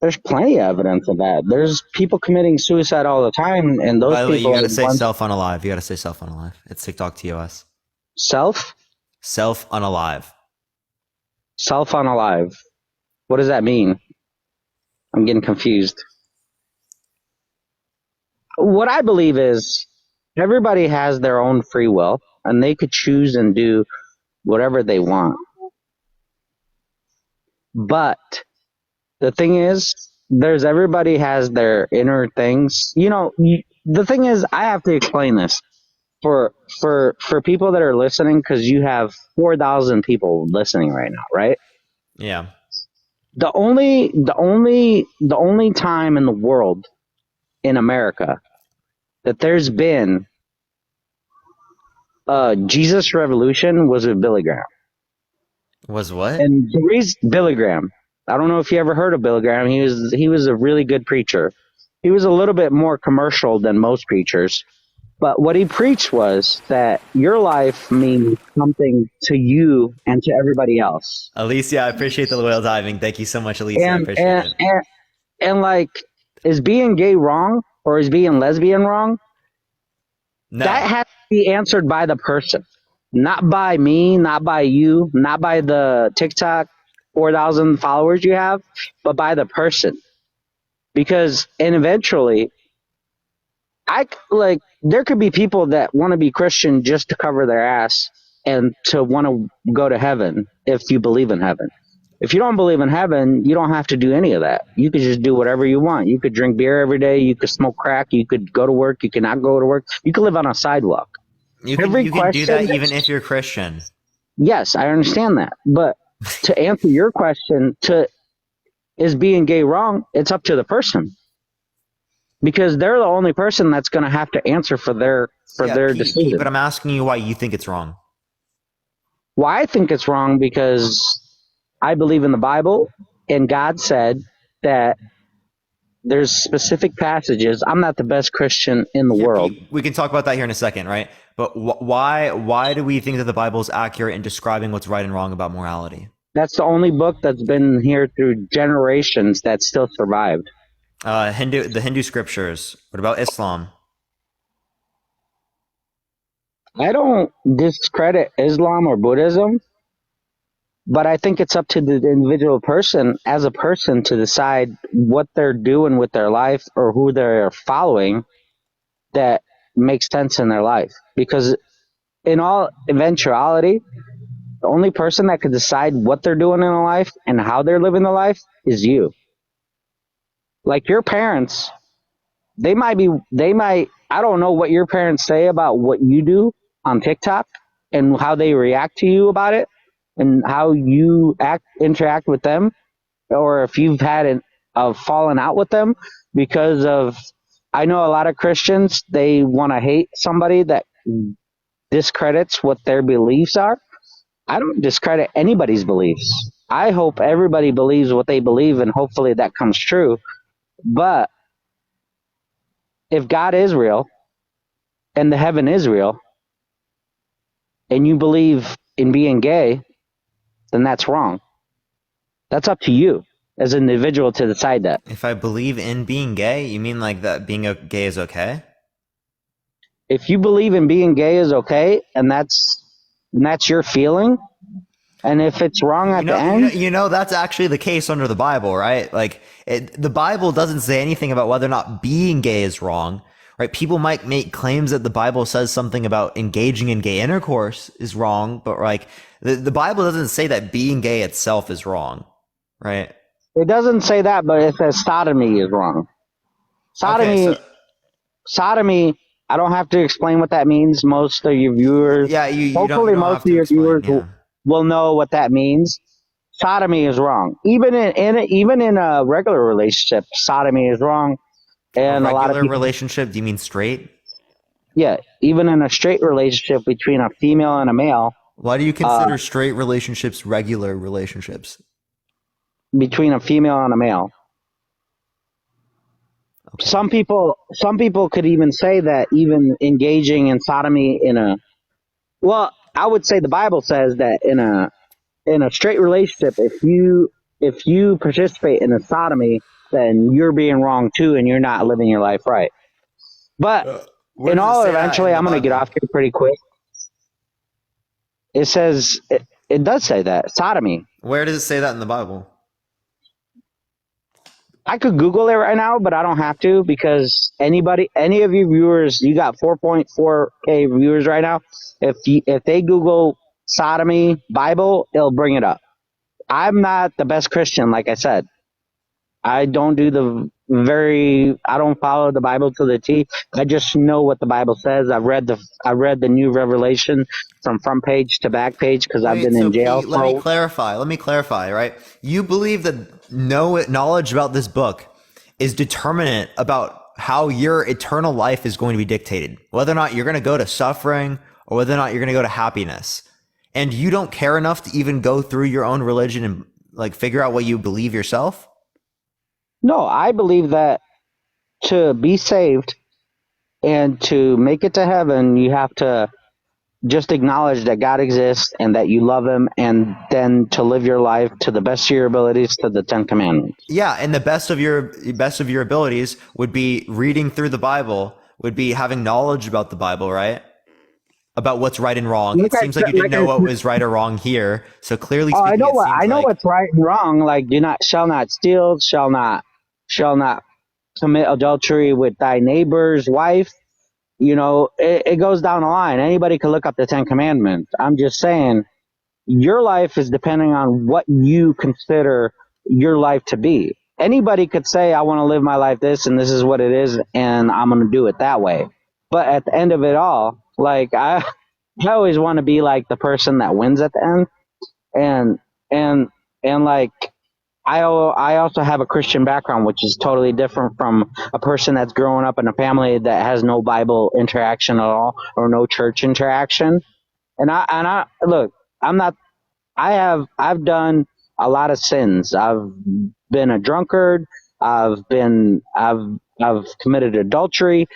There's plenty of evidence of that. There's people committing suicide all the time, and those By the way, people. you gotta say self-unalive. You gotta say self-unalive. It's TikTok TOS. Self-unalive. Self-unalive. What does that mean? I'm getting confused. What I believe is everybody has their own free will, and they could choose and do whatever they want. But the thing is, everybody has their inner things. You know, the thing is, I have to explain this for people that are listening, because you have 4,000 people listening right now, right? Yeah. The only time in the world, in America, that there's been a Jesus revolution was with Billy Graham. Was what? And the reason, Billy Graham. I don't know if you ever heard of Billy Graham. He was a really good preacher. He was a little bit more commercial than most preachers. But what he preached was that your life means something to you and to everybody else. Alicia, I appreciate the loyal diving. Thank you so much, Alicia. I appreciate it. And like, is being gay wrong or is being lesbian wrong? No. That has to be answered by the person, not by me, not by you, not by the TikTok 4,000 followers you have, but by the person. Because, and eventually, there could be people that want to be Christian just to cover their ass and to want to go to heaven if you believe in heaven. If you don't believe in heaven, you don't have to do any of that. You could just do whatever you want. You could drink beer every day. You could smoke crack. You could go to work. You could not go to work. You could live on a sidewalk. You can do that even if you're Christian. Yes, I understand that. But to answer your question, is being gay wrong? It's up to the person. Because they're the only person that's going to have to answer for their decision. But I'm asking you why you think it's wrong. Why I think it's wrong because I believe in the Bible, and God said that there's specific passages. I'm not the best Christian in the world. We can talk about that here in a second, right? But why do we think that the Bible is accurate in describing what's right and wrong about morality? That's the only book that's been here through generations that still survived. The Hindu scriptures. What about Islam? I don't discredit Islam or Buddhism, but I think it's up to the individual person as a person to decide what they're doing with their life or who they're following that makes sense in their life. Because in all eventuality, the only person that could decide what they're doing in their life and how they're living their life is you. Like your parents, I don't know what your parents say about what you do on TikTok and how they react to you about it and how you interact with them, or if you've had a fallen out with them because of, I know a lot of Christians, they want to hate somebody that discredits what their beliefs are. I don't discredit anybody's beliefs. I hope everybody believes what they believe and hopefully that comes true. But if God is real and the heaven is real and you believe in being gay, then that's wrong. That's up to you as an individual to decide that. If I believe in being gay, you mean like that being gay is okay? If you believe in being gay is okay and that's your feeling, and if it's wrong at the end... that's actually the case under the Bible, right? Like, the Bible doesn't say anything about whether or not being gay is wrong, right? People might make claims that the Bible says something about engaging in gay intercourse is wrong, but like, the Bible doesn't say that being gay itself is wrong, right? It doesn't say that, but it says sodomy is wrong. Sodomy, I don't have to explain what that means. Most of your viewers, hopefully most of your viewers will know what that means. Sodomy is wrong. Even in a regular relationship, sodomy is wrong. And a lot of people, relationship, do you mean straight? Yeah, even in a straight relationship between a female and a male. Why do you consider straight relationships regular relationships? Between a female and a male. Okay. Some people could even say that even engaging in sodomy I would say the Bible says that in a straight relationship, if you participate in a sodomy, then you're being wrong too, and you're not living your life right. But eventually, I'm going to get off here pretty quick. It says it does say that sodomy. Where does it say that in the Bible? I could Google it right now, but I don't have to because any of you viewers, you got 4.4K viewers right now. If they Google sodomy Bible, it'll bring it up. I'm not the best Christian, like I said. I don't I don't follow the Bible to the T. I just know what the Bible says. I read the new Revelation from front page to back page because I've been in jail. Pete, let me clarify, right? You believe that no knowledge about this book is determinate about how your eternal life is going to be dictated, whether or not you're going to go to suffering or whether or not you're going to go to happiness. And you don't care enough to even go through your own religion and like figure out what you believe yourself? No, I believe that to be saved and to make it to heaven, you have to just acknowledge that God exists and that you love him, and then to live your life to the best of your abilities to the 10 Commandments. Yeah, and the best of your abilities would be reading through the Bible, would be having knowledge about the Bible, right? About what's right and wrong. It seems like you didn't know what was right or wrong here. So clearly speaking, I know what's right and wrong. Like shall not steal, shall not commit adultery with thy neighbor's wife. You know, it goes down the line. Anybody can look up the 10 Commandments. I'm just saying, Your life is depending on what you consider your life to be. Anybody could say, I want to live my life this, and this is what it is, and I'm going to do it that way. But at the end of it all, like, I always want to be like the person that wins at the end. And like, I also have a Christian background, which is totally different from a person that's growing up in a family that has no Bible interaction at all or no church interaction. And I look, I've done a lot of sins. I've been a drunkard. I've committed adultery.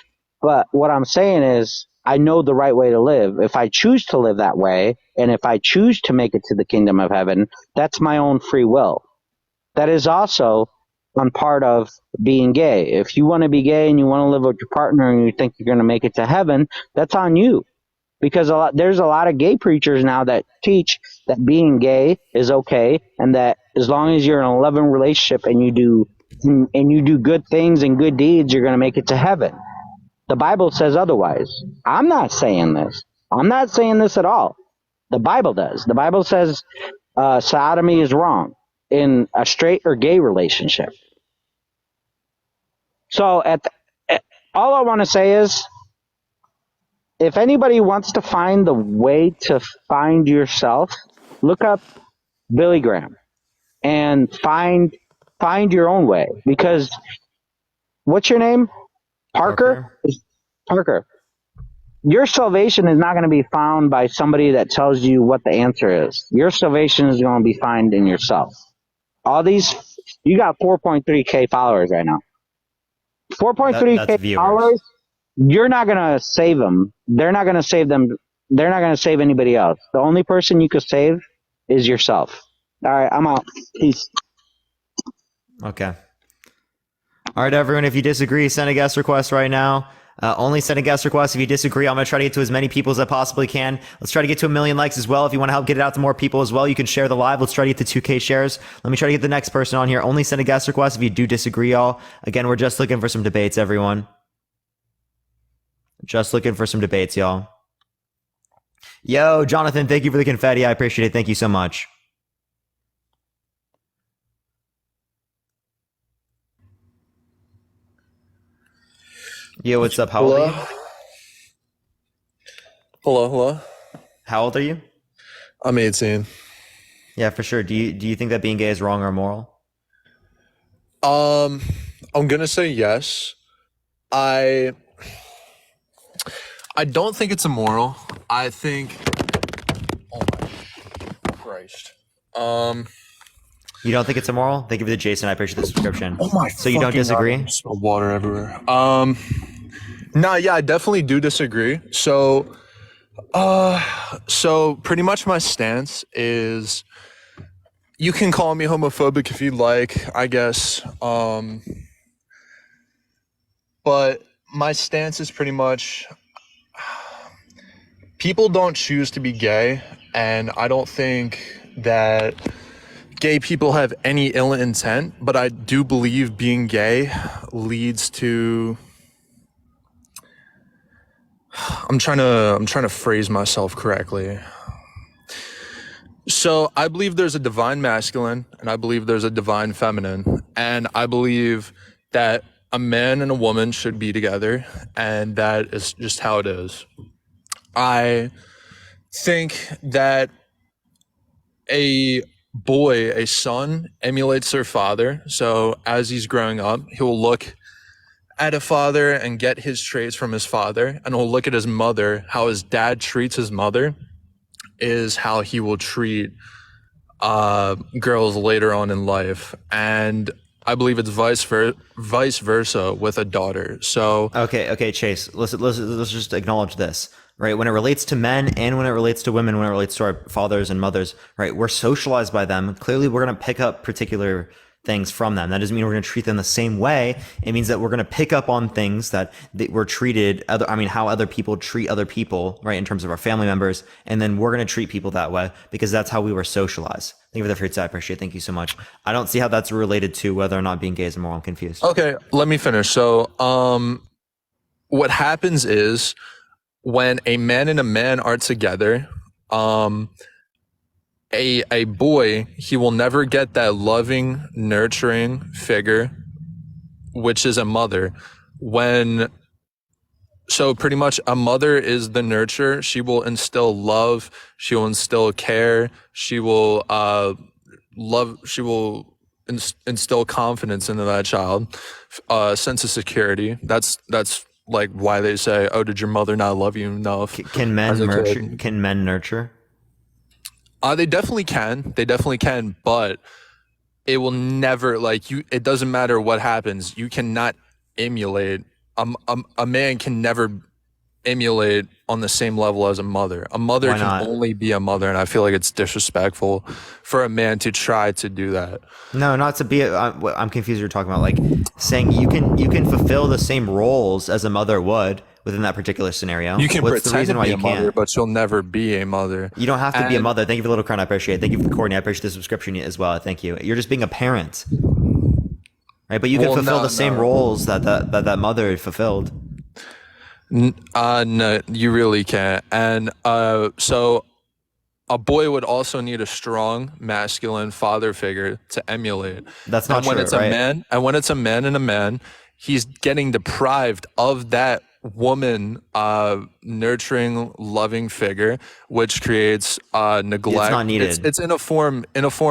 But what I'm saying is, I know the right way to live. If I choose to live that way, and if I choose to make it to the kingdom of heaven, that's my own free will. That is also on part of being gay. If you want to be gay and you want to live with your partner and you think you're going to make it to heaven, that's on you. Because there's a lot of gay preachers now that teach that being gay is okay, and that as long as you're in a loving relationship and you do good things and good deeds, you're going to make it to heaven. The Bible says otherwise. I'm not saying this. I'm not saying this at all. The Bible does. The Bible says sodomy is wrong in a straight or gay relationship. So all I want to say is, if anybody wants to find the way to find yourself, look up Billy Graham and find your own way. Because what's your name? Parker? Parker. Your salvation is not going to be found by somebody that tells you what the answer is. Your salvation is going to be found in yourself. You got 4.3K followers right now. 4.3K followers. You're not going to save them. They're not going to save them. They're not going to save anybody else. The only person you could save is yourself. All right, I'm out. Peace. Okay. All right, everyone, if you disagree, send a guest request right now. Only send a guest request if you disagree. I'm going to try to get to as many people as I possibly can. Let's try to get to 1 million likes as well. If you want to help get it out to more people as well, you can share the live. Let's try to get to 2K shares. Let me try to get the next person on here. Only send a guest request if you do disagree, y'all. Again, we're just looking for some debates, everyone. Just looking for some debates, y'all. Yo, Jonathan, thank you for the confetti. I appreciate it. Thank you so much. Yo, what's up? How old are you? Hello. How old are you? I'm 18. Yeah, for sure. Do you think that being gay is wrong or immoral? I'm gonna say yes. I don't think it's immoral. I think. Oh my Christ. You don't think it's immoral? Thank you for the Jason. I appreciate the subscription. Oh my. So you don't disagree? God, spilled water everywhere. Yeah, I definitely do disagree. So pretty much my stance is, you can call me homophobic if you'd like, I guess. But my stance is pretty much, people don't choose to be gay, and I don't think that gay people have any ill intent, but I do believe being gay leads to, I'm trying to phrase myself correctly. So I believe there's a divine masculine and I believe there's a divine feminine, and I believe that a man and a woman should be together, and that is just how it is. I think that a son emulates their father. So as he's growing up, he'll look at a father and get his traits from his father, and he'll look at his mother. How his dad treats his mother is how he will treat girls later on in life. And I believe it's vice versa with a daughter. So okay, Chase, let's just acknowledge this. Right, when it relates to men and when it relates to women, when it relates to our fathers and mothers, right, we're socialized by them. Clearly, we're going to pick up particular things from them. That doesn't mean we're going to treat them the same way. It means that we're going to pick up on things that we're treated, how other people treat other people, right, in terms of our family members. And then we're going to treat people that way because that's how we were socialized. Thank you for the fruits. I appreciate it. Thank you so much. I don't see how that's related to whether or not being gay is immoral. I'm confused. Okay, let me finish. So, what happens is, when a man and a man are together, a boy, he will never get that loving, nurturing figure, which is a mother. So pretty much a mother is the nurturer. She will instill love. She will instill care. She will instill confidence into that child, sense of security. That's like why they say, "Oh, did your mother not love you enough?" Can men nurture? Can men nurture? They definitely can. They definitely can, but it will never it doesn't matter what happens. You cannot emulate. A man can never emulate on the same level as a mother. A mother Why can not? only be a mother, and I feel like it's disrespectful for a man to try to do that. No, not to be. I'm confused. You're talking about like saying you can fulfill the same roles as a mother would within that particular scenario. You can What's the pretend reason to why be you a mother, can't? but you'll never be a mother. You don't have to be a And- mother. Thank you for the little crown. I appreciate it. Thank you for the Courtney. I appreciate the subscription as well. Thank you. You're just being a parent, right? But you can Well, fulfill no, the same no. roles that mother fulfilled. No, you really can't. And so a boy would also need a strong masculine father figure to emulate. That's not and when true, it's right? a man, and when it's a man and a man, he's getting deprived of that woman nurturing, loving figure, which creates neglect. It's not needed. It's in a form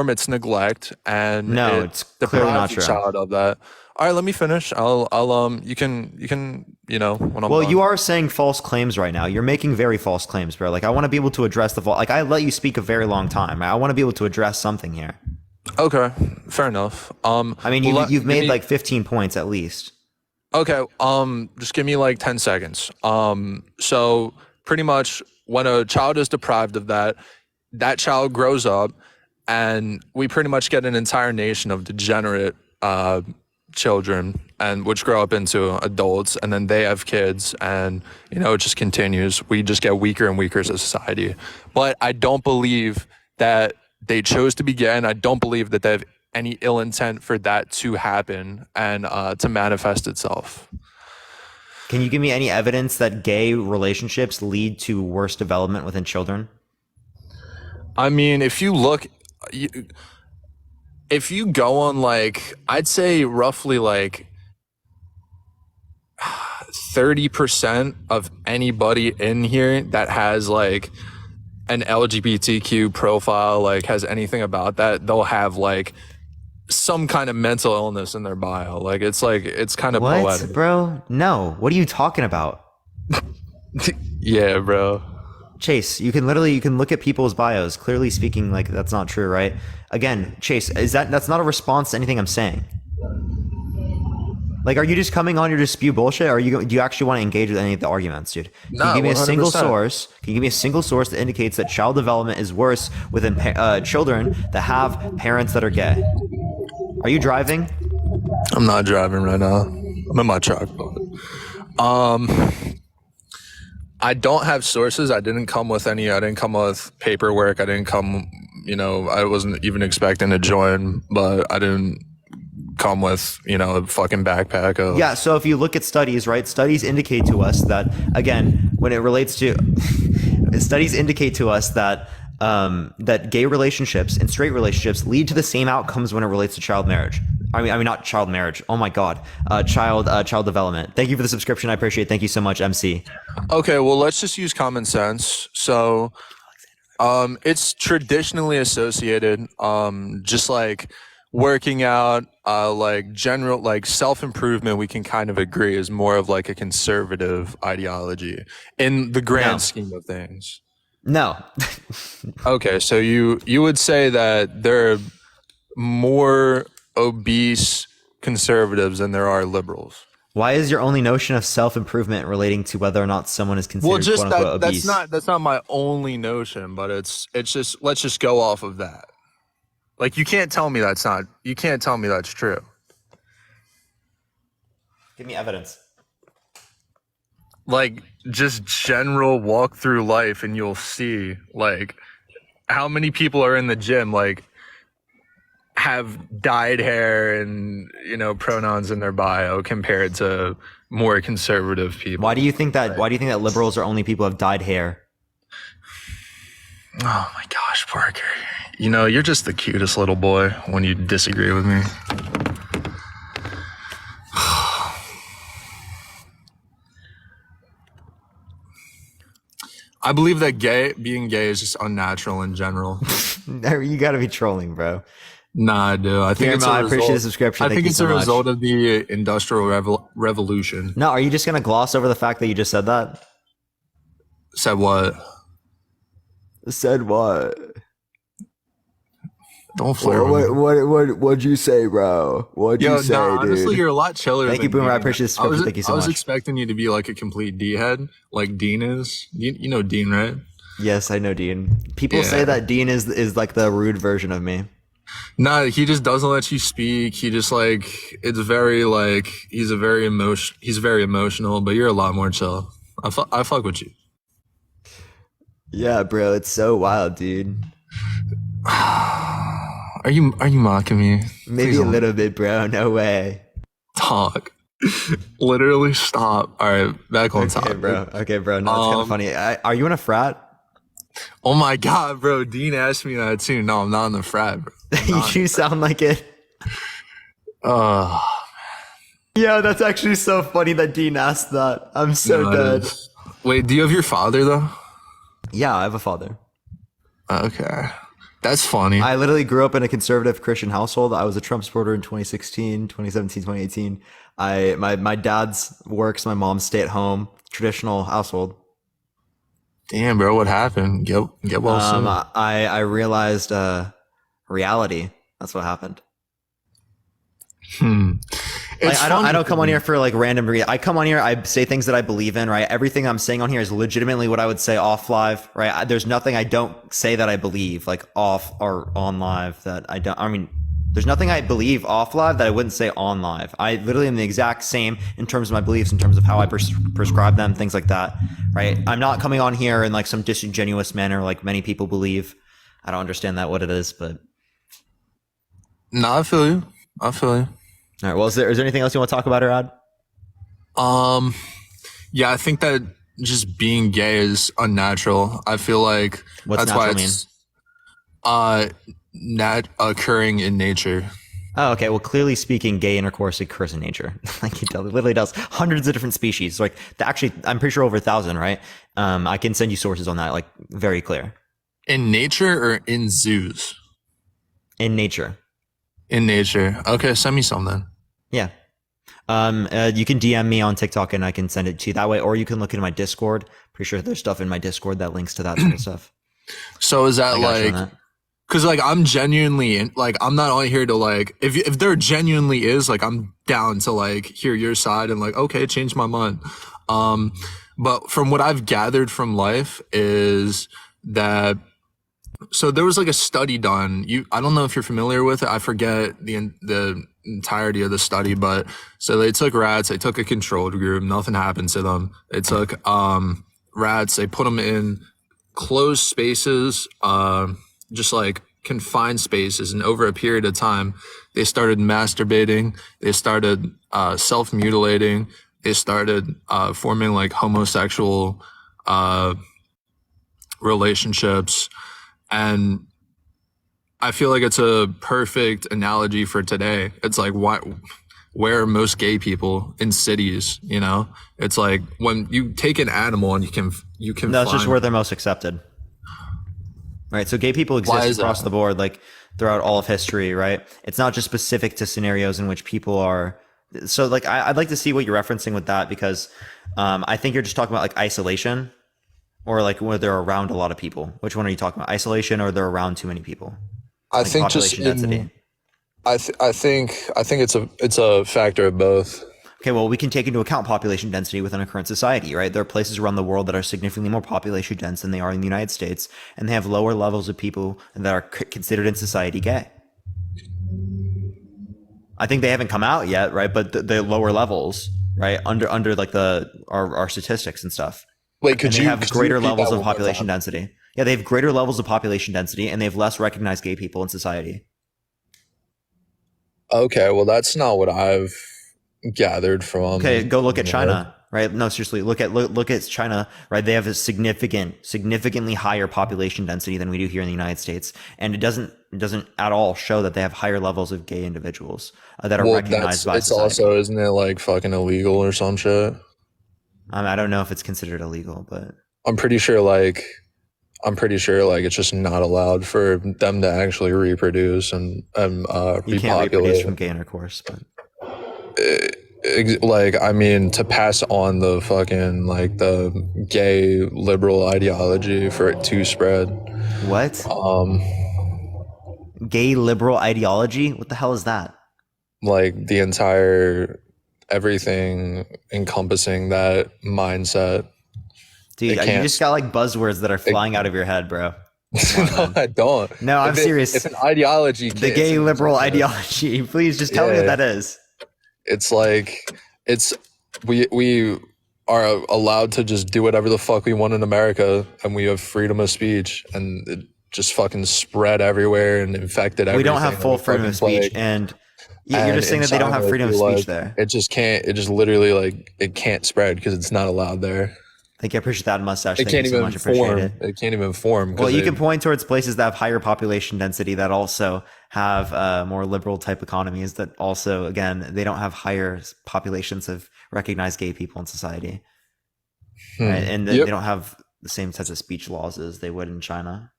it's neglect, and No, it it's clearly not deprives the true. child of that. All right, let me finish. You can when I'm Well, done. you are saying false claims right now. You're making very false claims, bro. Like I want to be able to address like I let you speak a very long time. I want to be able to address something here. Okay, fair enough. I mean, you've give made me- like 15 points at least. Okay, just give me like 10 seconds. So pretty much when a child is deprived of that, that child grows up, and we pretty much get an entire nation of degenerate children, and which grow up into adults, and then they have kids, and it just continues. We just get weaker and weaker as a society. But I don't believe that they chose to be gay, and I don't believe that they have any ill intent for that to happen and to manifest itself. Can you give me any evidence that gay relationships lead to worse development within children? I mean, if you look, if you go on I'd say roughly 30% of anybody in here that has an LGBTQ profile, has anything about that, they'll have some kind of mental illness in their bio. It's kind of What, poetic. bro? No. What are you talking about? Yeah, bro. Chase, you can look at people's bios. Clearly speaking, that's not true, right? Again, Chase, that's not a response to anything I'm saying. Are you just coming on here to spew bullshit, or do you actually want to engage with any of the arguments, dude? Can you give me a single 100%. source? Can you give me a single source that indicates that child development is worse within children that have parents that are gay? Are you driving? I'm not driving right now. I'm in my truck. I don't have sources. I didn't come with any. I didn't come with paperwork. I didn't come, I wasn't even expecting to join, but I didn't come with, a fucking backpack of. Yeah, so if you look at studies, right, studies indicate to us that, again, when it relates to, studies indicate to us that that gay relationships and straight relationships lead to the same outcomes when it relates to child marriage. I mean, not child marriage. Oh my God, child development. Thank you for the subscription. I appreciate it. Thank you so much, MC. Okay, well, let's just use common sense. So, it's traditionally associated, just like working out, general, self-improvement, we can kind of agree is more of a conservative ideology in the grand scheme of things. No. Okay, so you would say that there are more obese conservatives than there are liberals. Why is your only notion of self-improvement relating to whether or not someone is considered Well, just quote unquote obese? that's not my only notion, but it's just, let's just go off of that. You can't tell me that's true. Give me evidence. Just general walk through life, and you'll see how many people are in the gym have dyed hair and pronouns in their bio compared to more conservative people. Why do you think that liberals are only people who have dyed hair? Oh my gosh, Parker. You know, you're just the cutest little boy when you disagree with me. I believe that being gay is just unnatural in general. You got to be trolling, bro. Nah, I do. I think it's I a appreciate the result. subscription. I Thank think you it's so a much. result of the Industrial Revolution. No, are you just gonna gloss over the fact that you just said that? Said what? Said what? Don't flirt with me. What'd you say, bro? What'd Yo, you say, nah, dude? honestly, you're a lot chiller. Thank you, than Boomer. I Dean. appreciate the subscription. Thank you so I was much. expecting you to be like a complete D head, like Dean is. You know Dean, right? Yes, I know Dean. People say that Dean is like the rude version of me. Nah, he just doesn't let you speak. He just like it's very like he's very emotional, but you're a lot more chill. I fuck with you. Yeah, bro, it's so wild, dude. Are you mocking me? Maybe Please a don't. little bit, bro. No way. Talk. Literally stop. All right, back on topic. Okay, bro. No, it's kind of funny. Are you in a frat? Oh my god, bro. Dean asked me that too. No, I'm not in the frat, bro. You sound like it. Yeah, that's actually so funny that Dean asked that. I'm so No, it dead. is. Wait, do you have your father though? Yeah, I have a father. Okay. That's funny. I literally grew up in a conservative Christian household. I was a Trump supporter in 2016, 2017, 2018. My dad's works, my mom's stay at home, traditional household. Damn, bro, what happened? Get well soon. I realized reality. That's what happened. It's I funny don't come to on me. here for like random. I come on here. I say things that I believe in. Right. Everything I'm saying on here is legitimately what I would say off live. Right. There's nothing I don't say that I believe like off or on live that I don't. I mean, there's nothing I believe off live that I wouldn't say on live. I literally am the exact same in terms of my beliefs, in terms of how I prescribe them, things like that. Right. I'm not coming on here in like some disingenuous manner like many people believe. I don't understand that what it is, but. No, I feel you. All right. Well, is there anything else you want to talk about, Arad? Yeah, I think that just being gay is unnatural. I feel like What's that's why natural it's not occurring in nature. Oh, okay. Well, clearly speaking, gay intercourse occurs in nature. Like it literally does. Hundreds of different species. Like actually, I'm pretty sure over 1,000, right? I can send you sources on that, like very clear. In nature or in zoos? In nature. In nature. Okay, send me some then. Yeah. You can DM me on TikTok and I can send it to you that way, or you can look into my Discord. Pretty sure there's stuff in my Discord that links to that sort of stuff. So is that I got you on like, that. cause like I'm genuinely like, I'm not on here to like, if there genuinely is like, I'm down to like hear your side and like, okay, change my mind. But from what I've gathered from life is that, so there was like a study done. I don't know if you're familiar with it. I forget the entirety of the study, but so they took rats, they took a controlled group, nothing happened to them. They took rats, they put them in closed spaces, just like confined spaces, and over a period of time, they started masturbating, they started self-mutilating, they started forming like homosexual relationships. And I feel like it's a perfect analogy for today. It's like, where are most gay people? In cities, you know? It's like when you take an animal and you can No, it's just find- where they're most accepted. Right. So gay people Why exist is across that? the board, like throughout all of history, right? It's not just specific to scenarios in which people are. So like, I'd like to see what you're referencing with that, because I think you're just talking about like isolation, or like where they're around a lot of people. Which one are you talking about? Isolation, or they're around too many people? I Like think just population density. I think it's a factor of both. Okay, well, we can take into account population density within a current society, right? There are places around the world that are significantly more population dense than they are in the United States, and they have lower levels of people that are considered in society gay. I think they haven't come out yet, right? But the lower levels, right, under like our statistics and stuff. Wait, And they have could you greater repeat levels that of one more population time? density. Yeah, they have greater levels of population density, and they have less recognized gay people in society. Okay, well that's not what I've gathered from. Okay, go look at China, right? No, seriously, look at China, right? They have a significantly higher population density than we do here in the United States, and it doesn't at all show that they have higher levels of gay individuals that are recognized by it's society. also, isn't it like fucking illegal or some shit? I don't know if it's considered illegal, but I'm pretty sure like it's just not allowed for them to actually reproduce and you can't reproduce repopulate. from gay intercourse. But Like, I mean, to pass on the fucking like the gay liberal ideology for it to spread. What? Gay liberal ideology? What the hell is that? Like the entire everything encompassing that mindset. Dude, you just got like buzzwords that are flying out of your head, bro. No, I don't. No, I'm serious. It's an ideology. The gay liberal ideology. Please just tell me what that is. It's like we are allowed to just do whatever the fuck we want in America, and we have freedom of speech, and it just fucking spread everywhere and infected everything. We don't have full freedom of speech, and you're just saying that they don't have freedom of speech there. It just can't. It just literally like it can't spread because it's not allowed there. Thank you. I appreciate that mustache. It can't even form. It can't even form. Well, you can point towards places that have higher population density that also have more liberal type economies that also, again, they don't have higher populations of recognized gay people in society. Right? And they don't have the same types of speech laws as they would in China.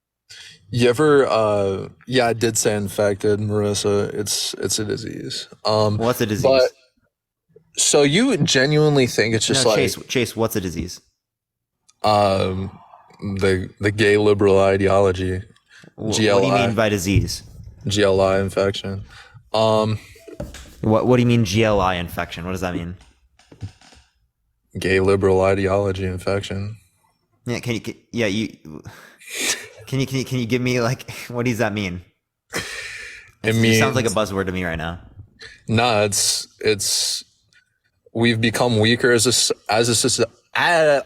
You ever, I did say infected, Marissa. It's a disease. What's a disease? But, so you genuinely think it's just Chase, what's a disease? The gay liberal ideology. GLI. What do you mean by disease? GLI infection. What do you mean GLI infection? What does that mean? Gay liberal ideology infection. Yeah, can you give me like what does that mean? It sounds like a buzzword to me right now. No, it's we've become weaker as a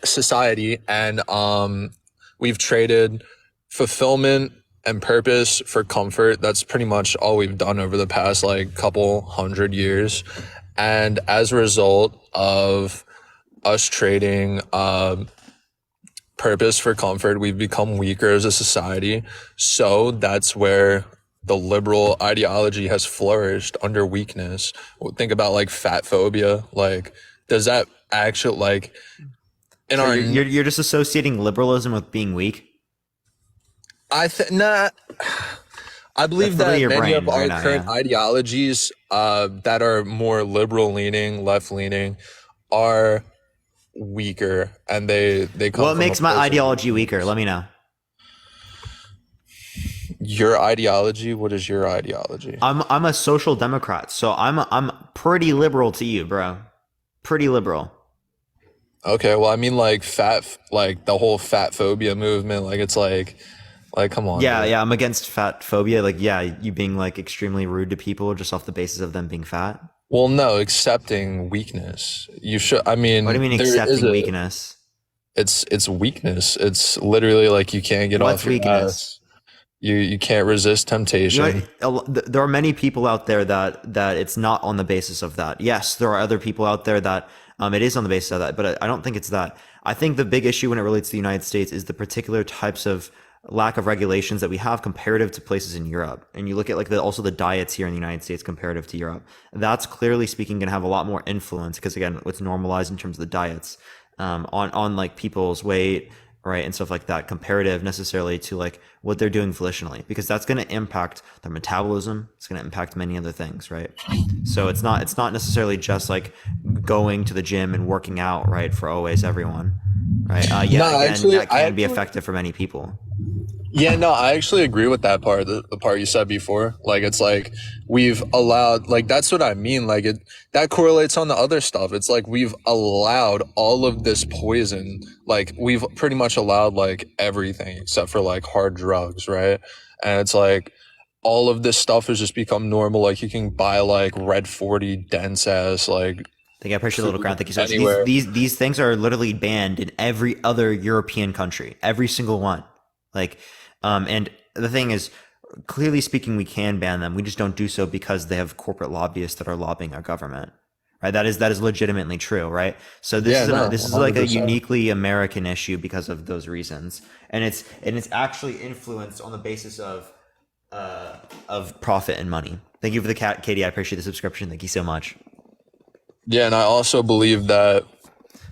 society, and we've traded fulfillment and purpose for comfort. That's pretty much all we've done over the past like couple hundred years, and as a result of us trading purpose for comfort, we've become weaker as a society. So that's where the liberal ideology has flourished, under weakness. Think about like fat phobia. Like, does that actually like you're just associating liberalism with being weak? I believe that many of our current ideologies that are more liberal leaning, left leaning, are weaker, and they come. What makes my ideology weaker? Let me know. Your ideology? What is your ideology? I'm a social democrat, so I'm pretty liberal to you, bro. Pretty liberal. Okay, well, I mean, like the whole fat phobia movement. Like, it's like come on. Yeah, dude. Yeah, I'm against fat phobia. Like, yeah, you being like extremely rude to people just off the basis of them being fat. Well, no, accepting weakness. You should. I mean, what do you mean accepting weakness? It's weakness. It's literally like you can't get off your ass. You can't resist temptation. There are many people out there that it's not on the basis of that. Yes, there are other people out there that it is on the basis of that, but I don't think it's that. I think the big issue when it relates to the United States is the particular types of lack of regulations that we have comparative to places in Europe. And you look at like also the diets here in the United States comparative to Europe. That's clearly speaking going to have a lot more influence because again, it's normalized in terms of the diets on like people's weight, right, and stuff like that, comparative necessarily to like what they're doing volitionally, because that's going to impact their metabolism. It's going to impact many other things, right? So it's not necessarily just like going to the gym and working out, right, for always everyone, right? That can be effective for many people. Yeah, no, I actually agree with that part, the part you said before. Like, it's like we've allowed, like, that's what I mean. Like, that correlates on the other stuff. It's like we've allowed all of this poison. Like, we've pretty much allowed, like, everything except for, like, hard drugs, right? And it's like all of this stuff has just become normal. Like, you can buy, like, Red 40 dense ass, like, I think I appreciate a little ground. Thank you so much. These things are literally banned in every other European country. Every single one. Like, and the thing is, clearly speaking, we can ban them. We just don't do so because they have corporate lobbyists that are lobbying our government, right? That is legitimately true, right? So this is like a 100%. uniquely American issue because of those reasons, and it's actually influenced on the basis of profit and money. Thank you for the cat, Katie. I appreciate the subscription. Thank you so much. Yeah, and I also believe that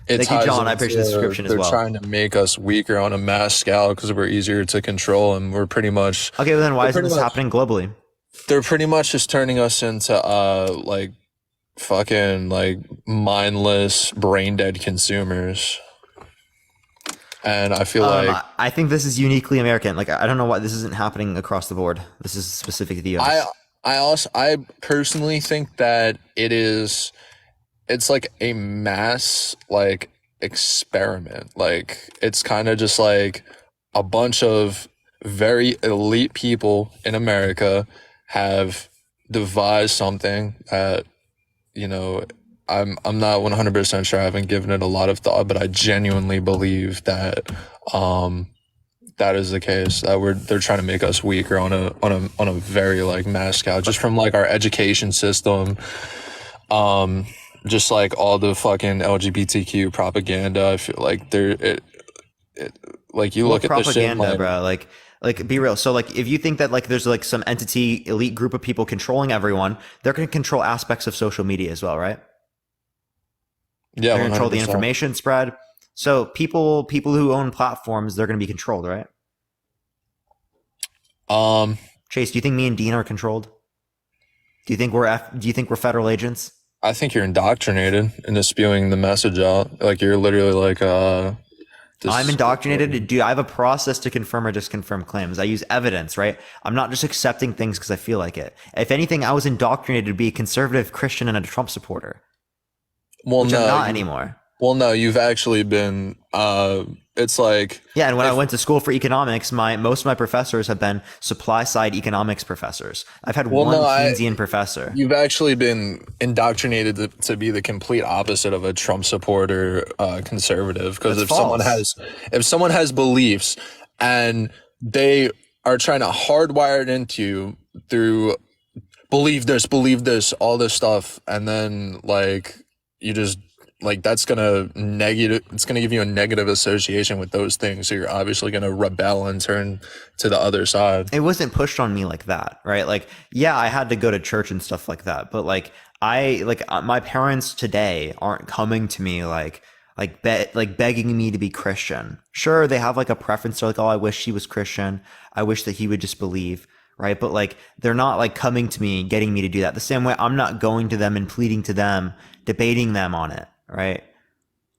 it Thank you, ties John. I appreciate the into subscription as they're well. trying to make us weaker on a mass scale because we're easier to control, and we're pretty much Okay, well then why they're isn't pretty this much- happening globally? They're pretty much just turning us into like fucking like mindless, brain dead consumers. And I feel like I think this is uniquely American. Like I don't know why this isn't happening across the board. This is specific to the US. I personally think that it's like a mass like experiment. Like it's kind of just like a bunch of very elite people in America have devised something that, you know, I'm not 100% sure. I haven't given it a lot of thought, but I genuinely believe that that is the case, that they're trying to make us weaker on a very like mass scale, just from like our education system, just like all the fucking LGBTQ propaganda. I feel like like you look at this shit, propaganda, like, bro. Like be real. So like if you think that like there's like some entity, elite group of people controlling everyone, they're going to control aspects of social media as well, right? Yeah, they're going to control the 100%. information spread. So people who own platforms, they're going to be controlled, right? Chase, do you think me and Dean are controlled? Do you think we're federal agents? I think you're indoctrinated into spewing the message out. Like you're literally like I'm indoctrinated. Do I have a process to confirm or disconfirm claims? I use evidence, right? I'm not just accepting things because I feel like it. If anything, I was indoctrinated to be a conservative Christian and a Trump supporter. Well, which no, I'm not anymore. Well, no, you've actually been. It's like and when I went to school for economics, most of my professors have been supply side economics professors. I've had one Keynesian professor. You've actually been indoctrinated to be the complete opposite of a Trump supporter, conservative. Because if someone has beliefs and they are trying to hardwire it into you through believe this, all this stuff, and then like you just. Like it's gonna give you a negative association with those things. So you're obviously gonna rebel and turn to the other side. It wasn't pushed on me like that, right? Like, yeah, I had to go to church and stuff like that, but my parents today aren't coming to me begging me to be Christian. Sure, they have like a preference. They're like, oh, I wish he was Christian. I wish that he would just believe. Right. But like, they're not like coming to me, getting me to do that. The same way I'm not going to them and pleading to them, debating them on it. Right.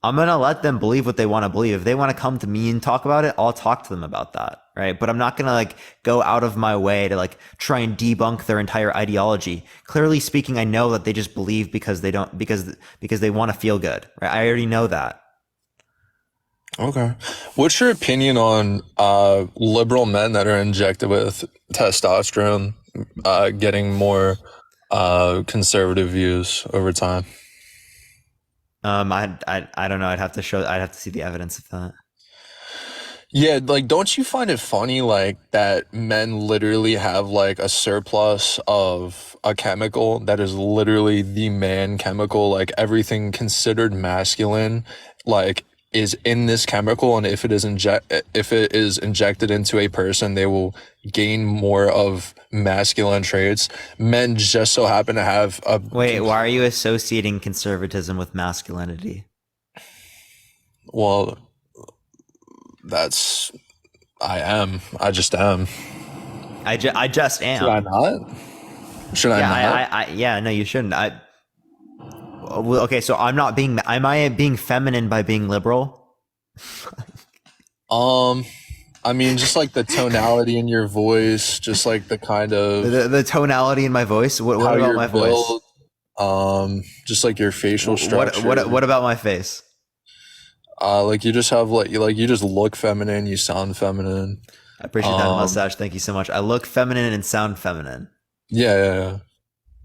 I'm going to let them believe what they want to believe. If they want to come to me and talk about it, I'll talk to them about that. Right. But I'm not going to like go out of my way to like try and debunk their entire ideology. Clearly speaking, I know that they just believe because they want to feel good. Right. I already know that. Okay. What's your opinion on liberal men that are injected with testosterone getting more conservative views over time? I don't know. I'd have to see the evidence of that. Yeah, like don't you find it funny like that men literally have like a surplus of a chemical that is literally the man chemical, like everything considered masculine like is in this chemical, and if it is injected into a person, they will gain more of masculine traits. Men just so happen to have a Wait, why are you associating conservatism with masculinity? Well, I just am. I just am. Should I not? Should I not? Yeah, no, you shouldn't. Okay, so am I being feminine by being liberal? I mean, just like the tonality in your voice, just like the kind of the tonality in my voice. What about my voice? Just like your facial structure. What about my face? Like you just have you just look feminine. You sound feminine. I appreciate that mustache. Thank you so much. I look feminine and sound feminine. Yeah.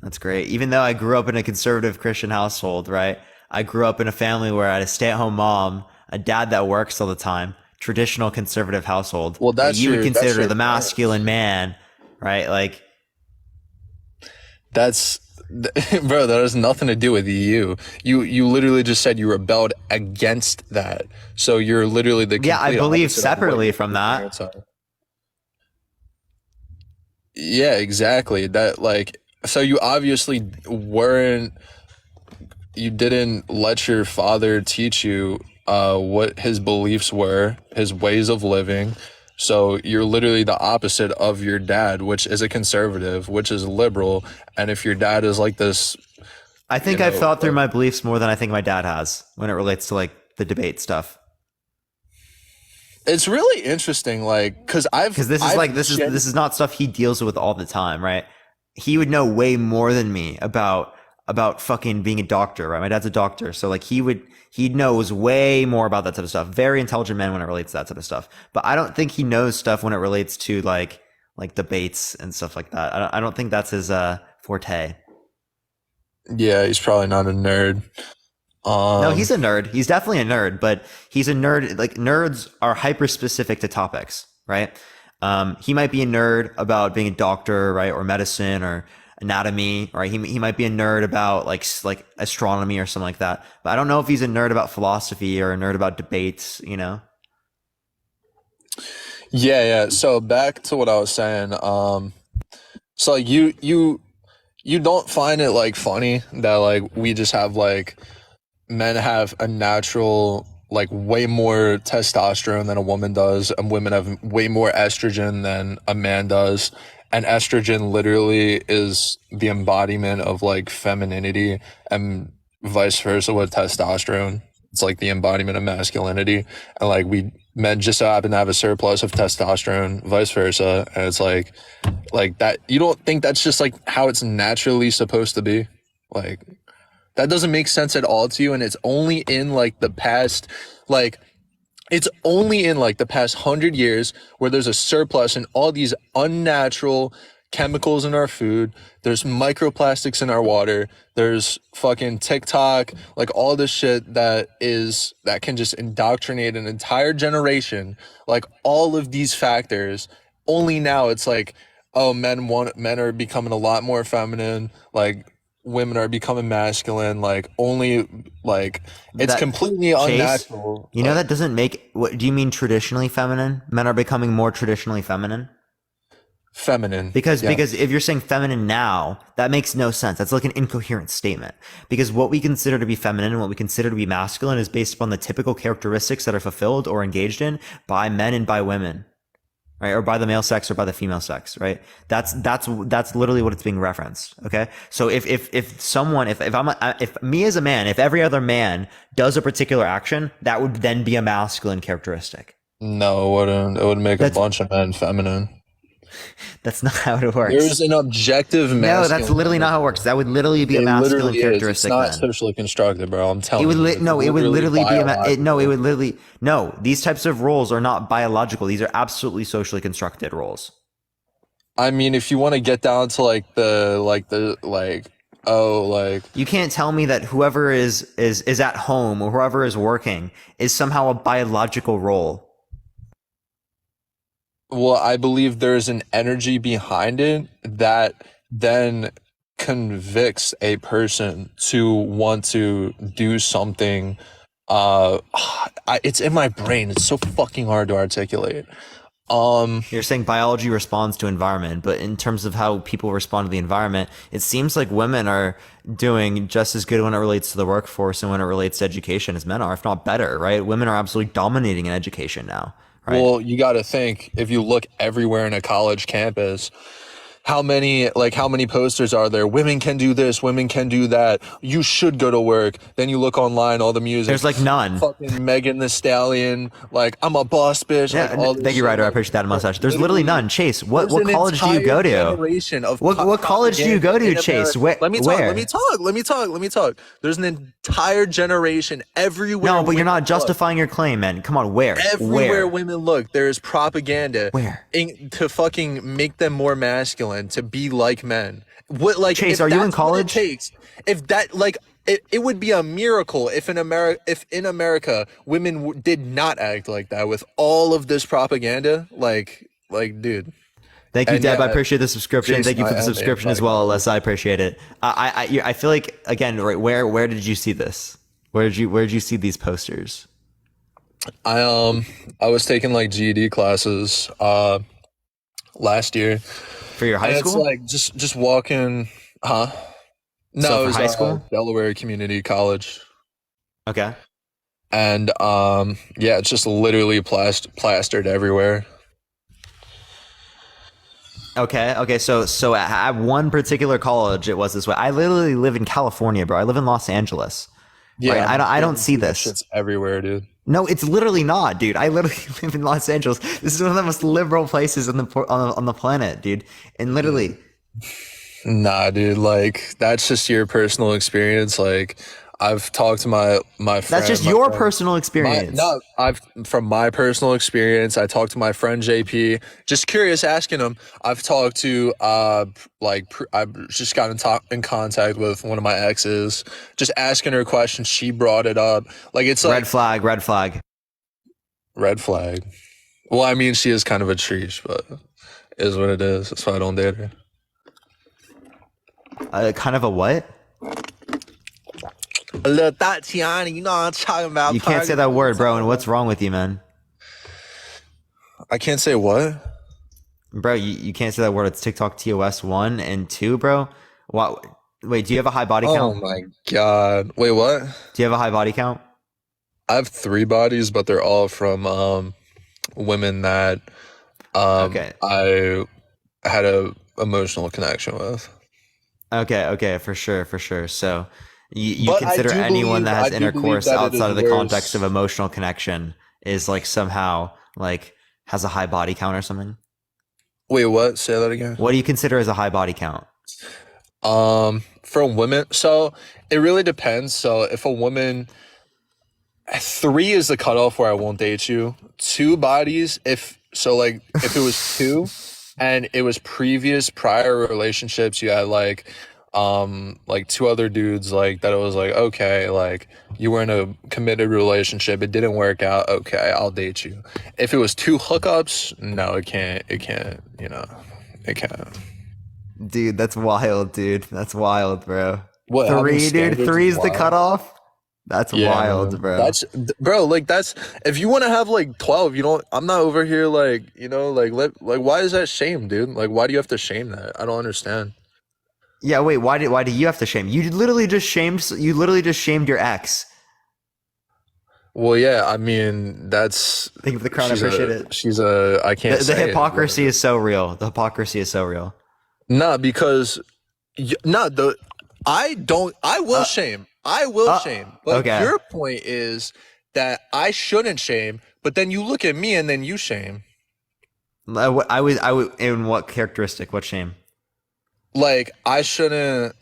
That's great. Even though I grew up in a conservative Christian household, right? I grew up in a family where I had a stay-at-home mom, a dad that works all the time, traditional conservative household. Well, you would consider the masculine man, right? Like that's Bro, that has nothing to do with you. You literally just said you rebelled against that. So you're literally the Yeah, I complete believe opposite of separately what from your that. parents are. Yeah, exactly. That like so you obviously you didn't let your father teach you what his beliefs were, his ways of living. So you're literally the opposite of your dad, which is a conservative, which is liberal. And if your dad is like this, I think you I've know, thought through my beliefs more than I think my dad has when it relates to like the debate stuff. it's really interesting, like, because this is not stuff he deals with all the time, right? He would know way more than me about fucking being a doctor, right? My dad's a doctor, so like he knows way more about that type of stuff. Very intelligent man when it relates to that type of stuff. But I don't think he knows stuff when it relates to like debates and stuff like that. I don't think that's his forte. yeah, he's probably not a nerd. No, he's a nerd. He's definitely a nerd, but he's a nerd. Like nerds are hyper specific to topics, right? He might be a nerd about being a doctor, right, or medicine or anatomy, right? He might be a nerd about like astronomy or something like that. But I don't know if he's a nerd about philosophy or a nerd about debates. You know? Yeah. So back to what I was saying. So like you don't find it like funny that like we just have like men have a natural like way more testosterone than a woman does, and women have way more estrogen than a man does. And estrogen literally is the embodiment of like femininity, and vice versa with testosterone. It's like the embodiment of masculinity. And like men just so happen to have a surplus of testosterone, vice versa. And it's like that. You don't think that's just like how it's naturally supposed to be? Like, that doesn't make sense at all to you. And it's only in like the past, it's only in like the past 100 years where there's a surplus in all these unnatural chemicals in our food. There's microplastics in our water. There's fucking TikTok, like all this shit that can just indoctrinate an entire generation. Like all of these factors, only now it's like, oh, men are becoming a lot more feminine. Like women are becoming masculine. Like only like it's completely unnatural. You know, that doesn't make. What do you mean traditionally feminine? Men are becoming more traditionally feminine. Feminine. Because if you're saying feminine now, that makes no sense. That's like an incoherent statement. Because what we consider to be feminine and what we consider to be masculine is based upon the typical characteristics that are fulfilled or engaged in by men and by women, right? Or by the male sex or by the female sex, right? That's literally what it's being referenced. Okay. So if me as a man, if every other man does a particular action, that would then be a masculine characteristic. No, it wouldn't. It would make a bunch of men feminine. That's not how it works. There's an objective masculine. No, that's literally not how it works. That would literally be a masculine characteristic. It's not then. socially constructed, bro. I'm telling you. It would literally be these types of roles are not biological. These are absolutely socially constructed roles. I mean, if you want to get down to you can't tell me that whoever is at home or whoever is working is somehow a biological role. Well, I believe there's an energy behind it that then convicts a person to want to do something. It's in my brain. It's so fucking hard to articulate. You're saying biology responds to environment, but in terms of how people respond to the environment, it seems like women are doing just as good when it relates to the workforce and when it relates to education as men are, if not better, right? Women are absolutely dominating in education now. Right. Well, you got to think, if you look everywhere in a college campus, how many posters are there? Women can do this, women can do that. You should go to work. Then you look online, all the music. There's like none. Fucking Megan Thee Stallion, like I'm a boss bitch. Yeah, like, thank you, Ryder. I appreciate that mustache. There's literally none. Chase, what college do you go to? What college do you go to, Chase? Where? Let me talk. There's an entire generation everywhere. No, but you're not justifying your claim, man. Come on, where? Everywhere women look, there's propaganda. Where? To fucking make them more masculine. To be like men. Chase, are you in college? It would be a miracle if in America women did not act like that with all of this propaganda. Like, dude. Thank you, And Deb. I yeah, appreciate the subscription. Thank you for Jason, the I am subscription as well, Alyssa. I appreciate it. I feel like, again, right, where did you see this? Where did you see these posters? I was taking like GED classes last year. For your high And school? It's like just walking, huh? No, So it for was high school? Delaware Community College. Okay. And yeah, it's just literally plastered everywhere. Okay. So at one particular college, it was this way. I literally live in California, bro. I live in Los Angeles. Yeah, right? I don't see this. Shit's everywhere, dude. No, it's literally not, dude. I literally live in Los Angeles. This is one of the most liberal places on the planet, dude. And literally, Nah, dude, like that's just your personal experience. Like I've talked to my friend. that's just your personal experience. From my personal experience, I talked to my friend JP. Just curious, asking him. I've talked to I've just got in contact with one of my exes. Just asking her questions. She brought it up. Like it's like red flag. Well, I mean, she is kind of a treat, but it is what it is. That's why I don't date her. Kind of a what? A little Tatiana, you know what I'm talking about. You can't say that word, bro. And what's wrong with you, man? I can't say what? Bro, you can't say that word. It's TikTok TOS 1 and 2, bro. What? Wait, do you have a high body count? Oh my god. Wait, what? Do you have a high body count? I have 3 bodies, but they're all from women that I had a emotional connection with. Okay, for sure. So you But I consider do anyone believe- that I has do believe intercourse that it outside is of the worse. context of emotional connection is like somehow like has a high body count or something? Wait, what? Say that again. What do you consider as a high body count? From women, so it really depends. So if a woman 3 is the cutoff where I won't date you. 2 bodies, if it was 2 and it was prior relationships, you had like 2 other dudes like that, it was like, okay, like you were in a committed relationship, it didn't work out, okay, I'll date you. If it was 2 hookups, no, it can't, it can't. Dude, that's wild, dude. That's wild, bro. What, having 3, dude? standards 3 is is the wild. cutoff? That's wild, man. bro. That's if you want to have like 12, I'm not over here like, why is that shame, dude? Like, why do you have to shame that? I don't understand. Yeah, wait, why do you have to shame? You literally just shamed your ex. Well, yeah, I mean, that's Think of the crowd, I appreciate it. I can't The say it, hypocrisy is so real. The hypocrisy is so real. Nah, because I will shame. I will shame. But okay. your point is that I shouldn't shame, but then you look at me and then you shame. I would in what characteristic? What shame? Like, I shouldn't.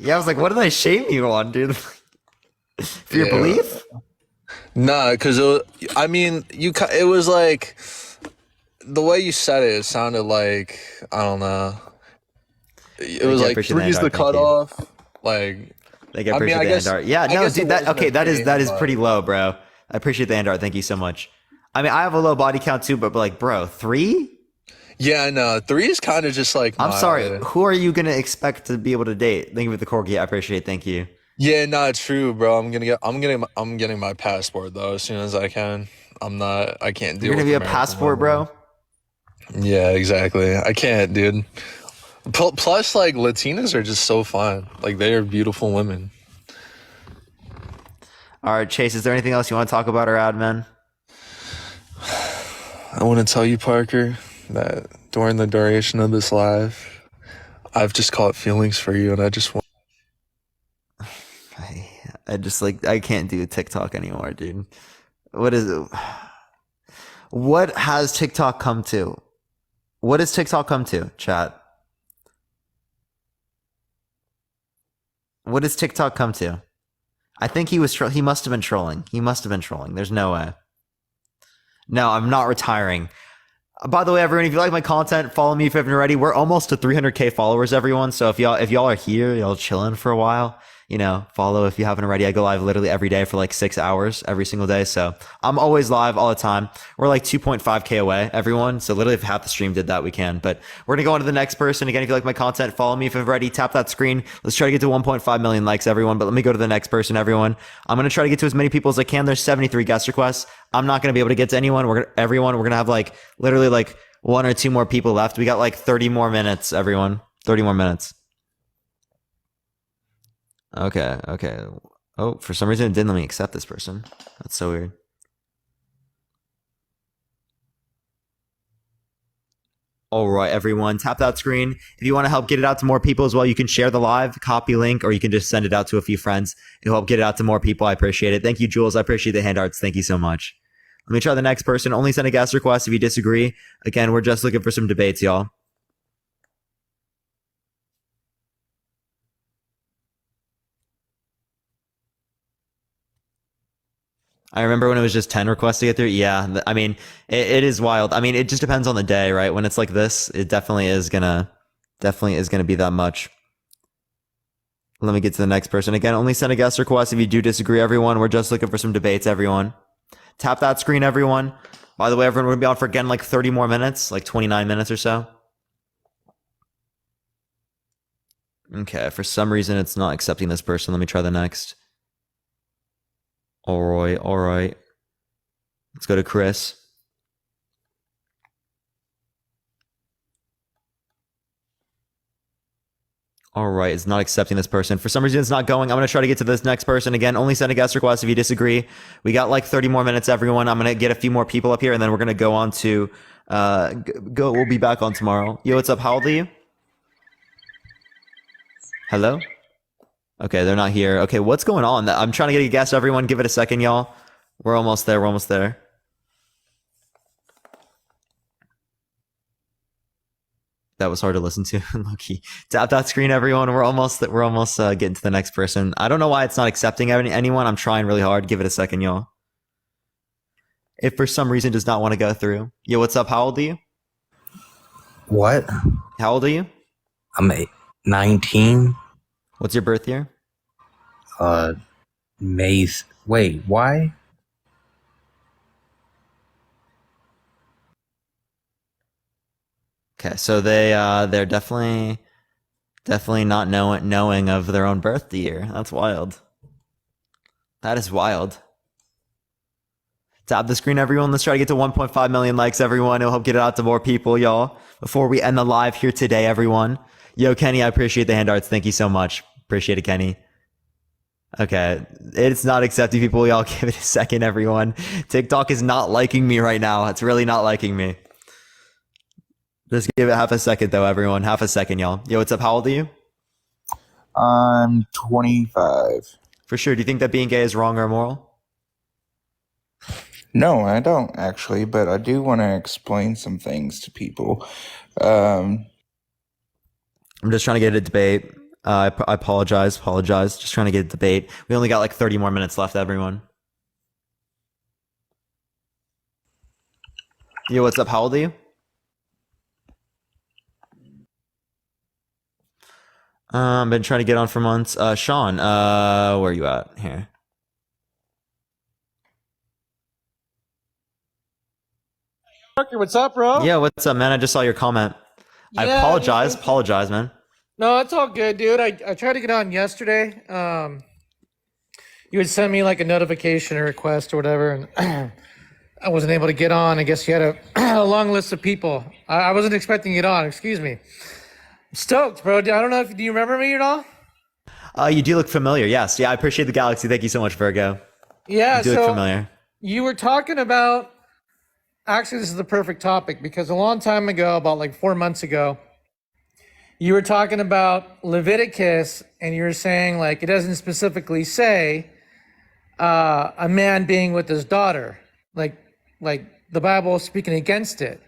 Yeah, I was like, what did I shame you on, dude? For your belief? Nah, because it was like the way you said it sounded like, I don't know. It was like 3 is the cutoff. Like, I appreciate the hand art. Yeah, no, dude, that is pretty low, bro. I appreciate the hand art. Thank you so much. I mean, I have a low body count too, but like, bro, 3? Yeah, no, 3 is kind of just like. I'm sorry. Who are you gonna expect to be able to date? Thank you for the corgi. I appreciate it. Thank you. Yeah, not true, bro. I'm getting my passport though as soon as I can. I can't deal. You're gonna with be a American passport, women. bro. Yeah, exactly. I can't, dude. Plus, like, Latinas are just so fun. Like, they are beautiful women. All right, Chase. Is there anything else you want to talk about or add, man? I want to tell you, Parker, that during the duration of this live, I've just caught feelings for you, and I just want. I can't do TikTok anymore, dude. What is it? What has TikTok come to? What has TikTok come to, chat? What does TikTok come to? I think he must have been trolling. He must have been trolling. There's no way. No, I'm not retiring. By the way, everyone, if you like my content, follow me if you haven't already. We're almost to 300k followers, everyone. So if y'all are here, y'all chilling for a while, follow if you haven't already. I go live literally every day for like 6 hours every single day. So I'm always live all the time. We're like 2.5K away, everyone. So literally if half the stream did that, we can. But we're going to go on to the next person. Again, if you like my content, follow me if you've already. Tap that screen. Let's try to get to 1.5 million likes, everyone. But let me go to the next person, everyone. I'm going to try to get to as many people as I can. There's 73 guest requests. I'm not going to be able to get to anyone. We're going to have like literally like 1 or 2 more people left. We got like 30 more minutes, everyone. 30 more minutes. Okay. Oh, for some reason it didn't let me accept this person. That's so weird. All right, everyone, tap that screen. If you want to help get it out to more people as well, you can share the live, copy link, or you can just send it out to a few friends. It'll help get it out to more people. I appreciate it. Thank you, Jules. I appreciate the hand arts. Thank you so much. Let me try the next person. Only send a guest request if you disagree. Again, we're just looking for some debates, y'all. I remember when it was just 10 requests to get through. Yeah, I mean, it is wild. I mean, it just depends on the day, right? When it's like this, it definitely is gonna be that much. Let me get to the next person. Again, only send a guest request if you do disagree, everyone. We're just looking for some debates, everyone. Tap that screen, everyone. By the way, everyone, we're gonna be on for again like 30 more minutes, like 29 minutes or so. Okay, for some reason it's not accepting this person. Let me try the next. All right. Let's go to Chris. All right, it's not accepting this person. For some reason, it's not going. I'm going to try to get to this next person. Again, only send a guest request if you disagree. We got like 30 more minutes, everyone. I'm going to get a few more people up here, and then we're going to go on to we'll be back on tomorrow. Yo, what's up? How old are you? Hello? Okay, they're not here. Okay, what's going on? I'm trying to get a guess, everyone. Give it a second, y'all. We're almost there. That was hard to listen to. Low-key. Tap that screen, everyone. We're almost getting to the next person. I don't know why it's not accepting anyone. I'm trying really hard. Give it a second, y'all. If for some reason it does not want to go through. Yo, what's up? How old are you? What? How old are you? I'm 19. What's your birth year? Wait, why? Okay, so they're definitely not knowing of their own birth year. That's wild. That is wild. Tap the screen, everyone. Let's try to get to 1.5 million likes, everyone. It'll help get it out to more people, y'all. Before we end the live here today, everyone. Yo, Kenny, I appreciate the hand arts. Thank you so much. Appreciate it, Kenny. Okay, it's not accepting people. Y'all give it a second, everyone. TikTok is not liking me right now. It's really not liking me. Just give it half a second, though, everyone. Half a second, y'all. Yo, what's up? How old are you? I'm 25. For sure. Do you think that being gay is wrong or immoral? No, I don't actually, but I do want to explain some things to people. I'm just trying to get a debate. I apologize. Just trying to get a debate. We only got like 30 more minutes left, everyone. Yo, what's up? How old are you? Been trying to get on for months. Sean, where are you at? Here. Parker, what's up, bro? Yeah, what's up, man? I just saw your comment. I Yeah, apologize, man. No, it's all good, dude. I tried to get on yesterday. You would send me like a notification or request or whatever, and I wasn't able to get on. I guess you had a long list of people. I wasn't expecting to get on. Excuse me. Stoked, bro. I don't know if do you remember me at all? You do look familiar. Yes. Yeah, I appreciate the galaxy. Thank you so much, Virgo. Yeah, You do look familiar. You were talking about. Actually, this is the perfect topic because a long time ago, about like 4 months ago, you were talking about Leviticus, and you were saying like it doesn't specifically say a man being with his daughter, like the Bible is speaking against it,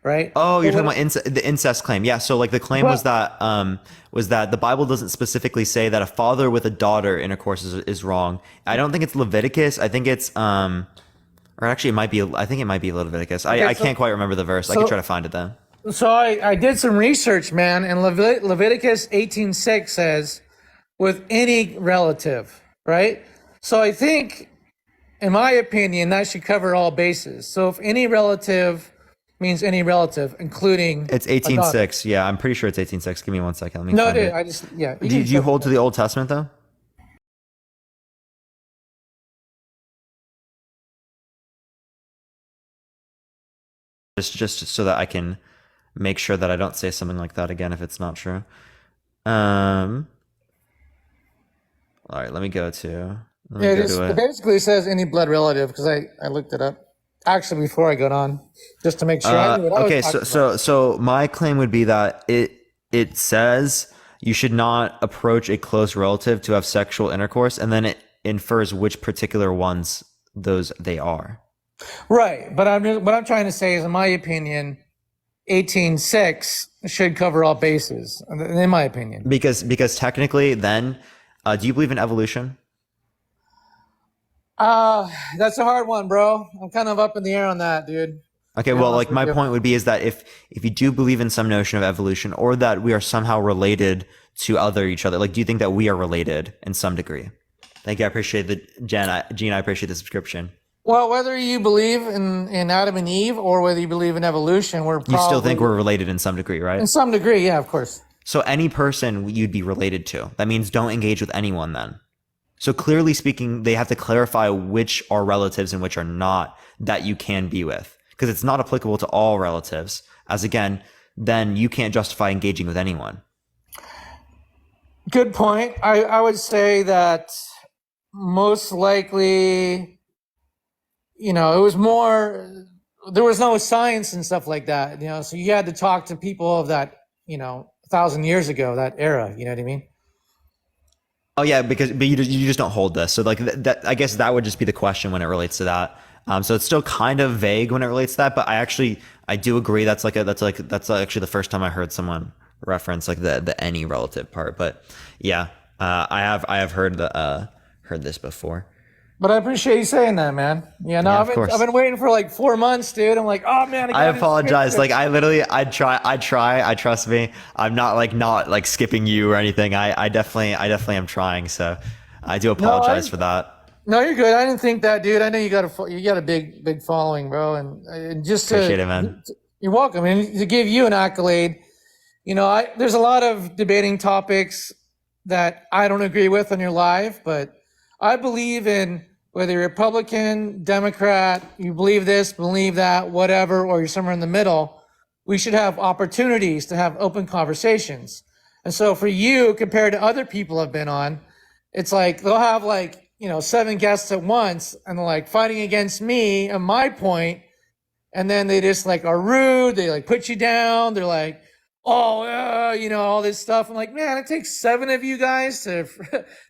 right? Oh, you're But talking about the incest claim. Yeah. So like the claim was that the Bible doesn't specifically say that a father with a daughter intercourse is wrong. I don't think it's Leviticus. I think it's or actually it might be. I think it might be Leviticus. I can't quite remember the verse. I can try to find it though. So I did some research, man, and Leviticus 18:6 says with any relative, right? So I think, in my opinion, that should cover all bases. So if any relative means any relative, including It's a daughter. 18:6. Yeah, I'm pretty sure it's 18:6. Give me 1 second. Let me No, find dude, it. I just, yeah. Do you hold to the Old Testament though? Just so that I can make sure that I don't say something like that again if it's not true. All right, let me go to. Let me Yeah, go it to it. basically says any blood relative because I looked it up. Actually, before I got on, just to make sure. I knew what I was Okay, talking so my claim would be that it says you should not approach a close relative to have sexual intercourse, and then it infers which particular ones they are. Right, but what I'm trying to say is, in my opinion, 18:6 should cover all bases. In my opinion, Because technically, then, do you believe in evolution? that's a hard one, bro. I'm kind of up in the air on that, dude. Okay, To be well, honest like my with you. point would be is that if you do believe in some notion of evolution, or that we are somehow related to each other, like, do you think that we are related in some degree? Thank you. I appreciate Gene, I appreciate the subscription. Well, whether you believe in Adam and Eve or whether you believe in evolution, we're probably, You still think we're related in some degree, right? in some degree, yeah, of course. So any person you'd be related to, that means don't engage with anyone then. So clearly speaking, they have to clarify which are relatives and which are not that you can be with. Because it's not applicable to all relatives. As again, then you can't justify engaging with anyone. Good point. I would say that most likely, it was more, there was no science and stuff like that, so you had to talk to people of that, 1,000 years ago, that era, you know what I mean? Oh yeah, but you just don't hold this. So like that, I guess that would just be the question when it relates to that. So it's still kind of vague when it relates to that, but I do agree that's actually the first time I heard someone reference like the any relative part. But yeah, I have heard this before. But I appreciate you saying that, man. Yeah, no, Yeah, I've been waiting for like 4 months, dude. I'm like, oh man, I got this apologize. script. Like I try. Trust me. I'm not skipping you or anything. I definitely am trying. So I do apologize for that. No, you're good. I didn't think that, dude. I know you got a big following, bro, and just to, Appreciate it, man. You're welcome. And to give you an accolade, there's a lot of debating topics that I don't agree with on your live, but I believe in whether you're Republican, Democrat, you believe this, believe that, whatever, or you're somewhere in the middle, we should have opportunities to have open conversations. And so for you, compared to other people I've been on, it's like they'll have 7 guests at once and they're like fighting against me and my point, and then they just are rude, they put you down, they're like, oh, all this stuff. I'm like, man, it takes 7 of you guys to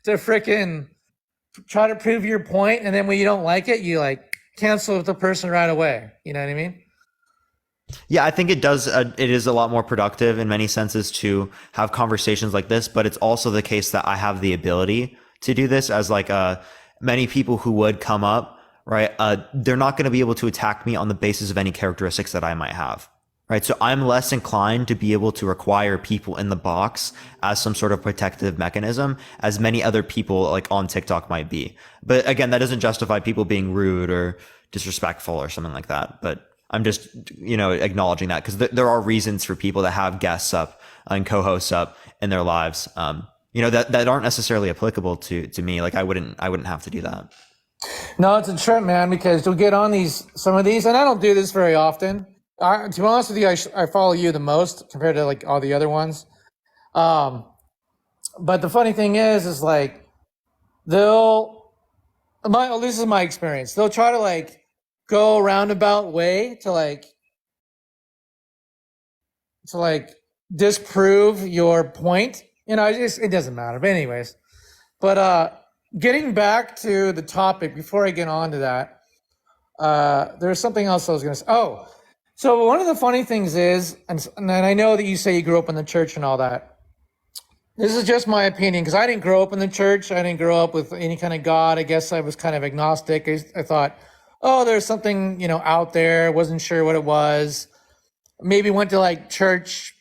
frickin' try to prove your point, and then when you don't like it, you cancel with the person right away. You know what I mean? Yeah, I think it does. It is a lot more productive in many senses to have conversations like this, but it's also the case that I have the ability to do this as many people who would come up, right? They're not going to be able to attack me on the basis of any characteristics that I might have. Right. So I'm less inclined to be able to require people in the box as some sort of protective mechanism as many other people on TikTok might be. But again, that doesn't justify people being rude or disrespectful or something like that. But I'm just, acknowledging that because there are reasons for people that have guests up and co-hosts up in their lives, that aren't necessarily applicable to me. Like I wouldn't have to do that. No, it's a trip, man, because you'll get on some of these, and I don't do this very often. To be honest with you, I follow you the most compared to all the other ones. But the funny thing is this is my experience. They'll try to go a roundabout way to disprove your point. It doesn't matter. But anyways, getting back to the topic before I get on to that, there's something else I was going to say. Oh. So one of the funny things is, and I know that you say you grew up in the church and all that. This is just my opinion because I didn't grow up in the church. I didn't grow up with any kind of God. I guess I was kind of agnostic. I thought, oh, there's something, out there. Wasn't sure what it was. Maybe went to church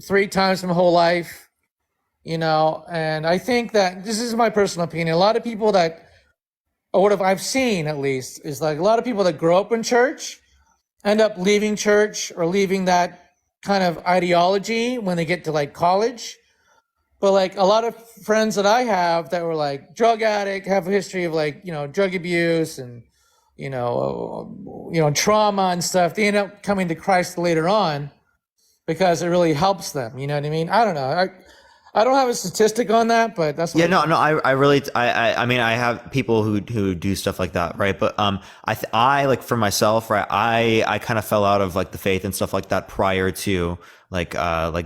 3 times my whole life. and I think that this is my personal opinion. A lot of people that, or what I've seen at least, is like a lot of people that grow up in church end up leaving church or leaving that kind of ideology when they get to like college. But like a lot of friends that I have that were like drug addict, have a history of like, drug abuse and, trauma and stuff, they end up coming to Christ later on because it really helps them. You know what I mean? I don't know. I don't have a statistic on that, but that's what I really, I mean, I have people who do stuff like that, right? But I like for myself, right? I kind of fell out of like the faith and stuff like that prior to like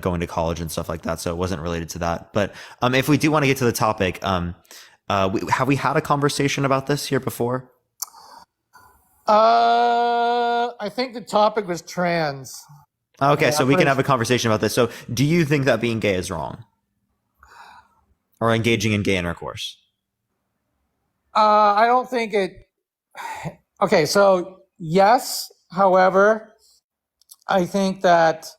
going to college and stuff like that, so it wasn't related to that. But if we do want to get to the topic, have we had a conversation about this here before? I think the topic was trans. Okay, Yeah, so we can have a conversation about this. So, do you think that being gay is wrong? Or engaging in gay intercourse? I don't think it. Okay, so yes. However, I think that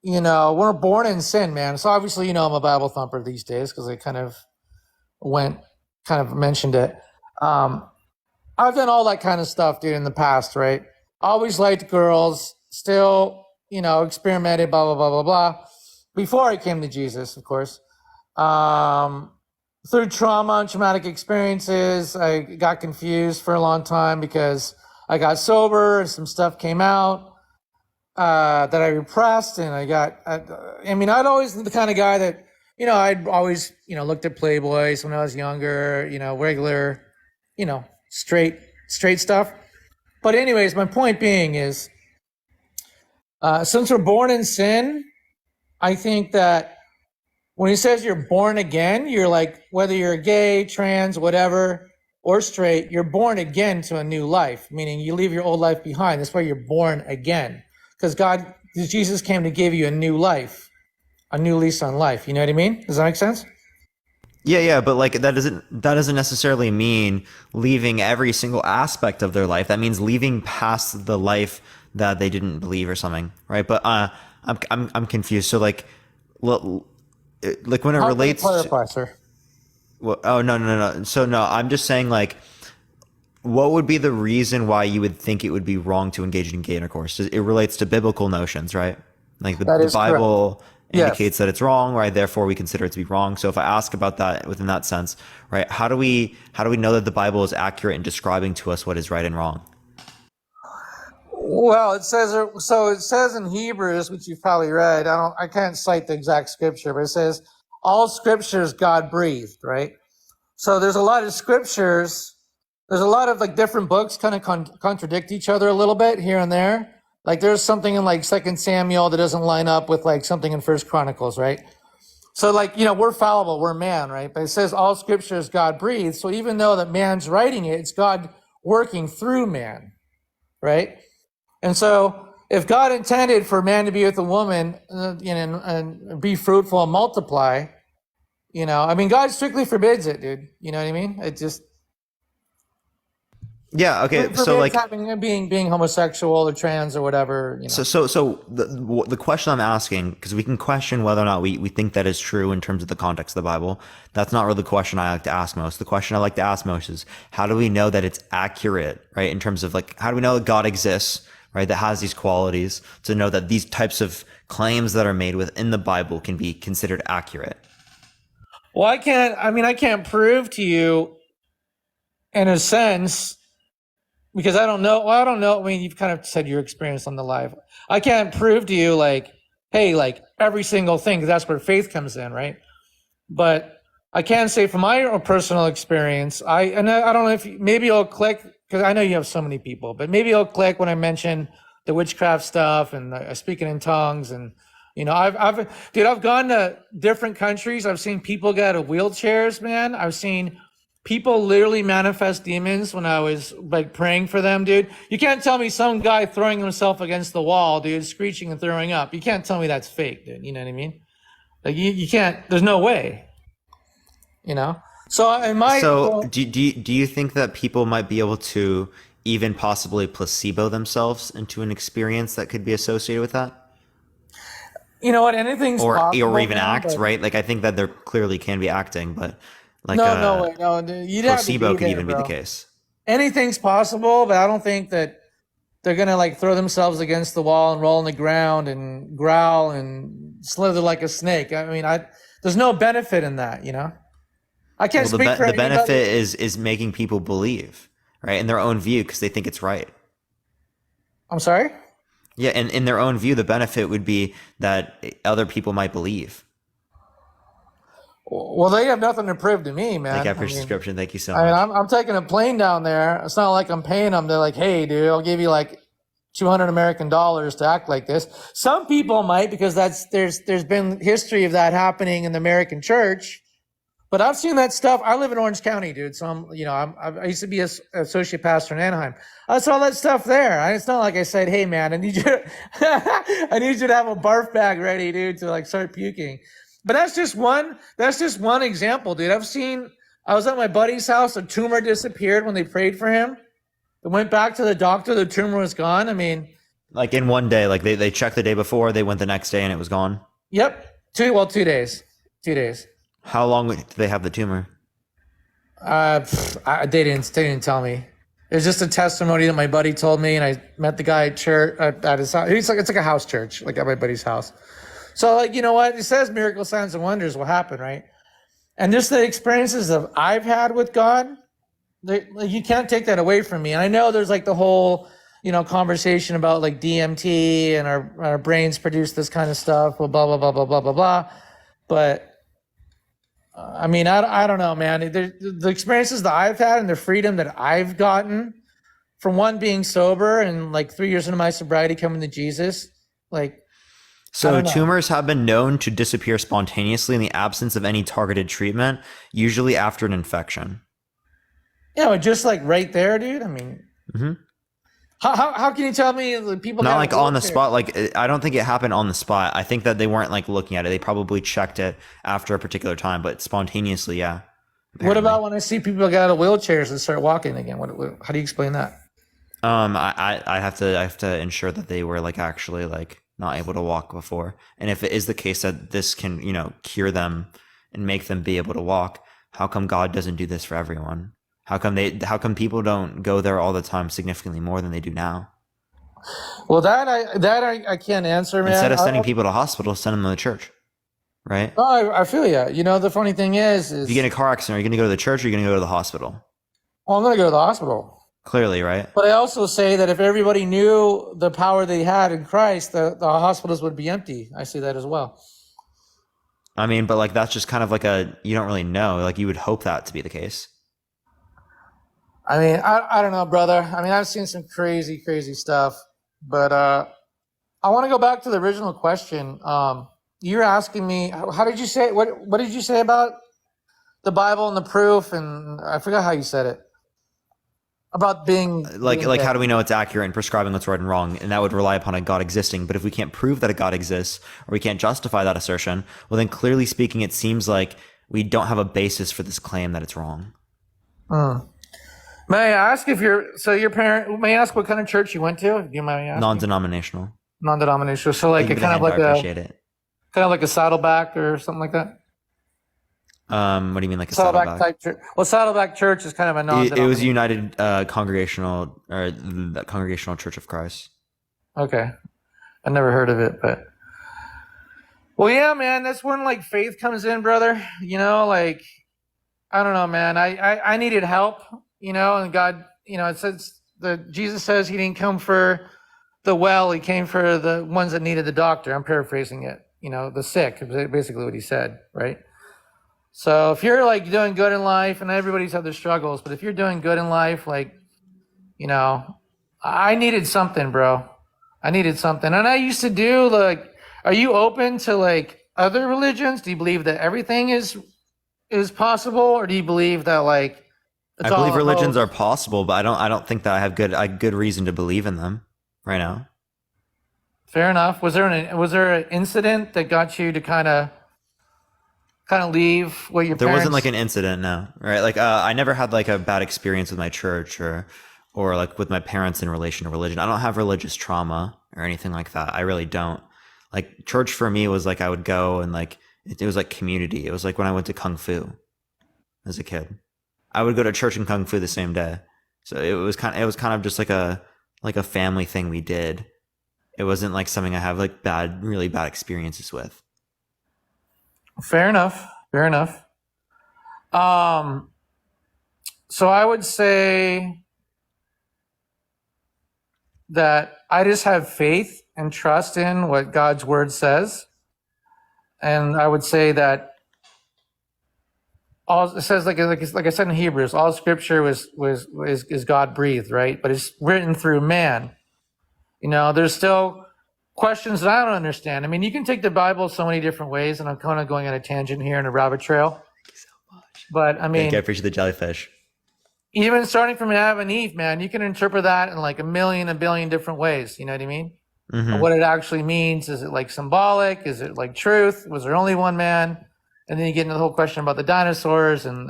we're born in sin, man. So obviously, I'm a Bible thumper these days because I kind of mentioned it. I've done all that kind of stuff, dude, in the past, right? Always liked girls, still, experimented, blah blah blah blah blah. Before I came to Jesus, of course. Through trauma and traumatic experiences, I got confused for a long time because I got sober and some stuff came out that I repressed, and I'd always been the kind of guy that, I'd always, looked at Playboys when I was younger, regular, straight stuff. But anyways, my point being is, since we're born in sin, I think that when he says you're born again, you're like, whether you're gay, trans, whatever, or straight, you're born again to a new life, meaning you leave your old life behind. That's why you're born again. Because Jesus came to give you a new life, a new lease on life. You know what I mean? Does that make sense? Yeah, but like that doesn't necessarily mean leaving every single aspect of their life. That means leaving past the life that they didn't believe or something, right? But I'm confused. So like when it relates, clarify, sir. Well, oh no. So no, I'm just saying like, what would be the reason why you would think it would be wrong to engage in gay intercourse? It relates to biblical notions, right? Like the Bible indicates that it's wrong, right? Therefore, we consider it to be wrong. So if I ask about that within that sense, right? How do we know that the Bible is accurate in describing to us what is right and wrong? Well, it says in Hebrews, which you've probably read. I can't cite the exact scripture, but it says all scripture is God breathed, right? So there's a lot of scriptures. There's a lot of like different books kind of contradict each other a little bit here and there. Like there's something in like 2 Samuel that doesn't line up with like something in 1 Chronicles, right? So like, we're fallible, we're man, right? But it says all scripture is God breathed. So even though that man's writing it, it's God working through man, right? And so if God intended for man to be with a woman and be fruitful and multiply, God strictly forbids it, dude. You know what I mean? It just... Yeah. Okay. So like being homosexual or trans or whatever. So the question I'm asking, because we can question whether or not we think that is true in terms of the context of the Bible. That's not really the question I like to ask most. The question I like to ask most is, how do we know that it's accurate, right? In terms of like, how do we know that God exists, right? That has these qualities to know that these types of claims that are made within the Bible can be considered accurate. Well, I can't prove to you in a sense, because I don't know. Well, I don't know. I mean, you've kind of said your experience on the live. I can't prove to you like, hey, like every single thing, because that's where faith comes in, right? But I can say from my own personal experience, I don't know if maybe it'll click, because I know you have so many people, but maybe it'll click when I mention the witchcraft stuff and speaking in tongues. And, I've gone to different countries. I've seen people get out of wheelchairs, man. I've seen people literally manifest demons when I was like praying for them, dude. You can't tell me some guy throwing himself against the wall, dude, screeching and throwing up. You can't tell me that's fake, dude. You know what I mean? Like you can't, there's no way, So do you think that people might be able to even possibly placebo themselves into an experience that could be associated with that? You know what? Anything's possible. or even man, act, but- right? Like I think that there clearly can be acting, but like no way, no. Dude. You'd have to placebo be could there, even be bro. the case. Anything's possible, but I don't think that they're gonna like throw themselves against the wall and roll on the ground and growl and slither like a snake. I mean, there's no benefit in that, you know. I can't Well, speak for the benefit anybody. is making people believe, right, in their own view because they think it's right. I'm sorry. Yeah, and in their own view, the benefit would be that other people might believe. Well, they have nothing to prove to me, man. Thank you for I your mean, subscription. Thank you so I mean, much. I'm taking a plane down there. It's not like I'm paying them. They're like, hey, dude, I'll give you like $200 American to act like this. Some people might, because there's been history of that happening in the American church. But I've seen that stuff. I live in Orange County, dude. So I used to be an associate pastor in Anaheim. I saw that stuff there. It's not like I said, hey, man, I need you to have a barf bag ready, dude, to like start puking. But that's just one example, dude. I was at my buddy's house. A tumor disappeared when they prayed for him. It went back to the doctor. The tumor was gone. I mean, Like in one day, like they checked the day before, they went the next day, and it was gone. yep. 2 days. 2 days. How long did they have the tumor? They didn't tell me. It was just a testimony that my buddy told me, and I met the guy at church at his house. It's like a house church, like at my buddy's house. So, like, you know what? It says miracles, signs, and wonders will happen, right? And just the experiences that I've had with God, like, you can't take that away from me. And I know there's like the whole, conversation about like DMT and our brains produce this kind of stuff, blah, blah, blah, blah, blah, blah, blah. But I mean, I don't know, man. The experiences that I've had and the freedom that I've gotten from one being sober and like 3 years into my sobriety coming to Jesus, like. I So don't know. tumors have been known to disappear spontaneously in the absence of any targeted treatment, usually after an infection. Just like right there, dude. I mean, Mhm. how can you tell me that people Not got like a on the wheelchair? spot. Like I don't think it happened on the spot. I think that they weren't like looking at it. They probably checked it after a particular time, but spontaneously, yeah. What about when I see people get out of wheelchairs and start walking again? How do you explain that? I have to ensure that they were like actually like not able to walk before. And if it is the case that this can, cure them and make them be able to walk, how come God doesn't do this for everyone? How come people don't go there all the time significantly more than they do now? Well, I can't answer, man. Instead of sending people to hospitals, send them to the church. Right? No, I feel you. The funny thing is If you get in a car accident, are you going to go to the church or are you going to go to the hospital? well, I'm going to go to the hospital. Clearly, right? But I also say that if everybody knew the power they had in Christ, the hospitals would be empty. I see that as well. I mean, but like that's just kind of like you don't really know. Like you would hope that to be the case. I mean, I don't know, brother. I mean, I've seen some crazy, crazy stuff. But I want to go back to the original question. You're asking me, how did you say, what did you say about the Bible and the proof? And I forgot how you said it. About being Like how do we know it's accurate in prescribing what's right and wrong? And that would rely upon a God existing. But if we can't prove that a God exists or we can't justify that assertion, well, then clearly speaking, it seems like we don't have a basis for this claim that it's wrong. May I ask may I ask what kind of church you went to? If you mind me asking? Non-denominational. Non-denominational. So like Leave a it at kind of hand, like I appreciate it. kind of like a Saddleback or something like that? What do you mean, like a Saddleback Saddleback? type church. Well, Saddleback Church is kind of a It non-denominational. was United Congregational or the Congregational Church of Christ. Okay. I never heard of it, but well, yeah, man, that's when like faith comes in, brother. Like I don't know, man. I needed help, and God, it says Jesus says he didn't come for the well, he came for the ones that needed the doctor. I'm paraphrasing it, the sick, basically what he said, right? So if you're like doing good in life, and everybody's had their struggles, but if you're doing good in life, like, I needed something, bro. I needed something. And I used to do like, are you open to like other religions? Do you believe that everything is possible? Or do you believe that like, I believe religions are possible, but I don't think that I have good reason to believe in them right now. Fair enough. Was there an incident that got you to kind of leave what your There parents... wasn't like an incident, no. Right? Like I never had like a bad experience with my church or like with my parents in relation to religion. I don't have religious trauma or anything like that. I really don't. Like church for me was like I would go and like it was like community. It was like when I went to Kung Fu as a kid. I would go to church and Kung Fu the same day. So it was kind of just like a family thing we did. It wasn't like something I have like really bad experiences with. Fair enough. Fair enough. So I would say that I just have faith and trust in what God's word says. And I would say that all it says, like I said in Hebrews, all scripture is God breathed, right? But it's written through man. You know, there's still questions that I don't understand. I mean, you can take the Bible so many different ways, and I'm kind of going on a tangent here in a rabbit trail. Thank you so much. But I mean, I appreciate the jellyfish. Even starting from Adam and Eve, man, you can interpret that in like a billion different ways. You know what I mean? Mm-hmm. What it actually means. Is it like symbolic? Is it like truth? Was there only one man? And then you get into the whole question about the dinosaurs and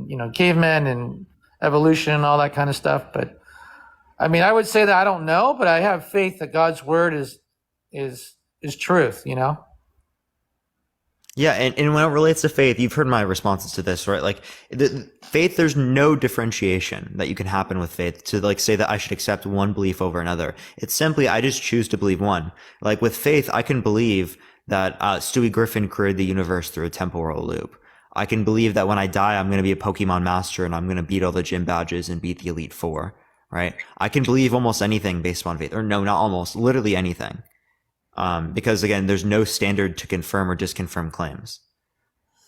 you know, cavemen and evolution and all that kind of stuff. But I mean, I would say that I don't know, but I have faith that God's word is truth, you know? Yeah, and when it relates to faith, you've heard my responses to this, right? Like faith, there's no differentiation that you can happen with faith to like say that I should accept one belief over another. It's simply I just choose to believe one. Like with faith, I can believe that Stewie Griffin created the universe through a temporal loop. I can believe that when I die, I'm going to be a Pokemon master and I'm going to beat all the gym badges and beat the Elite Four, right? I can believe almost anything based on faith, or no, not almost, literally anything. Because again, there's no standard to confirm or disconfirm claims,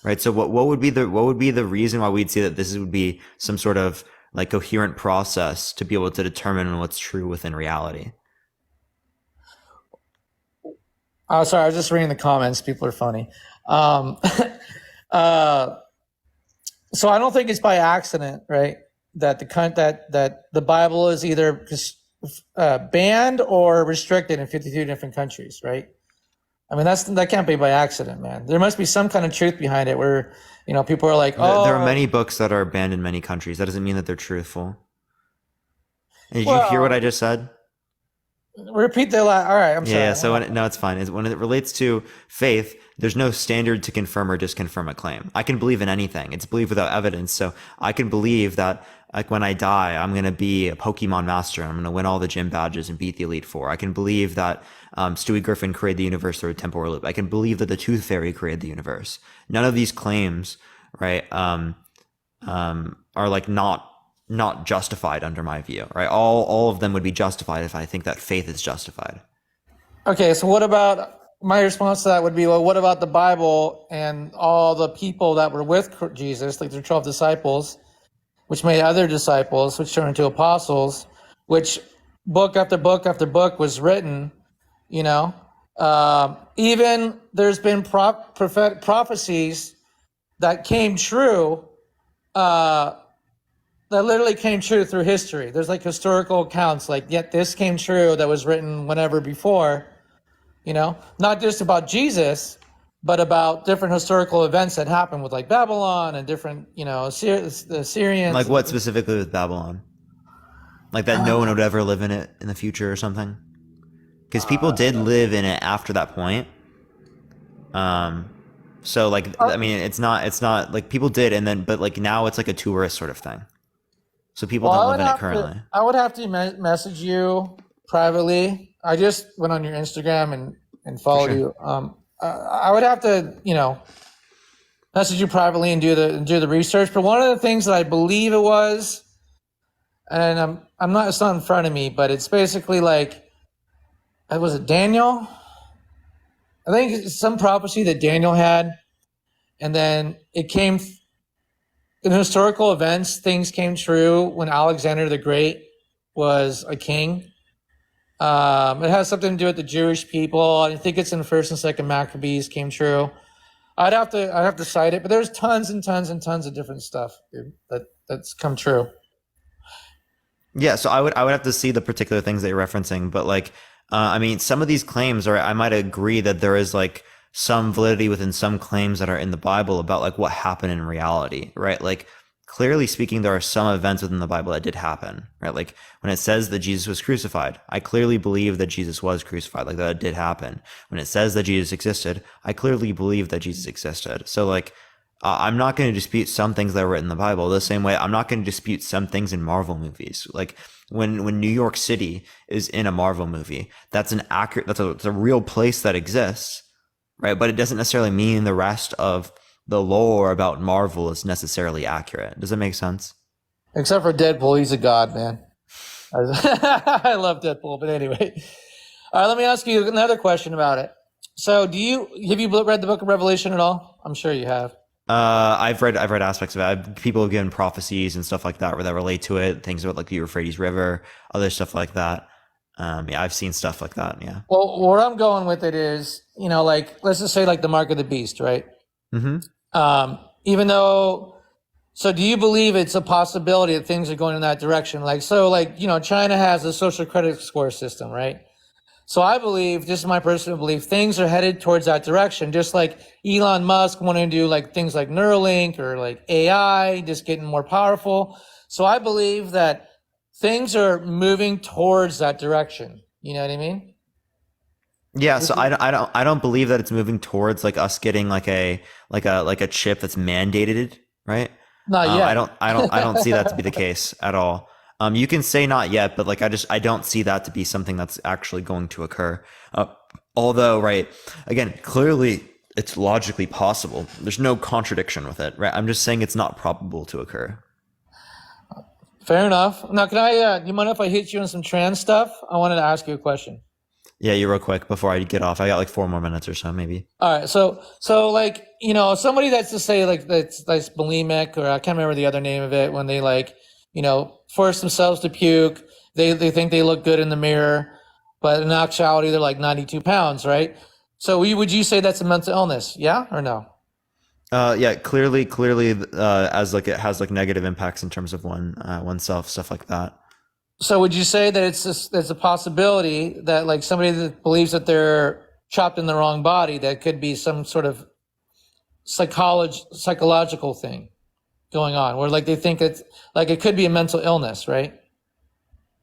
right? So what would be the reason why we'd say that this would be some sort of like coherent process to be able to determine what's true within reality? Oh, sorry, I was just reading the comments. People are funny. So I don't think it's by accident, right? That the Bible is either banned or restricted in 52 different countries, right? I mean, that can't be by accident, man. There must be some kind of truth behind it where, you know, people are like, oh. There are many books that are banned in many countries. That doesn't mean that they're truthful. And did you hear what I just said? Repeat the last. All right, I'm sorry. Yeah, so no, it's fine. When it relates to faith, there's no standard to confirm or disconfirm a claim. I can believe in anything. It's belief without evidence. So I can believe that like when I die, I'm going to be a Pokemon master. I'm going to win all the gym badges and beat the Elite Four. I can believe that Stewie Griffin created the universe through a temporal loop. I can believe that the Tooth Fairy created the universe. None of these claims, right, are like not justified under my view, right? All of them would be justified if I think that faith is justified. Okay, so what about my response to that would be, well, what about the Bible and all the people that were with Jesus, like the 12 disciples, which made other disciples, which turned into apostles, which book after book after book was written, you know? Even there's been prophecies that came true, that literally came true through history. There's like historical accounts, like, yet this came true that was written whenever before, you know, not just about Jesus, but about different historical events that happened with like Babylon and different, you know, the Syrians. Like what specifically with Babylon? Like that no one would ever live in it in the future or something? Because people did live in it after that point. So like, I mean, it's not like people did, and then, but like now it's like a tourist sort of thing. So people don't live in it currently. I would have to message you privately. I just went on your Instagram and followed you. I would have to, you know, message you privately and do the research. But one of the things that I believe it was, and I'm not, it's not in front of me, but it's basically like, was it Daniel? I think it's some prophecy that Daniel had, and then it came in historical events. Things came true when Alexander the Great was a king. It has something to do with the Jewish people. I think it's in First and Second Maccabees came true. I'd have to cite it, but there's tons and tons and tons of different stuff, dude, that's come true. Yeah, so I would have to see the particular things that you're referencing, but like, I mean, some of these claims are, I might agree that there is like some validity within some claims that are in the Bible about like what happened in reality, right? Like, clearly speaking, there are some events within the Bible that did happen, right? Like when it says that Jesus was crucified, I clearly believe that Jesus was crucified, like that did happen. When it says that Jesus existed, I clearly believe that Jesus existed. So like, I'm not going to dispute some things that are written in the Bible the same way I'm not going to dispute some things in Marvel movies. Like when New York City is in a Marvel movie, that's a real place that exists, right? But it doesn't necessarily mean the rest of the lore about Marvel is necessarily accurate. Does that make sense? Except for Deadpool, he's a god, man. I love Deadpool, but anyway. All right, let me ask you another question about it. So, have you read the Book of Revelation at all? I'm sure you have. I've read aspects of it. People have given prophecies and stuff like that where that relate to it. Things about like the Euphrates River, other stuff like that. Yeah, I've seen stuff like that. Yeah. Well, where I'm going with it is, like let's just say like the mark of the beast, right? Mm-hmm. So do you believe it's a possibility that things are going in that direction? China has a social credit score system, right? So I believe, this is my personal belief, things are headed towards that direction. Just like Elon Musk wanting to do like things like Neuralink or like AI, just getting more powerful. So I believe that things are moving towards that direction. You know what I mean? Yeah, so I don't believe that it's moving towards like us getting like a chip that's mandated, right? Not yet. I don't see that to be the case at all. You can say not yet, but like I don't see that to be something that's actually going to occur. Although, right, again, clearly it's logically possible. There's no contradiction with it, right? I'm just saying it's not probable to occur. Fair enough. Now, can I? Do you mind if I hit you on some trans stuff? I wanted to ask you a question. Yeah, you real quick before I get off. I got like 4 more minutes or so, maybe. All right, so like somebody that's to say like that's bulimic, or I can't remember the other name of it, when they like force themselves to puke, they think they look good in the mirror, but in actuality they're like 92 pounds, right? So would you say that's a mental illness? Yeah or no? Yeah, clearly, as like it has like negative impacts in terms of oneself, stuff like that. So would you say that there's a possibility that like somebody that believes that they're chopped in the wrong body, that could be some sort of psychological thing going on, where like they think it's like it could be a mental illness, right?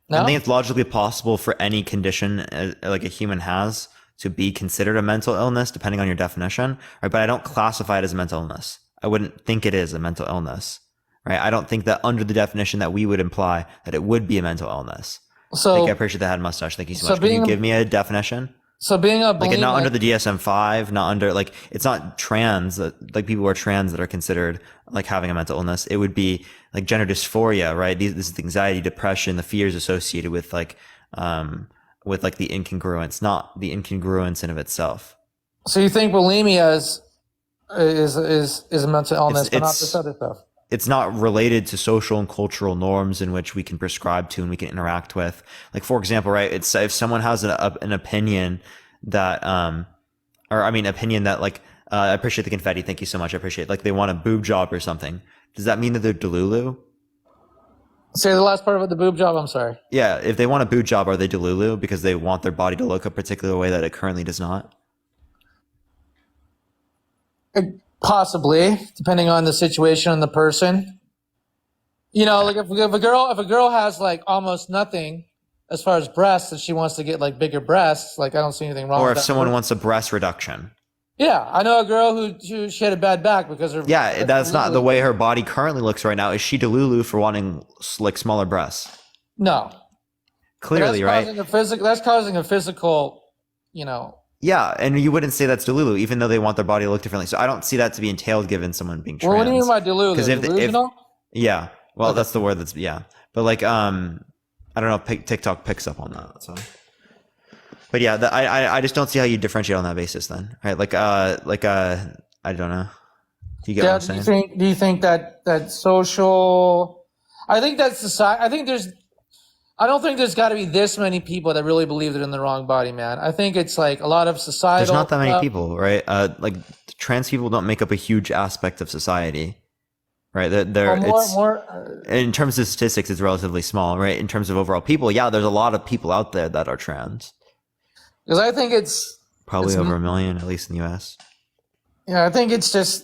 No? I think it's logically possible for any condition like a human has to be considered a mental illness, depending on your definition, right? But I don't classify it as a mental illness. I wouldn't think it is a mental illness. Right, I don't think that under the definition that we would imply that it would be a mental illness. So I appreciate the head mustache. Thank you so much. Can you give me a definition? So being a like not under the DSM-5, not under like it's not trans. Like people who are trans that are considered like having a mental illness. It would be like gender dysphoria, right? This is the anxiety, depression, the fears associated with the incongruence, not the incongruence in of itself. So you think bulimia is a mental illness, but not this other stuff? It's not related to social and cultural norms in which we can prescribe to and we can interact with. Like, for example, right, it's if someone has an opinion that, opinion that like, I appreciate the confetti. Thank you so much. I appreciate it. Like they want a boob job or something. Does that mean that they're Delulu? Say the last part about the boob job. I'm sorry. Yeah. If they want a boob job, are they Delulu because they want their body to look a particular way that it currently does not? Possibly, depending on the situation and the person. Like if a girl has like almost nothing as far as breasts, and she wants to get like bigger breasts, like I don't see anything wrong. Or with if that. someone wants a breast reduction. Yeah, I know a girl who she had a bad back because her. Yeah, that's not the way her body currently looks right now. Is she Delulu for wanting like smaller breasts? No. Clearly, right? That's causing a physical, Yeah, and you wouldn't say that's Delulu, even though they want their body to look differently. So I don't see that to be entailed given someone being trans. Well, what do you mean by Delulu? Because yeah, well, that's the word that's, yeah. But like, I don't know, TikTok picks up on that. So, but yeah, I just don't see how you differentiate on that basis then, right? I don't know. Do you get what I'm saying? Do you think that social, I think that's society, I don't think there's got to be this many people that really believe they're in the wrong body, man. I think it's like a lot of societal. There's not that many people, right? Like trans people don't make up a huge aspect of society, right? In terms of statistics, it's relatively small, right? In terms of overall people, yeah, there's a lot of people out there that are trans. Because I think it's probably over 1 million, at least in the U.S. Yeah, I think it's just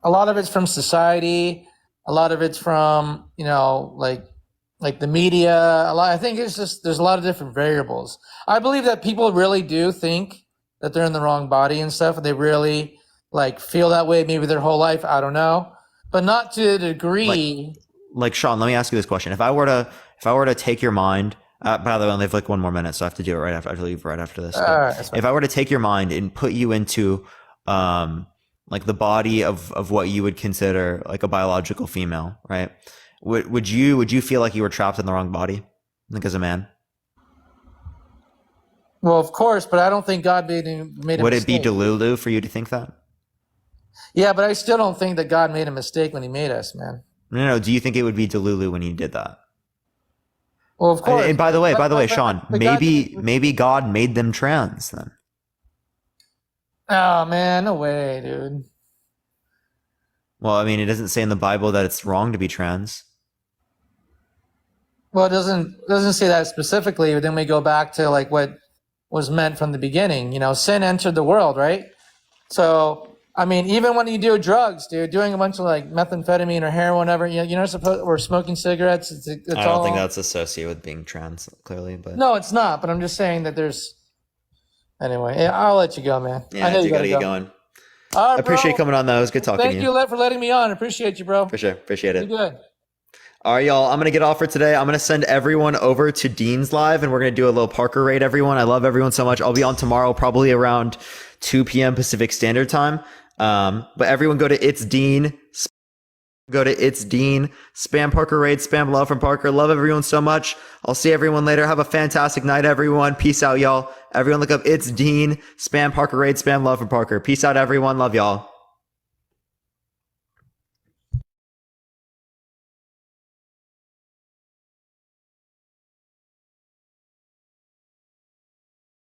a lot of it's from society. A lot of it's from, like the media. I think it's just, there's a lot of different variables. I believe that people really do think that they're in the wrong body and stuff, and they really like feel that way maybe their whole life. I don't know, but not to the degree. Like Sean, let me ask you this question: if I were to take your mind, by the way, I only have like 1 more minute, so I have to do it right after. I have to leave right after this. If I were to take your mind and put you into like the body of what you would consider like a biological female, right? Would you feel like you were trapped in the wrong body, like as a man? Well, of course, but I don't think God made a Would mistake. it be Delulu for you to think that? Yeah, but I still don't think that God made a mistake when he made us, man. No. Do you think it would be Delulu when he did that? Well, of course. And by the way, Sean, but God- maybe God made them trans then. Oh, man, no way, dude. Well, I mean, it doesn't say in the Bible that it's wrong to be trans. Well, it doesn't say that specifically, but then we go back to like what was meant from the beginning. Sin entered the world, right? So, I mean, even when you do drugs, dude, doing a bunch of like methamphetamine or heroin, whatever, you're not supposed, or smoking cigarettes. It's I don't think that's associated with being trans, clearly, but No, it's not. But I'm just saying that there's. Anyway, yeah, I'll let you go, man. yeah, I know you you gotta go. get going. All right, I appreciate bro. you coming on, though. It was good talking Thank to you, Let, for letting me on. Appreciate you, bro. For sure, appreciate it. You good? All right, y'all. I'm gonna get off for today. I'm gonna send everyone over to Dean's Live, and we're gonna do a little Parker raid. Everyone, I love everyone so much. I'll be on tomorrow, probably around 2 p.m. Pacific Standard Time. But everyone, go to It's Dean. Go to It's Dean. Spam Parker raid. Spam love from Parker. Love everyone so much. I'll see everyone later. Have a fantastic night, everyone. Peace out, y'all. Everyone, look up It's Dean. Spam Parker raid. Spam love from Parker. Peace out, everyone. Love y'all.